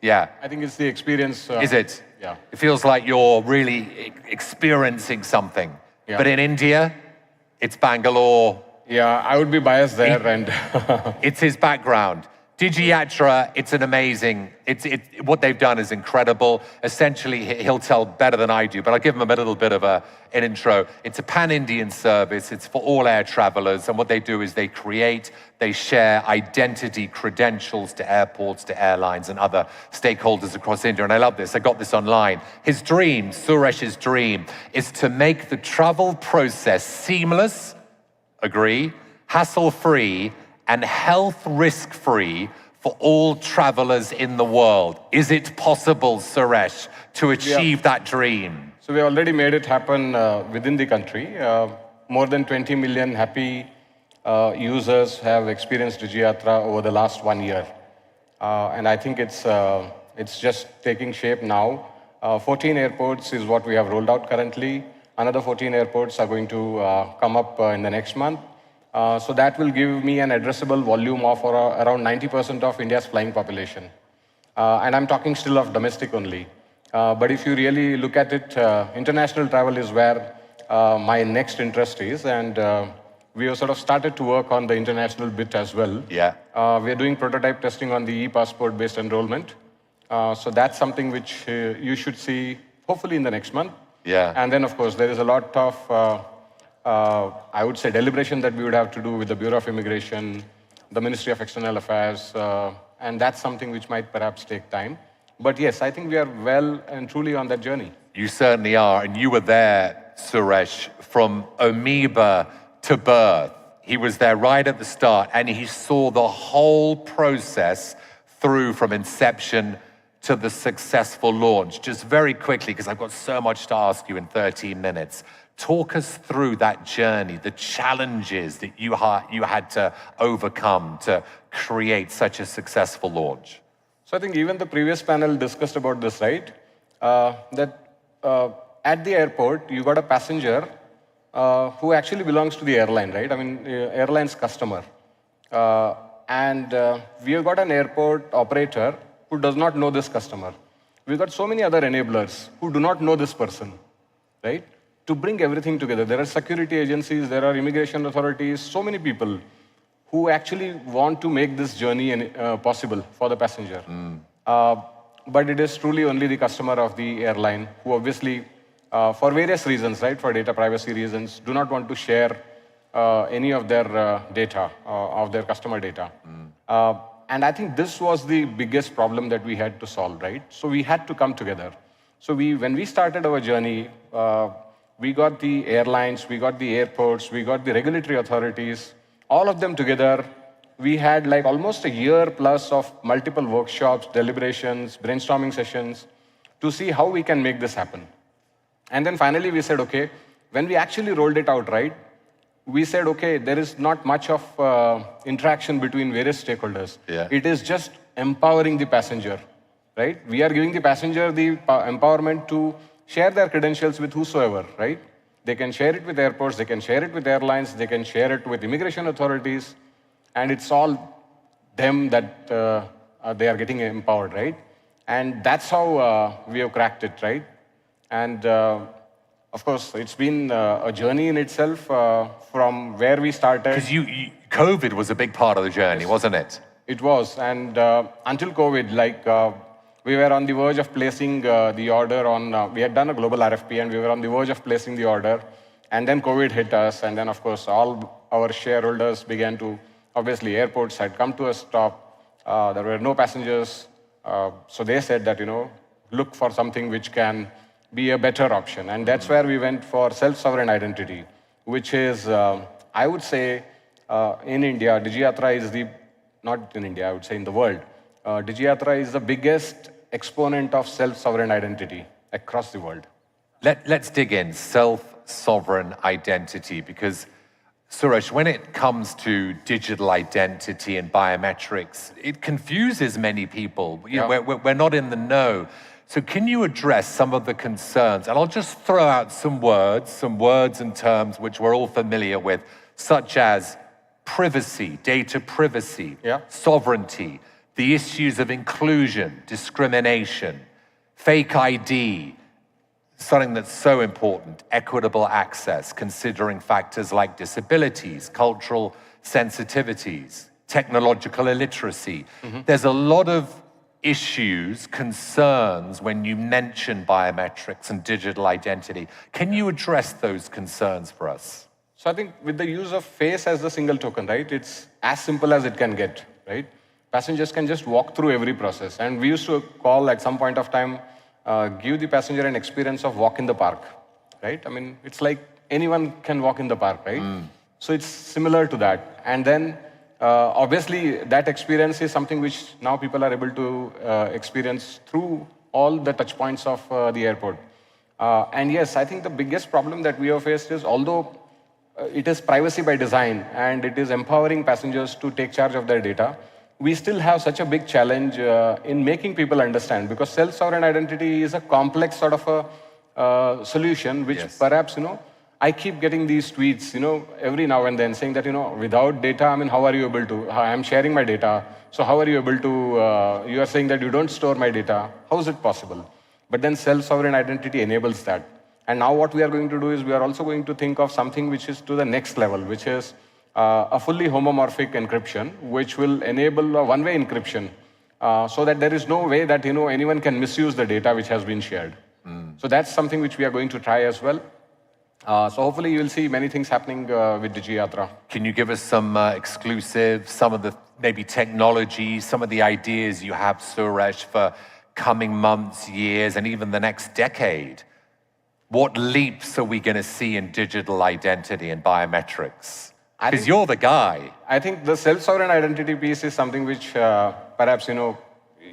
Yeah. I think it's the experience. Is it? Yeah. It feels like you're really experiencing something. Yeah. But in India, it's Bangalore. Yeah, I would be biased there. And it's his background. DigiYatra, it's an amazing, what they've done is incredible. Essentially, he'll tell better than I do, but I'll give him a little bit of an intro. It's a pan-Indian service. It's for all air travelers. And what they do is they share identity credentials to airports, to airlines, and other stakeholders across India. And I love this. I got this online. His dream, Suresh's dream, is to make the travel process seamless, agree, hassle-free, and health risk-free for all travelers in the world. Is it possible, Suresh, to achieve that dream? So we already made it happen within the country. More than 20 million happy users have experienced DigiYatra over the last 1 year. And I think it's just taking shape now. 14 airports is what we have rolled out currently. Another 14 airports are going to come up in the next month. So that will give me an addressable volume of around 90% of India's flying population. And I'm talking still of domestic only. But if you really look at it, international travel is where my next interest is. And we have sort of started to work on the international bit as well. Yeah. We are doing prototype testing on the e-passport-based enrollment. So that's something which you should see hopefully in the next month. Yeah. And then, of course, there is a lot of I would say deliberation that we would have to do with the Bureau of Immigration, the Ministry of External Affairs, and that's something which might perhaps take time. But yes, I think we are well and truly on that journey. You certainly are, and you were there, Suresh, from amoeba to birth. He was there right at the start, and he saw the whole process through from inception to the successful launch. Just very quickly, because I've got so much to ask you in 13 minutes. Talk us through that journey, the challenges that you had to overcome to create such a successful launch. So I think even the previous panel discussed about this, right? That at the airport, you got a passenger who actually belongs to the airline, right? I mean, airline's customer. And we have got an airport operator who does not know this customer. We've got so many other enablers who do not know this person, right? To bring everything together. There are security agencies, there are immigration authorities, so many people who actually want to make this journey possible for the passenger. But it is truly only the customer of the airline who obviously, for various reasons, right, for data privacy reasons, do not want to share any of their data, of their customer data. And I think this was the biggest problem that we had to solve, right? So we had to come together. So when we started our journey, we got the airlines, we got the airports, we got the regulatory authorities, all of them together. We had like almost a year plus of multiple workshops, deliberations, brainstorming sessions to see how we can make this happen. And then finally we said, okay, when we actually rolled it out, right, we said, okay, there is not much of interaction between various stakeholders. Yeah. It is just empowering the passenger, right? We are giving the passenger the empowerment to share their credentials with whosoever, right? They can share it with airports, they can share it with airlines, they can share it with immigration authorities, and it's all them that they are getting empowered, right? And that's how we have cracked it, right? And of course, it's been a journey in itself from where we started. Because COVID was a big part of the journey, wasn't it? It was, and until COVID, like we were on the verge of placing the order on, we had done a global RFP and we were on the verge of placing the order. And then COVID hit us, and then of course all our shareholders began to, obviously airports had come to a stop, there were no passengers. So they said that, look for something which can be a better option. And that's where we went for self-sovereign identity, which is, I would say, in India, DigiYatra is the, not in India, I would say in the world, DigiYatra is the biggest exponent of self-sovereign identity across the world. Let's dig in, self-sovereign identity, because Suresh, when it comes to digital identity and biometrics, it confuses many people. We're not in the know. So can you address some of the concerns? And I'll just throw out some words and terms which we're all familiar with, such as privacy, data privacy, sovereignty, the issues of inclusion, discrimination, fake ID, something that's so important, equitable access, considering factors like disabilities, cultural sensitivities, technological illiteracy. There's a lot of issues, concerns when you mention biometrics and digital identity. Can you address those concerns for us? So I think with the use of face as the single token, right, it's as simple as it can get, right? Passengers can just walk through every process. And we used to call at some point of time, give the passenger an experience of walk in the park, right? I mean, it's like anyone can walk in the park, right? So it's similar to that. And then obviously that experience is something which now people are able to experience through all the touch points of the airport. And yes, I think the biggest problem that we have faced is, although it is privacy by design and it is empowering passengers to take charge of their data, we still have such a big challenge in making people understand, because self-sovereign identity is a complex sort of a solution, which perhaps, I keep getting these tweets, every now and then saying that, without data, I mean, how are you able to, I'm sharing my data, so how are you able to, you are saying that you don't store my data, how is it possible? But then self-sovereign identity enables that. And now what we are going to do is we are also going to think of something which is to the next level, which is a fully homomorphic encryption, which will enable a one-way encryption, so that there is no way that anyone can misuse the data which has been shared. So that's something which we are going to try as well. So hopefully you will see many things happening with DigiYatra. Can you give us some exclusives, some of the maybe technology, some of the ideas you have, Suresh, for coming months, years, and even the next decade? What leaps are we going to see in digital identity and biometrics? Because you're the guy. I think the self-sovereign identity piece is something which perhaps,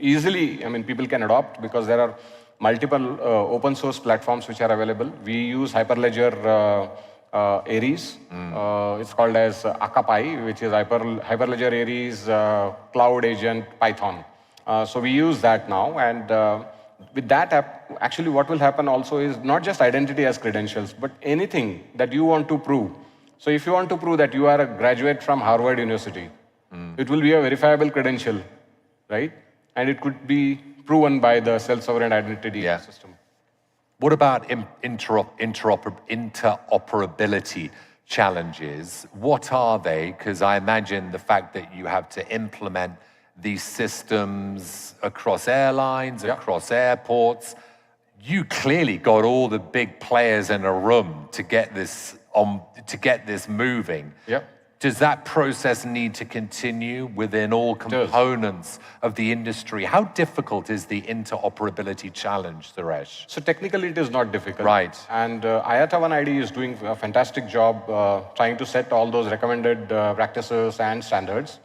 easily, I mean, people can adopt, because there are multiple open source platforms which are available. We use Hyperledger Aries. It's called as AkaPy, which is Hyperledger Aries Cloud Agent Python. So we use that now, and with that app, actually what will happen also is not just identity as credentials, but anything that you want to prove. So if you want to prove that you are a graduate from Harvard University, it will be a verifiable credential, right? And it could be proven by the self-sovereign identity system. What about interoperability challenges? What are they? Because I imagine the fact that you have to implement these systems across airlines, across airports, you clearly got all the big players in a room to get this moving. Does that process need to continue within all components of the industry? How difficult is the interoperability challenge, Suresh? So technically it is not difficult. Right. And IATA 1ID is doing a fantastic job trying to set all those recommended practices and standards.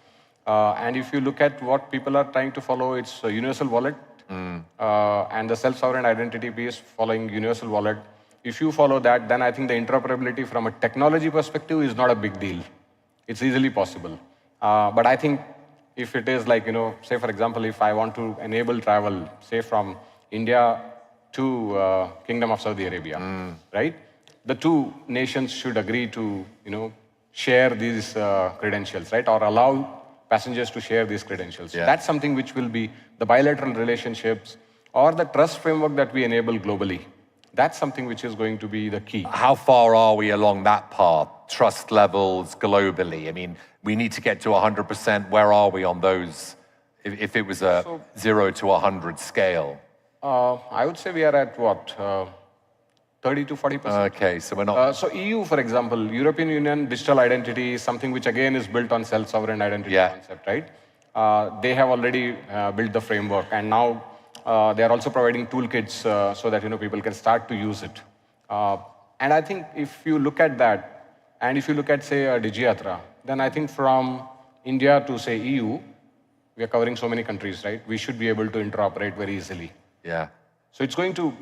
And if you look at what people are trying to follow, it's a universal wallet. And the self-sovereign identity piece following universal wallet. if you follow that, then I think the interoperability from a technology perspective is not a big deal. It's easily possible. But I think if it is like, say for example, if I want to enable travel, say from India to Kingdom of Saudi Arabia, right? The two nations should agree to, share these credentials, right? Or allow passengers to share these credentials. Yeah. That's something which will be the bilateral relationships or the trust framework that we enable globally. That's something which is going to be the key. How far are we along that path? Trust levels globally? I mean, we need to get to 100%. Where are we on those? If it was a 0 to 100 scale? I would say we are at what? 30 to 40%. Okay, so we're not... so EU, for example, European Union digital identity is something which again is built on self-sovereign identity concept, right? They have already built the framework, and now they are also providing toolkits so that people can start to use it. And I think if you look at that, and if you look at say DigiYatra, then I think from India to say EU, we are covering so many countries, right? We should be able to interoperate very easily. Yeah. So it's going to,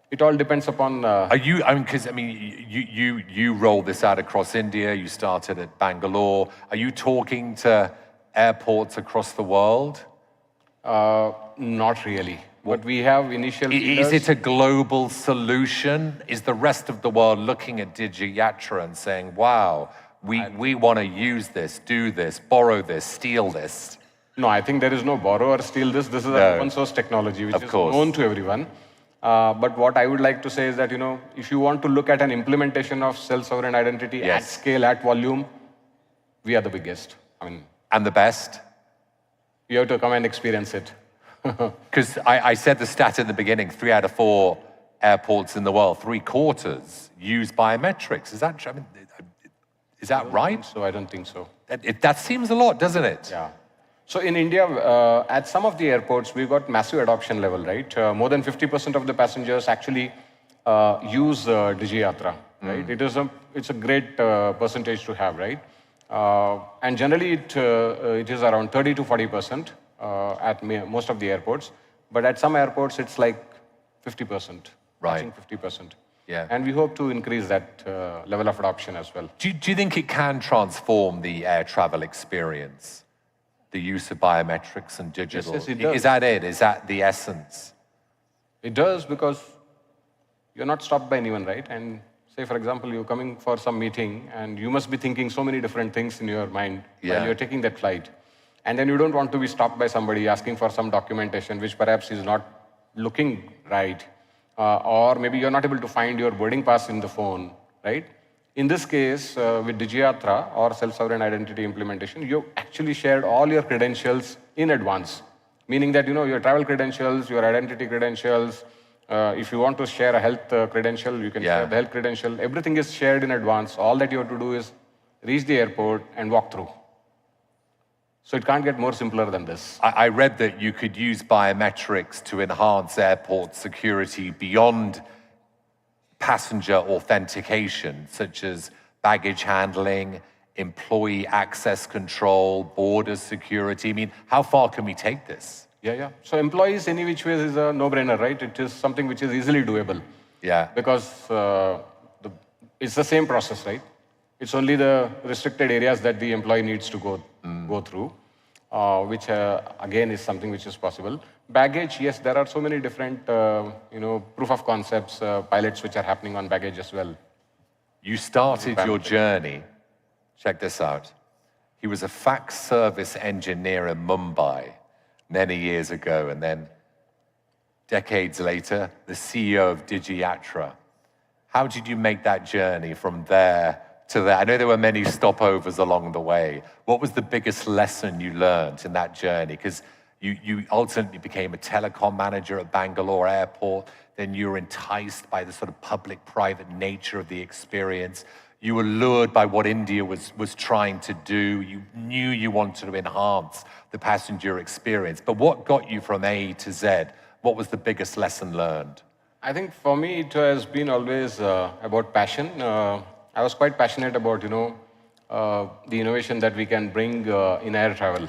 it all depends upon... because you rolled this out across India, you started at Bangalore. Are you talking to airports across the world? Not really. But we have initial... Is it a global solution? Is the rest of the world looking at DigiYatra and saying, wow, we want to use this, do this, borrow this, steal this? No, I think there is no borrow or steal this. This is an open source technology which is known to everyone. But what I would like to say is that, if you want to look at an implementation of self-sovereign identity at scale, at volume, we are the biggest. And the best? You have to come and experience it. Because I said the stat in the beginning, 3 out of 4 airports in the world, 3/4 use biometrics. Is that right? So I don't think so. That seems a lot, doesn't it? Yeah. So in India, at some of the airports, we've got massive adoption level, right? More than 50% of the passengers actually use DigiYatra, right? It's a great percentage to have, right? And generally, it is around 30 to 40% at most of the airports. But at some airports, it's like 50%, right? 50%. Yeah. And we hope to increase that level of adoption as well. Do you think it can transform the air travel experience? The use of biometrics and digital. Yes, it does. Is that it? Is that the essence? It does, because you're not stopped by anyone, right? And say, for example, you're coming for some meeting and you must be thinking so many different things in your mind while you're taking that flight. And then you don't want to be stopped by somebody asking for some documentation which perhaps is not looking right. Or maybe you're not able to find your boarding pass in the phone, right? In this case, with DigiYatra or self-sovereign identity implementation, you actually shared all your credentials in advance. Meaning that, your travel credentials, your identity credentials, if you want to share a health credential, you can share the health credential. Everything is shared in advance. All that you have to do is reach the airport and walk through. So it can't get more simpler than this. I read that you could use biometrics to enhance airport security beyond passenger authentication, such as baggage handling, employee access control, border security. I mean, how far can we take this? Yeah. So employees, any which ways, is a no-brainer, right? It is something which is easily doable. Yeah. Because it's the same process, right? It's only the restricted areas that the employee needs to go through, which again is something which is possible. Baggage, yes, there are so many different, proof of concepts, pilots which are happening on baggage as well. You started your journey, check this out. He was a fax service engineer in Mumbai many years ago, and then decades later, the CEO of DigiYatra. How did you make that journey from there to there? I know there were many stopovers along the way. What was the biggest lesson you learned in that journey? Because you ultimately became a telecom manager at Bangalore Airport, then you were enticed by the sort of public-private nature of the experience. You were lured by what India was trying to do. You knew you wanted to enhance the passenger experience. But what got you from A to Z? What was the biggest lesson learned? I think for me, it has been always about passion. I was quite passionate about, the innovation that we can bring in air travel.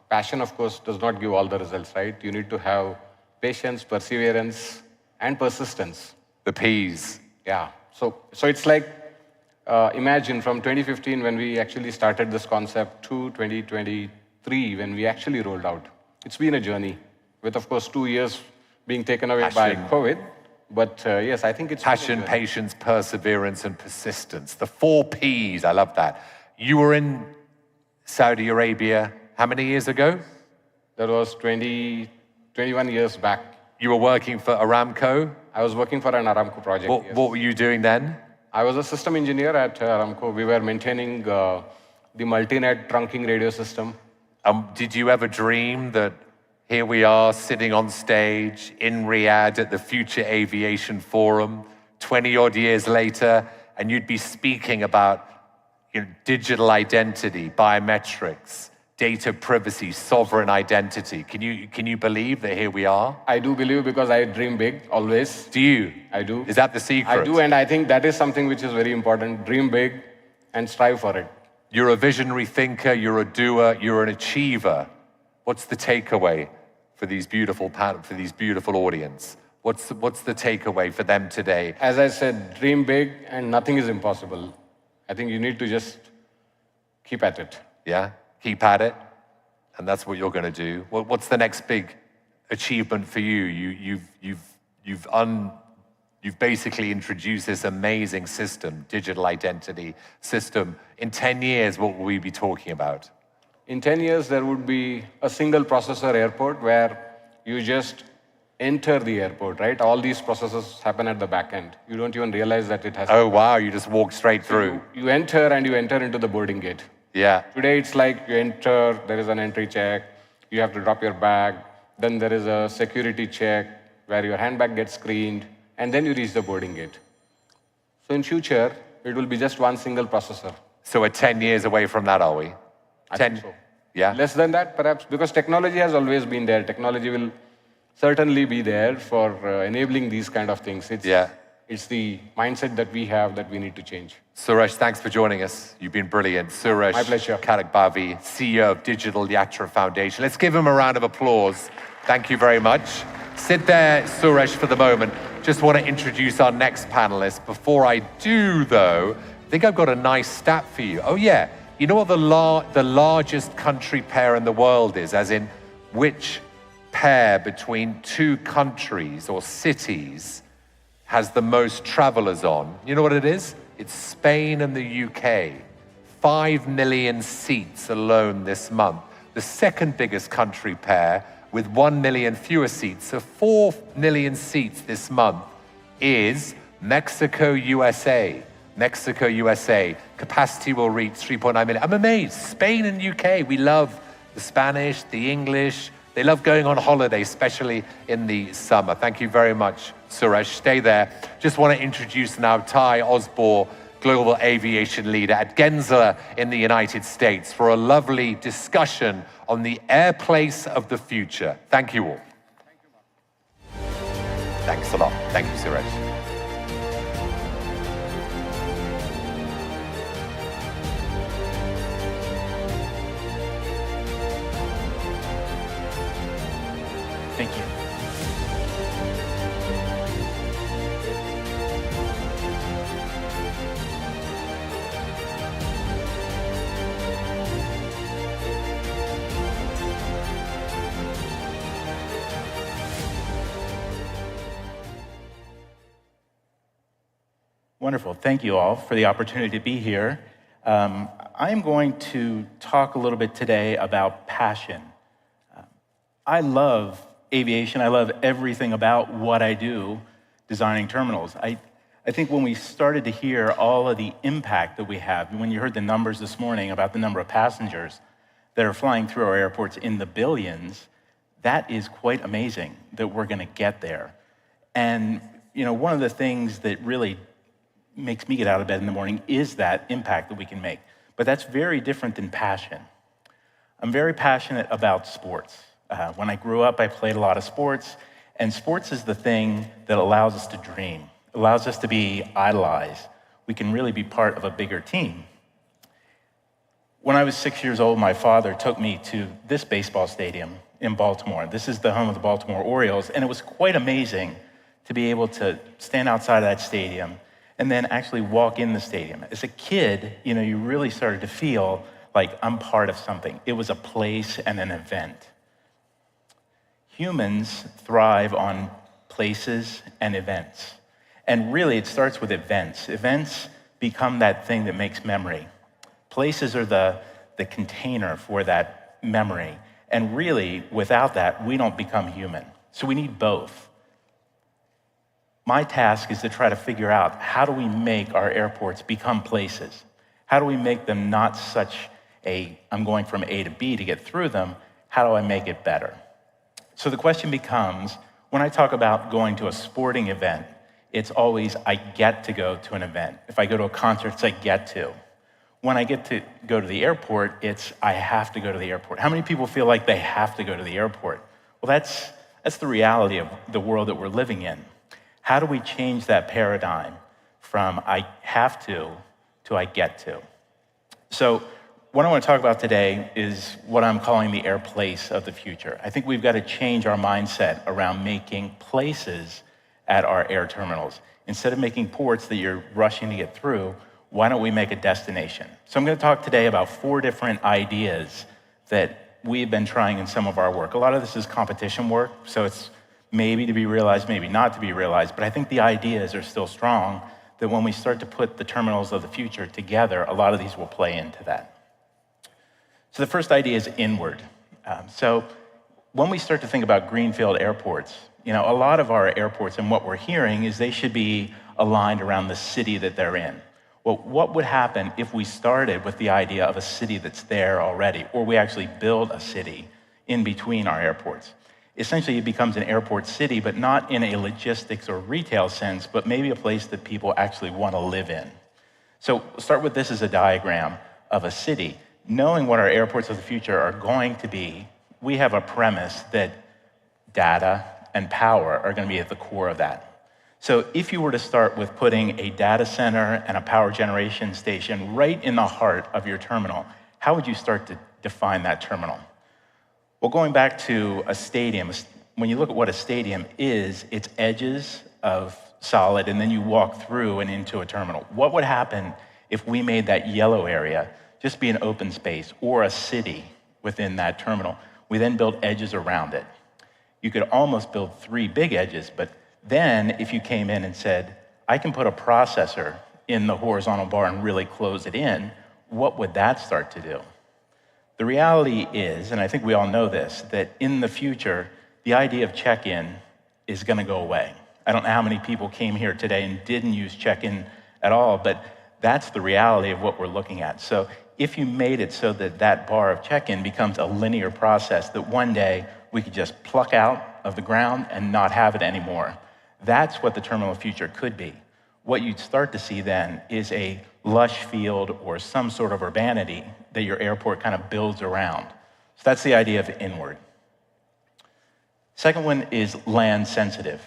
Passion, of course, does not give all the results, right? You need to have patience, perseverance, and persistence. The P's. Yeah. So it's like, imagine from 2015 when we actually started this concept to 2023 when we actually rolled out. It's been a journey with, of course, 2 years being taken away by COVID. But yes, I think it's passion, patience, perseverance, and persistence. The 4 Ps, I love that. You were in Saudi Arabia how many years ago? That was 21 years back. You were working for Aramco? I was working for an Aramco project. What were you doing then? I was a system engineer at Aramco. We were maintaining the multi-net trunking radio system. Did you ever dream that here we are sitting on stage in Riyadh at the Future Aviation Forum 20-odd years later, and you'd be speaking about digital identity, biometrics, data privacy, sovereign identity. Can you believe that here we are? I do believe because I dream big, always. Do you? I do. Is that the secret? I do, and I think that is something which is very important. Dream big and strive for it. You're a visionary thinker, you're a doer, you're an achiever. What's the takeaway for these beautiful audience? What's the takeaway for them today? As I said, dream big and nothing is impossible. I think you need to just keep at it. Yeah, keep at it, and that's what you're going to do. What's the next big achievement for you? You've basically introduced this amazing system, digital identity system. In 10 years, what will we be talking about? In 10 years, there would be a single processor airport where you just enter the airport, right? All these processes happen at the back end. You don't even realize that it has. Oh, wow, you just walk straight through. You enter and you enter into the boarding gate. Yeah. Today, it's like you enter, there is an entry check, you have to drop your bag, then there is a security check where your handbag gets screened, and then you reach the boarding gate. So in future, it will be just one single processor. So we're 10 years away from that, are we? I think so. Yeah. Less than that, perhaps, because technology has always been there. Technology will certainly be there for enabling these kind of things. It's the mindset that we have that we need to change. Suresh, thanks for joining us. You've been brilliant. Suresh, my pleasure. Karakbavi, CEO of Digital Yatra Foundation. Let's give him a round of applause. Thank you very much. Sit there, Suresh, for the moment. Just want to introduce our next panelist. Before I do, though, I think I've got a nice stat for you. Oh, yeah. You know what the largest country pair in the world is, as in which pair between 2 countries or cities has the most travelers on? You know what it is? It's Spain and the UK. 5 million seats alone this month. The second biggest country pair with 1 million fewer seats, so 4 million seats this month, is Mexico, USA. Mexico, USA. Capacity will reach 3.9 million. I'm amazed. Spain and UK, we love the Spanish, the English. They love going on holiday, especially in the summer. Thank you very much, Suresh. Stay there. Just want to introduce now Ty Osborne, Global Aviation Leader at Gensler in the United States, for a lovely discussion on the Airplace of the future. Thank you all. Thanks a lot. Thank you, Suresh. Thank you. Wonderful. Thank you all for the opportunity to be here. I'm going to talk a little bit today about passion. I love aviation. I love everything about what I do, designing terminals. I think when we started to hear all of the impact that we have, when you heard the numbers this morning about the number of passengers that are flying through our airports in the billions, that is quite amazing that we're going to get there. And one of the things that really makes me get out of bed in the morning is that impact that we can make. But that's very different than passion. I'm very passionate about sports. When I grew up, I played a lot of sports, and sports is the thing that allows us to dream, allows us to be idolized. We can really be part of a bigger team. When I was 6 years old, my father took me to this baseball stadium in Baltimore. This is the home of the Baltimore Orioles, and it was quite amazing to be able to stand outside of that stadium and then actually walk in the stadium. As a kid, you really started to feel like I'm part of something. It was a place and an event. Humans thrive on places and events. And really, it starts with events. Events become that thing that makes memory. Places are the container for that memory. And really, without that, we don't become human. So we need both. My task is to try to figure out, how do we make our airports become places? How do we make them not such I'm going from A to B to get through them? How do I make it better? So the question becomes, when I talk about going to a sporting event, it's always I get to go to an event. If I go to a concert, it's I get to. When I get to go to the airport, it's I have to go to the airport. How many people feel like they have to go to the airport? Well, that's the reality of the world that we're living in. How do we change that paradigm from I have to I get to? So what I want to talk about today is what I'm calling the Airplace of the future. I think we've got to change our mindset around making places at our air terminals. Instead of making ports that you're rushing to get through, why don't we make a destination? So I'm going to talk today about 4 different ideas that we've been trying in some of our work. A lot of this is competition work, so it's maybe to be realized, maybe not to be realized, but I think the ideas are still strong, that when we start to put the terminals of the future together, a lot of these will play into that. So the first idea is inward. So when we start to think about greenfield airports, a lot of our airports and what we're hearing is they should be aligned around the city that they're in. Well, what would happen if we started with the idea of a city that's there already, or we actually build a city in between our airports? Essentially, it becomes an airport city, but not in a logistics or retail sense, but maybe a place that people actually want to live in. So we'll start with this as a diagram of a city. Knowing what our airports of the future are going to be, we have a premise that data and power are going to be at the core of that. So if you were to start with putting a data center and a power generation station right in the heart of your terminal, how would you start to define that terminal? Well, going back to a stadium, when you look at what a stadium is, it's edges of solid, and then you walk through and into a terminal. What would happen if we made that yellow area just be an open space or a city within that terminal? We then build edges around it. You could almost build 3 big edges, but then if you came in and said, I can put a processor in the horizontal bar and really close it in, what would that start to do? The reality is, and I think we all know this, that in the future, the idea of check-in is going to go away. I don't know how many people came here today and didn't use check-in at all, but that's the reality of what we're looking at. So if you made it so that that bar of check-in becomes a linear process that one day we could just pluck out of the ground and not have it anymore, that's what the terminal future could be. What you'd start to see then is a lush field or some sort of urbanity that your airport kind of builds around. So that's the idea of inward. Second one is land sensitive.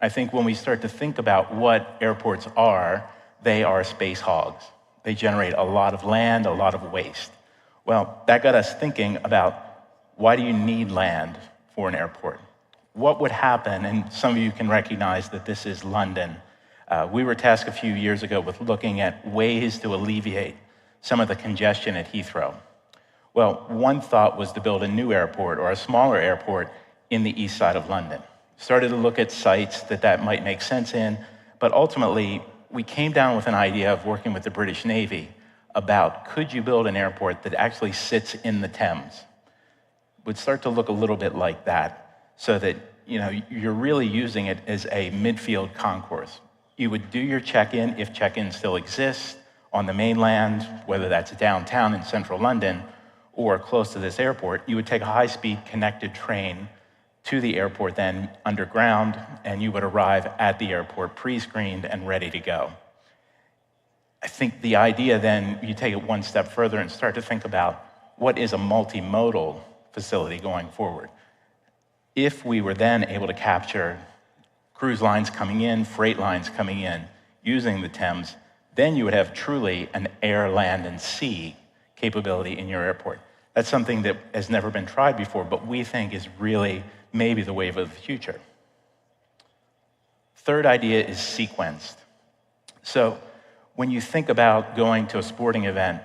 I think when we start to think about what airports are, they are space hogs. They generate a lot of land, a lot of waste. Well, that got us thinking about, why do you need land for an airport? What would happen, and some of you can recognize that this is London. We were tasked a few years ago with looking at ways to alleviate some of the congestion at Heathrow. Well, one thought was to build a new airport or a smaller airport in the east side of London. Started to look at sites that might make sense in, but ultimately we came down with an idea of working with the British Navy about, could you build an airport that actually sits in the Thames? Would start to look a little bit like that, so that you're really using it as a midfield concourse. You would do your check-in, if check-in still exists, on the mainland, whether that's downtown in central London or close to this airport. You would take a high-speed connected train to the airport, then underground, and you would arrive at the airport pre-screened and ready to go. I think the idea then, you take it one step further and start to think about, what is a multimodal facility going forward? If we were then able to capture cruise lines coming in, freight lines coming in, using the Thames, then you would have truly an air, land, and sea capability in your airport. That's something that has never been tried before, but we think is really maybe the wave of the future. Third idea is sequenced. So when you think about going to a sporting event,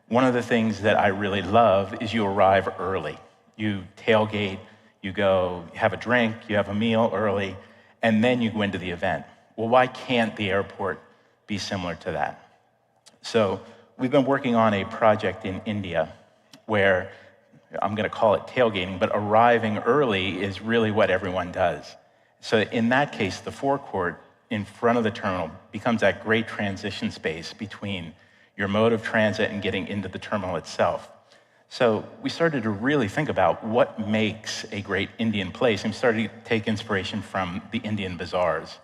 one of the things that I really love is you arrive early. You tailgate, you go have a drink, you have a meal early, and then you go into the event. Well, why can't the airport be similar to that? So we've been working on a project in India where I'm going to call it tailgating, but arriving early is really what everyone does. So in that case, the forecourt in front of the terminal becomes that great transition space between your mode of transit and getting into the terminal itself. So we started to really think about what makes a great Indian place, and started to take inspiration from the Indian bazaars.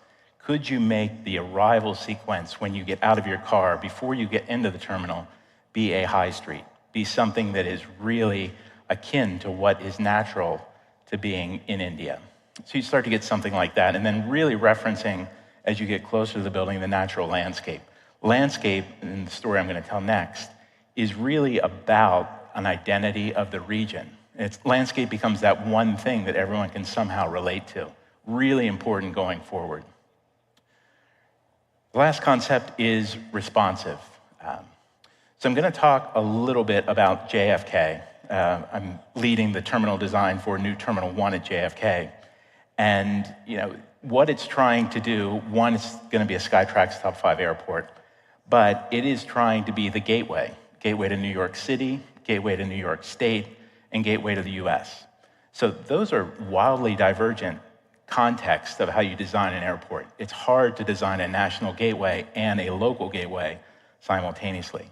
Could you make the arrival sequence when you get out of your car, before you get into the terminal, be a high street, be something that is really akin to what is natural to being in India? So you start to get something like that, and then really referencing, as you get closer to the building, the natural landscape. Landscape, in the story I'm going to tell next, is really about an identity of the region. Landscape becomes that one thing that everyone can somehow relate to. Really important going forward. The last concept is responsive. So I'm going to talk a little bit about JFK. I'm leading the terminal design for New Terminal 1 at JFK. And what it's trying to do, one, it's going to be a Skytrax Top 5 airport, but it is trying to be the gateway to New York City, gateway to New York State, and gateway to the US. So those are wildly divergent contexts of how you design an airport. It's hard to design a national gateway and a local gateway simultaneously.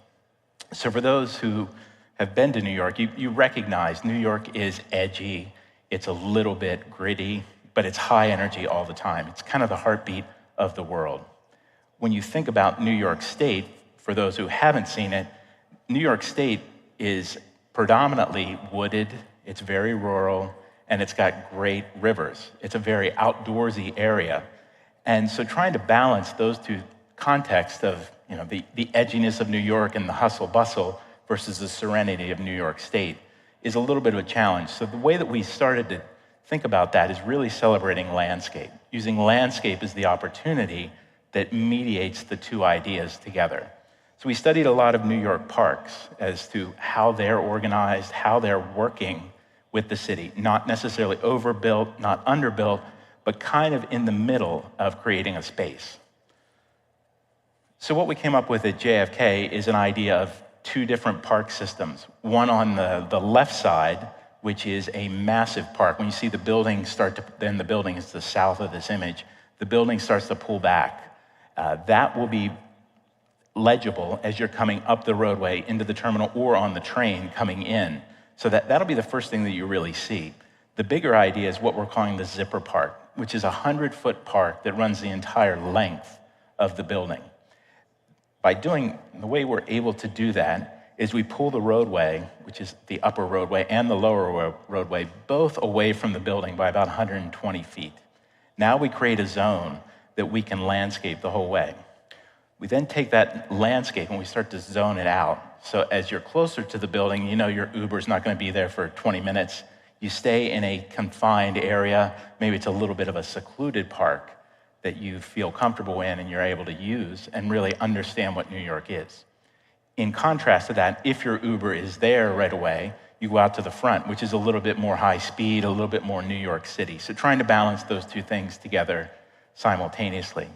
So for those who have been to New York, you recognize New York is edgy, it's a little bit gritty, but it's high energy all the time. It's kind of the heartbeat of the world. When you think about New York State, for those who haven't seen it, New York State is predominantly wooded, it's very rural, and it's got great rivers. It's a very outdoorsy area. And so trying to balance those two contexts of the edginess of New York and the hustle bustle versus the serenity of New York State is a little bit of a challenge. So the way that we started to think about that is really celebrating landscape, using landscape as the opportunity that mediates the two ideas together. So we studied a lot of New York parks as to how they're organized, how they're working with the city, not necessarily overbuilt, not underbuilt, but kind of in the middle of creating a space. So what we came up with at JFK is an idea of two different park systems. One on the left side, which is a massive park. When you see the building then the building is the south of this image, the building starts to pull back. That will be legible as you're coming up the roadway into the terminal or on the train coming in. So that'll be the first thing that you really see. The bigger idea is what we're calling the zipper park, which is a 100-foot park that runs the entire length of the building. The way we're able to do that is we pull the roadway, which is the upper roadway and the lower roadway, both away from the building by about 120 feet. Now we create a zone that we can landscape the whole way. We then take that landscape and we start to zone it out. So as you're closer to the building, your Uber's not going to be there for 20 minutes. You stay in a confined area. Maybe it's a little bit of a secluded park that you feel comfortable in and you're able to use and really understand what New York is. In contrast to that, if your Uber is there right away, you go out to the front, which is a little bit more high speed, a little bit more New York City. So trying to balance those two things together simultaneously.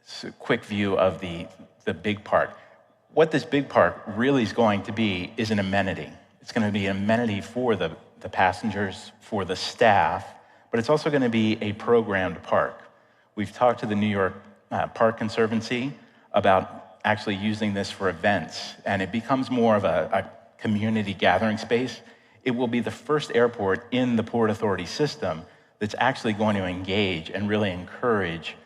So a quick view of the big park. What this big park really is going to be is an amenity. It's going to be an amenity for the passengers, for the staff, but it's also going to be a programmed park. We've talked to the New York Park Conservancy about actually using this for events, and it becomes more of a community gathering space. It will be the first airport in the Port Authority system that's actually going to engage and really encourage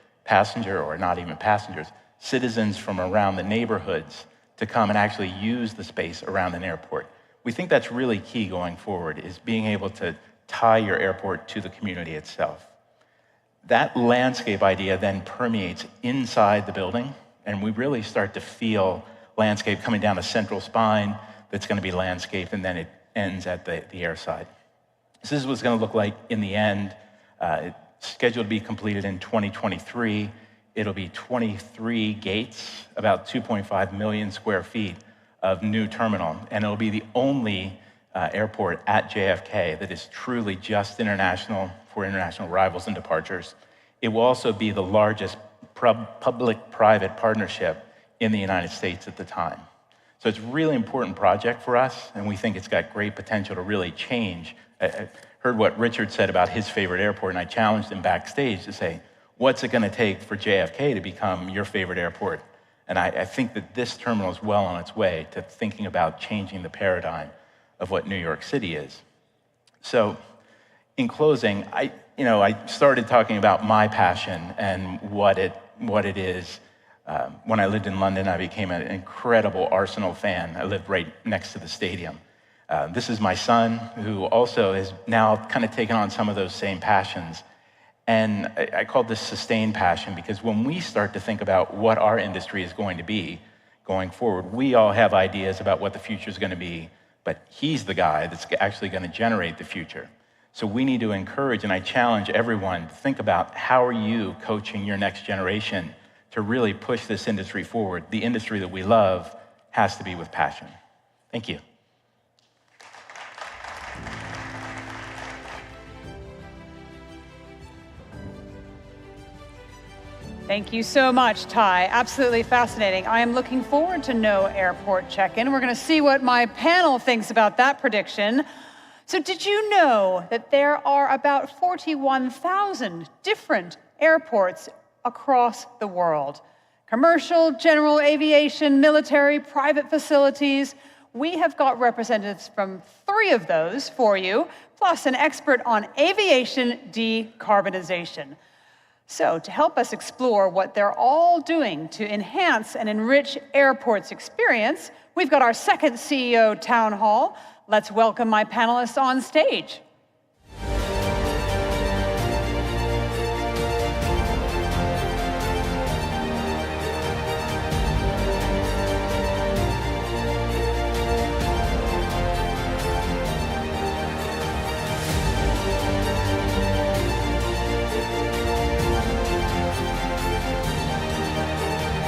or not even passengers, citizens from around the neighborhoods to come and actually use the space around an airport. We think that's really key going forward, is being able to tie your airport to the community itself. That landscape idea then permeates inside the building, and we really start to feel landscape coming down a central spine that's going to be landscaped, and then it ends at the air side. This is what it's going to look like in the end. scheduled to be completed in 2023. It'll be 23 gates, about 2.5 million square feet of new terminal, and it'll be the only airport at JFK that is truly just international for international arrivals and departures. It will also be the largest public-private partnership in the United States at the time. So it's a really important project for us, and we think it's got great potential to really change. I heard what Richard said about his favorite airport, and I challenged him backstage to say, what's it going to take for JFK to become your favorite airport? And I think that this terminal is well on its way to thinking about changing the paradigm of what New York City is. So in closing, I started talking about my passion and what it is. When I lived in London, I became an incredible Arsenal fan. I lived right next to the stadium. This is my son, who also is now kind of taken on some of those same passions. And I call this sustained passion because when we start to think about what our industry is going to be going forward, we all have ideas about what the future is going to be, but he's the guy that's actually going to generate the future. So we need to encourage, and I challenge everyone to think about how are you coaching your next generation to really push this industry forward. The industry that we love has to be with passion. Thank you. Thank you so much, Ty. Absolutely fascinating. I am looking forward to no airport check-in. We're going to see what my panel thinks about that prediction. So did you know that there are about 41,000 different airports across the world? Commercial, general aviation, military, private facilities. We have got representatives from 3 of those for you, plus an expert on aviation decarbonization. So to help us explore what they're all doing to enhance and enrich airports experience, we've got our second CEO town hall. Let's welcome my panelists on stage.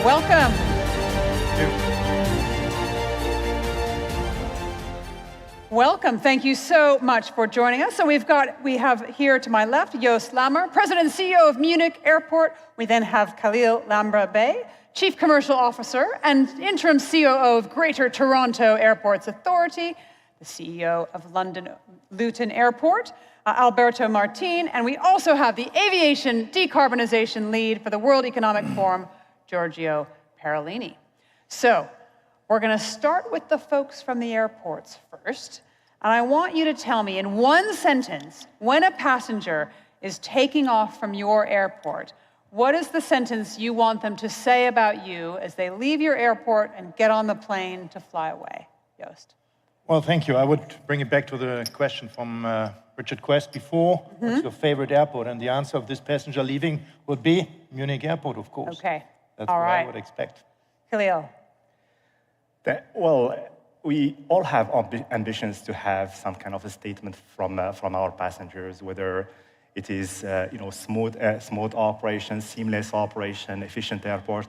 Welcome. Welcome. Thank you so much for joining us. So we have here to my left Joost Lammer, President and CEO of Munich Airport. We then have Khalil Lambra Bey, Chief Commercial Officer and Interim COO of Greater Toronto Airports Authority, the CEO of London Luton Airport, Alberto Martin, and we also have the Aviation Decarbonization Lead for the World Economic Forum, Giorgio Parolini. So we're going to start with the folks from the airports first. And I want you to tell me in one sentence, when a passenger is taking off from your airport, what is the sentence you want them to say about you as they leave your airport and get on the plane to fly away? Joost. Well, thank you. I would bring it back to the question from Richard Quest before. What's your favorite airport? And the answer of this passenger leaving would be Munich Airport, of course. Okay. That's all what right. I would expect. Khalil. Well, we all have ambitions to have some kind of a statement from our passengers, whether it is smooth operation, seamless operation, efficient airport.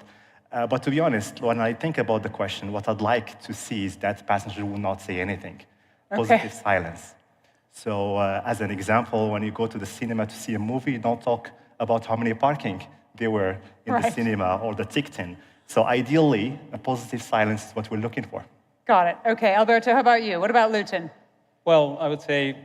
But to be honest, when I think about the question, what I'd like to see is that passengers will not say anything. Positive silence. So as an example, when you go to the cinema to see a movie, don't talk about how many parking they were in the cinema or the ticketing. So ideally, a positive silence is what we're looking for. Got it. Okay, Alberto, how about you? What about Luton? Well, I would say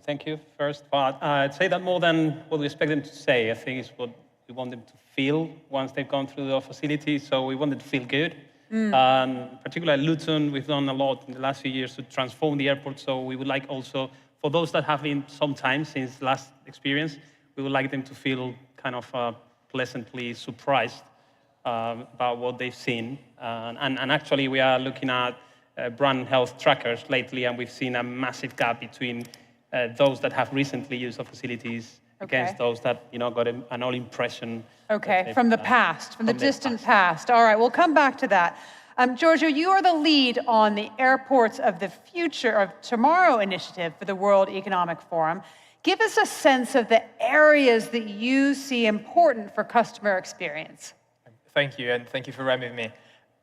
thank you first, but I'd say that more than what we expect them to say, I think it's what we want them to feel once they've gone through the facility. So we want them to feel good. Particularly at Luton, we've done a lot in the last few years to transform the airport. So we would like also, for those that have been some time since last experience, we would like them to feel kind of pleasantly surprised about what they've seen. And actually, we are looking at brand health trackers lately, and we've seen a massive gap between those that have recently used the facilities against those that got an all impression. Okay, from the past, from the distant past. All right, we'll come back to that. Giorgio, you are the lead on the Airports of the Future of Tomorrow initiative for the World Economic Forum. Give us a sense of the areas that you see important for customer experience. Thank you, and thank you for having me.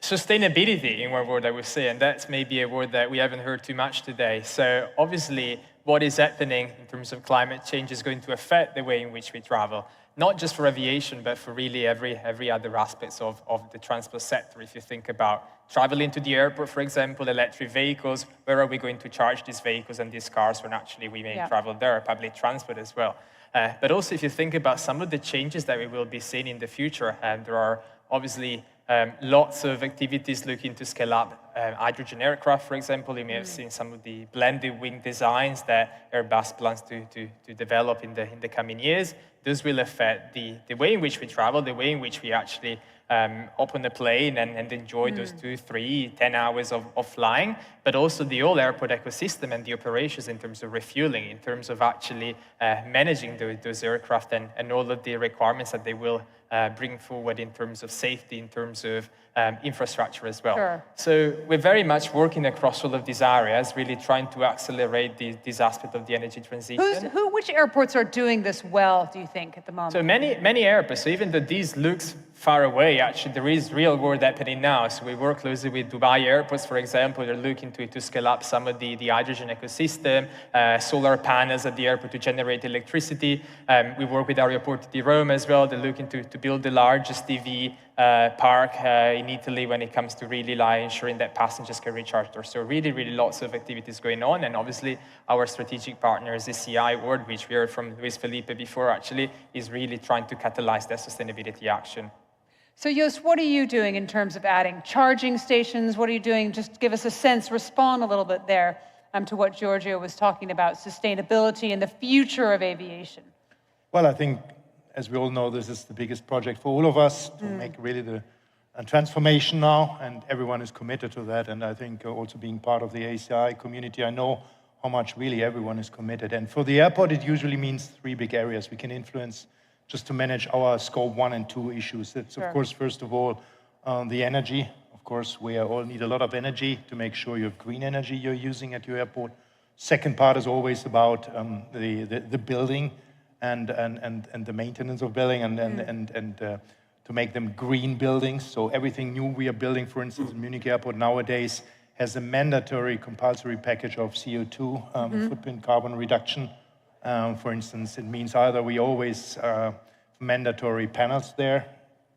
Sustainability, in one word I would say, and that's maybe a word that we haven't heard too much today. So obviously, what is happening in terms of climate change is going to affect the way in which we travel, not just for aviation, but for really every other aspects of the transport sector. If you think about traveling to the airport, for example, electric vehicles, where are we going to charge these vehicles and these cars when actually we may travel there, public transport as well. But also, if you think about some of the changes that we will be seeing in the future, there are obviously lots of activities looking to scale up hydrogen aircraft, for example. You may have seen some of the blended wing designs that Airbus plans to develop in the coming years. This will affect the way in which we travel, the way in which we actually open the plane and enjoy those 2, 3, 10 hours of flying, but also the whole airport ecosystem and the operations in terms of refueling, in terms of actually managing those aircraft and all of the requirements that they will bring forward in terms of safety, in terms of infrastructure as well. Sure. So we're very much working across all of these areas, really trying to accelerate this aspect of the energy transition. Which airports are doing this well, do you think, at the moment? So many airports, so even though this looks far away, actually there is real work happening now. So we work closely with Dubai airports, for example. They're looking to scale up some of the hydrogen ecosystem, solar panels at the airport to generate electricity. We work with Aeroporti di Rome as well. They're looking to build the largest EV park in Italy when it comes to really ensuring that passengers can recharge there. So really lots of activities going on. And obviously our strategic partners, the CI World, which we heard from Luis Felipe before, actually is really trying to catalyze that sustainability action. So Joost, what are you doing in terms of adding charging stations? What are you doing? Just give us a sense, respond a little bit there to what Giorgio was talking about, sustainability and the future of aviation. Well, I think, as we all know, this is the biggest project for all of us to make really the transformation now, and everyone is committed to that. And I think also being part of the ACI community, I know how much really everyone is committed. And for the airport, it usually means 3 big areas we can influence just to manage our scope 1 and 2 issues. It's, of course, first of all, the energy. Of course, we all need a lot of energy to make sure you have green energy you're using at your airport. Second part is always about the building and the maintenance of building and to make them green buildings. So everything new we are building, for instance, in Munich Airport nowadays has a mandatory compulsory package of CO2 footprint carbon reduction. For instance, it means either we always mandatory panels there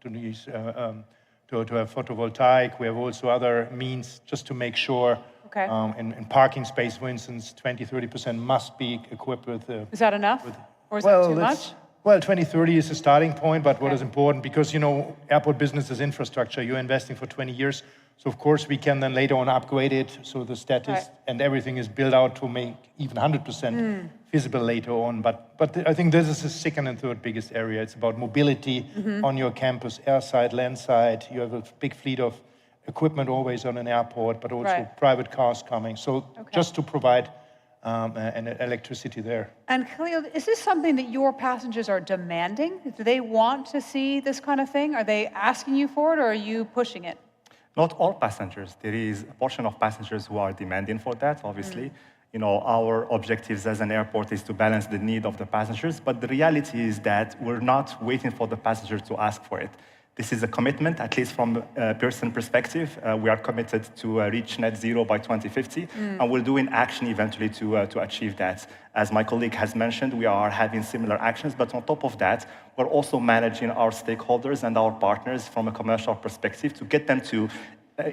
to use to have photovoltaic. We have also other means just to make sure in parking space, for instance, 20-30% must be equipped with. Is that enough? Or is that too much? Well, 2030 is a starting point, but what is important, because, you know, airport business is infrastructure. You're investing for 20 years. So, of course, we can then later on upgrade it so the status and everything is built out to make even 100% feasible later on. But I think this is the second and third biggest area. It's about mobility on your campus, airside, landside. You have a big fleet of equipment always on an airport, but also private cars coming. So just to provide electricity there. And Khalil, is this something that your passengers are demanding? Do they want to see this kind of thing? Are they asking you for it, or are you pushing it? Not all passengers. There is a portion of passengers who are demanding for that, obviously. You know, our objectives as an airport is to balance the need of the passengers, but the reality is that we're not waiting for the passengers to ask for it. This is a commitment, at least from a Pearson perspective. We are committed to reach net zero by 2050, and we'll do in action eventually to achieve that. As my colleague has mentioned, we are having similar actions, but on top of that, we're also managing our stakeholders and our partners from a commercial perspective to get them to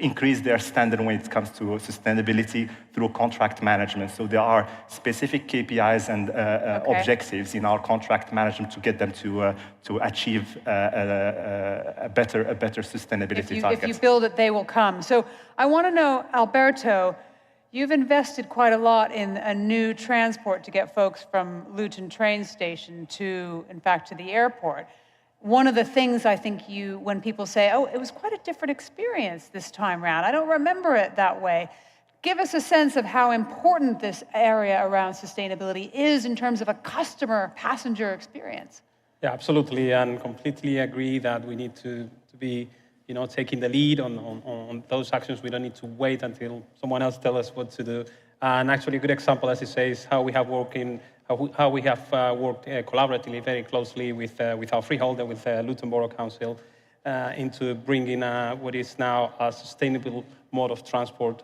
increase their standard when it comes to sustainability through contract management. So there are specific KPIs and objectives in our contract management to get them to achieve a better sustainability target. If you build it, they will come. So I want to know, Alberto, you've invested quite a lot in a new transport to get folks from Luton train station to, in fact, to the airport. One of the things I think when people say, oh, it was quite a different experience this time around, I don't remember it that way. Give us a sense of how important this area around sustainability is in terms of a passenger experience. Yeah, absolutely, and completely agree that we need to be, taking the lead on those actions. We don't need to wait until someone else tells us what to do. And actually, a good example, as you say, is how we have worked in how we have worked collaboratively, very closely with our freeholder, with Luton Borough Council, into bringing what is now a sustainable mode of transport,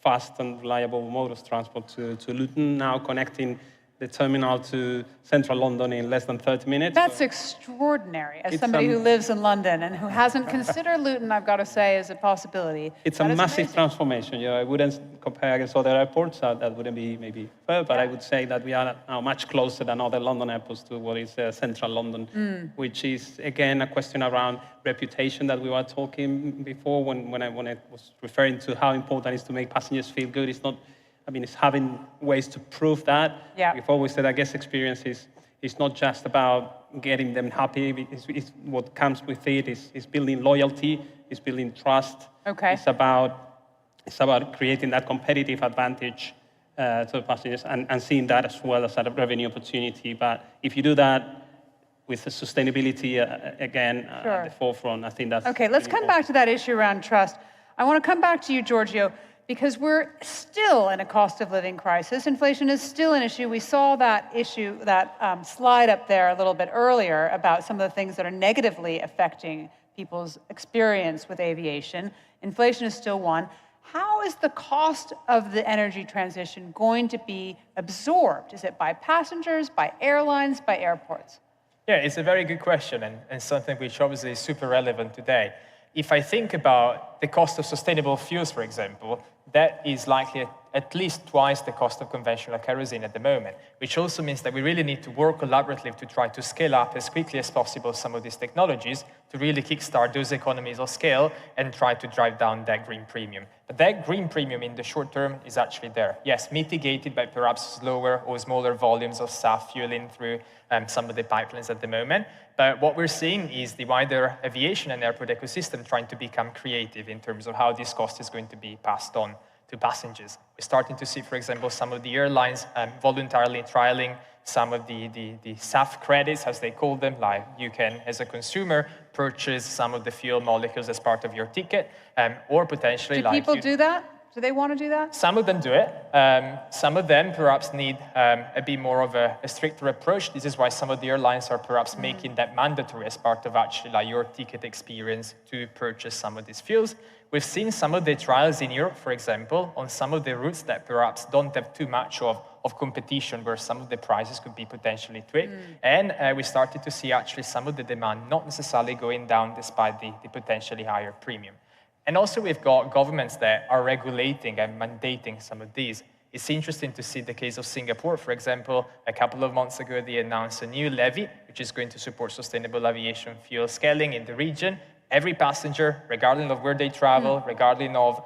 fast and reliable mode of transport to Luton, now connecting the terminal to central London in less than 30 minutes. That's extraordinary. As somebody who lives in London and who hasn't considered Luton, I've got to say, as a possibility. It's a massive transformation. I wouldn't compare against other airports. That wouldn't be maybe fair, but I would say that we are now much closer than other London airports to what is central London, which is, again, a question around reputation that we were talking before when I was referring to how important it is to make passengers feel good. It's not, it's having ways to prove that. Yeah. We've always said, I guess, experience is not just about getting them happy. It's what comes with it is building loyalty, is building trust. Okay. It's about creating that competitive advantage to the passengers and seeing that as well as a revenue opportunity. But if you do that with the sustainability, again, at the forefront, I think that's... Okay, let's come back to that issue around trust. I want to come back to you, Giorgio, because we're still in a cost of living crisis. Inflation is still an issue. We saw that issue, that slide up there a little bit earlier about some of the things that are negatively affecting people's experience with aviation. Inflation is still one. How is the cost of the energy transition going to be absorbed? Is it by passengers, by airlines, by airports? Yeah, it's a very good question and something which obviously is super relevant today. If I think about the cost of sustainable fuels, for example, that is likely at least twice the cost of conventional kerosene at the moment, which also means that we really need to work collaboratively to try to scale up as quickly as possible some of these technologies to really kickstart those economies of scale and try to drive down that green premium. But that green premium in the short term is actually there. Yes, mitigated by perhaps slower or smaller volumes of SAF fueling through some of the pipelines at the moment. But what we're seeing is the wider aviation and airport ecosystem trying to become creative in terms of how this cost is going to be passed on to passengers. We're starting to see, for example, some of the airlines voluntarily trialing some of the SAF credits, as they call them, like you can, as a consumer, purchase some of the fuel molecules as part of your ticket, or potentially... Do people do that? Do they want to do that? Some of them do it. Some of them perhaps need a bit more of a stricter approach. This is why some of the airlines are perhaps making that mandatory as part of actually like your ticket experience to purchase some of these fuels. We've seen some of the trials in Europe, for example, on some of the routes that perhaps don't have too much of competition, where some of the prices could be potentially tweaked. And we started to see actually some of the demand not necessarily going down despite the potentially higher premium. And also we've got governments that are regulating and mandating some of these. It's interesting to see the case of Singapore, for example. A couple of months ago, they announced a new levy, which is going to support sustainable aviation fuel scaling in the region. Every passenger, regardless of where they travel, regardless of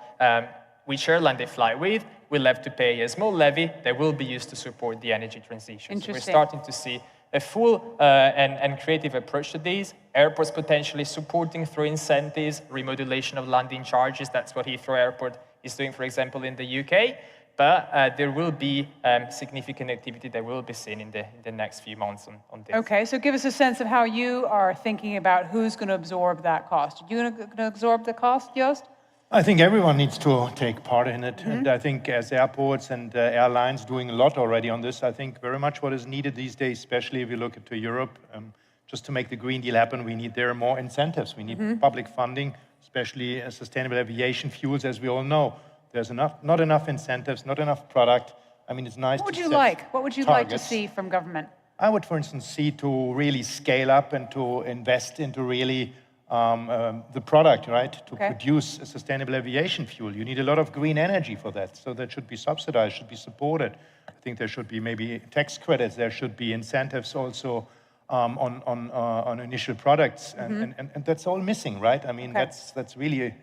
which airline they fly with, will have to pay a small levy that will be used to support the energy transition. So we're starting to see a full and creative approach to these. Airports potentially supporting through incentives, remodulation of landing charges. That's what Heathrow Airport is doing, for example, in the UK. But there will be significant activity that will be seen in the next few months on this. Okay, so give us a sense of how you are thinking about who's going to absorb that cost. Are you going to absorb the cost, Joost? I think everyone needs to take part in it. And I think as airports and airlines doing a lot already on this, I think very much what is needed these days, especially if you look into Europe, just to make the Green Deal happen, we need there more incentives. We need public funding, especially sustainable aviation fuels, as we all know. There's not enough incentives, not enough product. I mean, it's nice to set targets. What would you like to see from government? I would, for instance, see to really scale up and to invest into really the product, right? To produce a sustainable aviation fuel. You need a lot of green energy for that. So that should be subsidized, should be supported. I think there should be maybe tax credits. There should be incentives also on initial products. And that's all missing, right? I mean, that's really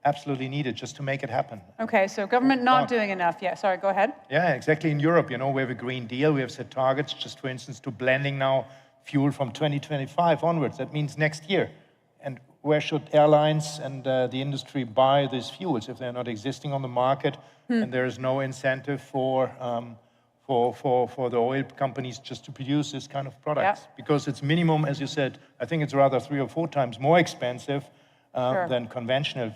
absolutely needed just to make it happen. Okay, so government not doing enough. Yeah, sorry, go ahead. Yeah, exactly. In Europe, you know, we have a Green Deal. We have set targets, just for instance, to blending now fuel from 2025 onwards. That means next year. And where should airlines and the industry buy these fuels if they're not existing on the market and there is no incentive for the oil companies just to produce this kind of products? Because it's minimum, as you said, I think it's rather 3 or 4 times more expensive than conventional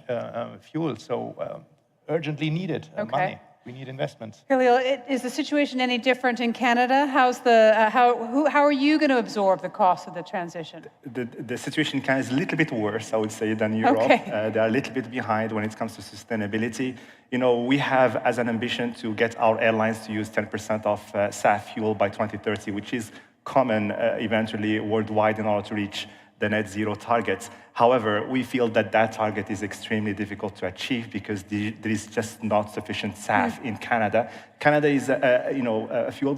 fuel. So urgently needed money. we need investments. Khalil, is the situation any different in Canada? How are you going to absorb the cost of the transition? The situation in Canada is a little bit worse, I would say, than Europe. Okay. They are a little bit behind when it comes to sustainability. You know, we have as an ambition to get our airlines to use 10% of SAF fuel by 2030, which is common eventually worldwide in order to reach the net zero targets. However, we feel that that target is extremely difficult to achieve because there is just not sufficient SAF in Canada. Canada is a fuel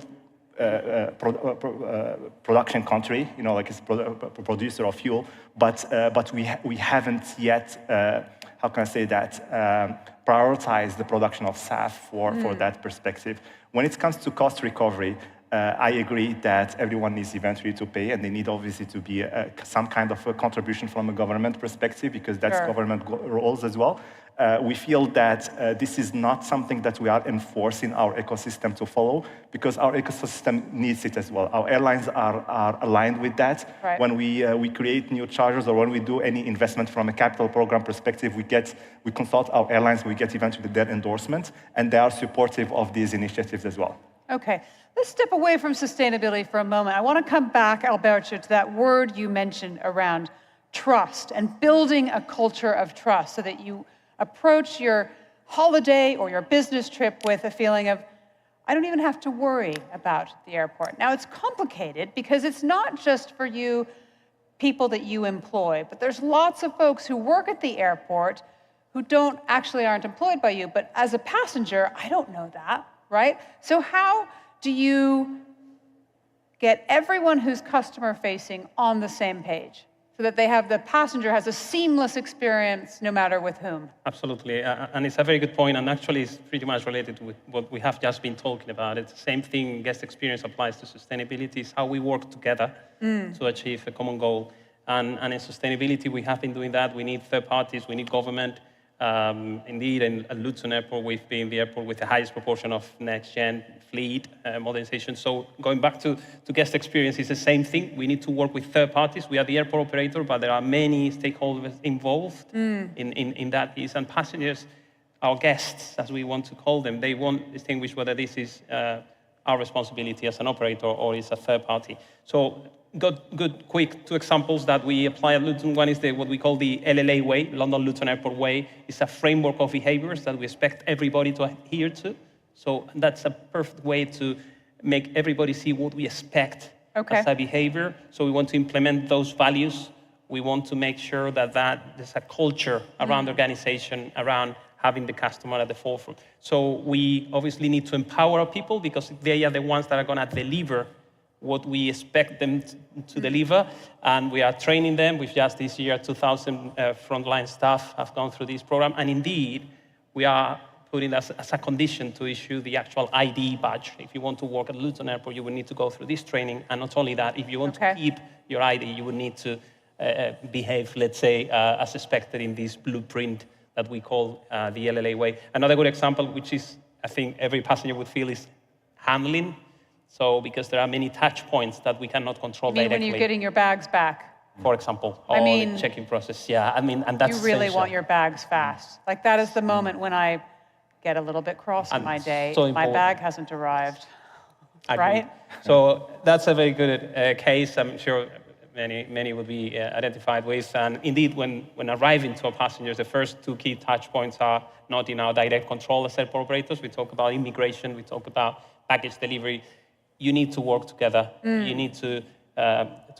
production country, you know, like it's a producer of fuel, but we haven't yet, how can I say that, prioritized the production of SAF for that perspective. When it comes to cost recovery, I agree that everyone needs eventually to pay, and they need obviously to be some kind of a contribution from a government perspective, because that's government roles as well. We feel that this is not something that we are enforcing our ecosystem to follow, because our ecosystem needs it as well. Our airlines are aligned with that. Right. When we create new chargers or when we do any investment from a capital program perspective, we consult our airlines, we get eventually their endorsement, and they are supportive of these initiatives as well. Okay, let's step away from sustainability for a moment. I want to come back, Alberto, to that word you mentioned around trust and building a culture of trust so that you approach your holiday or your business trip with a feeling of, I don't even have to worry about the airport. Now, it's complicated because it's not just for you, people that you employ, but there's lots of folks who work at the airport who aren't employed by you, but as a passenger, I don't know that. Right? So how do you get everyone who's customer-facing on the same page so that the passenger has a seamless experience no matter with whom? Absolutely, and it's a very good point, and actually it's pretty much related with what we have just been talking about. It's the same thing, guest experience applies to sustainability. It's how we work together to achieve a common goal. And in sustainability, we have been doing that. We need third parties, we need government. Indeed, at Luton Airport, we've been the airport with the highest proportion of next-gen fleet modernization. So going back to guest experience, it's the same thing. We need to work with third parties. We are the airport operator, but there are many stakeholders involved in that piece. And passengers, our guests, as we want to call them, they won't distinguish whether this is our responsibility as an operator or is a third party. So good, quick two examples that we apply at Luton. One is what we call the LLA way, London Luton Airport way. It's a framework of behaviors that we expect everybody to adhere to. So that's a perfect way to make everybody see what we expect as a behavior. So we want to implement those values. We want to make sure that there's a culture around the organization, around having the customer at the forefront. So we obviously need to empower our people because they are the ones that are going to deliver what we expect them to deliver, and we are training them. We've just this year, 2,000 frontline staff have gone through this program, and indeed, we are putting as a condition to issue the actual ID badge. If you want to work at Luton Airport, you will need to go through this training, and not only that, if you want to keep your ID, you would need to behave, let's say, as expected in this blueprint that we call the LLA way. Another good example, which is, I think every passenger would feel, is handling. So, because there are many touch points that we cannot control directly. When you're getting your bags back? For example, or the check-in process. Yeah, and that's you really essential. want your bags fast. Like that is the moment when I get a little bit cross in my day. So my bag hasn't arrived, right? So that's a very good case. I'm sure many would be identified with. And indeed, when arriving to our passengers, the first two key touch points are not in our direct control as airport operators. We talk about immigration. We talk about package delivery. You need to work together. You need to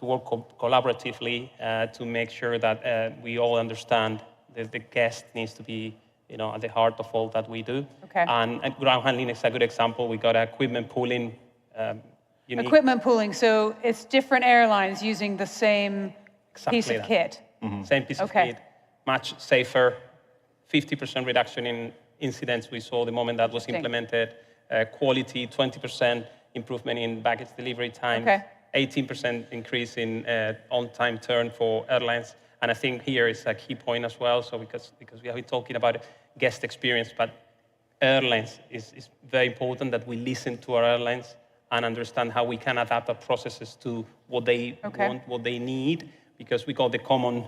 work collaboratively to make sure that we all understand that the guest needs to be, at the heart of all that we do. Okay. And ground handling is a good example. We got equipment pooling. Equipment pooling. So it's different airlines using the same piece of kit. Same piece of kit, much safer. 50% reduction in incidents we saw the moment that was implemented. Quality, 20%. Improvement in baggage delivery time, 18% increase in on-time turn for airlines. And I think here is a key point as well. So because we have been talking about guest experience, but airlines is very important that we listen to our airlines and understand how we can adapt our processes to what they want, what they need, because we got the common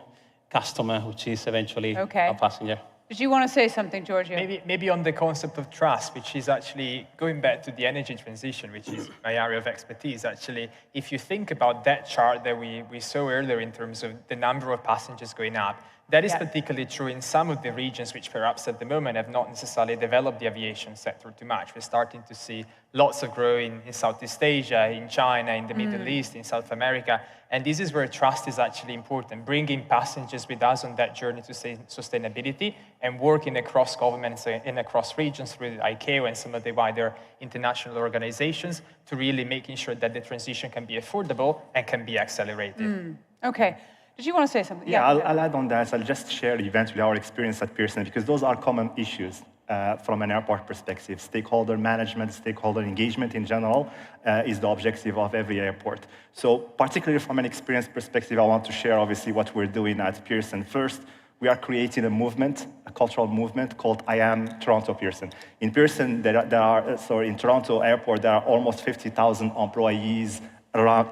customer, which is eventually our passenger. Did you want to say something, Giorgio? Maybe on the concept of trust, which is actually going back to the energy transition, which is my area of expertise. Actually, if you think about that chart that we saw earlier in terms of the number of passengers going up, that is particularly true in some of the regions which perhaps at the moment have not necessarily developed the aviation sector too much. We're starting to see lots of growth in Southeast Asia, in China, in the Middle East, in South America. And this is where trust is actually important, bringing passengers with us on that journey to sustainability and working across governments and across regions through the ICAO and some of the wider international organizations to really making sure that the transition can be affordable and can be accelerated. Okay. Did you want to say something? Yeah, I'll add on that. I'll just share eventually our experience at Pearson, because those are common issues from an airport perspective. Stakeholder management, stakeholder engagement in general is the objective of every airport. So particularly from an experience perspective, I want to share obviously what we're doing at Pearson. First, we are creating a movement, a cultural movement called I Am Toronto Pearson. In Pearson, in Toronto Airport, there are almost 50,000 employees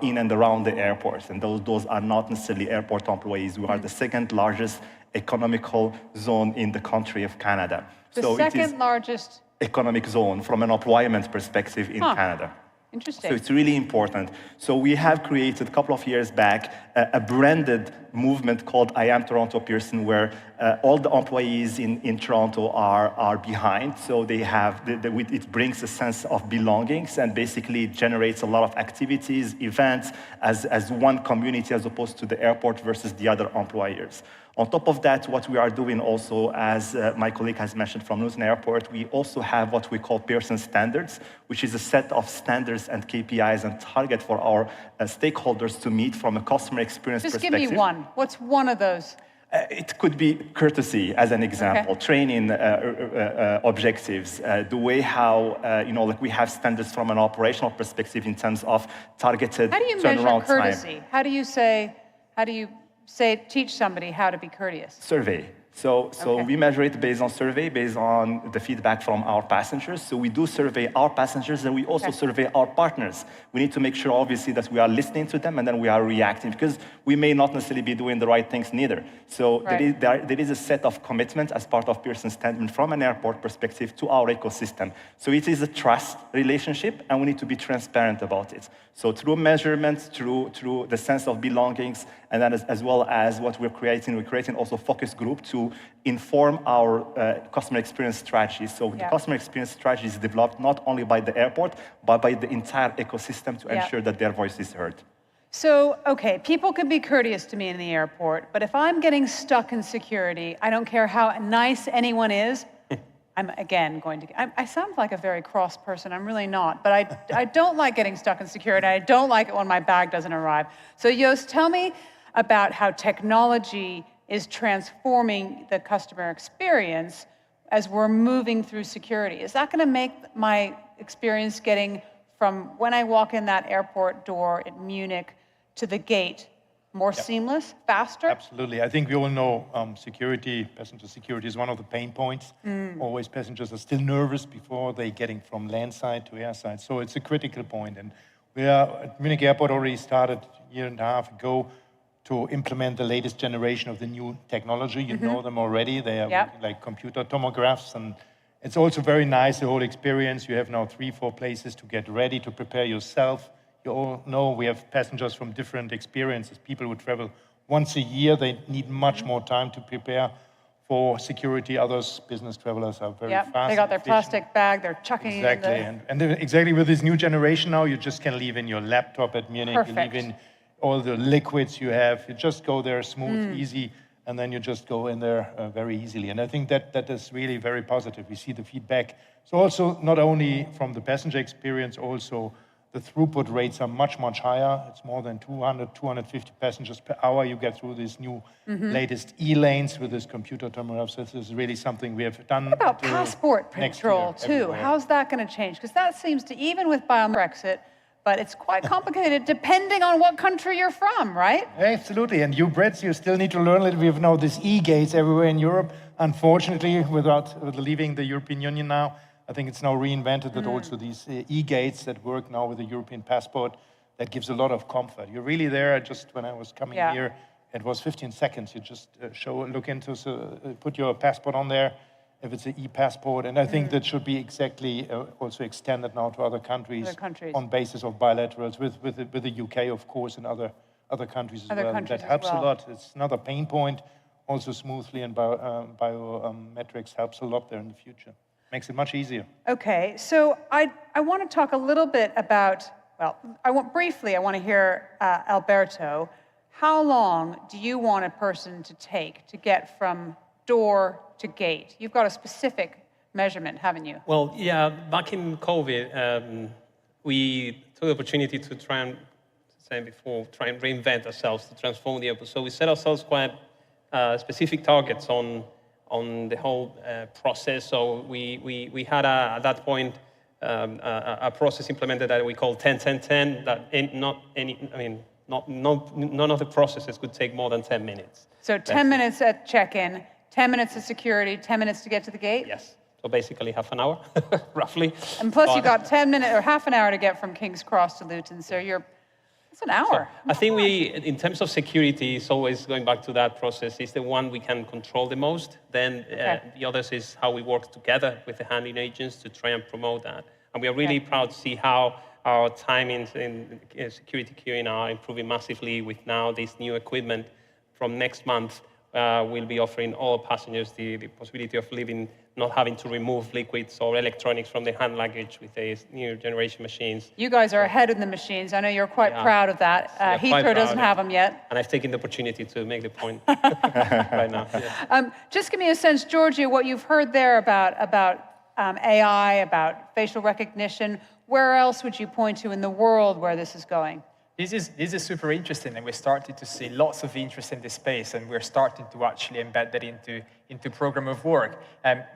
in and around the airports, and those are not necessarily airport employees. We are the second largest economical zone in the country of Canada. The second largest economic zone from an employment perspective in Canada. Interesting. So it's really important. So we have created a couple of years back a branded movement called I Am Toronto Pearson, where all the employees in Toronto are behind. So they have, it brings a sense of belongings and basically generates a lot of activities, events as one community as opposed to the airport versus the other employers. On top of that, what we are doing also, as my colleague has mentioned from Luton Airport, we also have what we call Pearson Standards, which is a set of standards and KPIs and target for our stakeholders to meet from a customer experience perspective. Just give me one. What's one of those? It could be courtesy, as an example, training objectives, the way how, like we have standards from an operational perspective in terms of targeted turnaround time. How do you measure courtesy? How do you teach somebody how to be courteous? Survey. So we measure it based on survey, based on the feedback from our passengers. So we do survey our passengers, and we also survey our partners. We need to make sure, obviously, that we are listening to them and then we are reacting, because we may not necessarily be doing the right things neither. So there is a set of commitment as part of Pearson Standard from an airport perspective to our ecosystem. So it is a trust relationship, and we need to be transparent about it. So through measurements, through the sense of belongings, and then as well as what we're creating also focus group to inform our customer experience strategy. So the customer experience strategy is developed not only by the airport, but by the entire ecosystem to ensure that their voice is heard. So, okay, people can be courteous to me in the airport, but if I'm getting stuck in security, I don't care how nice anyone is, I'm again going to, I sound like a very cross person, I'm really not, but I don't like getting stuck in security, I don't like it when my bag doesn't arrive. So Joost, tell me about how technology is transforming the customer experience as we're moving through security. Is that going to make my experience getting from when I walk in that airport door at Munich to the gate more seamless, faster? Absolutely. I think we all know passenger security is one of the pain points. Always passengers are still nervous before they're getting from landside to airside. So it's a critical point. And we are at Munich Airport already started a year and a half ago to implement the latest generation of the new technology. You know them already. They are like computer tomographs, and it's also very nice, the whole experience. You have now 3-4 places to get ready, to prepare yourself. You all know we have passengers from different experiences. People who travel once a year, they need much more time to prepare for security. Others, business travelers, are very fast. They got their plastic bag, they're chucking it in and exactly with this new generation now, you just can leave in your laptop at Munich. Perfect. You leave in all the liquids you have. You just go there smooth, easy, and then you just go in there very easily. And I think that is really very positive. We see the feedback. So also not only from the passenger experience, also the throughput rates are much, much higher. It's more than 200, 250 passengers per hour you get through this new latest E-lanes with this computer terminal. So this is really something we have done. What about passport control too? How's that going to change? Because that seems to, even with Brexit, but it's quite complicated depending on what country you're from, right? Absolutely. And you Brits, you still need to learn a little. We have now these e-gates everywhere in Europe. Unfortunately, with leaving the European Union now, I think it's now reinvented that also these e-gates that work now with the European passport, that gives a lot of comfort. You're really there. Just when I was coming here, it was 15 seconds. You just put your passport on there, if it's an e-passport. And I think that should be exactly also extended now to other countries, on basis of bilaterals with the UK, of course, and other countries as well. That helps a lot. It's another pain point, also smoothly, and biometrics helps a lot there in the future. Makes it much easier. Okay, so I want to talk a little bit about, well, I want to hear, Alberto, how long do you want a person to take to get from door to gate? You've got a specific measurement, haven't you? Well, yeah, back in COVID, we took the opportunity to try and reinvent ourselves, to transform the airport. So we set ourselves quite specific targets on the whole process. So we had at that point a process implemented that we call 10-10-10. That none of the processes could take more than 10 minutes. So 10 minutes at check-in, 10 minutes of security, 10 minutes to get to the gate? Yes. So basically half an hour, roughly. And plus you got 10 minutes or half an hour to get from King's Cross to Luton. So it's an hour. So I think in terms of security, it's always going back to that process. It's the one we can control the most. Then the others is how we work together with the handling agents to try and promote that. And we are really proud to see how our timings in security queuing are improving massively with now this new equipment. From next month, we'll be offering all passengers the possibility of not having to remove liquids or electronics from the hand luggage with these new generation machines. You guys are ahead in the machines. I know you're quite proud of that. Heathrow doesn't have them yet. And I've taken the opportunity to make the point right now. Yeah. Just give me a sense, Georgia, what you've heard there about AI, about facial recognition. Where else would you point to in the world where this is going? This is super interesting, and we're starting to see lots of interest in this space, and we're starting to actually embed that into program of work.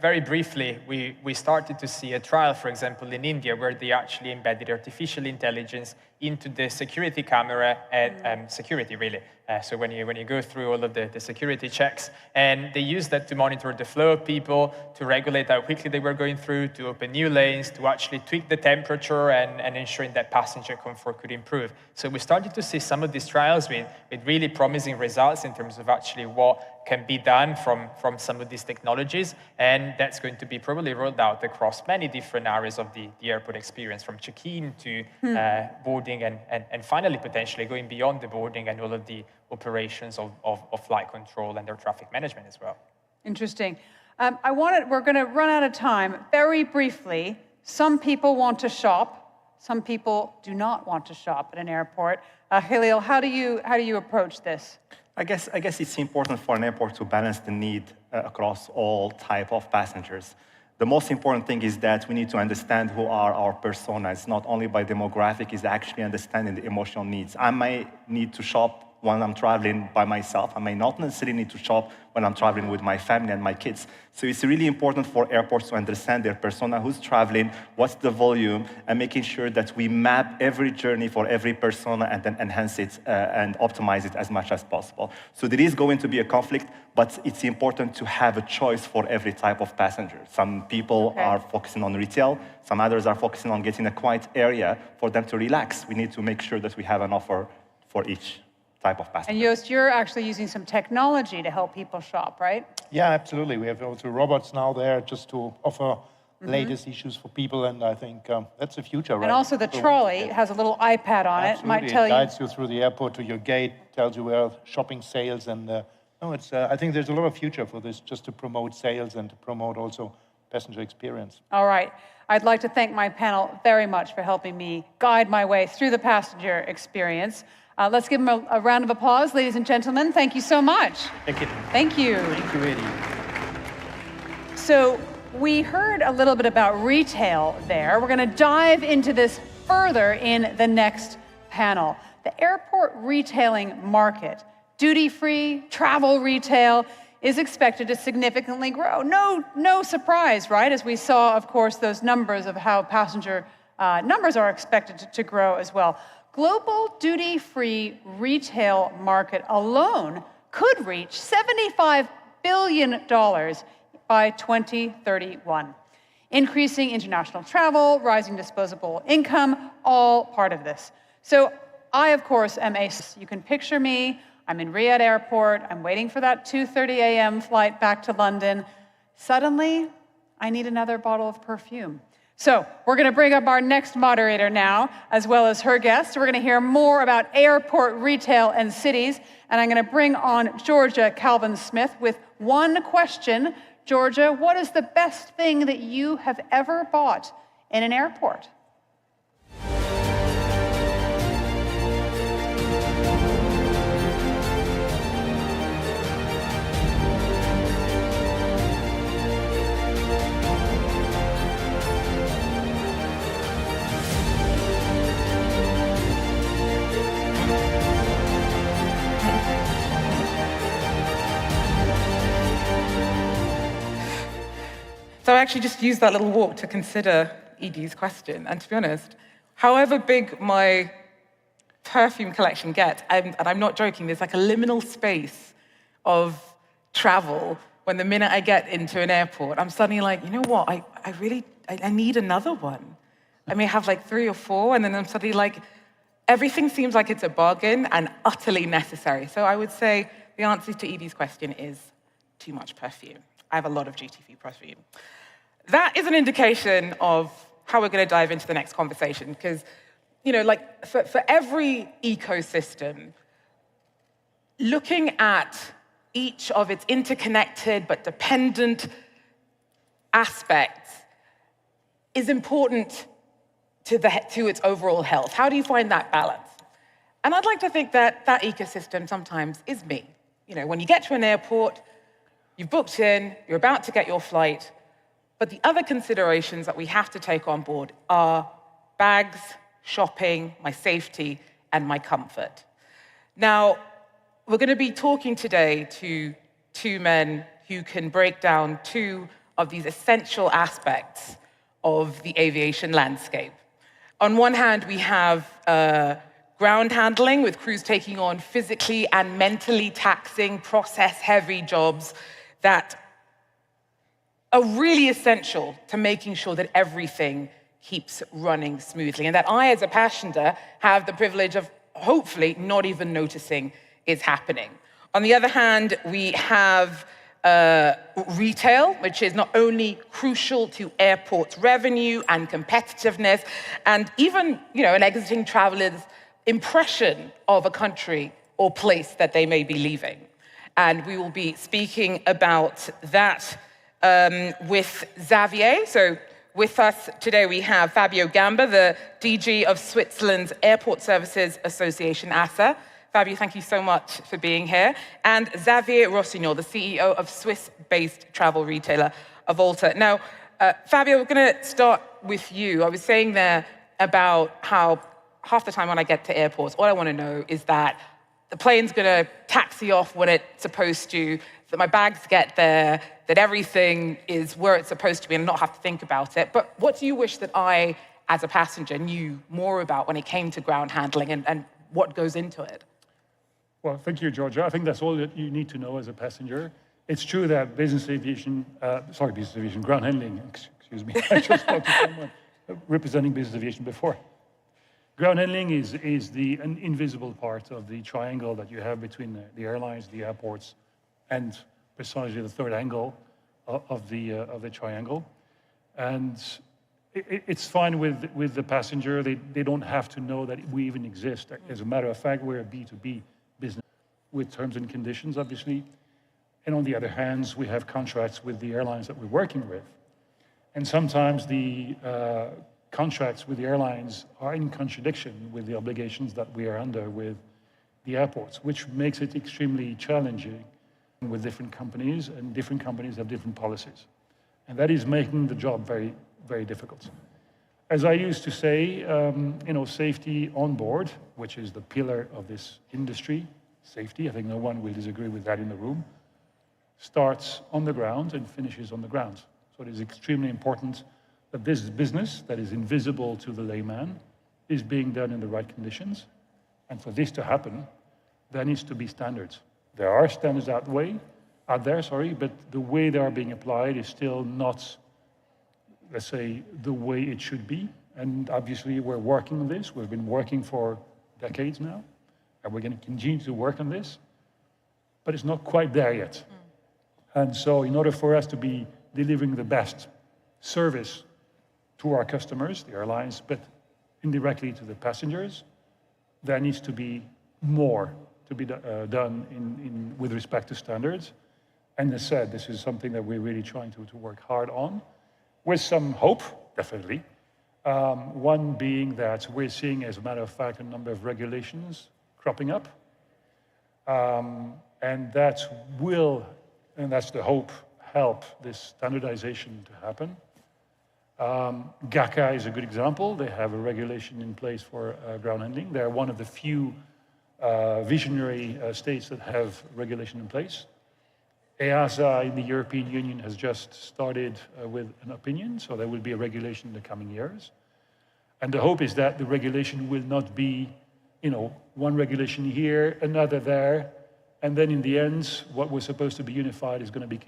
Very briefly, we started to see a trial, for example, in India, where they actually embedded artificial intelligence into the security camera and security, really. So when you go through all of the security checks, and they use that to monitor the flow of people, to regulate how quickly they were going through, to open new lanes, to actually tweak the temperature and ensuring that passenger comfort could improve. So we started to see some of these trials with really promising results in terms of actually what can be done from some of these technologies, and that's going to be probably rolled out across many different areas of the airport experience, from check-in to boarding and finally potentially going beyond the boarding and all of the operations of flight control and air traffic management as well. Interesting. We're going to run out of time. Very briefly, some people want to shop, some people do not want to shop at an airport. Khalil, how do you approach this? I guess it's important for an airport to balance the need across all type of passengers. The most important thing is that we need to understand who are our personas. Not only by demographic, is actually understanding the emotional needs. I might need to shop when I'm traveling by myself. I may not necessarily need to shop when I'm traveling with my family and my kids. So it's really important for airports to understand their persona, who's traveling, what's the volume, and making sure that we map every journey for every persona and then enhance it and optimize it as much as possible. So there is going to be a conflict, but it's important to have a choice for every type of passenger. Some people are focusing on retail, some others are focusing on getting a quiet area for them to relax. We need to make sure that we have an offer for each type of passenger. And Joost, you're actually using some technology to help people shop, right? Yeah, absolutely. We have also robots now there just to offer latest issues for people, and I think that's the future, right? And also the trolley has a little iPad on it. Might tell it guides you through the airport to your gate, tells you where shopping sales, and I think there's a lot of future for this, just to promote sales and to promote also passenger experience. All right. I'd like to thank my panel very much for helping me guide my way through the passenger experience. Let's give them a round of applause, ladies and gentlemen. Thank you so much. Thank you. Thank you. Thank you, Eddie. So we heard a little bit about retail there. We're going to dive into this further in the next panel. The airport retailing market, duty-free, travel retail, is expected to significantly grow. No surprise, right? As we saw, of course, those numbers of how passenger numbers are expected to grow as well. Global duty-free retail market alone could reach $75 billion by 2031. Increasing international travel, rising disposable income, all part of this. So I, of course, you can picture me. I'm in Riyadh Airport, I'm waiting for that 2:30 a.m. flight back to London. Suddenly, I need another bottle of perfume. So we're going to bring up our next moderator now, as well as her guest. We're going to hear more about airport retail and cities, and I'm going to bring on Georgia Calvin-Smith with one question. Georgia, what is the best thing that you have ever bought in an airport? So I actually just used that little walk to consider Edie's question. And to be honest, however big my perfume collection gets, and I'm not joking, there's like a liminal space of travel when the minute I get into an airport, I'm suddenly like, you know what, I need another one. I may have like 3 or 4, and then I'm suddenly like, everything seems like it's a bargain and utterly necessary. So I would say the answer to Edie's question is too much perfume. I have a lot of duty-free perfume. That is an indication of how we're going to dive into the next conversation, because, you know, like for every ecosystem, looking at each of its interconnected but dependent aspects is important to its overall health. How do you find that balance? And I'd like to think that that ecosystem sometimes is me. You know, when you get to an airport, you've booked in, you're about to get your flight, but the other considerations that we have to take on board are bags, shopping, my safety, and my comfort. Now, we're going to be talking today to 2 men who can break down 2 of these essential aspects of the aviation landscape. On one hand, we have ground handling, with crews taking on physically and mentally taxing, process-heavy jobs that are really essential to making sure that everything keeps running smoothly, and that I, as a passenger, have the privilege of hopefully not even noticing is happening. On the other hand, we have retail, which is not only crucial to airports' revenue and competitiveness, and even, you know, an exiting traveler's impression of a country or place that they may be leaving. And we will be speaking about that with Xavier. So with us today, we have Fabio Gamba, the DG of Switzerland's Airport Services Association, ASA. Fabio, thank you so much for being here. And Xavier Rossignol, the CEO of Swiss-based travel retailer Avolta. Now, Fabio, we're going to start with you. I was saying there about how half the time when I get to airports, all I want to know is that the plane's going to taxi off when it's supposed to, that my bags get there, that everything is where it's supposed to be and not have to think about it. But what do you wish that I, as a passenger, knew more about when it came to ground handling and what goes into it? Well, thank you, Georgia. I think that's all that you need to know as a passenger. It's true that business aviation, ground handling, excuse me, I just spoke to someone representing business aviation before. Ground handling is an invisible part of the triangle that you have between the airlines, the airports, and precisely the third angle of the triangle. And it's fine with the passenger. They don't have to know that we even exist. As a matter of fact, we're a B2B business with terms and conditions, obviously. And on the other hand, we have contracts with the airlines that we're working with. And sometimes the contracts with the airlines are in contradiction with the obligations that we are under with the airports, which makes it extremely challenging with different companies, and different companies have different policies. And that is making the job very, very difficult. As I used to say, safety on board, which is the pillar of this industry, safety, I think no one will disagree with that in the room, starts on the ground and finishes on the ground. So it is extremely important that this business that is invisible to the layman is being done in the right conditions. And for this to happen, there needs to be standards. There are standards out there, but the way they are being applied is still not, let's say, the way it should be. And obviously, we're working on this. We've been working for decades now, and we're going to continue to work on this. but it's not quite there yet. And so in order for us to be delivering the best service to our customers, the airlines, but indirectly to the passengers, there needs to be more to be done with respect to standards. And as said, this is something that we're really trying to work hard on, with some hope, definitely. One being that we're seeing, as a matter of fact, a number of regulations cropping up. And that will, and that's the hope, help this standardization to happen. GACA is a good example. They have a regulation in place for ground handling. They're one of the few visionary states that have regulation in place. EASA in the European Union has just started with an opinion, so there will be a regulation in the coming years. And the hope is that the regulation will not be, one regulation here, another there, and then in the end, what was supposed to be unified is going to be,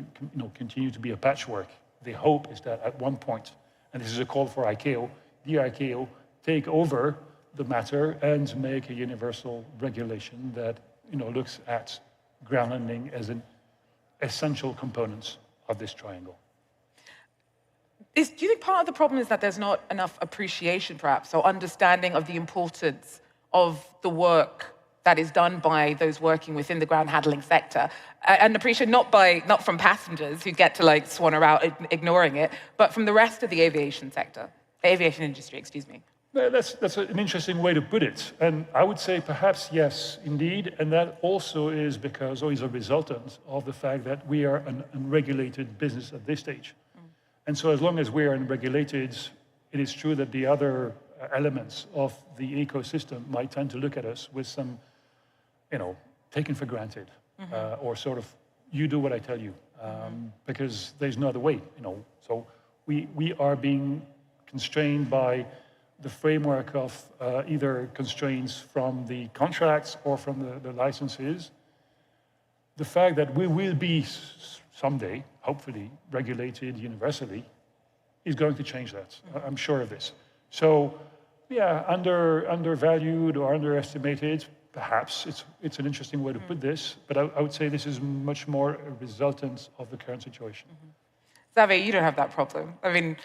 continue to be a patchwork. The hope is that at one point, and this is a call for ICAO, the ICAO take over the matter and make a universal regulation that, looks at ground handling as an essential component of this triangle. Do you think part of the problem is that there's not enough appreciation, perhaps, or understanding of the importance of the work that is done by those working within the ground handling sector? And appreciation not from passengers who get to swan around ignoring it, but from the rest of the aviation sector, aviation industry, excuse me. That's an interesting way to put it. And I would say perhaps yes, indeed. And that also is because, or is a resultant of the fact that we are an unregulated business at this stage. And so as long as we are unregulated, it is true that the other elements of the ecosystem might tend to look at us with some, taken for granted, or sort of, you do what I tell you, because there's no other way, So we are being constrained by the framework of either constraints from the contracts or from the licenses. The fact that we will be someday, hopefully, regulated universally is going to change that. I'm sure of this. So, yeah, undervalued or underestimated, perhaps. It's an interesting way to put this, but I would say this is much more a resultant of the current situation. Xavier, you don't have that problem. I mean,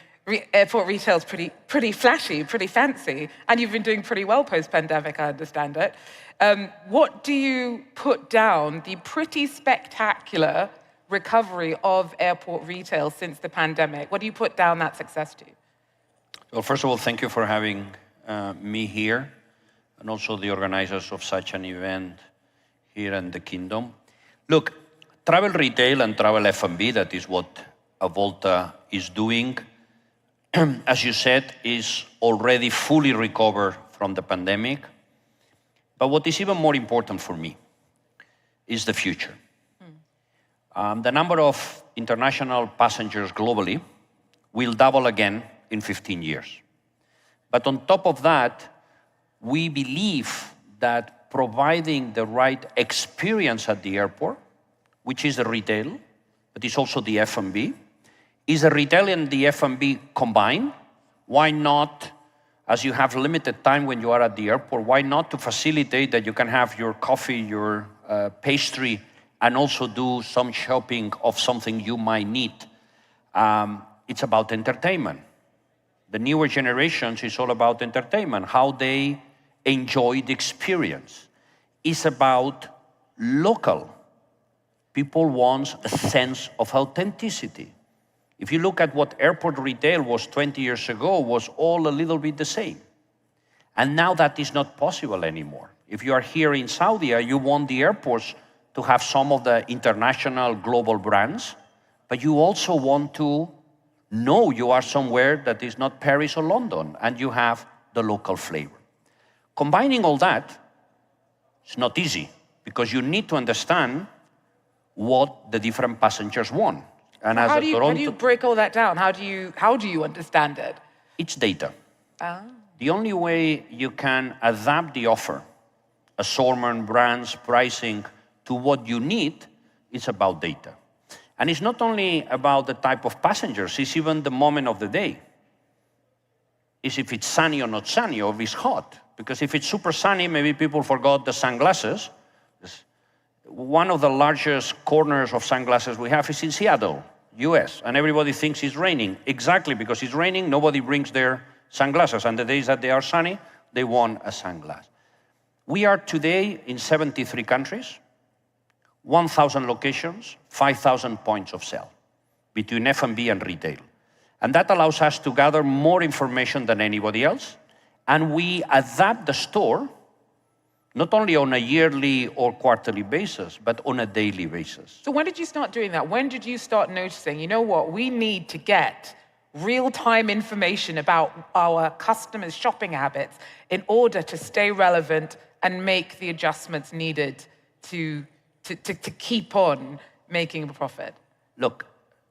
airport retail is pretty flashy, pretty fancy, and you've been doing pretty well post-pandemic, I understand it. What do you put down the pretty spectacular recovery of airport retail since the pandemic? What do you put down that success to? Well, first of all, thank you for having me here, and also the organizers of such an event here in the Kingdom. Look, travel retail and travel F&B, that is what Avolta is doing, as you said, is already fully recovered from the pandemic. But what is even more important for me is the future. The number of international passengers globally will double again in 15 years. But on top of that, we believe that providing the right experience at the airport, which is the retail, but it's also the F&B, is the retail and the F&B combined? Why not, as you have limited time when you are at the airport, why not to facilitate that you can have your coffee, your pastry, and also do some shopping of something you might need? It's about entertainment. The newer generations is all about entertainment, how they enjoy the experience. It's about local. People want a sense of authenticity. If you look at what airport retail was 20 years ago, was all a little bit the same. And now that is not possible anymore. If you are here in Saudi, you want the airports to have some of the international global brands, but you also want to know you are somewhere that is not Paris or London, and you have the local flavor. Combining all that, it's not easy, because you need to understand what the different passengers want. And as how do you break all that down? How do you understand it? It's data. The only way you can adapt the offer, assortment, brands, pricing, to what you need is about data. And it's not only about the type of passengers, it's even the moment of the day. It's if it's sunny or not sunny, or if it's hot. Because if it's super sunny, maybe people forgot the sunglasses. one of the largest corners of sunglasses we have is in Seattle, US, and everybody thinks it's raining. Exactly, because it's raining, nobody brings their sunglasses, and the days that they are sunny, they want a sunglass. We are today in 73 countries, 1,000 locations, 5,000 points of sale between F&B and retail. And that allows us to gather more information than anybody else, and we adapt the store not only on a yearly or quarterly basis, but on a daily basis. So when did you start doing that? When did you start noticing, you know what, we need to get real-time information about our customers' shopping habits in order to stay relevant and make the adjustments needed to keep on making a profit? Look,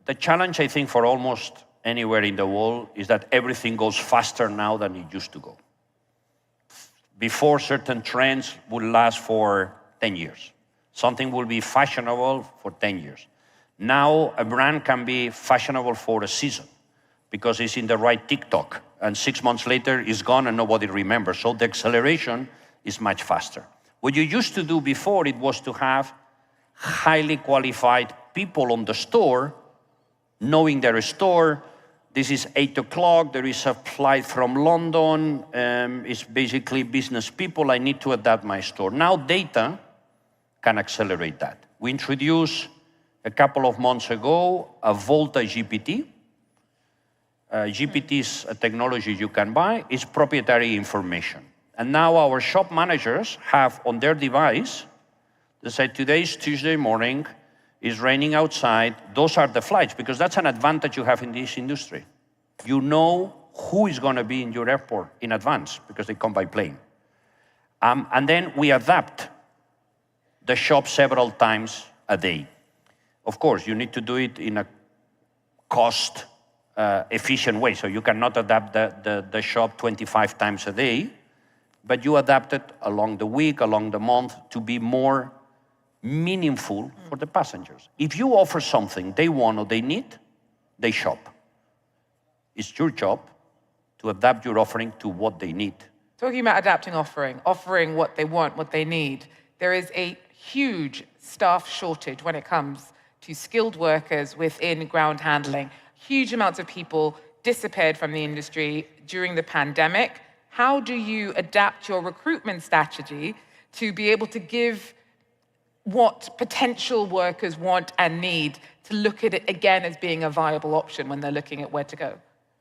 the challenge, I think, for almost anywhere in the world is that everything goes faster now than it used to go. Before, certain trends would last for 10 years. Something will be fashionable for 10 years. Now, a brand can be fashionable for a season because it's in the right TikTok, and 6 months later, it's gone and nobody remembers. So the acceleration is much faster. What you used to do before, it was to have highly qualified people on the store, knowing their store. This is 8 o'clock, there is a flight from London, it's basically business people, I need to adapt my store. Now data can accelerate that. We introduced a couple of months ago a Volta GPT. GPT is a technology you can buy, it's proprietary information. And now our shop managers have on their device, they say today's Tuesday morning, it's raining outside, those are the flights, because that's an advantage you have in this industry. You know who is going to be in your airport in advance, because they come by plane. And then we adapt the shop several times a day. Of course, you need to do it in a cost-efficient way, so you cannot adapt the shop 25 times a day, but you adapt it along the week, along the month, to be more meaningful for the passengers. If you offer something they want or they need, they shop. It's your job to adapt your offering to what they need. Talking about adapting offering what they want, what they need, there is a huge staff shortage when it comes to skilled workers within ground handling. Huge amounts of people disappeared from the industry during the pandemic. How do you adapt your recruitment strategy to be able to give what potential workers want and need, to look at it again as being a viable option when they're looking at where to go?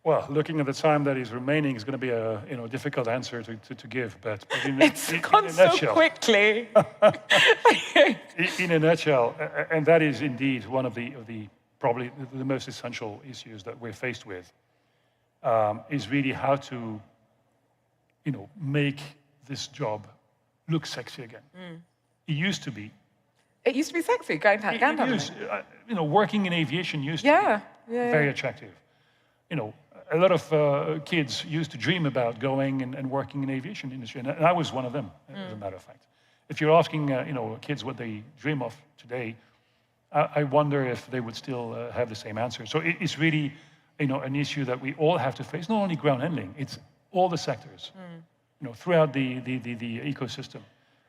Well, looking at the time that is remaining is going to be a difficult answer to give, but it's gone so quickly. In a nutshell, and that is indeed one of the probably the most essential issues that we're faced with, is really how to make this job look sexy again. It used to be. It used to be sexy, ground handling. Working in aviation used to be very attractive. A lot of kids used to dream about going and working in the aviation industry, and I was one of them, as a matter of fact. If you're asking, kids what they dream of today, I wonder if they would still have the same answer. So it's really, an issue that we all have to face. Not only ground handling, it's all the sectors, throughout the ecosystem.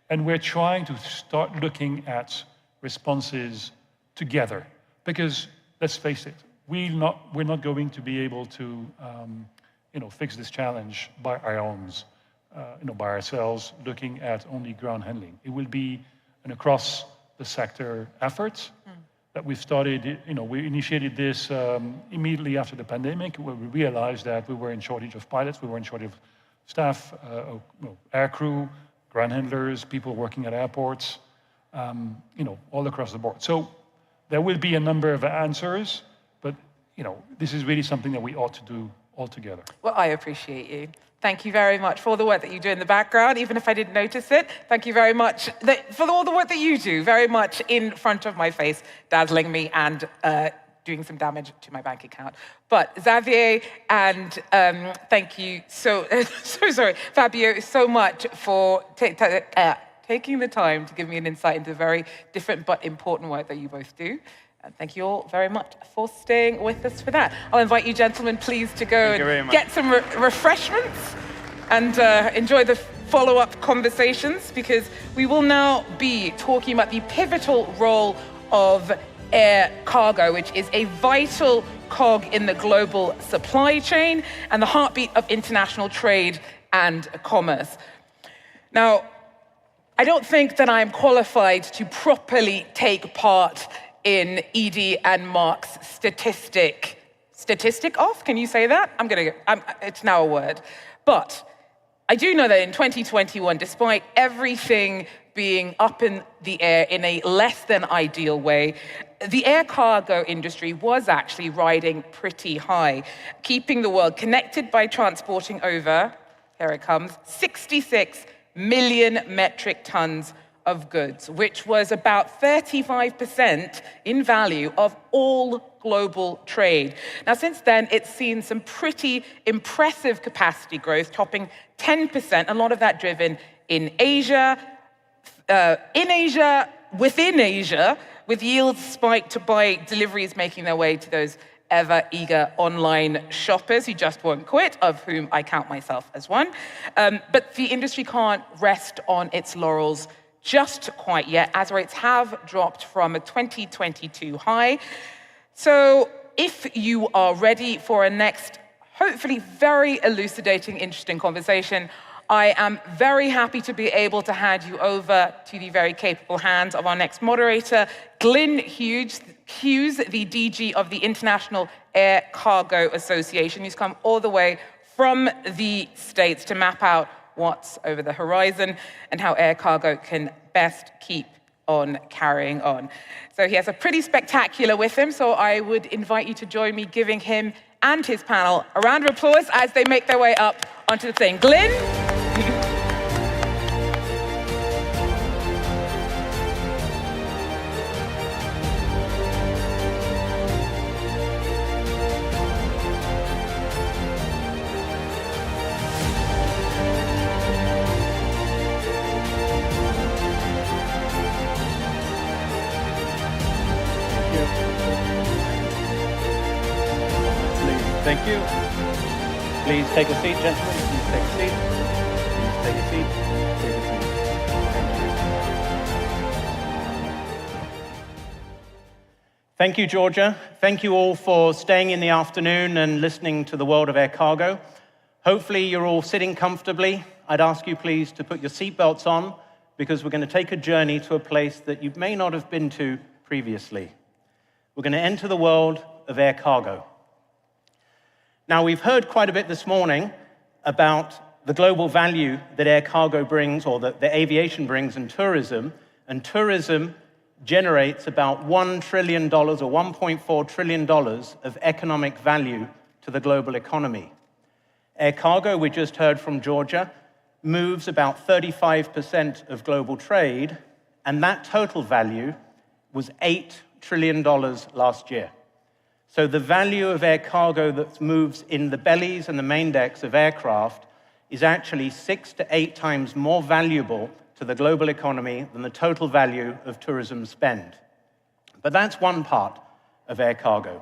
And we're trying to start looking at responses together, because let's face it, we're not going to be able to, fix this challenge by our own, by ourselves, looking at only ground handling. It will be an across the sector effort that we've started. We initiated this immediately after the pandemic, where we realized that we were in shortage of pilots, we were in shortage of staff, air crew, ground handlers, people working at airports, all across the board. So there will be a number of answers, but this is really something that we ought to do all together. Well, I appreciate you. Thank you very much for all the work that you do in the background, even if I didn't notice it. Thank you very much for all the work that you do, very much in front of my face, dazzling me and doing some damage to my bank account. But Xavier and thank you Fabio, so much for taking the time to give me an insight into very different but important work that you both do. And thank you all very much for staying with us for that. I'll invite you gentlemen, please, to go and get some refreshments and enjoy the follow-up conversations, because we will now be talking about the pivotal role of air cargo, which is a vital cog in the global supply chain and the heartbeat of international trade and commerce. Now, I don't think that I'm qualified to properly take part in Edie and Mark's statistic off. Can you say that? It's now a word. But I do know that in 2021, despite everything being up in the air in a less than ideal way, the air cargo industry was actually riding pretty high, keeping the world connected by transporting over, here it comes, 66 million metric tons of goods, which was about 35% in value of all global trade. Now, since then, it's seen some pretty impressive capacity growth, topping 10%, a lot of that driven in Asia, within Asia, with yields spiked by deliveries making their way to those ever-eager online shoppers who just won't quit, of whom I count myself as one. But the industry can't rest on its laurels just quite yet, as rates have dropped from a 2022 high. So if you are ready for a next, hopefully very elucidating, interesting conversation, I am very happy to be able to hand you over to the very capable hands of our next moderator, Glyn Hughes, the DG of the International Air Cargo Association, who's come all the way from the States to map out what's over the horizon and how air cargo can best keep on carrying on. So he has a pretty spectacular with him, so I would invite you to join me giving him and his panel a round of applause as they make their way up onto the thing. Glyn? Thank you. Please take a seat, gentlemen. Please take a seat. Please take a seat. Take a seat. Thank you, Georgia. Thank you all for staying in the afternoon and listening to the world of air cargo. Hopefully you're all sitting comfortably. I'd ask you please to put your seatbelts on, because we're going to take a journey to a place that you may not have been to previously. We're going to enter the world of air cargo. Now, we've heard quite a bit this morning about the global value that air cargo brings, or that the aviation brings, and tourism generates about $1 trillion or $1.4 trillion of economic value to the global economy. Air cargo, we just heard from Georgia, moves about 35% of global trade, and that total value was $8 trillion last year. So the value of air cargo that moves in the bellies and the main decks of aircraft is actually 6 to 8 times more valuable to the global economy than the total value of tourism spend. But that's one part of air cargo.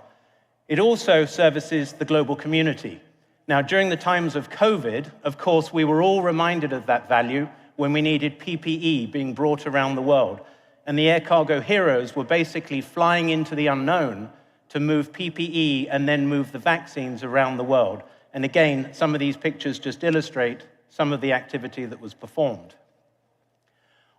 It also services the global community. Now, during the times of COVID, of course, we were all reminded of that value when we needed PPE being brought around the world. And the air cargo heroes were basically flying into the unknown to move PPE and then move the vaccines around the world. And again, some of these pictures just illustrate some of the activity that was performed.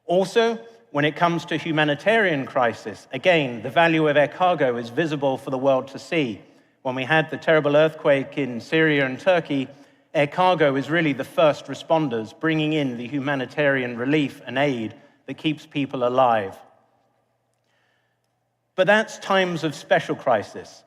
Also, when it comes to humanitarian crisis, again, the value of air cargo is visible for the world to see. When we had the terrible earthquake in Syria and Turkey, air cargo is really the first responders bringing in the humanitarian relief and aid that keeps people alive. But that's times of special crisis.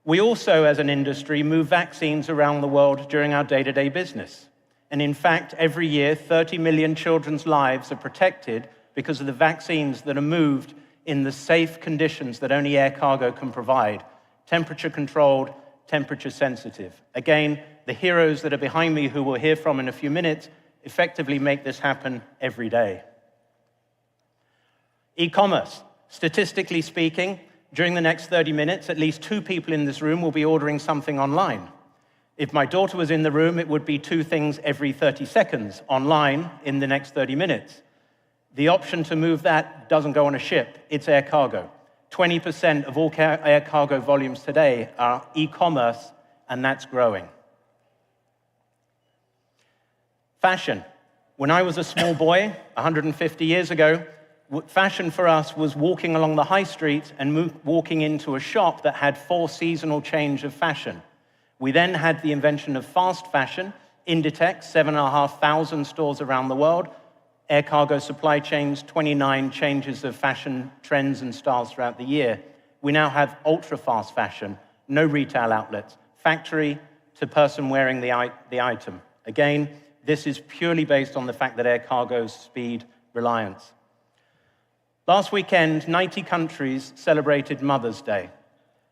We also, as an industry, move vaccines around the world during our day-to-day business. And in fact, every year, 30 million children's lives are protected because of the vaccines that are moved in the safe conditions that only air cargo can provide. Temperature-controlled, temperature-sensitive. Again, the heroes that are behind me, who we'll hear from in a few minutes, effectively make this happen every day. E-commerce. Statistically speaking, during the next 30 minutes, at least 2 people in this room will be ordering something online. If my daughter was in the room, it would be 2 things every 30 seconds online in the next 30 minutes. The option to move that doesn't go on a ship, it's air cargo. 20% of all air cargo volumes today are e-commerce, and that's growing. Fashion. When I was a small boy, 150 years ago, fashion for us was walking along the high street and walking into a shop that had 4 seasonal change of fashion. We then had the invention of fast fashion, Inditex, 7,500 stores around the world, air cargo supply chains, 29 changes of fashion trends and styles throughout the year. We now have ultra-fast fashion, no retail outlets, factory to person wearing the item. Again, this is purely based on the fact that air cargo's speed reliance. Last weekend, 90 countries celebrated Mother's Day.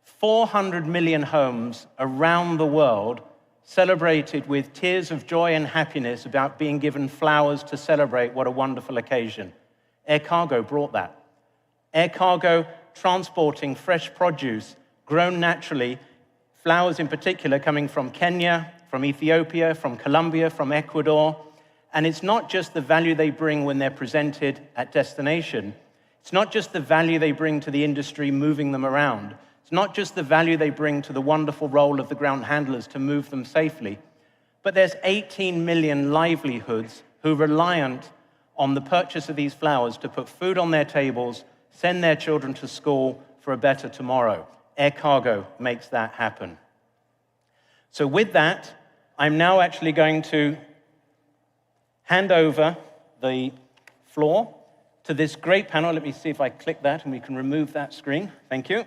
400 million homes around the world celebrated with tears of joy and happiness about being given flowers to celebrate what a wonderful occasion. Air cargo brought that. Air cargo transporting fresh produce grown naturally, flowers in particular coming from Kenya, from Ethiopia, from Colombia, from Ecuador. And it's not just the value they bring when they're presented at destination. It's not just the value they bring to the industry moving them around. It's not just the value they bring to the wonderful role of the ground handlers to move them safely, but there's 18 million livelihoods who are reliant on the purchase of these flowers to put food on their tables, send their children to school for a better tomorrow. Air cargo makes that happen. So with that, I'm now actually going to hand over the floor to this great panel. Let me see if I click that and we can remove that screen. Thank you.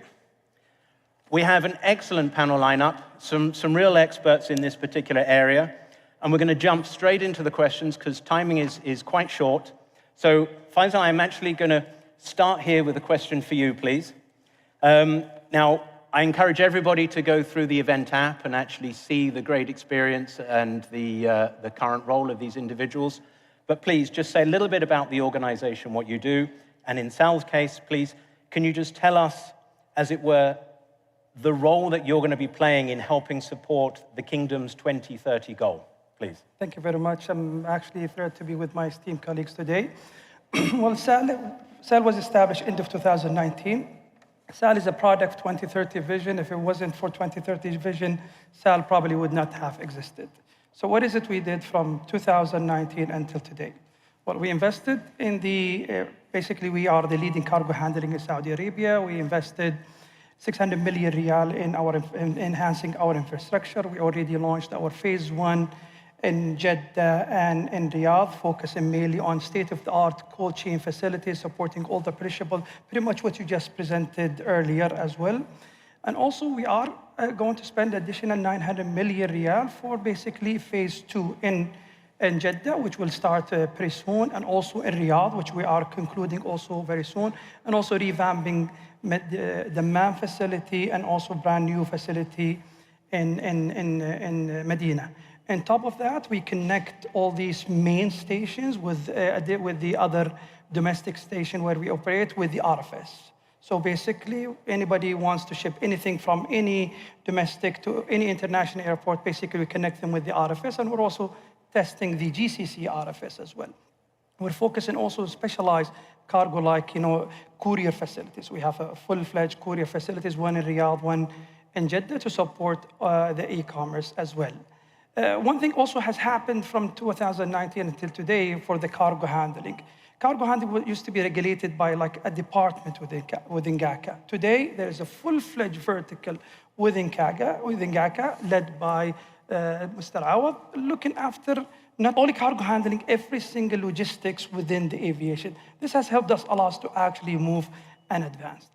We have an excellent panel lineup, some real experts in this particular area, and we're going to jump straight into the questions because timing is quite short. So, Faisal, I'm actually going to start here with a question for you, please. Now, I encourage everybody to go through the event app and actually see the great experience and the current role of these individuals. But please, just say a little bit about the organization, what you do, and in Sal's case, please, can you just tell us, as it were, the role that you're going to be playing in helping support the Kingdom's 2030 goal, please. Thank you very much. I'm actually thrilled to be with my esteemed colleagues today. Well, SAL was established end of 2019. SAL is a product of 2030 vision. If it wasn't for 2030 vision, SAL probably would not have existed. So what is it we did from 2019 until today? Well, we invested in basically we are the leading cargo handling in Saudi Arabia. We invested 600 million riyal in enhancing our infrastructure. We already launched our phase 1 in Jeddah and in Riyadh, focusing mainly on state-of-the-art cold chain facilities, supporting all the perishable, pretty much what you just presented earlier as well. And also we are going to spend additional 900 million riyal for basically phase 2 in Jeddah, which will start pretty soon, and also in Riyadh, which we are concluding also very soon, and also revamping the MAM facility and also brand new facility in Medina. On top of that, we connect all these main stations with the other domestic station where we operate with the RFS. So basically, anybody wants to ship anything from any domestic to any international airport, basically we connect them with the RFS, and we're also testing the GCC RFS as well. We're focusing also specialized cargo like, courier facilities. We have a full-fledged courier facilities, one in Riyadh, one in Jeddah to support the e-commerce as well. One thing also has happened from 2019 until today for the cargo handling. Cargo handling used to be regulated by like a department within GACA. Today, there is a full-fledged vertical within GACA led by Mr. Awad, looking after not only cargo handling, every single logistics within the aviation. This has helped us a lot to actually move and advance.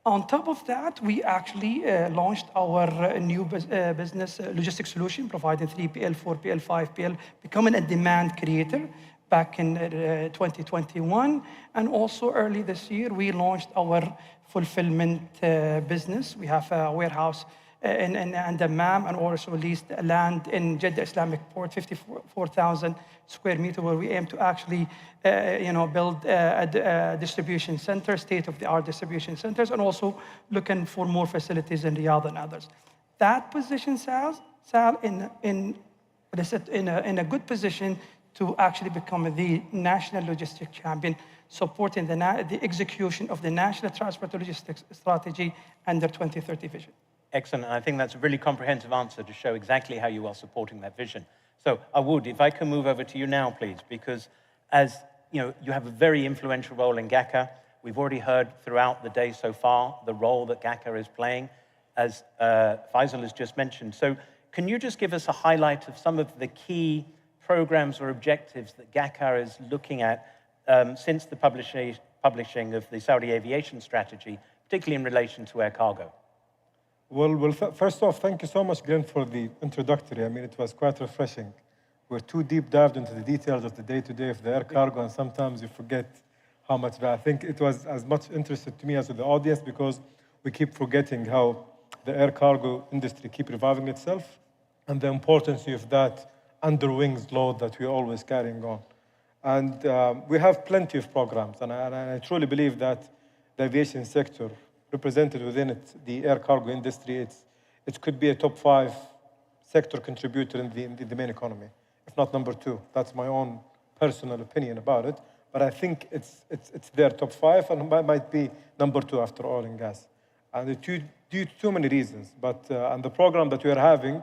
On top of that, we actually launched our new business logistics solution, providing 3PL, 4PL, 5PL, becoming a demand creator back in 2021. And also early this year, we launched our fulfillment business. We have a warehouse and the MAM, and also leased land in Jeddah Islamic Port, 54,000 square meters, where we aim to actually, build a distribution center, state-of-the-art distribution centers, and also looking for more facilities in Riyadh and others. That positions us SAL in a good position to actually become the national logistics champion, supporting the execution of the national transport logistics strategy and their 2030 vision. Excellent. And I think that's a really comprehensive answer to show exactly how you are supporting that vision. So, Awood, if I can move over to you now, please, because as you know, you have a very influential role in GACA. We've already heard throughout the day so far the role that GACA is playing, as Faisal has just mentioned. So, can you just give us a highlight of some of the key programs or objectives that GACA is looking at since the publishing of the Saudi aviation strategy, particularly in relation to air cargo? Well, first off, thank you so much, Glenn, for the introductory. I mean, it was quite refreshing. We're too deep dived into the details of the day-to-day of the air cargo, and sometimes you forget how much. But I think it was as much interested to me as to the audience, because we keep forgetting how the air cargo industry keep reviving itself and the importance of that under-wings load that we're always carrying on. And we have plenty of programs, and I truly believe that the aviation sector, represented within it, the air cargo industry, it could be a top 5 sector contributor in the main economy, if not number 2. That's my own personal opinion about it. But I think it's their top 5 and might be number 2 after oil and gas. And due to too many reasons. But and the program that we are having,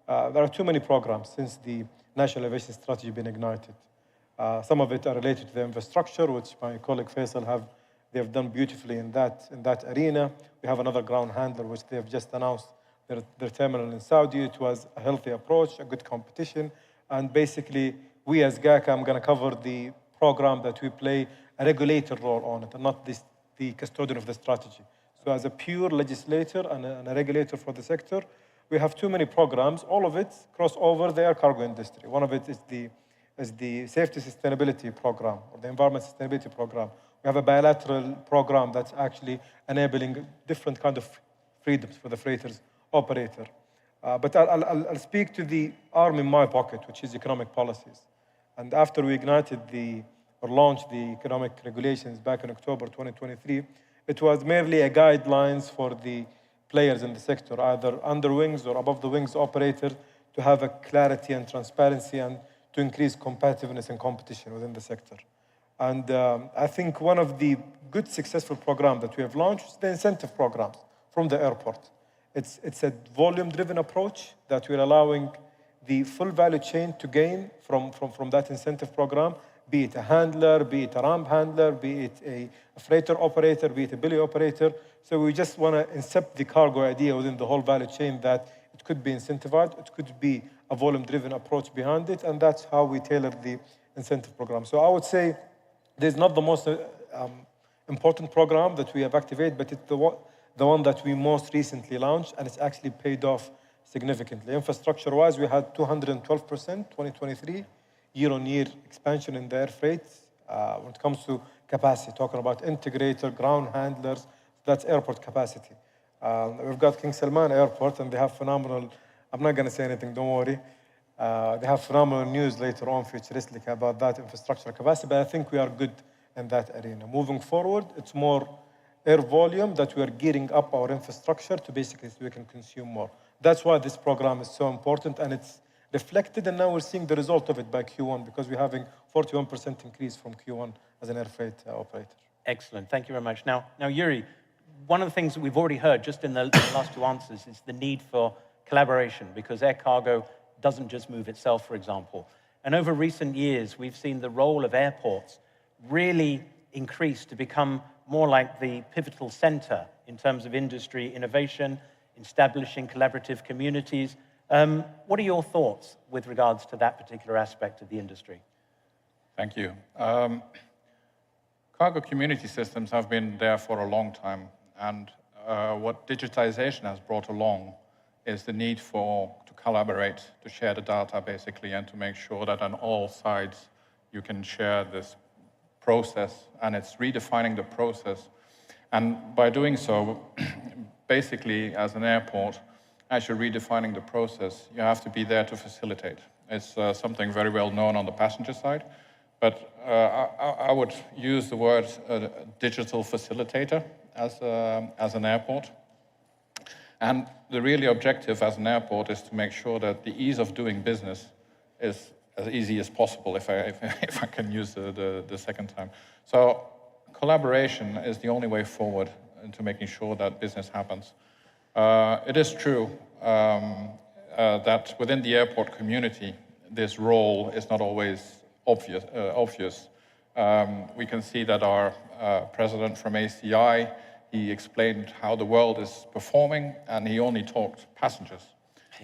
there are too many programs since the National Aviation Strategy been ignited. Some of it are related to the infrastructure, which my colleague Faisal they have done beautifully in that arena. We have another ground handler, which they have just announced their terminal in Saudi. It was a healthy approach, a good competition. And basically, we as GACA, I'm going to cover the program that we play a regulator role on it, and not the custodian of the strategy. So as a pure legislator and a regulator for the sector, we have too many programs. All of it cross over the air cargo industry. One of it is the Safety Sustainability Program, or the Environment Sustainability Program. We have a bilateral program that's actually enabling different kind of freedoms for the freighters operator. But I'll speak to the arm in my pocket, which is economic policies. And after we launched the economic regulations back in October 2023, it was merely a guidelines for the players in the sector, either under wings or above the wings operator, to have a clarity and transparency and to increase competitiveness and competition within the sector. And I think one of the good successful programs that we have launched is the incentive programs from the airport. It's a volume-driven approach that we're allowing the full value chain to gain from that incentive program, be it a handler, be it a ramp handler, be it a freighter operator, be it a belly operator. So we just want to incept the cargo idea within the whole value chain, that it could be incentivized, it could be a volume-driven approach behind it, and that's how we tailor the incentive program. So I would say there's not the most important program that we have activated, but it's the one that we most recently launched, and it's actually paid off significantly. Infrastructure-wise, we had 212% 2023 year-on-year expansion in the air freight. When it comes to capacity, talking about integrator, ground handlers, that's airport capacity. We've got King Salman Airport, and they have phenomenal, I'm not going to say anything, don't worry. They have phenomenal news later on, futuristic, about that infrastructure capacity, but I think we are good in that arena. Moving forward, it's more air volume that we are gearing up our infrastructure to basically so we can consume more. That's why this program is so important, and it's reflected, and now we're seeing the result of it by Q1, because we're having 41% increase from Q1 as an air freight operator. Excellent, thank you very much. Now, Yuri, one of the things that we've already heard just in the last 2 answers is the need for collaboration, because air cargo doesn't just move itself, for example. And over recent years, we've seen the role of airports really increase to become more like the pivotal center in terms of industry innovation, establishing collaborative communities. What are your thoughts with regards to that particular aspect of the industry? Thank you. Cargo community systems have been there for a long time, and what digitization has brought along is the need to collaborate, to share the data basically, and to make sure that on all sides you can share this process, and it's redefining the process. And by doing so, basically as an airport, as you're redefining the process, you have to be there to facilitate. It's something very well known on the passenger side, but I would use the word digital facilitator as an airport. And the really objective as an airport is to make sure that the ease of doing business is as easy as possible, if I can use the second time. So collaboration is the only way forward into making sure that business happens. It is true that within the airport community, this role is not always obvious. We can see that our president from ACI, he explained how the world is performing, and he only talked passengers.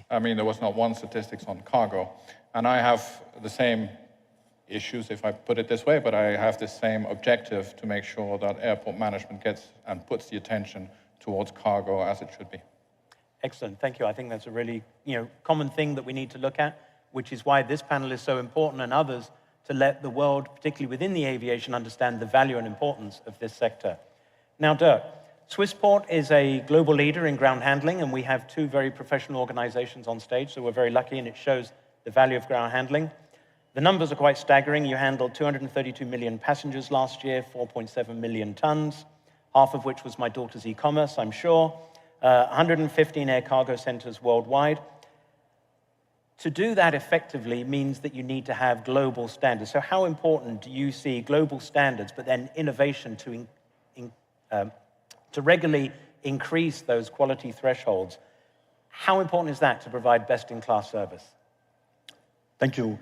I mean, there was not one statistics on cargo. And I have the same issues, if I put it this way, but I have the same objective to make sure that airport management gets and puts the attention towards cargo as it should be. Excellent, thank you. I think that's a really common thing that we need to look at, which is why this panel is so important, and others, to let the world, particularly within the aviation, understand the value and importance of this sector. Now, Dirk, Swissport is a global leader in ground handling, and we have two very professional organizations on stage, so we're very lucky, and it shows the value of ground handling. The numbers are quite staggering. You handled 232 million passengers last year, 4.7 million tons, half of which was my daughter's e-commerce, I'm sure. 115 air cargo centers worldwide. To do that effectively means that you need to have global standards. So how important do you see global standards, but then innovation to regularly increase those quality thresholds? How important is that to provide best-in-class service? Thank you.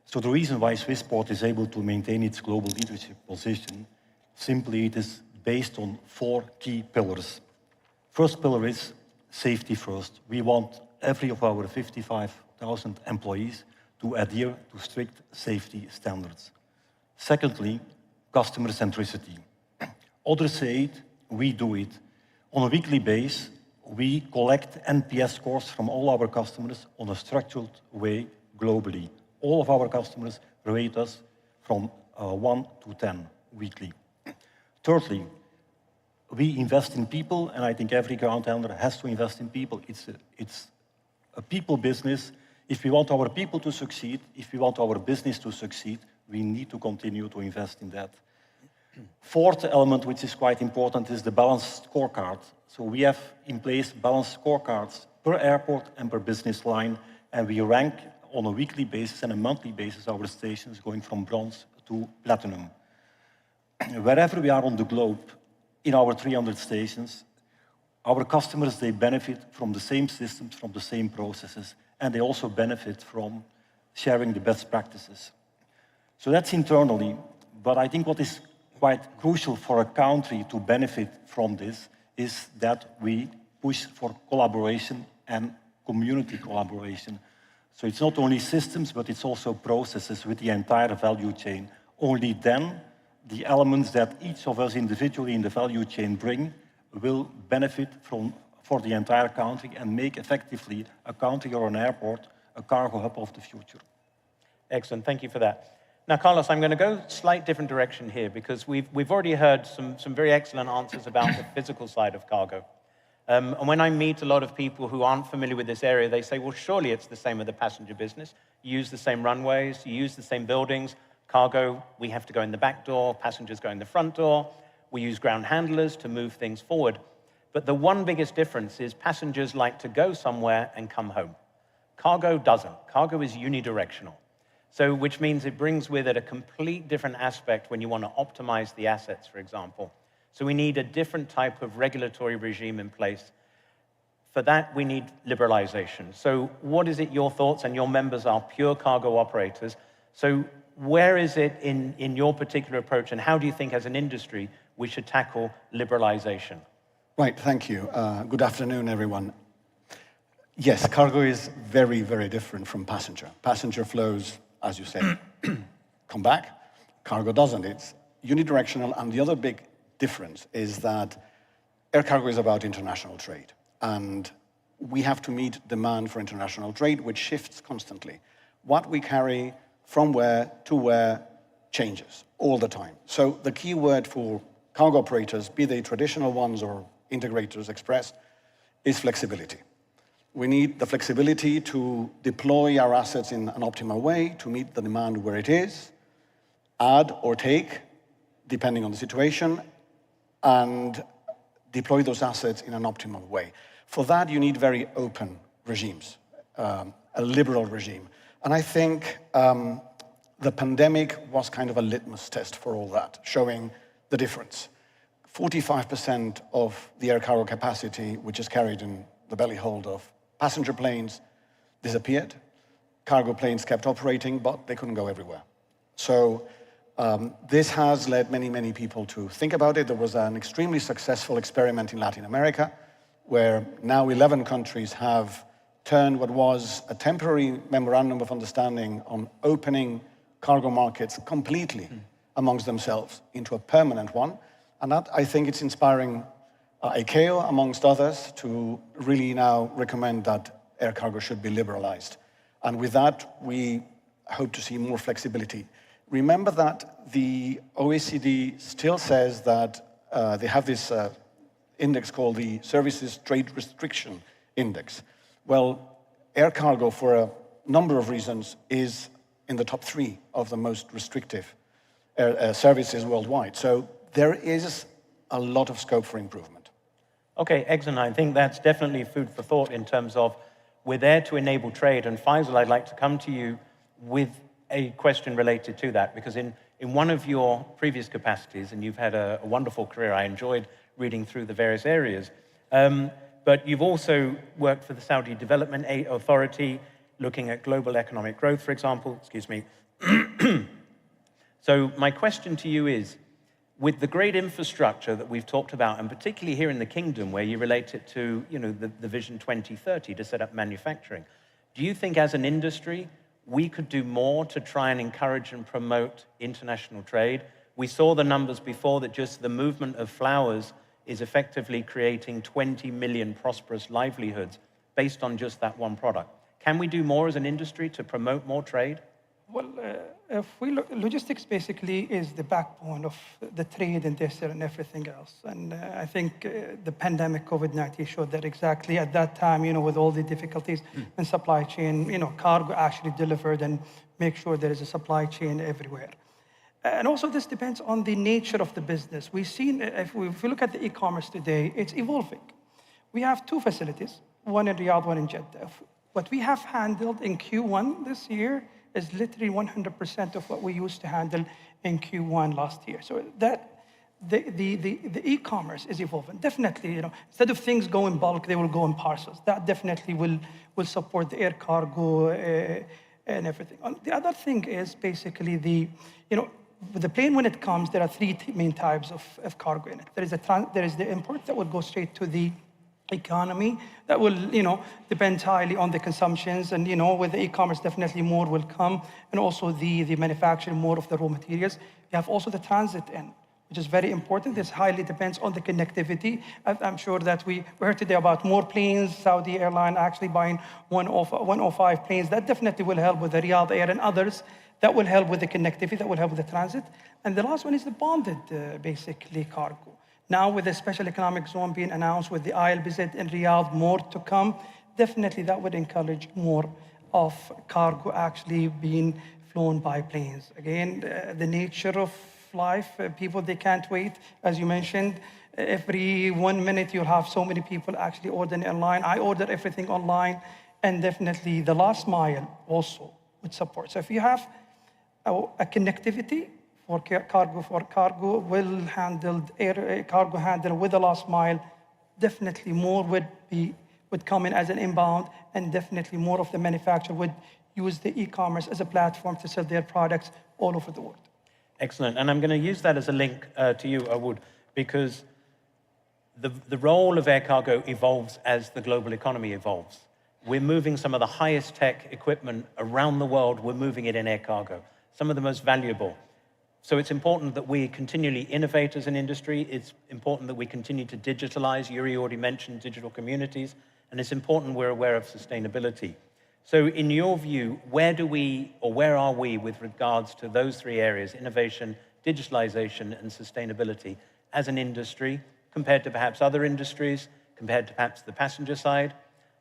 So the reason why Swissport is able to maintain its global leadership position, simply it is based on 4 key pillars. First pillar is safety first. We want every of our 55,000 employees to adhere to strict safety standards. Secondly, customer centricity. Others say it, we do it. On a weekly basis, we collect NPS scores from all our customers on a structured way globally. All of our customers rate us from 1 to 10 weekly. Thirdly, we invest in people, and I think every ground handler has to invest in people. It's a people business. If we want our people to succeed, if we want our business to succeed, we need to continue to invest in that. Fourth element, which is quite important, is the balanced scorecard. So we have in place balanced scorecards per airport and per business line, and we rank on a weekly basis and a monthly basis our stations going from bronze to platinum. Wherever we are on the globe, in our 300 stations, our customers, they benefit from the same systems, from the same processes, and they also benefit from sharing the best practices. So that's internally, but I think what is quite crucial for a country to benefit from this is that we push for collaboration and community collaboration. So it's not only systems, but it's also processes with the entire value chain. Only then the elements that each of us individually in the value chain bring will benefit for the entire country and make effectively a country or an airport a cargo hub of the future. Excellent, thank you for that. Now, Carlos, I'm going to go slight different direction here because we've already heard some very excellent answers about the physical side of cargo. And when I meet a lot of people who aren't familiar with this area, they say, well, surely it's the same with the passenger business. You use the same runways, you use the same buildings. Cargo, we have to go in the back door, passengers go in the front door. We use ground handlers to move things forward. But the one biggest difference is passengers like to go somewhere and come home. Cargo doesn't. Cargo is unidirectional. So, which means it brings with it a complete different aspect when you want to optimize the assets, for example. So we need a different type of regulatory regime in place. For that, we need liberalization. So what is it your thoughts, and your members are pure cargo operators. So where is it in your particular approach, and how do you think as an industry we should tackle liberalization? Right, thank you. Good afternoon, everyone. Yes, cargo is very, very different from passenger. Passenger flows, as you said, come back. Cargo doesn't. It's unidirectional, and the other big difference is that air cargo is about international trade, and we have to meet demand for international trade, which shifts constantly. What we carry from where to where changes all the time. So the key word for cargo operators, be they traditional ones or integrators, express, is flexibility. We need the flexibility to deploy our assets in an optimal way to meet the demand where it is, add or take, depending on the situation, and deploy those assets in an optimal way. For that, you need very open regimes, a liberal regime. And I think the pandemic was kind of a litmus test for all that, showing the difference. 45% of the air cargo capacity, which is carried in the belly hold of passenger planes, disappeared. Cargo planes kept operating, but they couldn't go everywhere. So this has led many, many people to think about it. There was an extremely successful experiment in Latin America, where now 11 countries have turned what was a temporary memorandum of understanding on opening cargo markets completely amongst themselves into a permanent one. And that, I think, it's inspiring ICAO, amongst others, to really now recommend that air cargo should be liberalized. And with that, we hope to see more flexibility. Remember that the OECD still says that they have this index called the Services Trade Restriction Index. Well, air cargo, for a number of reasons, is in the top 3 of the most restrictive services worldwide. So there is a lot of scope for improvement. Okay, excellent. I think that's definitely food for thought in terms of we're there to enable trade. And Faisal, I'd like to come to you with a question related to that, because in one of your previous capacities, and you've had a wonderful career, I enjoyed reading through the various areas, but you've also worked for the Saudi Development Authority, looking at global economic growth, for example, excuse me. So my question to you is, with the great infrastructure that we've talked about, and particularly here in the Kingdom, where you relate it to the Vision 2030 to set up manufacturing, do you think as an industry, we could do more to try and encourage and promote international trade? We saw the numbers before that just the movement of flowers is effectively creating 20 million prosperous livelihoods based on just that one product. Can we do more as an industry to promote more trade? Well, if we look, logistics basically is the backbone of the trade and this and everything else. And I think the pandemic, COVID-19, showed that exactly at that time, with all the difficulties in supply chain, cargo actually delivered and make sure there is a supply chain everywhere. And also this depends on the nature of the business. We've seen, if we look at the e-commerce today, it's evolving. We have 2 facilities, one in Riyadh, one in Jeddah. What we have handled in Q1 this year is literally 100% of what we used to handle in Q1 last year. So that the e-commerce is evolving. Definitely, instead of things going bulk, they will go in parcels. That definitely will support the air cargo and everything. The other thing is basically with the plane, when it comes, there are 3 main types of cargo in it. There is the import that would go straight to the economy. That will, depend highly on the consumptions. And, with the e-commerce, definitely more will come. And also the manufacturing more of the raw materials. You have also the transit in, which is very important. This highly depends on the connectivity. I'm sure that we heard today about more planes, Saudi airline actually buying 105 planes. That definitely will help with the Riyadh Air and others. That will help with the connectivity, that will help with the transit. And the last one is the bonded, basically, cargo. Now with the special economic zone being announced, with the ILBZ in Riyadh, more to come, definitely that would encourage more of cargo actually being flown by planes. Again, the nature of life, people, they can't wait. As you mentioned, every 1 minute you'll have so many people actually ordering online. I order everything online, and definitely the last mile also would support. So if you have a connectivity for cargo, well handled air cargo handle with the last mile, definitely more would come in as an inbound, and definitely more of the manufacturer would use the e-commerce as a platform to sell their products all over the world. Excellent. And I'm going to use that as a link to you, Awood, because the role of air cargo evolves as the global economy evolves. We're moving some of the highest tech equipment around the world, we're moving it in air cargo, some of the most valuable. So it's important that we continually innovate as an industry. It's important that we continue to digitalize. Yuri already mentioned digital communities, and it's important we're aware of sustainability. So in your view, where are we with regards to those 3 areas, innovation, digitalization, and sustainability as an industry, compared to perhaps other industries, compared to perhaps the passenger side?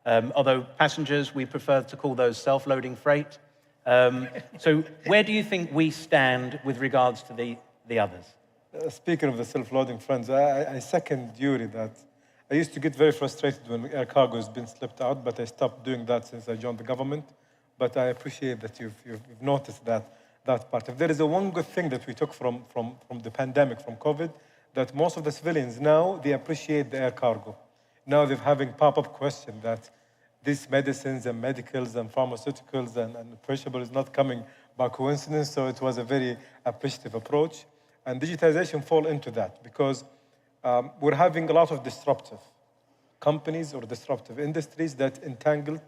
Although passengers, we prefer to call those self-loading freight. So where do you think we stand with regards to the others? Speaking of the self-loading friends, I second Yuri that I used to get very frustrated when air cargo has been slipped out, but I stopped doing that since I joined the government. But I appreciate that you've noticed that part. If there is one good thing that we took from the pandemic, from COVID, that most of the civilians now, they appreciate the air cargo. Now they're having pop-up question that these medicines and medicals and pharmaceuticals and perishable is not coming by coincidence, so it was a very appreciative approach. And digitization fall into that because we're having a lot of disruptive companies or disruptive industries that entangled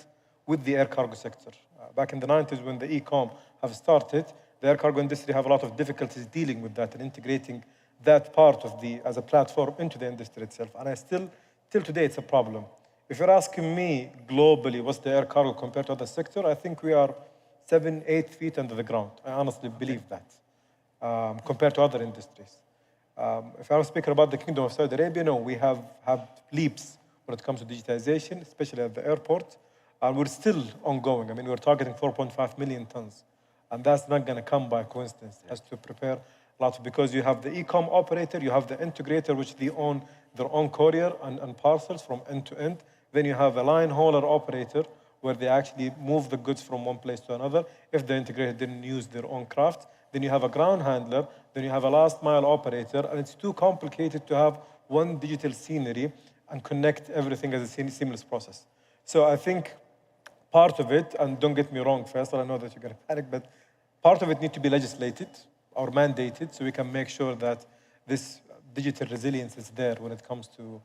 with the air cargo sector. Back in the 90s when the e-com have started, the air cargo industry have a lot of difficulties dealing with that and integrating that part of as a platform into the industry itself. And till today, it's a problem. If you're asking me globally, what's the air cargo compared to other sector, I think we are 7-8 feet under the ground. I honestly believe that, compared to other industries. If I was speaking about the Kingdom of Saudi Arabia, no, we have leaps when it comes to digitization, especially at the airport, and we're still ongoing. I mean, we're targeting 4.5 million tons, and that's not going to come by coincidence. It has to prepare lots because you have the e-com operator, you have the integrator, which they own their own courier and parcels from end to end. Then you have a line hauler operator, where they actually move the goods from one place to another if the integrator didn't use their own craft. Then you have a ground handler, then you have a last mile operator, and it's too complicated to have one digital scenery and connect everything as a seamless process. So I think part of it, and don't get me wrong, Faisal, I know that you're going to panic, but part of it needs to be legislated or mandated so we can make sure that this digital resilience is there when it comes to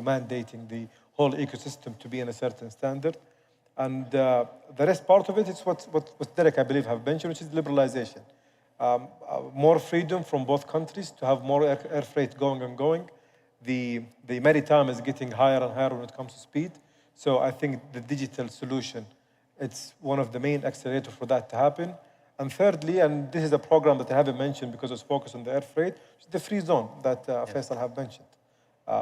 mandating the whole ecosystem to be in a certain standard. And the rest part of it is what Derek, I believe, have mentioned, which is liberalization. More freedom from both countries to have more air freight going. The maritime is getting higher and higher when it comes to speed. So I think the digital solution, it's one of the main accelerators for that to happen. And thirdly, and this is a program that I haven't mentioned because it's focused on the air freight, which is the free zone that Faisal have mentioned,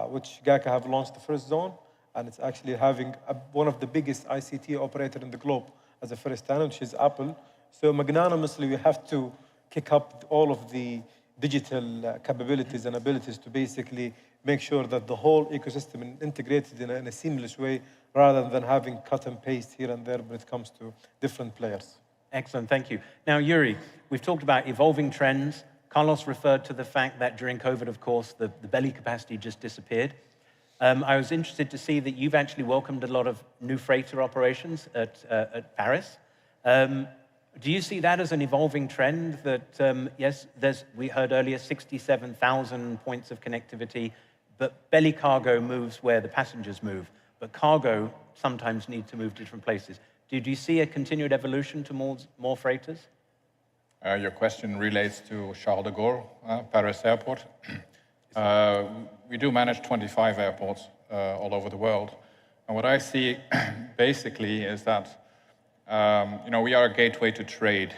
which GACA have launched the first zone. And it's actually having one of the biggest ICT operator in the globe as a first time, which is Apple. So magnanimously, we have to kick up all of the digital capabilities and abilities to basically make sure that the whole ecosystem is integrated in a seamless way, rather than having cut and paste here and there when it comes to different players. Excellent, thank you. Now, Yuri, we've talked about evolving trends. Carlos referred to the fact that during COVID, of course, the belly capacity just disappeared. I was interested to see that you've actually welcomed a lot of new freighter operations at Paris. Do you see that as an evolving trend that, yes, we heard earlier, 67,000 points of connectivity, but belly cargo moves where the passengers move, but cargo sometimes needs to move to different places. Do you see a continued evolution to more freighters? Your question relates to Charles de Gaulle, Paris Airport. We do manage 25 airports all over the world. And what I see basically is that, we are a gateway to trade.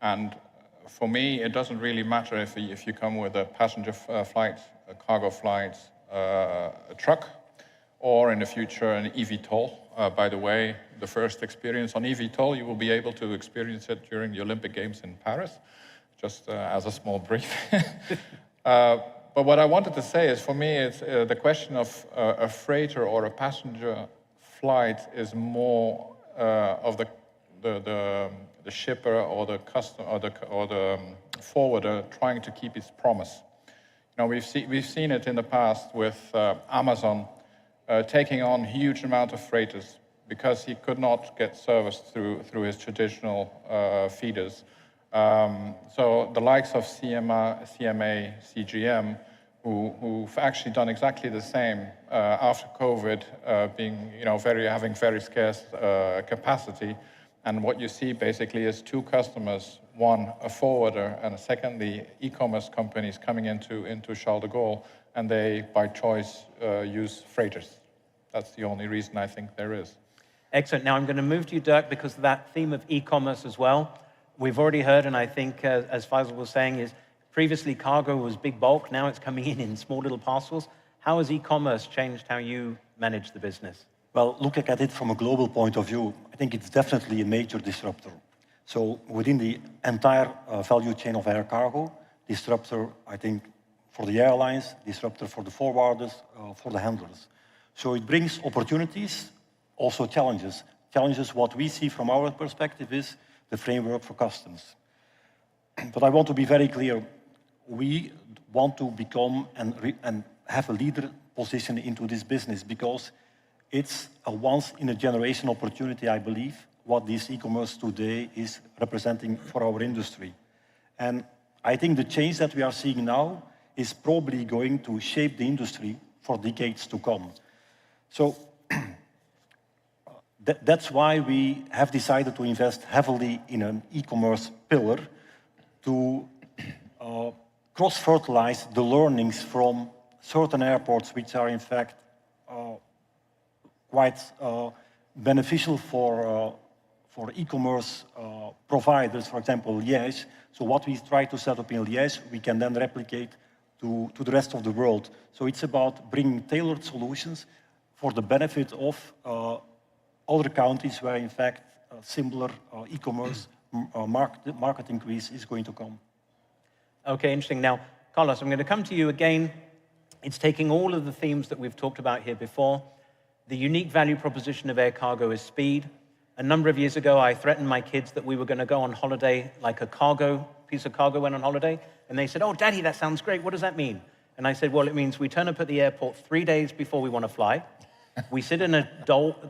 And for me, it doesn't really matter if you come with a passenger flight, a cargo flight, a truck, or in the future, an eVTOL. By the way, the first experience on eVTOL, you will be able to experience it during the Olympic Games in Paris, just as a small brief. But what I wanted to say is, for me, it's the question of a freighter or a passenger flight is more of the shipper or the customer or the forwarder trying to keep its promise. We've seen it in the past with Amazon taking on huge amount of freighters because he could not get service through his traditional feeders. So the likes of CMA, CGM, who've actually done exactly the same after COVID, having very scarce capacity. And what you see basically is two customers, one a forwarder, and secondly e-commerce companies coming into Charles de Gaulle, and they by choice use freighters. That's the only reason I think there is. Excellent. Now I'm going to move to you, Dirk, because of that theme of e-commerce as well. We've already heard, and I think, as Faisal was saying, is previously cargo was big bulk, now it's coming in small little parcels. How has e-commerce changed how you manage the business? Well, looking at it from a global point of view, I think it's definitely a major disruptor. So within the entire value chain of air cargo, disruptor, I think, for the airlines, disruptor for the forwarders, for the handlers. So it brings opportunities, also challenges. Challenges, what we see from our perspective is the framework for customs. But I want to be very clear, we want to become and have a leader position into this business because it's a once-in-a-generation opportunity, I believe, what this e-commerce today is representing for our industry. And I think the change that we are seeing now is probably going to shape the industry for decades to come. So that's why we have decided to invest heavily in an e-commerce pillar to cross-fertilize the learnings from certain airports which are in fact quite beneficial for e-commerce providers, for example, Liège. So what we try to set up in Liège, we can then replicate to the rest of the world. So it's about bringing tailored solutions for the benefit of other countries where, in fact, similar e-commerce market increase is going to come. Okay, interesting. Now, Carlos, I'm going to come to you again. It's taking all of the themes that we've talked about here before. The unique value proposition of air cargo is speed. A number of years ago, I threatened my kids that we were going to go on holiday like a piece of cargo went on holiday. And they said, "Oh, Daddy, that sounds great. What does that mean?" And I said, well, it means we turn up at the airport 3 days before we want to fly. We sit in a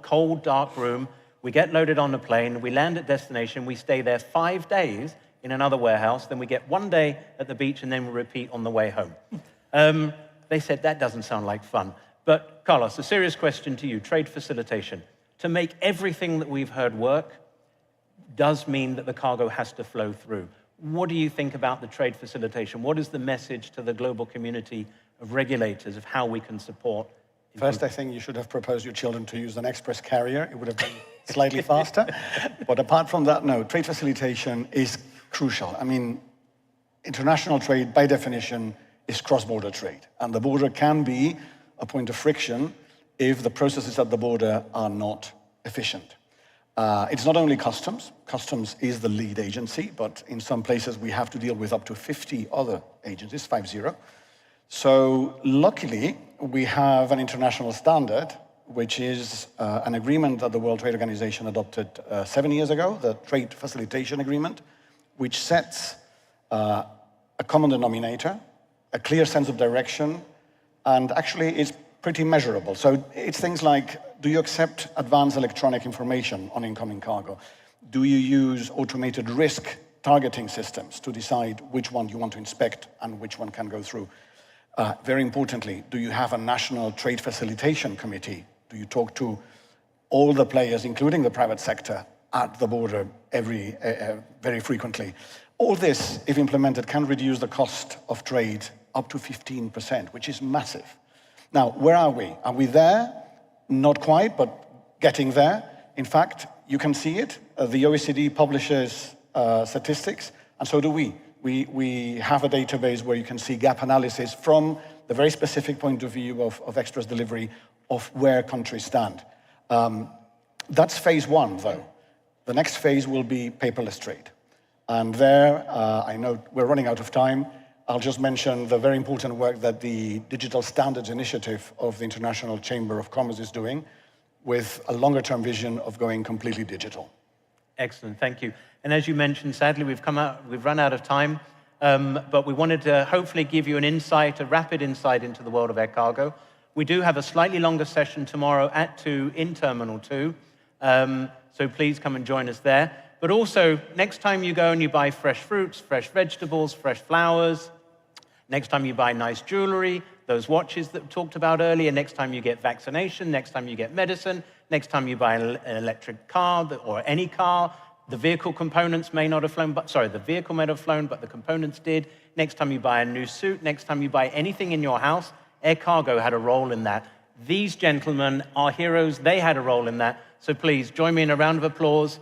cold, dark room. We get loaded on the plane. We land at destination. We stay there 5 days in another warehouse. Then we get 1 day at the beach, and then we repeat on the way home. They said, that doesn't sound like fun. But Carlos, a serious question to you, trade facilitation. To make everything that we've heard work does mean that the cargo has to flow through. What do you think about the trade facilitation? What is the message to the global community of regulators of how we can support? First, I think you should have proposed your children to use an express carrier. It would have been slightly faster. But apart from that, no, trade facilitation is crucial. I mean, international trade, by definition, is cross-border trade. And the border can be a point of friction if the processes at the border are not efficient. It's not only customs. Customs is the lead agency, but in some places we have to deal with up to 50 other agencies, 50. So luckily, we have an international standard, which is an agreement that the World Trade Organization adopted 7 years ago, the Trade Facilitation Agreement, which sets a common denominator, a clear sense of direction, and actually it's pretty measurable. So it's things like, do you accept advanced electronic information on incoming cargo? Do you use automated risk targeting systems to decide which one you want to inspect and which one can go through? Very importantly, do you have a national trade facilitation committee? Do you talk to all the players, including the private sector, at the border very frequently? All this, if implemented, can reduce the cost of trade up to 15%, which is massive. Now, where are we? Are we there? Not quite, but getting there. In fact, you can see it. The OECD publishes statistics, and so do we. We have a database where you can see gap analysis from the very specific point of view of express delivery of where countries stand. That's phase one, though. The next phase will be paperless trade. And there, I know we're running out of time. I'll just mention the very important work that the Digital Standards Initiative of the International Chamber of Commerce is doing, with a longer-term vision of going completely digital. Excellent, thank you. And as you mentioned, sadly, we've run out of time, but we wanted to hopefully give you an insight, a rapid insight into the world of air cargo. We do have a slightly longer session tomorrow at 2 in Terminal 2, so please come and join us there. But also, next time you go and you buy fresh fruits, fresh vegetables, fresh flowers, next time you buy nice jewelry, those watches that we talked about earlier, next time you get vaccination, next time you get medicine, next time you buy an electric car or any car, the vehicle components may not have flown, the vehicle may have flown, but the components did. Next time you buy a new suit, next time you buy anything in your house, air cargo had a role in that. These gentlemen are heroes. They had a role in that. So please join me in a round of applause.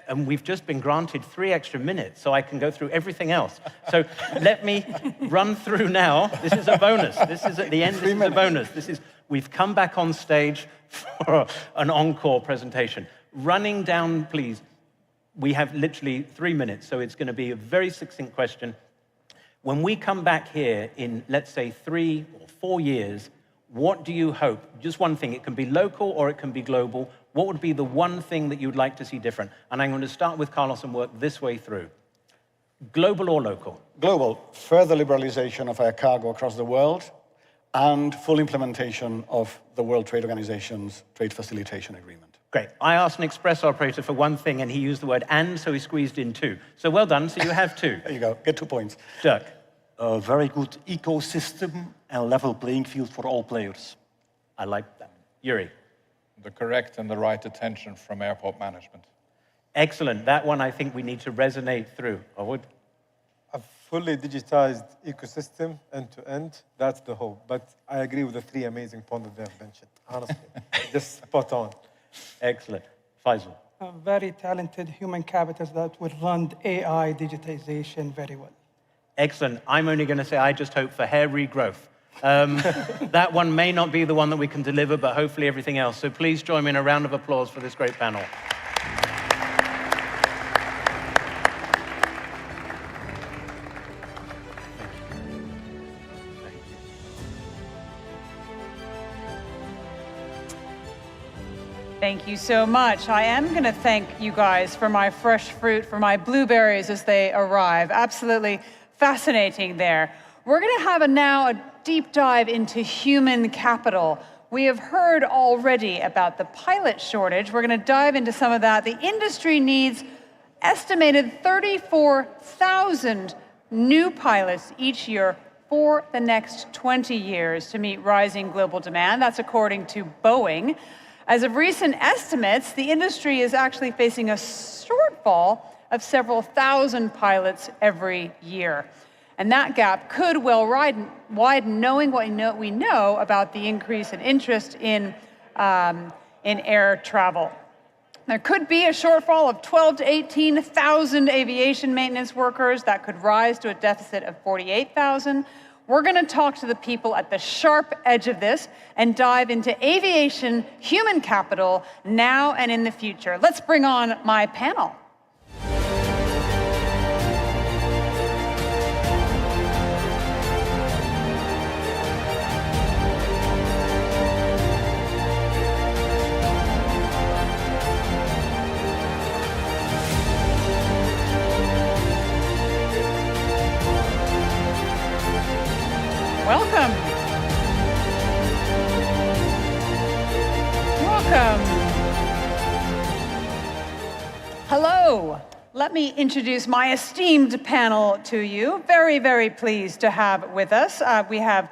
And we've just been granted 3 extra minutes, so I can go through everything else. So let me run through now. This is a bonus. This is at the end, this is a bonus. We've come back on stage for an encore presentation. Running down, please. We have literally 3 minutes, so it's going to be a very succinct question. When we come back here in, let's say, 3 or 4 years, what do you hope? Just one thing. It can be local or it can be global. What would be the one thing that you'd like to see different? And I'm going to start with Carlos and work this way through. Global or local? Global. Further liberalization of air cargo across the world and full implementation of the World Trade Organization's trade facilitation agreement. Great. I asked an express operator for one thing, and he used the word "and," so he squeezed in 2. So well done. So you have 2. There you go. Get 2 points. Dirk. A very good ecosystem and level playing field for all players. I like that. Yuri. The correct and the right attention from airport management. Excellent. That one I think we need to resonate through. I would. A fully digitized ecosystem, end-to-end, that's the hope. But I agree with the 3 amazing points that they have mentioned, honestly. Just spot on. Excellent. Faisal. Very talented human capital that will run AI digitization very well. Excellent. I'm only going to say I just hope for hair regrowth. That one may not be the one that we can deliver, but hopefully everything else. So please join me in a round of applause for this great panel. Thank you so much. I am going to thank you guys for my fresh fruit, for my blueberries as they arrive. Absolutely fascinating there. We're going to have now a deep dive into human capital. We have heard already about the pilot shortage. We're going to dive into some of that. The industry needs estimated 34,000 new pilots each year for the next 20 years to meet rising global demand. That's according to Boeing. As of recent estimates, the industry is actually facing a shortfall of several thousand pilots every year. And that gap could well widen knowing what we know about the increase in interest in air travel. There could be a shortfall of 12,000 to 18,000 aviation maintenance workers. That could rise to a deficit of 48,000. We're going to talk to the people at the sharp edge of this and dive into aviation human capital now and in the future. Let's bring on my panel. Welcome. Welcome. Hello. Let me introduce my esteemed panel to you. Very, very pleased to have with us. We have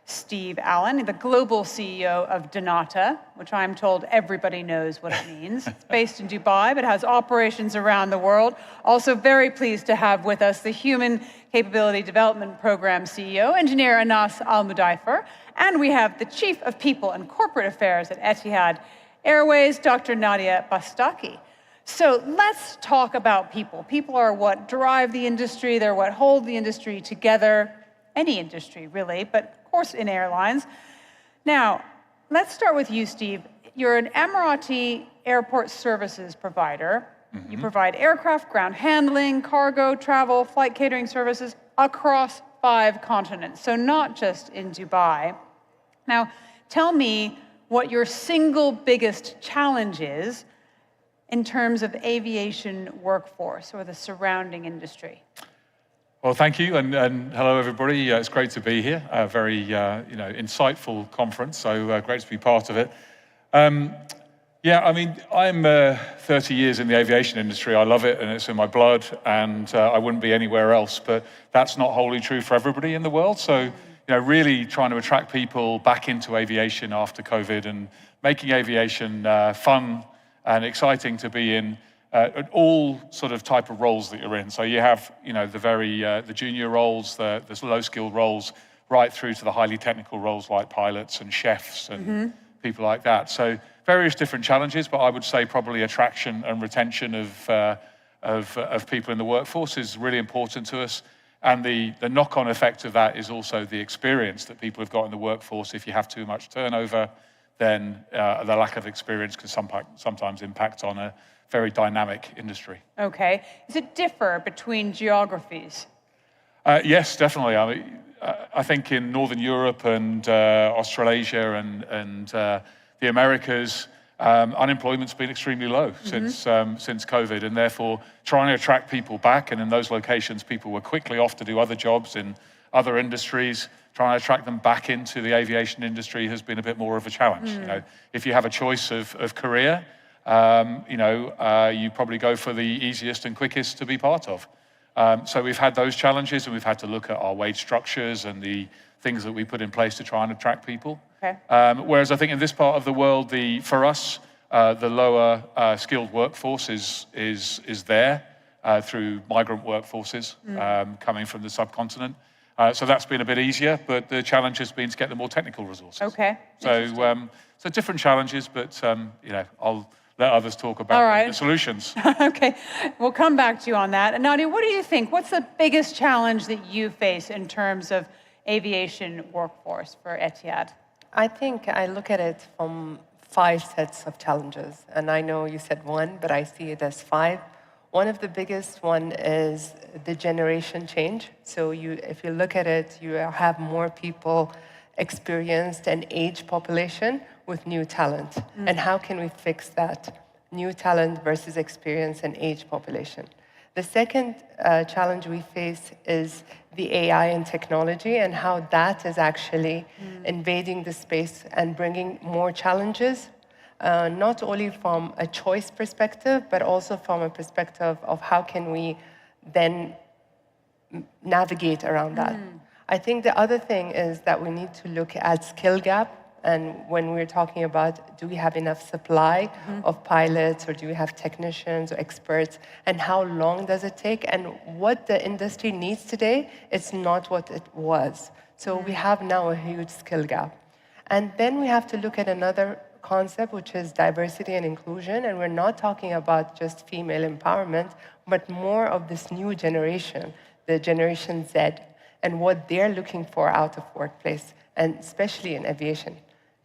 Steve Allen, the global CEO of Donata, which I'm told everybody knows what it means. It's based in Dubai, but has operations around the world. Also very pleased to have with us the Human Capability Development Program CEO, Engineer Anas Al-Mudaifer. And we have the Chief of People and Corporate Affairs at Etihad Airways, Dr. Nadia Bastaki. So let's talk about people. People are what drive the industry. They're what hold the industry together. Any industry, really, but of course in airlines. Now, let's start with you, Steve. You're an Emirati airport services provider. Mm-hmm. You provide aircraft, ground handling, cargo, travel, flight catering services across 5 continents, so not just in Dubai. Now, tell me what your single biggest challenge is in terms of aviation workforce or the surrounding industry. Well, thank you, and hello, everybody. It's great to be here. A very insightful conference, so great to be part of it. Yeah, I mean, I'm 30 years in the aviation industry. I love it, and it's in my blood, and I wouldn't be anywhere else. But that's not wholly true for everybody in the world. So, really trying to attract people back into aviation after COVID and making aviation fun and exciting to be in. All sort of type of roles that you're in. So you have, the junior roles, the low-skilled roles, right through to the highly technical roles like pilots and chefs and people like that. So various different challenges, but I would say probably attraction and retention of people in the workforce is really important to us. And the knock-on effect of that is also the experience that people have got in the workforce. If you have too much turnover, then the lack of experience can sometimes impact on a very dynamic industry. Okay. Does it differ between geographies? Yes, definitely. I think in Northern Europe and Australasia and the Americas, unemployment's been extremely low since COVID, and therefore trying to attract people back. And in those locations, people were quickly off to do other jobs in other industries. Trying to attract them back into the aviation industry has been a bit more of a challenge. You know, if you have a choice of career, you probably go for the easiest and quickest to be part of. So we've had those challenges, and we've had to look at our wage structures and the things that we put in place to try and attract people. Okay. Whereas I think in this part of the world, for us, the lower skilled workforce is there through migrant workforces coming from the subcontinent. So that's been a bit easier, but the challenge has been to get the more technical resources. Okay. So different challenges, but I'll let others talk about the solutions. Okay, we'll come back to you on that. And Nadia, what do you think? What's the biggest challenge that you face in terms of aviation workforce for Etihad? I think I look at it from 5 sets of challenges. And I know you said 1, but I see it as 5. One of the biggest one is the generation change. So if you look at it, you have more people, experienced and aged population with new talent. And how can we fix that? New talent versus experience and age population. The second challenge we face is the AI and technology and how that is actually invading the space and bringing more challenges, not only from a choice perspective, but also from a perspective of how can we then navigate around that. I think the other thing is that we need to look at skill gap. And when we're talking about, do we have enough supply of pilots, or do we have technicians or experts, and how long does it take? And what the industry needs today, it's not what it was. So we have now a huge skill gap. And then we have to look at another concept, which is diversity and inclusion. And we're not talking about just female empowerment, but more of this new generation, the Generation Z, and what they're looking for out of workplace, and especially in aviation.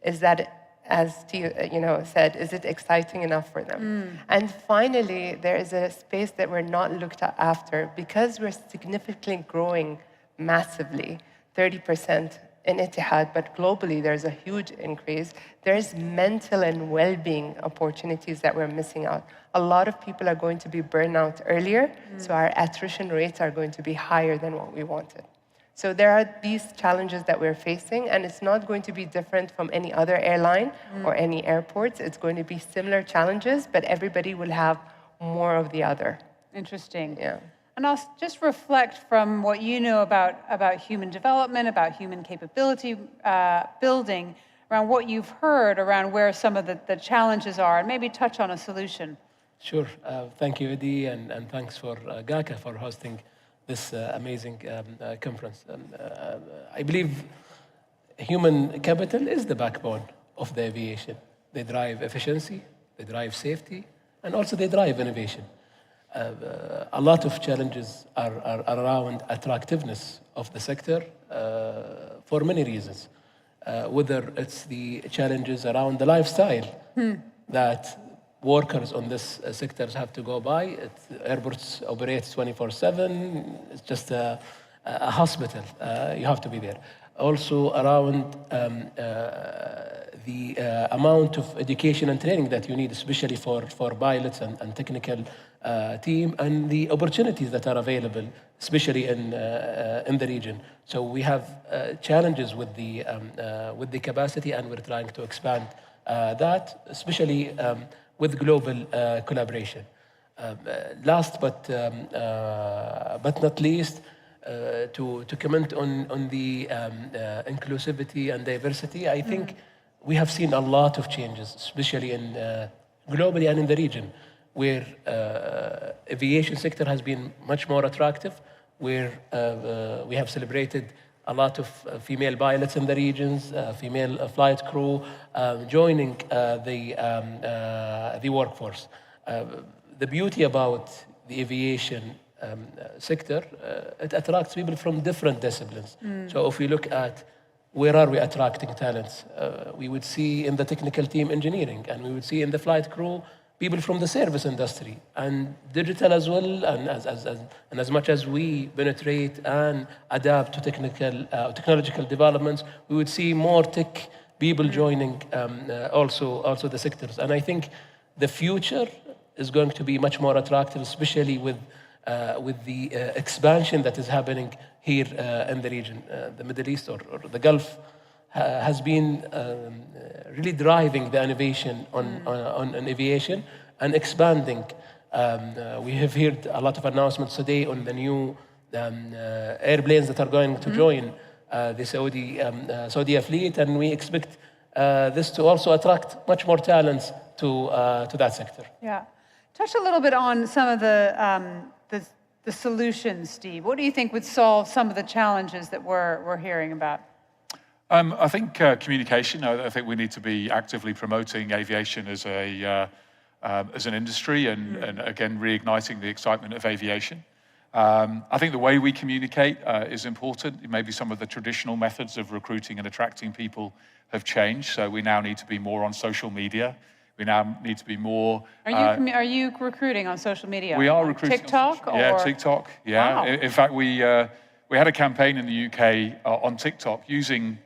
Is that, as Theo said, is it exciting enough for them? And finally, there is a space that we're not looked after because we're significantly growing massively, 30% in Etihad, but globally there's a huge increase. There's mental and well-being opportunities that we're missing out. A lot of people are going to be burned out earlier, so our attrition rates are going to be higher than what we wanted. So there are these challenges that we're facing, and it's not going to be different from any other airline or any airports. It's going to be similar challenges, but everybody will have more of the other. Interesting. Yeah. And I'll just reflect from what you know about human development, about human capability building, around what you've heard around where some of the challenges are, and maybe touch on a solution. Sure. Thank you, Eddie, and thanks for GACA for hosting this amazing conference. I believe human capital is the backbone of the aviation. They drive efficiency, they drive safety, and also they drive innovation. A lot of challenges are around attractiveness of the sector for many reasons. Whether it's the challenges around the lifestyle that workers on this sectors have to go by. Airports operate 24/7. It's just a hospital. You have to be there. Also around the amount of education and training that you need, especially for pilots and technical team, and the opportunities that are available, especially in the region. So we have challenges with the capacity, and we're trying to expand that, especially with global collaboration. Last but not least, to comment on the inclusivity and diversity, I think we have seen a lot of changes, especially in globally and in the region, where aviation sector has been much more attractive, where we have celebrated a lot of female pilots in the regions, female flight crew joining the workforce. The beauty about the aviation sector, it attracts people from different disciplines. So if we look at where are we attracting talents, we would see in the technical team engineering, and we would see in the flight crew people from the service industry and digital as well. And as much as we penetrate and adapt to technological developments, we would see more tech people joining also the sectors. And I think the future is going to be much more attractive, especially with the expansion that is happening here in the region. The Middle East or the Gulf has been really driving the innovation on aviation and expanding. We have heard a lot of announcements today on the new airplanes that are going to join the Saudi fleet, and we expect this to also attract much more talents to that sector. Yeah. Touch a little bit on some of the solutions, Steve. What do you think would solve some of the challenges that we're hearing about? I think communication. I think we need to be actively promoting aviation as an industry and again, reigniting the excitement of aviation. I think the way we communicate is important. Maybe some of the traditional methods of recruiting and attracting people have changed, so we now need to be more on social media. We now need to be more... Are you recruiting on social media? We are recruiting TikTok? Yeah, TikTok, yeah. Wow. In fact, we had a campaign in the UK on TikTok using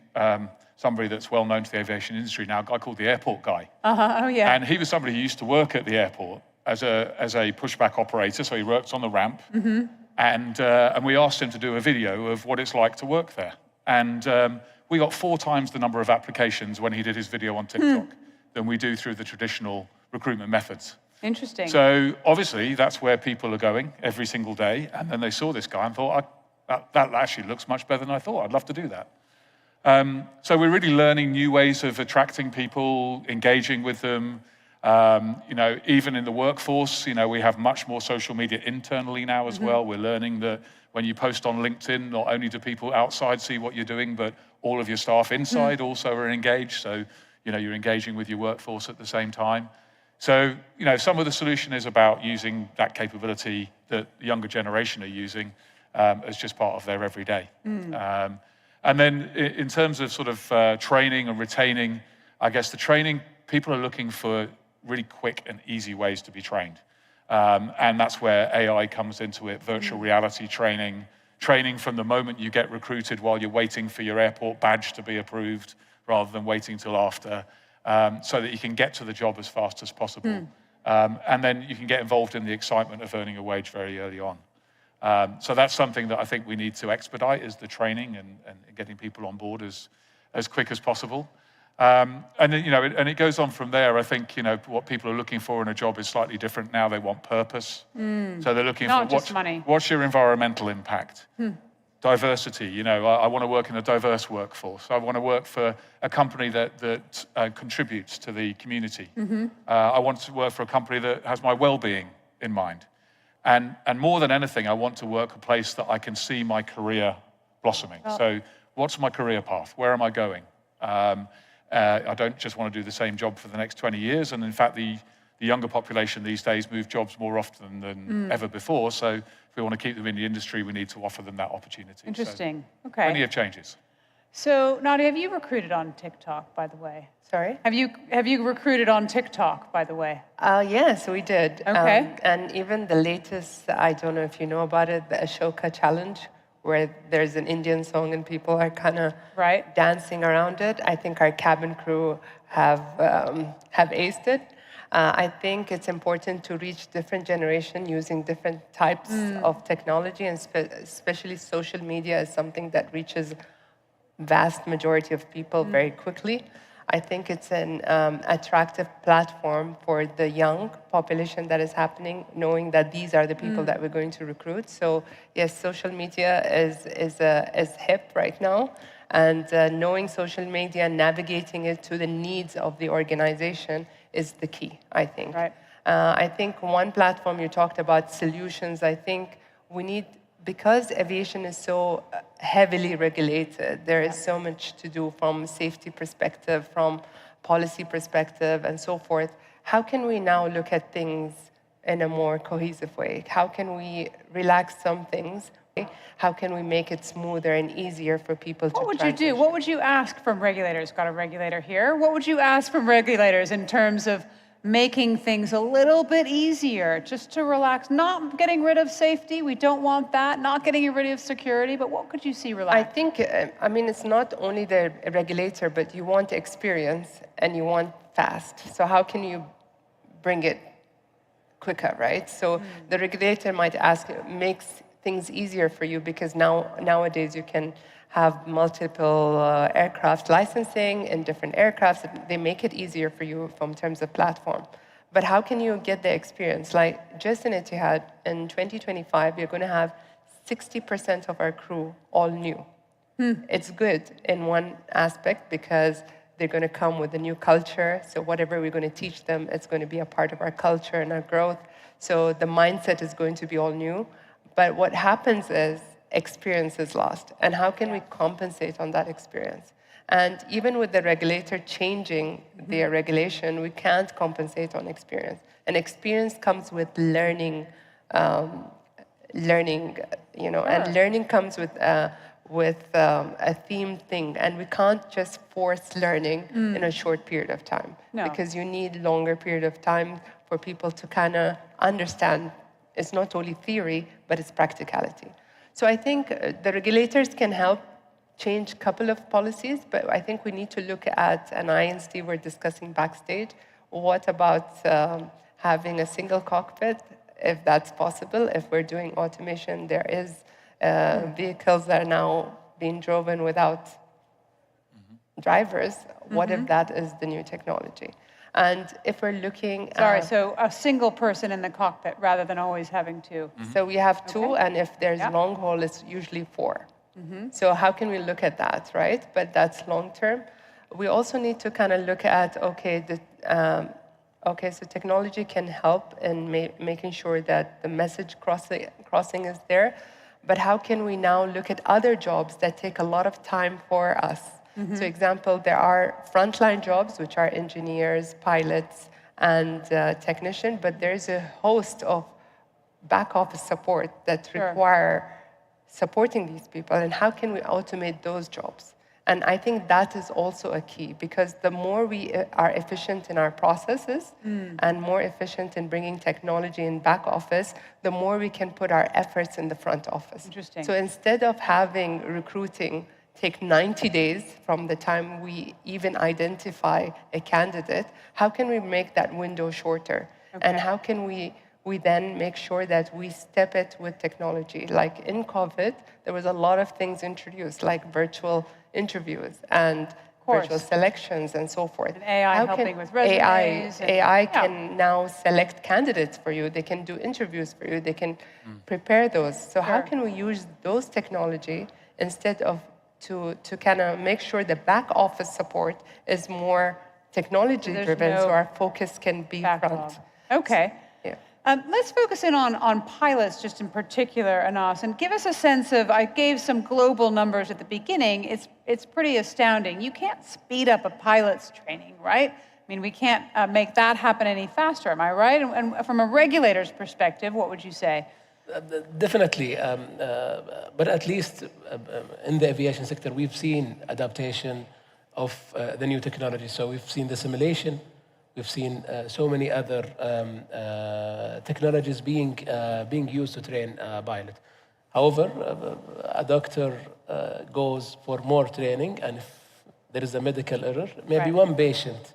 somebody that's well known to the aviation industry now, a guy called the Airport Guy. Oh, yeah. And he was somebody who used to work at the airport as a pushback operator, so he worked on the ramp. And we asked him to do a video of what it's like to work there. And we got 4 times the number of applications when he did his video on TikTok than we do through the traditional recruitment methods. Interesting. So obviously that's where people are going every single day. And then they saw this guy and thought, that actually looks much better than I thought. I'd love to do that. So we're really learning new ways of attracting people, engaging with them. Even in the workforce, we have much more social media internally now as well. We're learning that when you post on LinkedIn, not only do people outside see what you're doing, but all of your staff inside also are engaged. So, you're engaging with your workforce at the same time. So, some of the solution is about using that capability that the younger generation are using as just part of their everyday. And then in terms of sort of training and retaining, I guess the training, people are looking for really quick and easy ways to be trained. And that's where AI comes into it, virtual reality training from the moment you get recruited while you're waiting for your airport badge to be approved, rather than waiting till after, so that you can get to the job as fast as possible. And then you can get involved in the excitement of earning a wage very early on. So that's something that I think we need to expedite, is the training and getting people on board as quick as possible. And it goes on from there. I think, what people are looking for in a job is slightly different now. They want purpose. So they're looking Not for just money. What's your environmental impact? Diversity, I want to work in a diverse workforce. I want to work for a company that contributes to the community. I want to work for a company that has my well-being in mind. And more than anything, I want to work a place that I can see my career blossoming. So what's my career path? Where am I going? I don't just want to do the same job for the next 20 years. And in fact, the younger population these days move jobs more often than ever before. So if we want to keep them in the industry, we need to offer them that opportunity. Interesting. So, okay. Plenty of changes. So, Nadia, have you recruited on TikTok, by the way? Sorry? Have you recruited on TikTok, by the way? Yes, we did. Okay. And even the latest, I don't know if you know about it, the Ashoka Challenge, where there's an Indian song and people are kind of dancing around it. I think our cabin crew have aced it. I think it's important to reach different generation using different types of technology, and especially social media is something that reaches vast majority of people very quickly. I think it's an attractive platform for the young population that is happening, knowing that these are the people that we're going to recruit. So yes, social media is hip right now, and knowing social media and navigating it to the needs of the organization is the key, I think. Right. I think one platform you talked about solutions, I think we need, because aviation is so heavily regulated, there is so much to do from safety perspective, from policy perspective, and so forth. How can we now look at things in a more cohesive way? How can we relax some things? How can we make it smoother and easier for people to What would you do? What would you ask from regulators? Got a regulator here. What would you ask from regulators in terms of making things a little bit easier, just to relax, not getting rid of safety, we don't want that, not getting rid of security, but what could you see relax? I think, I mean, it's not only the regulator, but you want experience and you want fast. So how can you bring it quicker, right? So the regulator might ask, makes things easier for you because nowadays you can have multiple aircraft licensing in different aircrafts. They make it easier for you from terms of platform. But how can you get the experience? Like just in Etihad, in 2025, you're going to have 60% of our crew all new. It's good in one aspect because they're going to come with a new culture. So whatever we're going to teach them, it's going to be a part of our culture and our growth. So the mindset is going to be all new. But what happens is experience is lost. And how can we compensate on that experience? And even with the regulator changing their regulation, we can't compensate on experience. And experience comes with learning, you know, and learning comes with a themed thing. And we can't just force learning in a short period of time. Because you need longer period of time for people to kind of understand. It's not only theory, but it's practicality. So I think the regulators can help change a couple of policies, but I think we need to look at, and I and Steve were discussing backstage, what about having a single cockpit, if that's possible. If we're doing automation, there is vehicles that are now being driven without drivers. What if that is the new technology? And if we're looking at... so a single person in the cockpit rather than always having two. So we have two, and if there's long haul, it's usually four. So how can we look at that, right? But that's long term. We also need to kind of look at, so technology can help in making sure that the message crossing is there. But how can we now look at other jobs that take a lot of time for us? So example, there are frontline jobs, which are engineers, pilots, and technicians, but there's a host of back office support that require supporting these people, and how can we automate those jobs? And I think that is also a key, because the more we are efficient in our processes and more efficient in bringing technology in back office, the more we can put our efforts in the front office. Interesting. So instead of having recruiting take 90 days from the time we even identify a candidate, how can we make that window shorter? And how can we then make sure that we step it with technology? Like in COVID, there was a lot of things introduced, like virtual interviews and virtual selections and so forth. And AI helping with resumes. AI can now select candidates for you. They can do interviews for you. They can prepare those. So how can we use those technology instead of to kind of make sure the back office support is more technology driven, so our focus can be front. Okay. Let's focus in on pilots just in particular, Anas, and give us a sense of, I gave some global numbers at the beginning. It's pretty astounding. You can't speed up a pilot's training, right? I mean, we can't make that happen any faster, am I right? And from a regulator's perspective, what would you say? Definitely, but at least in the aviation sector, we've seen adaptation of the new technology. So we've seen the simulation, we've seen so many other technologies being used to train a pilot. However, a doctor goes for more training, and if there is a medical error, maybe one patient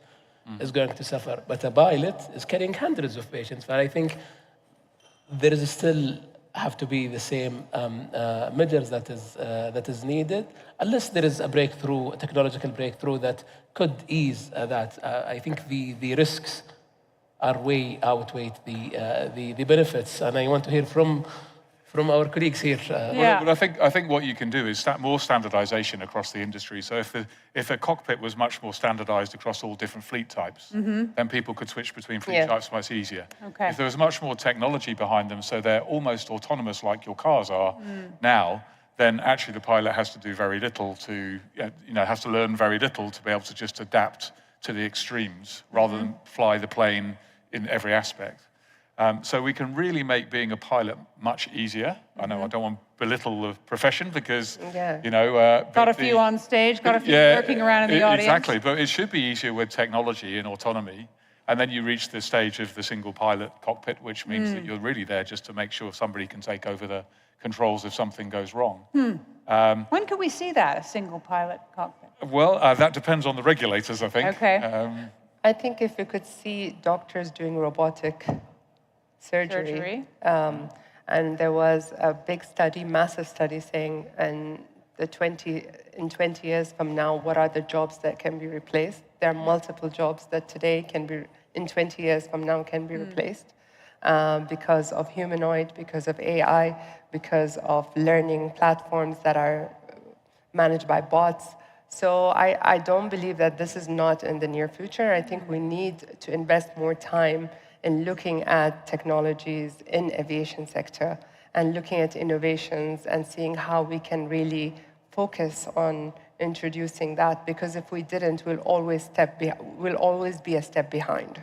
is going to suffer, but a pilot is carrying hundreds of patients. But I think there is still have to be the same measures that is needed, unless there is a breakthrough, a technological breakthrough that could ease that. I think the risks are way outweigh the benefits, and I want to hear from our colleagues here. Well, I think what you can do is more standardization across the industry. So if a cockpit was much more standardized across all different fleet types, then people could switch between fleet types much easier. If there was much more technology behind them, so they're almost autonomous like your cars are now, then actually the pilot has to do very little to, has to learn very little to be able to just adapt to the extremes rather than fly the plane in every aspect. So we can really make being a pilot much easier. I know I don't want to belittle the profession because, got a few on stage, got a few lurking around in the audience. Exactly, but it should be easier with technology and autonomy. And then you reach the stage of the single pilot cockpit, which means that you're really there just to make sure somebody can take over the controls if something goes wrong. When can we see that, a single pilot cockpit? Well, that depends on the regulators, I think. Okay. I think if we could see doctors doing robotic surgery. And there was a big study, massive study, saying in 20 years from now, what are the jobs that can be replaced? There are multiple jobs that today can be, in 20 years from now, can be replaced because of humanoid, because of AI, because of learning platforms that are managed by bots. So I don't believe that this is not in the near future. I think we need to invest more time in looking at technologies in aviation sector and looking at innovations and seeing how we can really focus on introducing that, because if we didn't, we'll always be a step behind.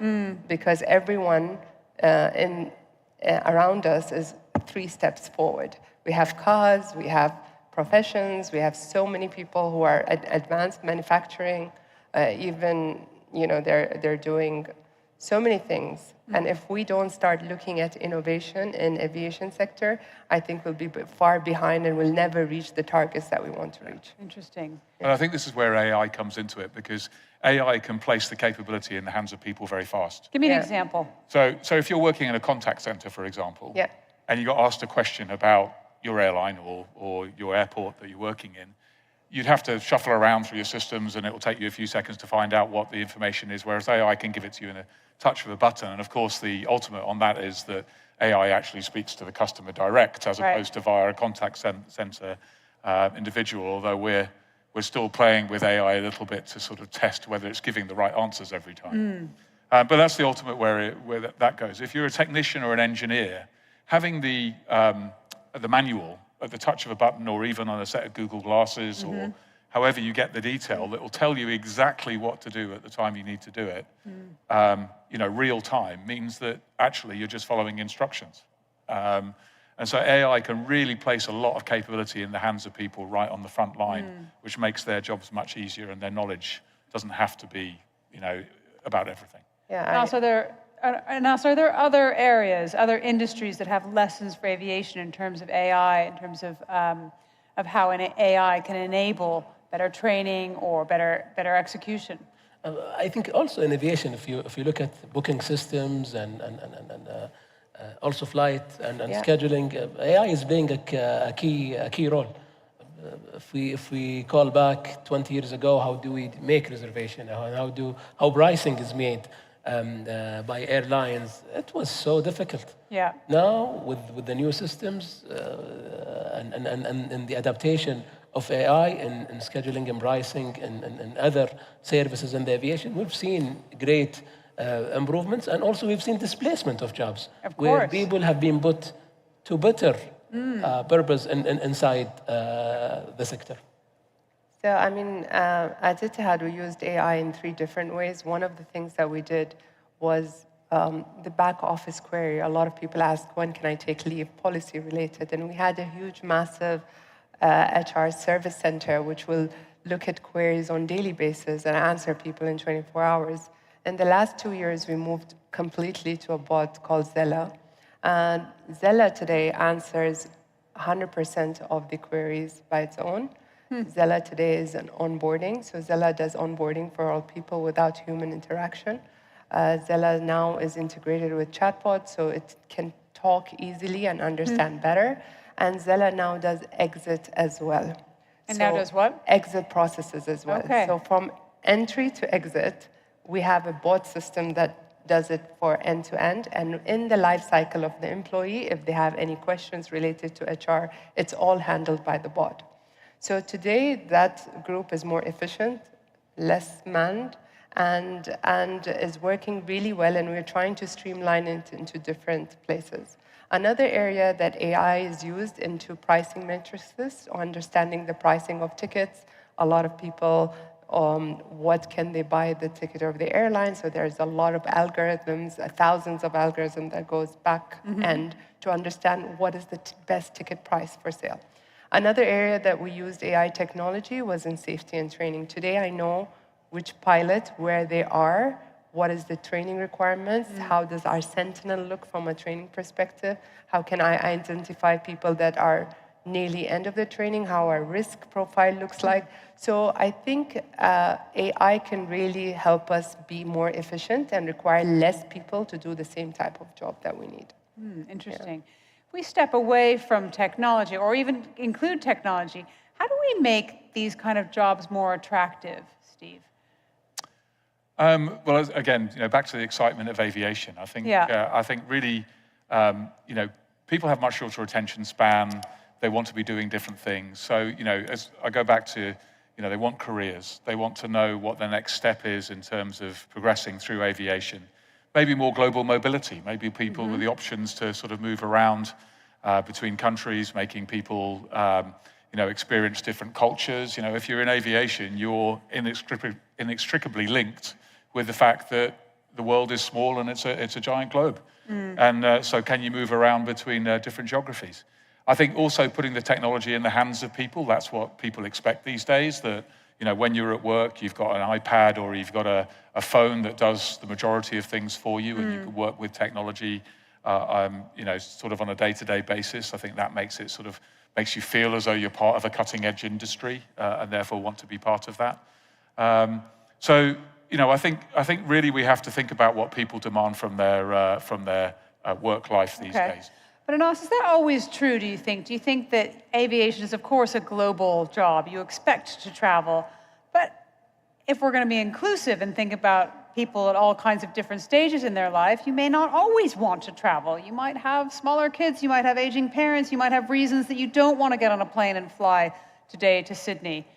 Because everyone around us is 3 steps forward. We have cars, we have professions, we have so many people who are advanced manufacturing, even they're doing so many things. And if we don't start looking at innovation in aviation sector, I think we'll be far behind and we'll never reach the targets that we want to reach. Interesting. And I think this is where AI comes into it, because AI can place the capability in the hands of people very fast. Give me an example. So if you're working in a contact center, for example, and you got asked a question about your airline or your airport that you're working in, you'd have to shuffle around through your systems and it will take you a few seconds to find out what the information is, whereas AI can give it to you in a touch of a button. And of course, the ultimate on that is that AI actually speaks to the customer direct, as opposed to via a contact center individual, although we're still playing with AI a little bit to sort of test whether it's giving the right answers every time. But that's the ultimate where that goes. If you're a technician or an engineer, having the manual at the touch of a button, or even on a set of Google glasses, or however you get the detail that will tell you exactly what to do at the time you need to do it, real time, means that actually you're just following instructions. And so AI can really place a lot of capability in the hands of people right on the front line, which makes their jobs much easier, and their knowledge doesn't have to be, about everything. And also, are there other areas, other industries that have lessons for aviation in terms of AI, in terms of how an AI can enable better training or better execution? I think also in aviation, if you look at booking systems and also flight and scheduling, AI is playing a key role. If we call back 20 years ago, how do we make reservation? How pricing is made by airlines? It was so difficult. Yeah. Now with the new systems and the adaptation of AI in scheduling and pricing and other services in the aviation, we've seen great improvements, and also we've seen displacement of jobs, where people have been put to better purpose inside the sector. So, at Etihad, we used AI in 3 different ways. One of the things that we did was the back office query. A lot of people ask, when can I take leave, policy related? And we had a huge, massive HR service center, which will look at queries on daily basis and answer people in 24 hours. In the last 2 years, we moved completely to a bot called Zella. And Zella today answers 100% of the queries by its own. Zella today is an onboarding. So Zella does onboarding for all people without human interaction. Zella now is integrated with chatbot, so it can talk easily and understand better. And Zella now does exit as well. And now does what? Exit processes as well. Okay. So from entry to exit, we have a bot system that does it for end-to-end. And in the life cycle of the employee, if they have any questions related to HR, it's all handled by the bot. So today, that group is more efficient, less manned, and is working really well, and we're trying to streamline it into different places. Another area that AI is used into pricing matrices, understanding the pricing of tickets. A lot of people, what can they buy the ticket of the airline? So there's a lot of algorithms, thousands of algorithms that goes back end to understand what is the best ticket price for sale. Another area that we used AI technology was in safety and training. Today, I know which pilot, where they are, what is the training requirements? How does our Sentinel look from a training perspective? How can I identify people that are nearly end of the training? How our risk profile looks like? So I think AI can really help us be more efficient and require less people to do the same type of job that we need. Interesting. If we step away from technology, or even include technology, how do we make these kind of jobs more attractive, Steve? Well, again, back to the excitement of aviation. I think, I think really, people have much shorter attention span. They want to be doing different things. So, as I go back to, they want careers. They want to know what their next step is in terms of progressing through aviation. Maybe more global mobility. Maybe people with the options to sort of move around between countries, making people, experience different cultures. If you're in aviation, you're inextricably linked with the fact that the world is small and it's a giant globe. And so can you move around between different geographies? I think also putting the technology in the hands of people, that's what people expect these days, that when you're at work, you've got an iPad or you've got a phone that does the majority of things for you, and you can work with technology sort of on a day-to-day basis. I think that makes you feel as though you're part of a cutting-edge industry and therefore want to be part of that. I think really we have to think about what people demand from their work life these days. But Anas, is that always true, do you think? Do you think that aviation is, of course, a global job? You expect to travel. But if we're going to be inclusive and think about people at all kinds of different stages in their life, you may not always want to travel. You might have smaller kids, you might have aging parents, you might have reasons that you don't want to get on a plane and fly today to Sydney.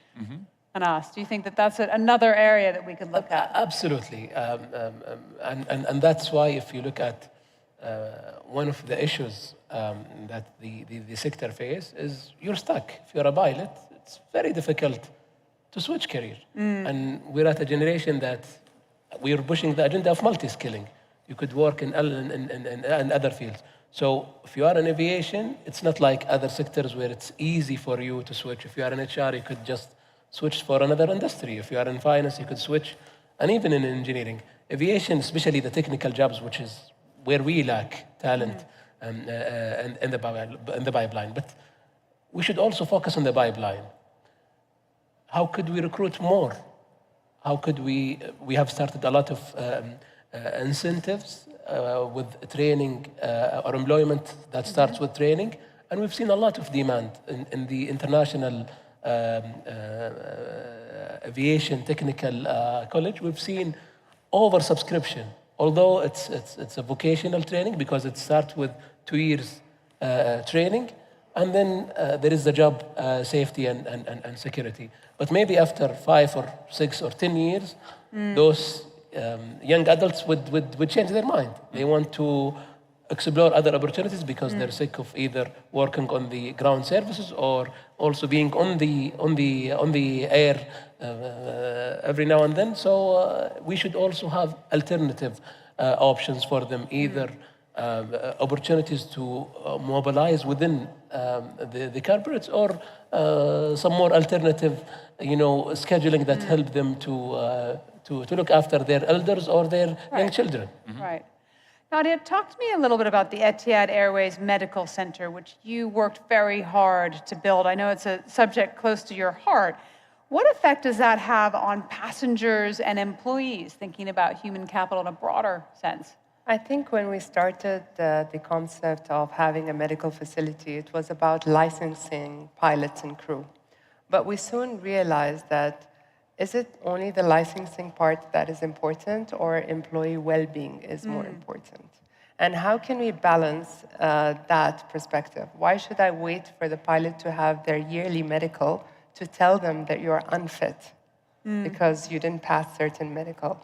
Anas, do you think that that's another area that we could look at? Absolutely. And that's why if you look at one of the issues that the sector faces is you're stuck. If you're a pilot, it's very difficult to switch career. And we're at a generation that we're pushing the agenda of multi-skilling. You could work in other fields. So if you are in aviation, it's not like other sectors where it's easy for you to switch. If you are in HR, you could just switch for another industry. If you are in finance, you could switch. And even in engineering. Aviation, especially the technical jobs, which is where we lack talent in the pipeline. But we should also focus on the pipeline. How could we recruit more? How could we have started a lot of incentives with training or employment that starts with training. And we've seen a lot of demand in the international aviation technical college. We've seen oversubscription, although it's a vocational training because it starts with 2 years training, and then there is the job safety and security. But maybe after 5 or 6 or 10 years, those young adults would change their mind. They want to explore other opportunities because they're sick of either working on the ground services or also being on the air every now and then. So we should also have alternative options for them, either opportunities to mobilize within the corporates or some more alternative, scheduling that help them to look after their elders or their young children. Right. Nadia, talk to me a little bit about the Etihad Airways Medical Center, which you worked very hard to build. I know it's a subject close to your heart. What effect does that have on passengers and employees, thinking about human capital in a broader sense? I think when we started the concept of having a medical facility, it was about licensing pilots and crew. But we soon realized that is it only the licensing part that is important, or employee well-being is more important? And how can we balance that perspective? Why should I wait for the pilot to have their yearly medical to tell them that you're unfit because you didn't pass certain medical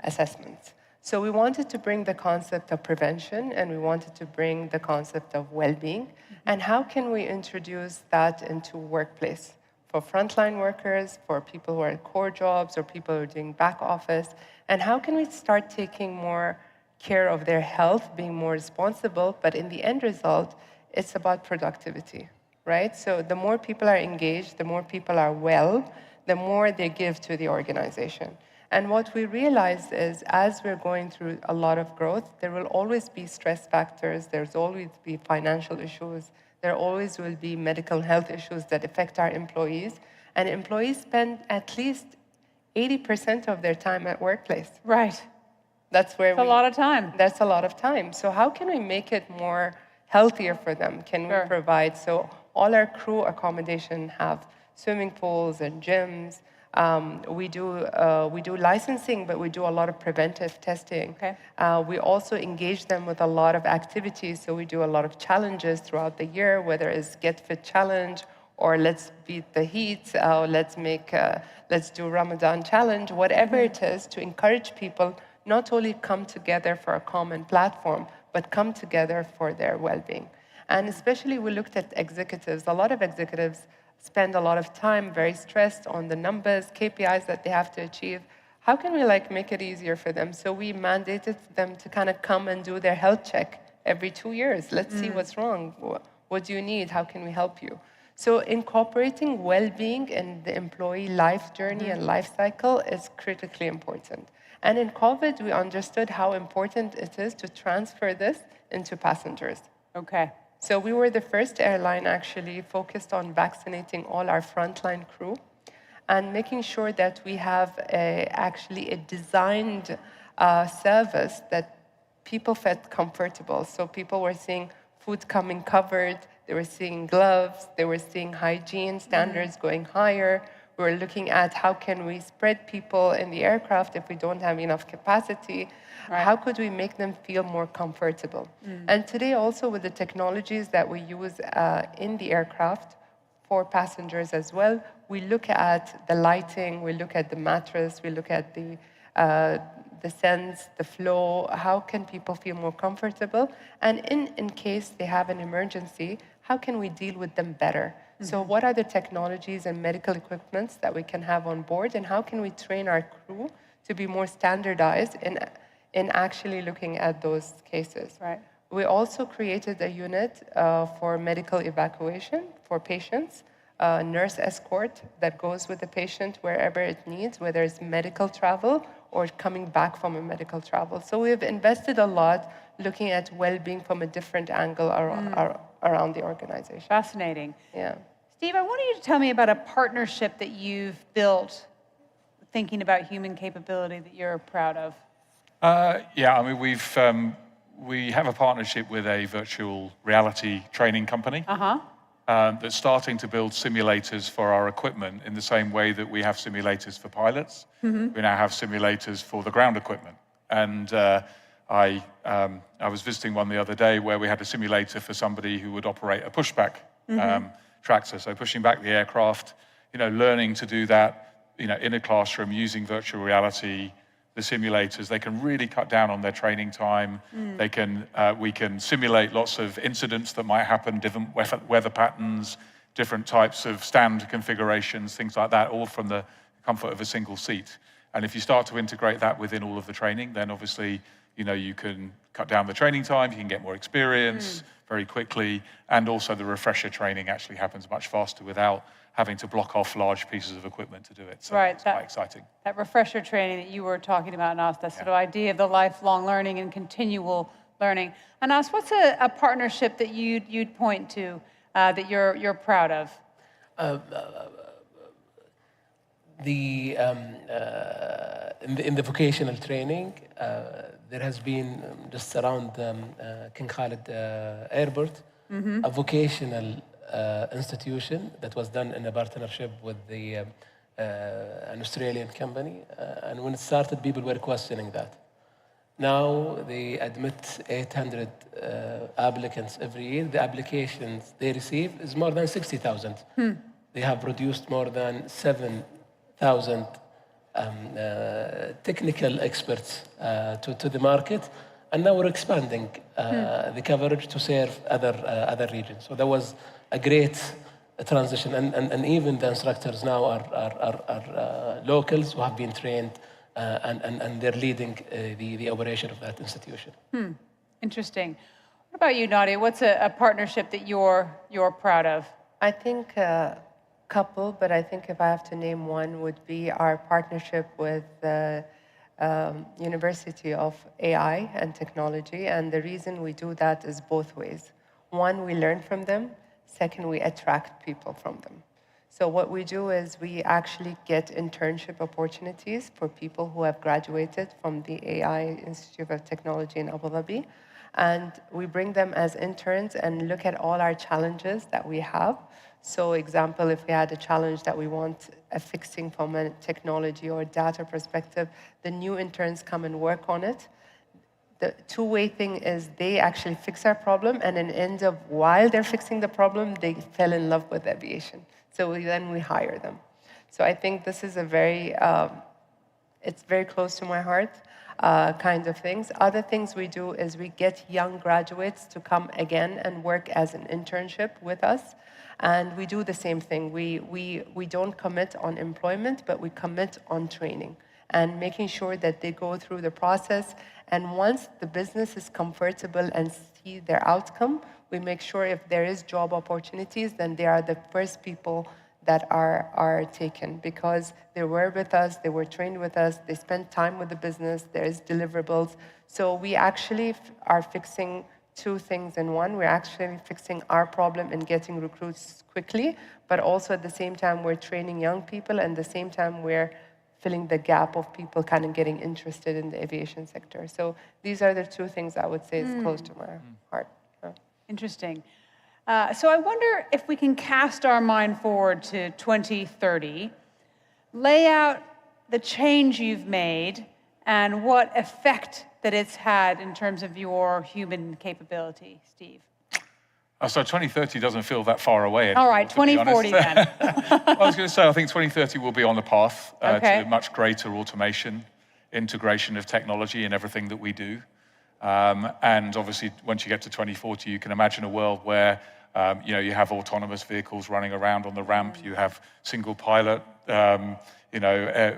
assessments? So we wanted to bring the concept of prevention, and we wanted to bring the concept of well-being. And how can we introduce that into workplace? For frontline workers, for people who are in core jobs, or people who are doing back office? And how can we start taking more care of their health, being more responsible? But in the end result, it's about productivity, right? So the more people are engaged, the more people are well, the more they give to the organization. And what we realized is, as we're going through a lot of growth, there will always be stress factors, there's always be financial issues, there always will be medical health issues that affect our employees. And employees spend at least 80% of their time at workplace. Right. That's where That's a lot of time. That's a lot of time. So how can we make it more healthier for them? Can we provide, so all our crew accommodation have swimming pools and gyms. We do licensing, but we do a lot of preventive testing. Okay. We also engage them with a lot of activities. So we do a lot of challenges throughout the year, whether it's Get Fit Challenge or let's beat the heat, let's do Ramadan challenge, whatever it is, to encourage people not only come together for a common platform, but come together for their well-being. And especially we looked at executives. A lot of executives spend a lot of time very stressed on the numbers, KPIs that they have to achieve. How can we make it easier for them? So we mandated them to kind of come and do their health check every 2 years. Let's see what's wrong. What do you need? How can we help you? So incorporating well-being in the employee life journey and life cycle is critically important. And in COVID, we understood how important it is to transfer this into passengers. Okay. So we were the first airline actually focused on vaccinating all our frontline crew and making sure that we have actually a designed service that people felt comfortable. So people were seeing food coming covered, they were seeing gloves, they were seeing hygiene standards going higher. We were looking at how can we spread people in the aircraft if we don't have enough capacity. How could we make them feel more comfortable? And today also with the technologies that we use in the aircraft for passengers as well, we look at the lighting, we look at the mattress, we look at the sense, the flow, how can people feel more comfortable? And in case they have an emergency, how can we deal with them better? So what are the technologies and medical equipments that we can have on board, and how can we train our crew to be more standardized in actually looking at those cases? Right. We also created a unit for medical evacuation for patients, a nurse escort that goes with the patient wherever it needs, whether it's medical travel or coming back from a medical travel. So we've invested a lot looking at well-being from a different angle around the organization. Fascinating. Yeah. Steve, I wanted you to tell me about a partnership that you've built thinking about human capability that you're proud of. Yeah, I mean, we have a partnership with a virtual reality training company that's starting to build simulators for our equipment in the same way that we have simulators for pilots. We now have simulators for the ground equipment. And I was visiting one the other day where we had a simulator for somebody who would operate a pushback tractor, so pushing back the aircraft, learning to do that, in a classroom using virtual reality. The simulators, they can really cut down on their training time. We can simulate lots of incidents that might happen, different weather patterns, different types of stand configurations, things like that, all from the comfort of a single seat. And if you start to integrate that within all of the training, then obviously, you can cut down the training time, you can get more experience very quickly, and also the refresher training actually happens much faster without having to block off large pieces of equipment to do it. So it's quite exciting. That refresher training that you were talking about, Anas, that sort of idea of the lifelong learning and continual learning. Anas, what's a partnership that you'd point to that you're proud of? In the vocational training, there has been just around King Khalid Airport, a vocational institution that was done in a partnership with an Australian company. And when it started, people were questioning that. Now they admit 800 applicants every year. The applications they receive is more than 60,000. They have produced more than 7,000 technical experts to the market. And now we're expanding the coverage to serve other regions. So that was a great transition. And even the instructors now are locals who have been trained and they're leading the operation of that institution. Interesting. What about you, Nadia? What's a partnership that you're proud of? I think Couple, but I think if I have to name one, would be our partnership with the University of AI and Technology. And the reason we do that is both ways. One, we learn from them. Second, we attract people from them. So what we do is we actually get internship opportunities for people who have graduated from the AI Institute of Technology in Abu Dhabi. And we bring them as interns and look at all our challenges that we have. So example, if we had a challenge that we want a fixing from a technology or data perspective, the new interns come and work on it. The two-way thing is they actually fix our problem, and in end of while they're fixing the problem, they fell in love with aviation. So then we hire them. So I think this is a very, it's very close to my heart kind of things. Other things we do is we get young graduates to come again and work as an internship with us. And we do the same thing. We don't commit on employment, but we commit on training and making sure that they go through the process. And once the business is comfortable and see their outcome, we make sure if there is job opportunities, then they are the first people that are taken because they were with us, they were trained with us, they spent time with the business, there is deliverables. So we actually are fixing two things in one. We're actually fixing our problem and getting recruits quickly, but also at the same time, we're training young people, and at the same time, we're filling the gap of people kind of getting interested in the aviation sector. So these are the two things I would say is close to my heart. Interesting. So I wonder if we can cast our mind forward to 2030, lay out the change you've made and what effect that it's had in terms of your human capability, Steve. So 2030 doesn't feel that far away anymore. All right, 2040 then. I was going to say, I think 2030 will be on the path Okay. to much greater automation, integration of technology in everything that we do. And obviously, once you get to 2040, you can imagine a world where you have autonomous vehicles running around on the ramp, you have single pilot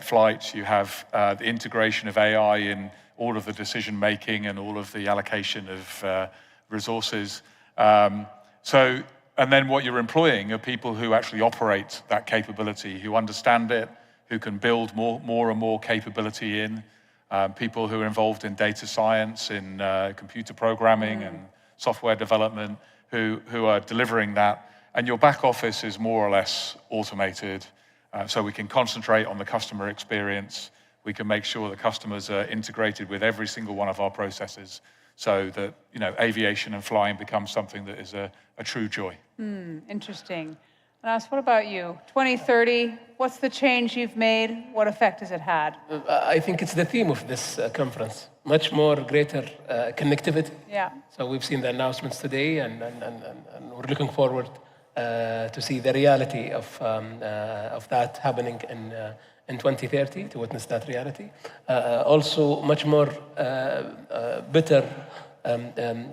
flights, you have the integration of AI in all of the decision making and all of the allocation of resources. And then what you're employing are people who actually operate that capability, who understand it, who can build more and more capability in, people who are involved in data science, in computer programming and software development, who are delivering that. And your back office is more or less automated, so we can concentrate on the customer experience. We can make sure that customers are integrated with every single one of our processes, so that aviation and flying becomes something that is a true joy. Interesting. Anas, what about you? 2030, what's the change you've made? What effect has it had? I think it's the theme of this conference. Much more greater connectivity. Yeah. So we've seen the announcements today, and we're looking forward to see the reality of that happening in 2030, to witness that reality. Also, much more better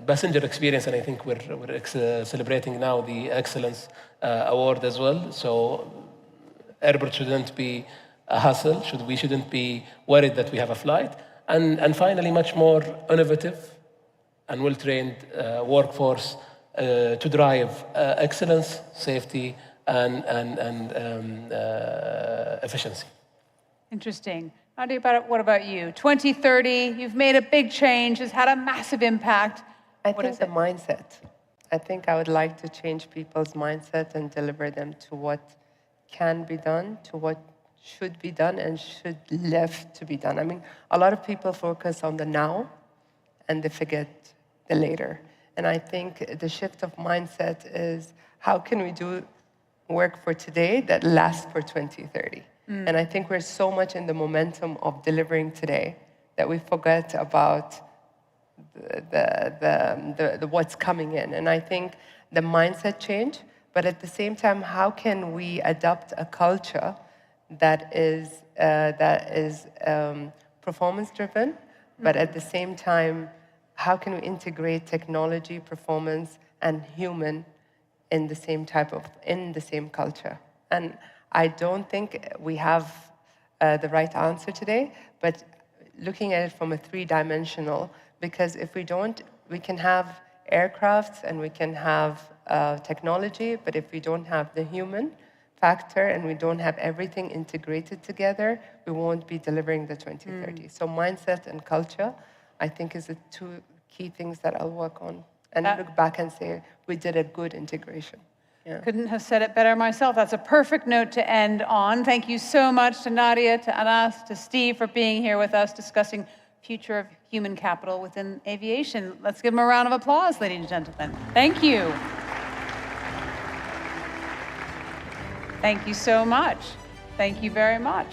passenger experience, and I think we're celebrating now the Excellence Award as well. So airport shouldn't be a hassle. We shouldn't be worried that we have a flight. And finally, much more innovative and well-trained workforce to drive excellence, safety, and efficiency. Interesting. Nadia, what about you? 2030, you've made a big change, has had a massive impact. I think the mindset. I think I would like to change people's mindset and deliver them to what can be done, to what should be done and should left to be done. I mean, a lot of people focus on the now and they forget the later. And I think the shift of mindset is how can we do work for today that lasts for 2030? And I think we're so much in the momentum of delivering today that we forget about the what's coming in. And I think the mindset change, but at the same time, how can we adopt a culture that is performance-driven, but at the same time, how can we integrate technology, performance, and human in the same culture? And I don't think we have the right answer today, but looking at it from a three-dimensional, because if we don't, we can have aircrafts and we can have technology, but if we don't have the human factor and we don't have everything integrated together, we won't be delivering the 2030. So mindset and culture, I think, is the two key things that I'll work on. And look back and say, we did a good integration. Yeah. Couldn't have said it better myself. That's a perfect note to end on. Thank you so much to Nadia, to Anas, to Steve for being here with us discussing future of human capital within aviation. Let's give them a round of applause, ladies and gentlemen. Thank you. Thank you so much. Thank you very much.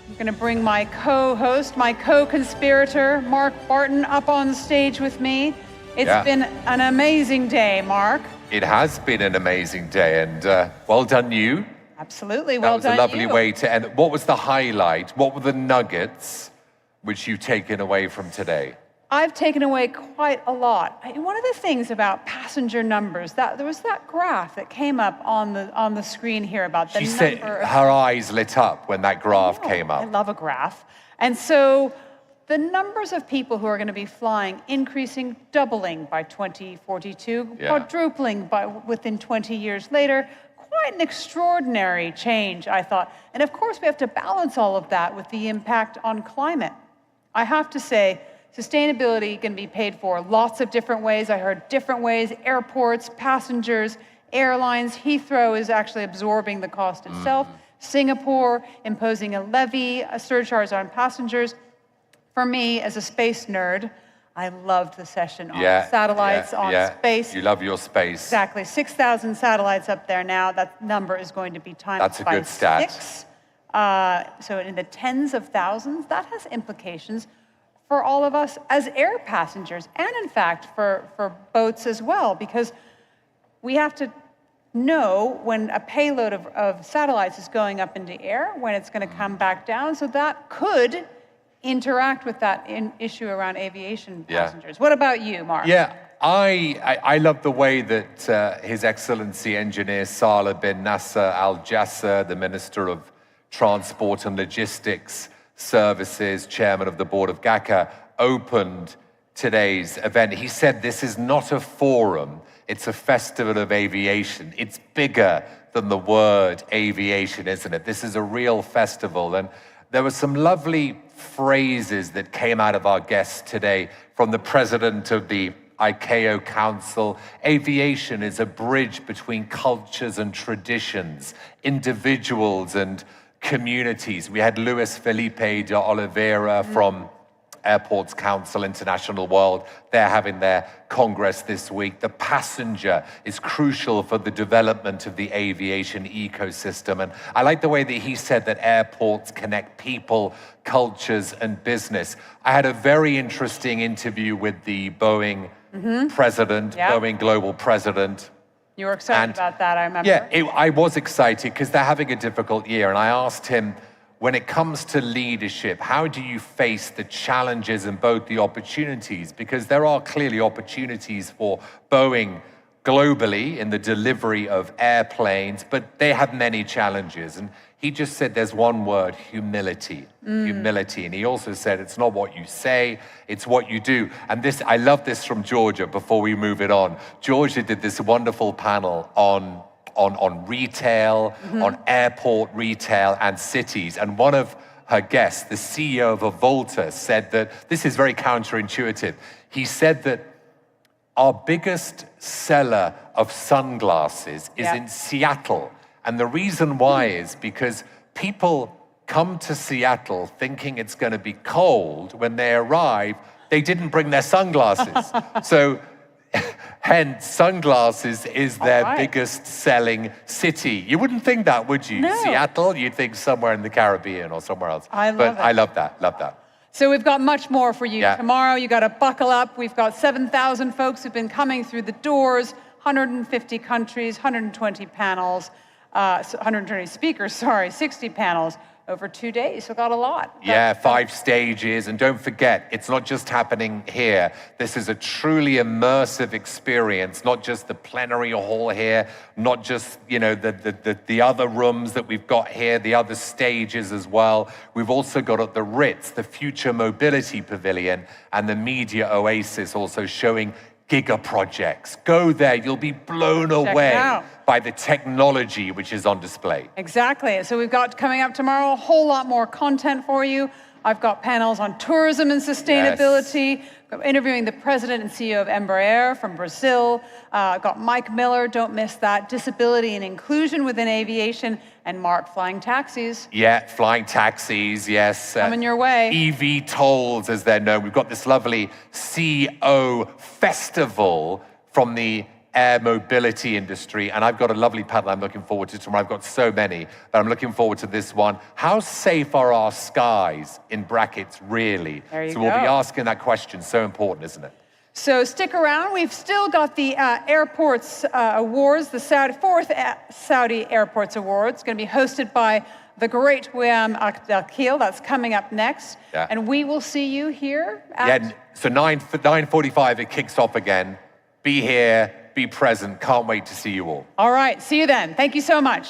I'm going to bring my co-host, my co-conspirator, Mark Barton, up on stage with me. It's been an amazing day, Mark. It has been an amazing day, and well done you. Absolutely, well done you. That was a lovely way to end. What was the highlight? What were the nuggets which you've taken away from today? I've taken away quite a lot. One of the things about passenger numbers, there was that graph that came up on the screen here about the She number said of... her eyes lit up when that graph came up. I love a graph. And so the numbers of people who are going to be flying increasing, doubling by 2042, quadrupling within 20 years later. Quite an extraordinary change, I thought. And of course, we have to balance all of that with the impact on climate. I have to say, sustainability can be paid for lots of different ways. I heard different ways: airports, passengers, airlines. Heathrow is actually absorbing the cost itself. Singapore imposing a levy, a surcharge on passengers. For me, as a space nerd, I loved the session on satellites, on space. You love your space. Exactly. 6,000 satellites up there now. That number is going to be times That's a by good stat. 6. So in the tens of thousands, that has implications for all of us as air passengers, and in fact for boats as well, because we have to know when a payload of satellites is going up into air, when it's going to come back down. So that could interact with that issue around aviation passengers. What about you, Mark? Yeah, I love the way that His Excellency Engineer Saleh bin Nasser Al Jasser, the Minister of Transport and Logistics Services, Chairman of the Board of GACA, opened today's event. He said this is not a forum, it's a festival of aviation. It's bigger than the word aviation, isn't it? This is a real festival. And there were some lovely phrases that came out of our guests today from the president of the ICAO Council. Aviation is a bridge between cultures and traditions, individuals and communities. We had Luis Felipe de Oliveira from Airports Council International World. They're having their Congress this week. The passenger is crucial for the development of the aviation ecosystem. And I like the way that he said that airports connect people, cultures, and business. I had a very interesting interview with the Boeing president, Boeing global president. You were excited about that, I remember. Yeah, I was excited because they're having a difficult year. And I asked him, when it comes to leadership, how do you face the challenges and both the opportunities? Because there are clearly opportunities for Boeing globally in the delivery of airplanes, but they have many challenges. And he just said there's one word: humility. Humility. And he also said it's not what you say, it's what you do. And this, I love this from Georgia before we move it on. Georgia did this wonderful panel on retail, on airport retail and cities. And one of her guests, the CEO of Avolta, said that this is very counterintuitive. He said that our biggest seller of sunglasses is in Seattle. And the reason why is because people come to Seattle thinking it's going to be cold. When they arrive, they didn't bring their sunglasses. So hence, sunglasses is their biggest selling city. You wouldn't think that, would you? No. Seattle, you'd think somewhere in the Caribbean or somewhere else. I love that. So we've got much more for you tomorrow. You got to buckle up. We've got 7,000 folks who've been coming through the doors, 150 countries, 120 panels, 120 speakers, 60 panels over 2 days. So got a lot. Yeah, 5 stages. And don't forget, it's not just happening here. This is a truly immersive experience, not just the plenary hall here, not just, the other rooms that we've got here, the other stages as well. We've also got at the Ritz, the Future Mobility Pavilion, and the Media Oasis, also showing giga projects. Go there, you'll be blown Check it away out. by the technology which is on display. Exactly. So we've got coming up tomorrow a whole lot more content for you. I've got panels on tourism and sustainability. I'm interviewing the president and CEO of Embraer from Brazil. I've got Mike Miller, don't miss that, disability and inclusion within aviation, and Mark, flying taxis. Yeah, flying taxis, yes. Coming your way. EV tolls, as they're known. We've got this lovely CO festival from the air mobility industry, and I've got a lovely panel I'm looking forward to tomorrow. I've got so many, but I'm looking forward to this one. How safe are our skies, in brackets, really? There you So we'll be go. asking that question. So important, isn't it? So stick around. We've still got the Airports Awards, the fourth Saudi Airports Awards, going to be hosted by the great Wim Al-Khil. That's coming up next. Yeah. And we will see you here at... Yeah, so 9:45, it kicks off again. Be here, be present. Can't wait to see you all. All right, see you then. Thank you so much.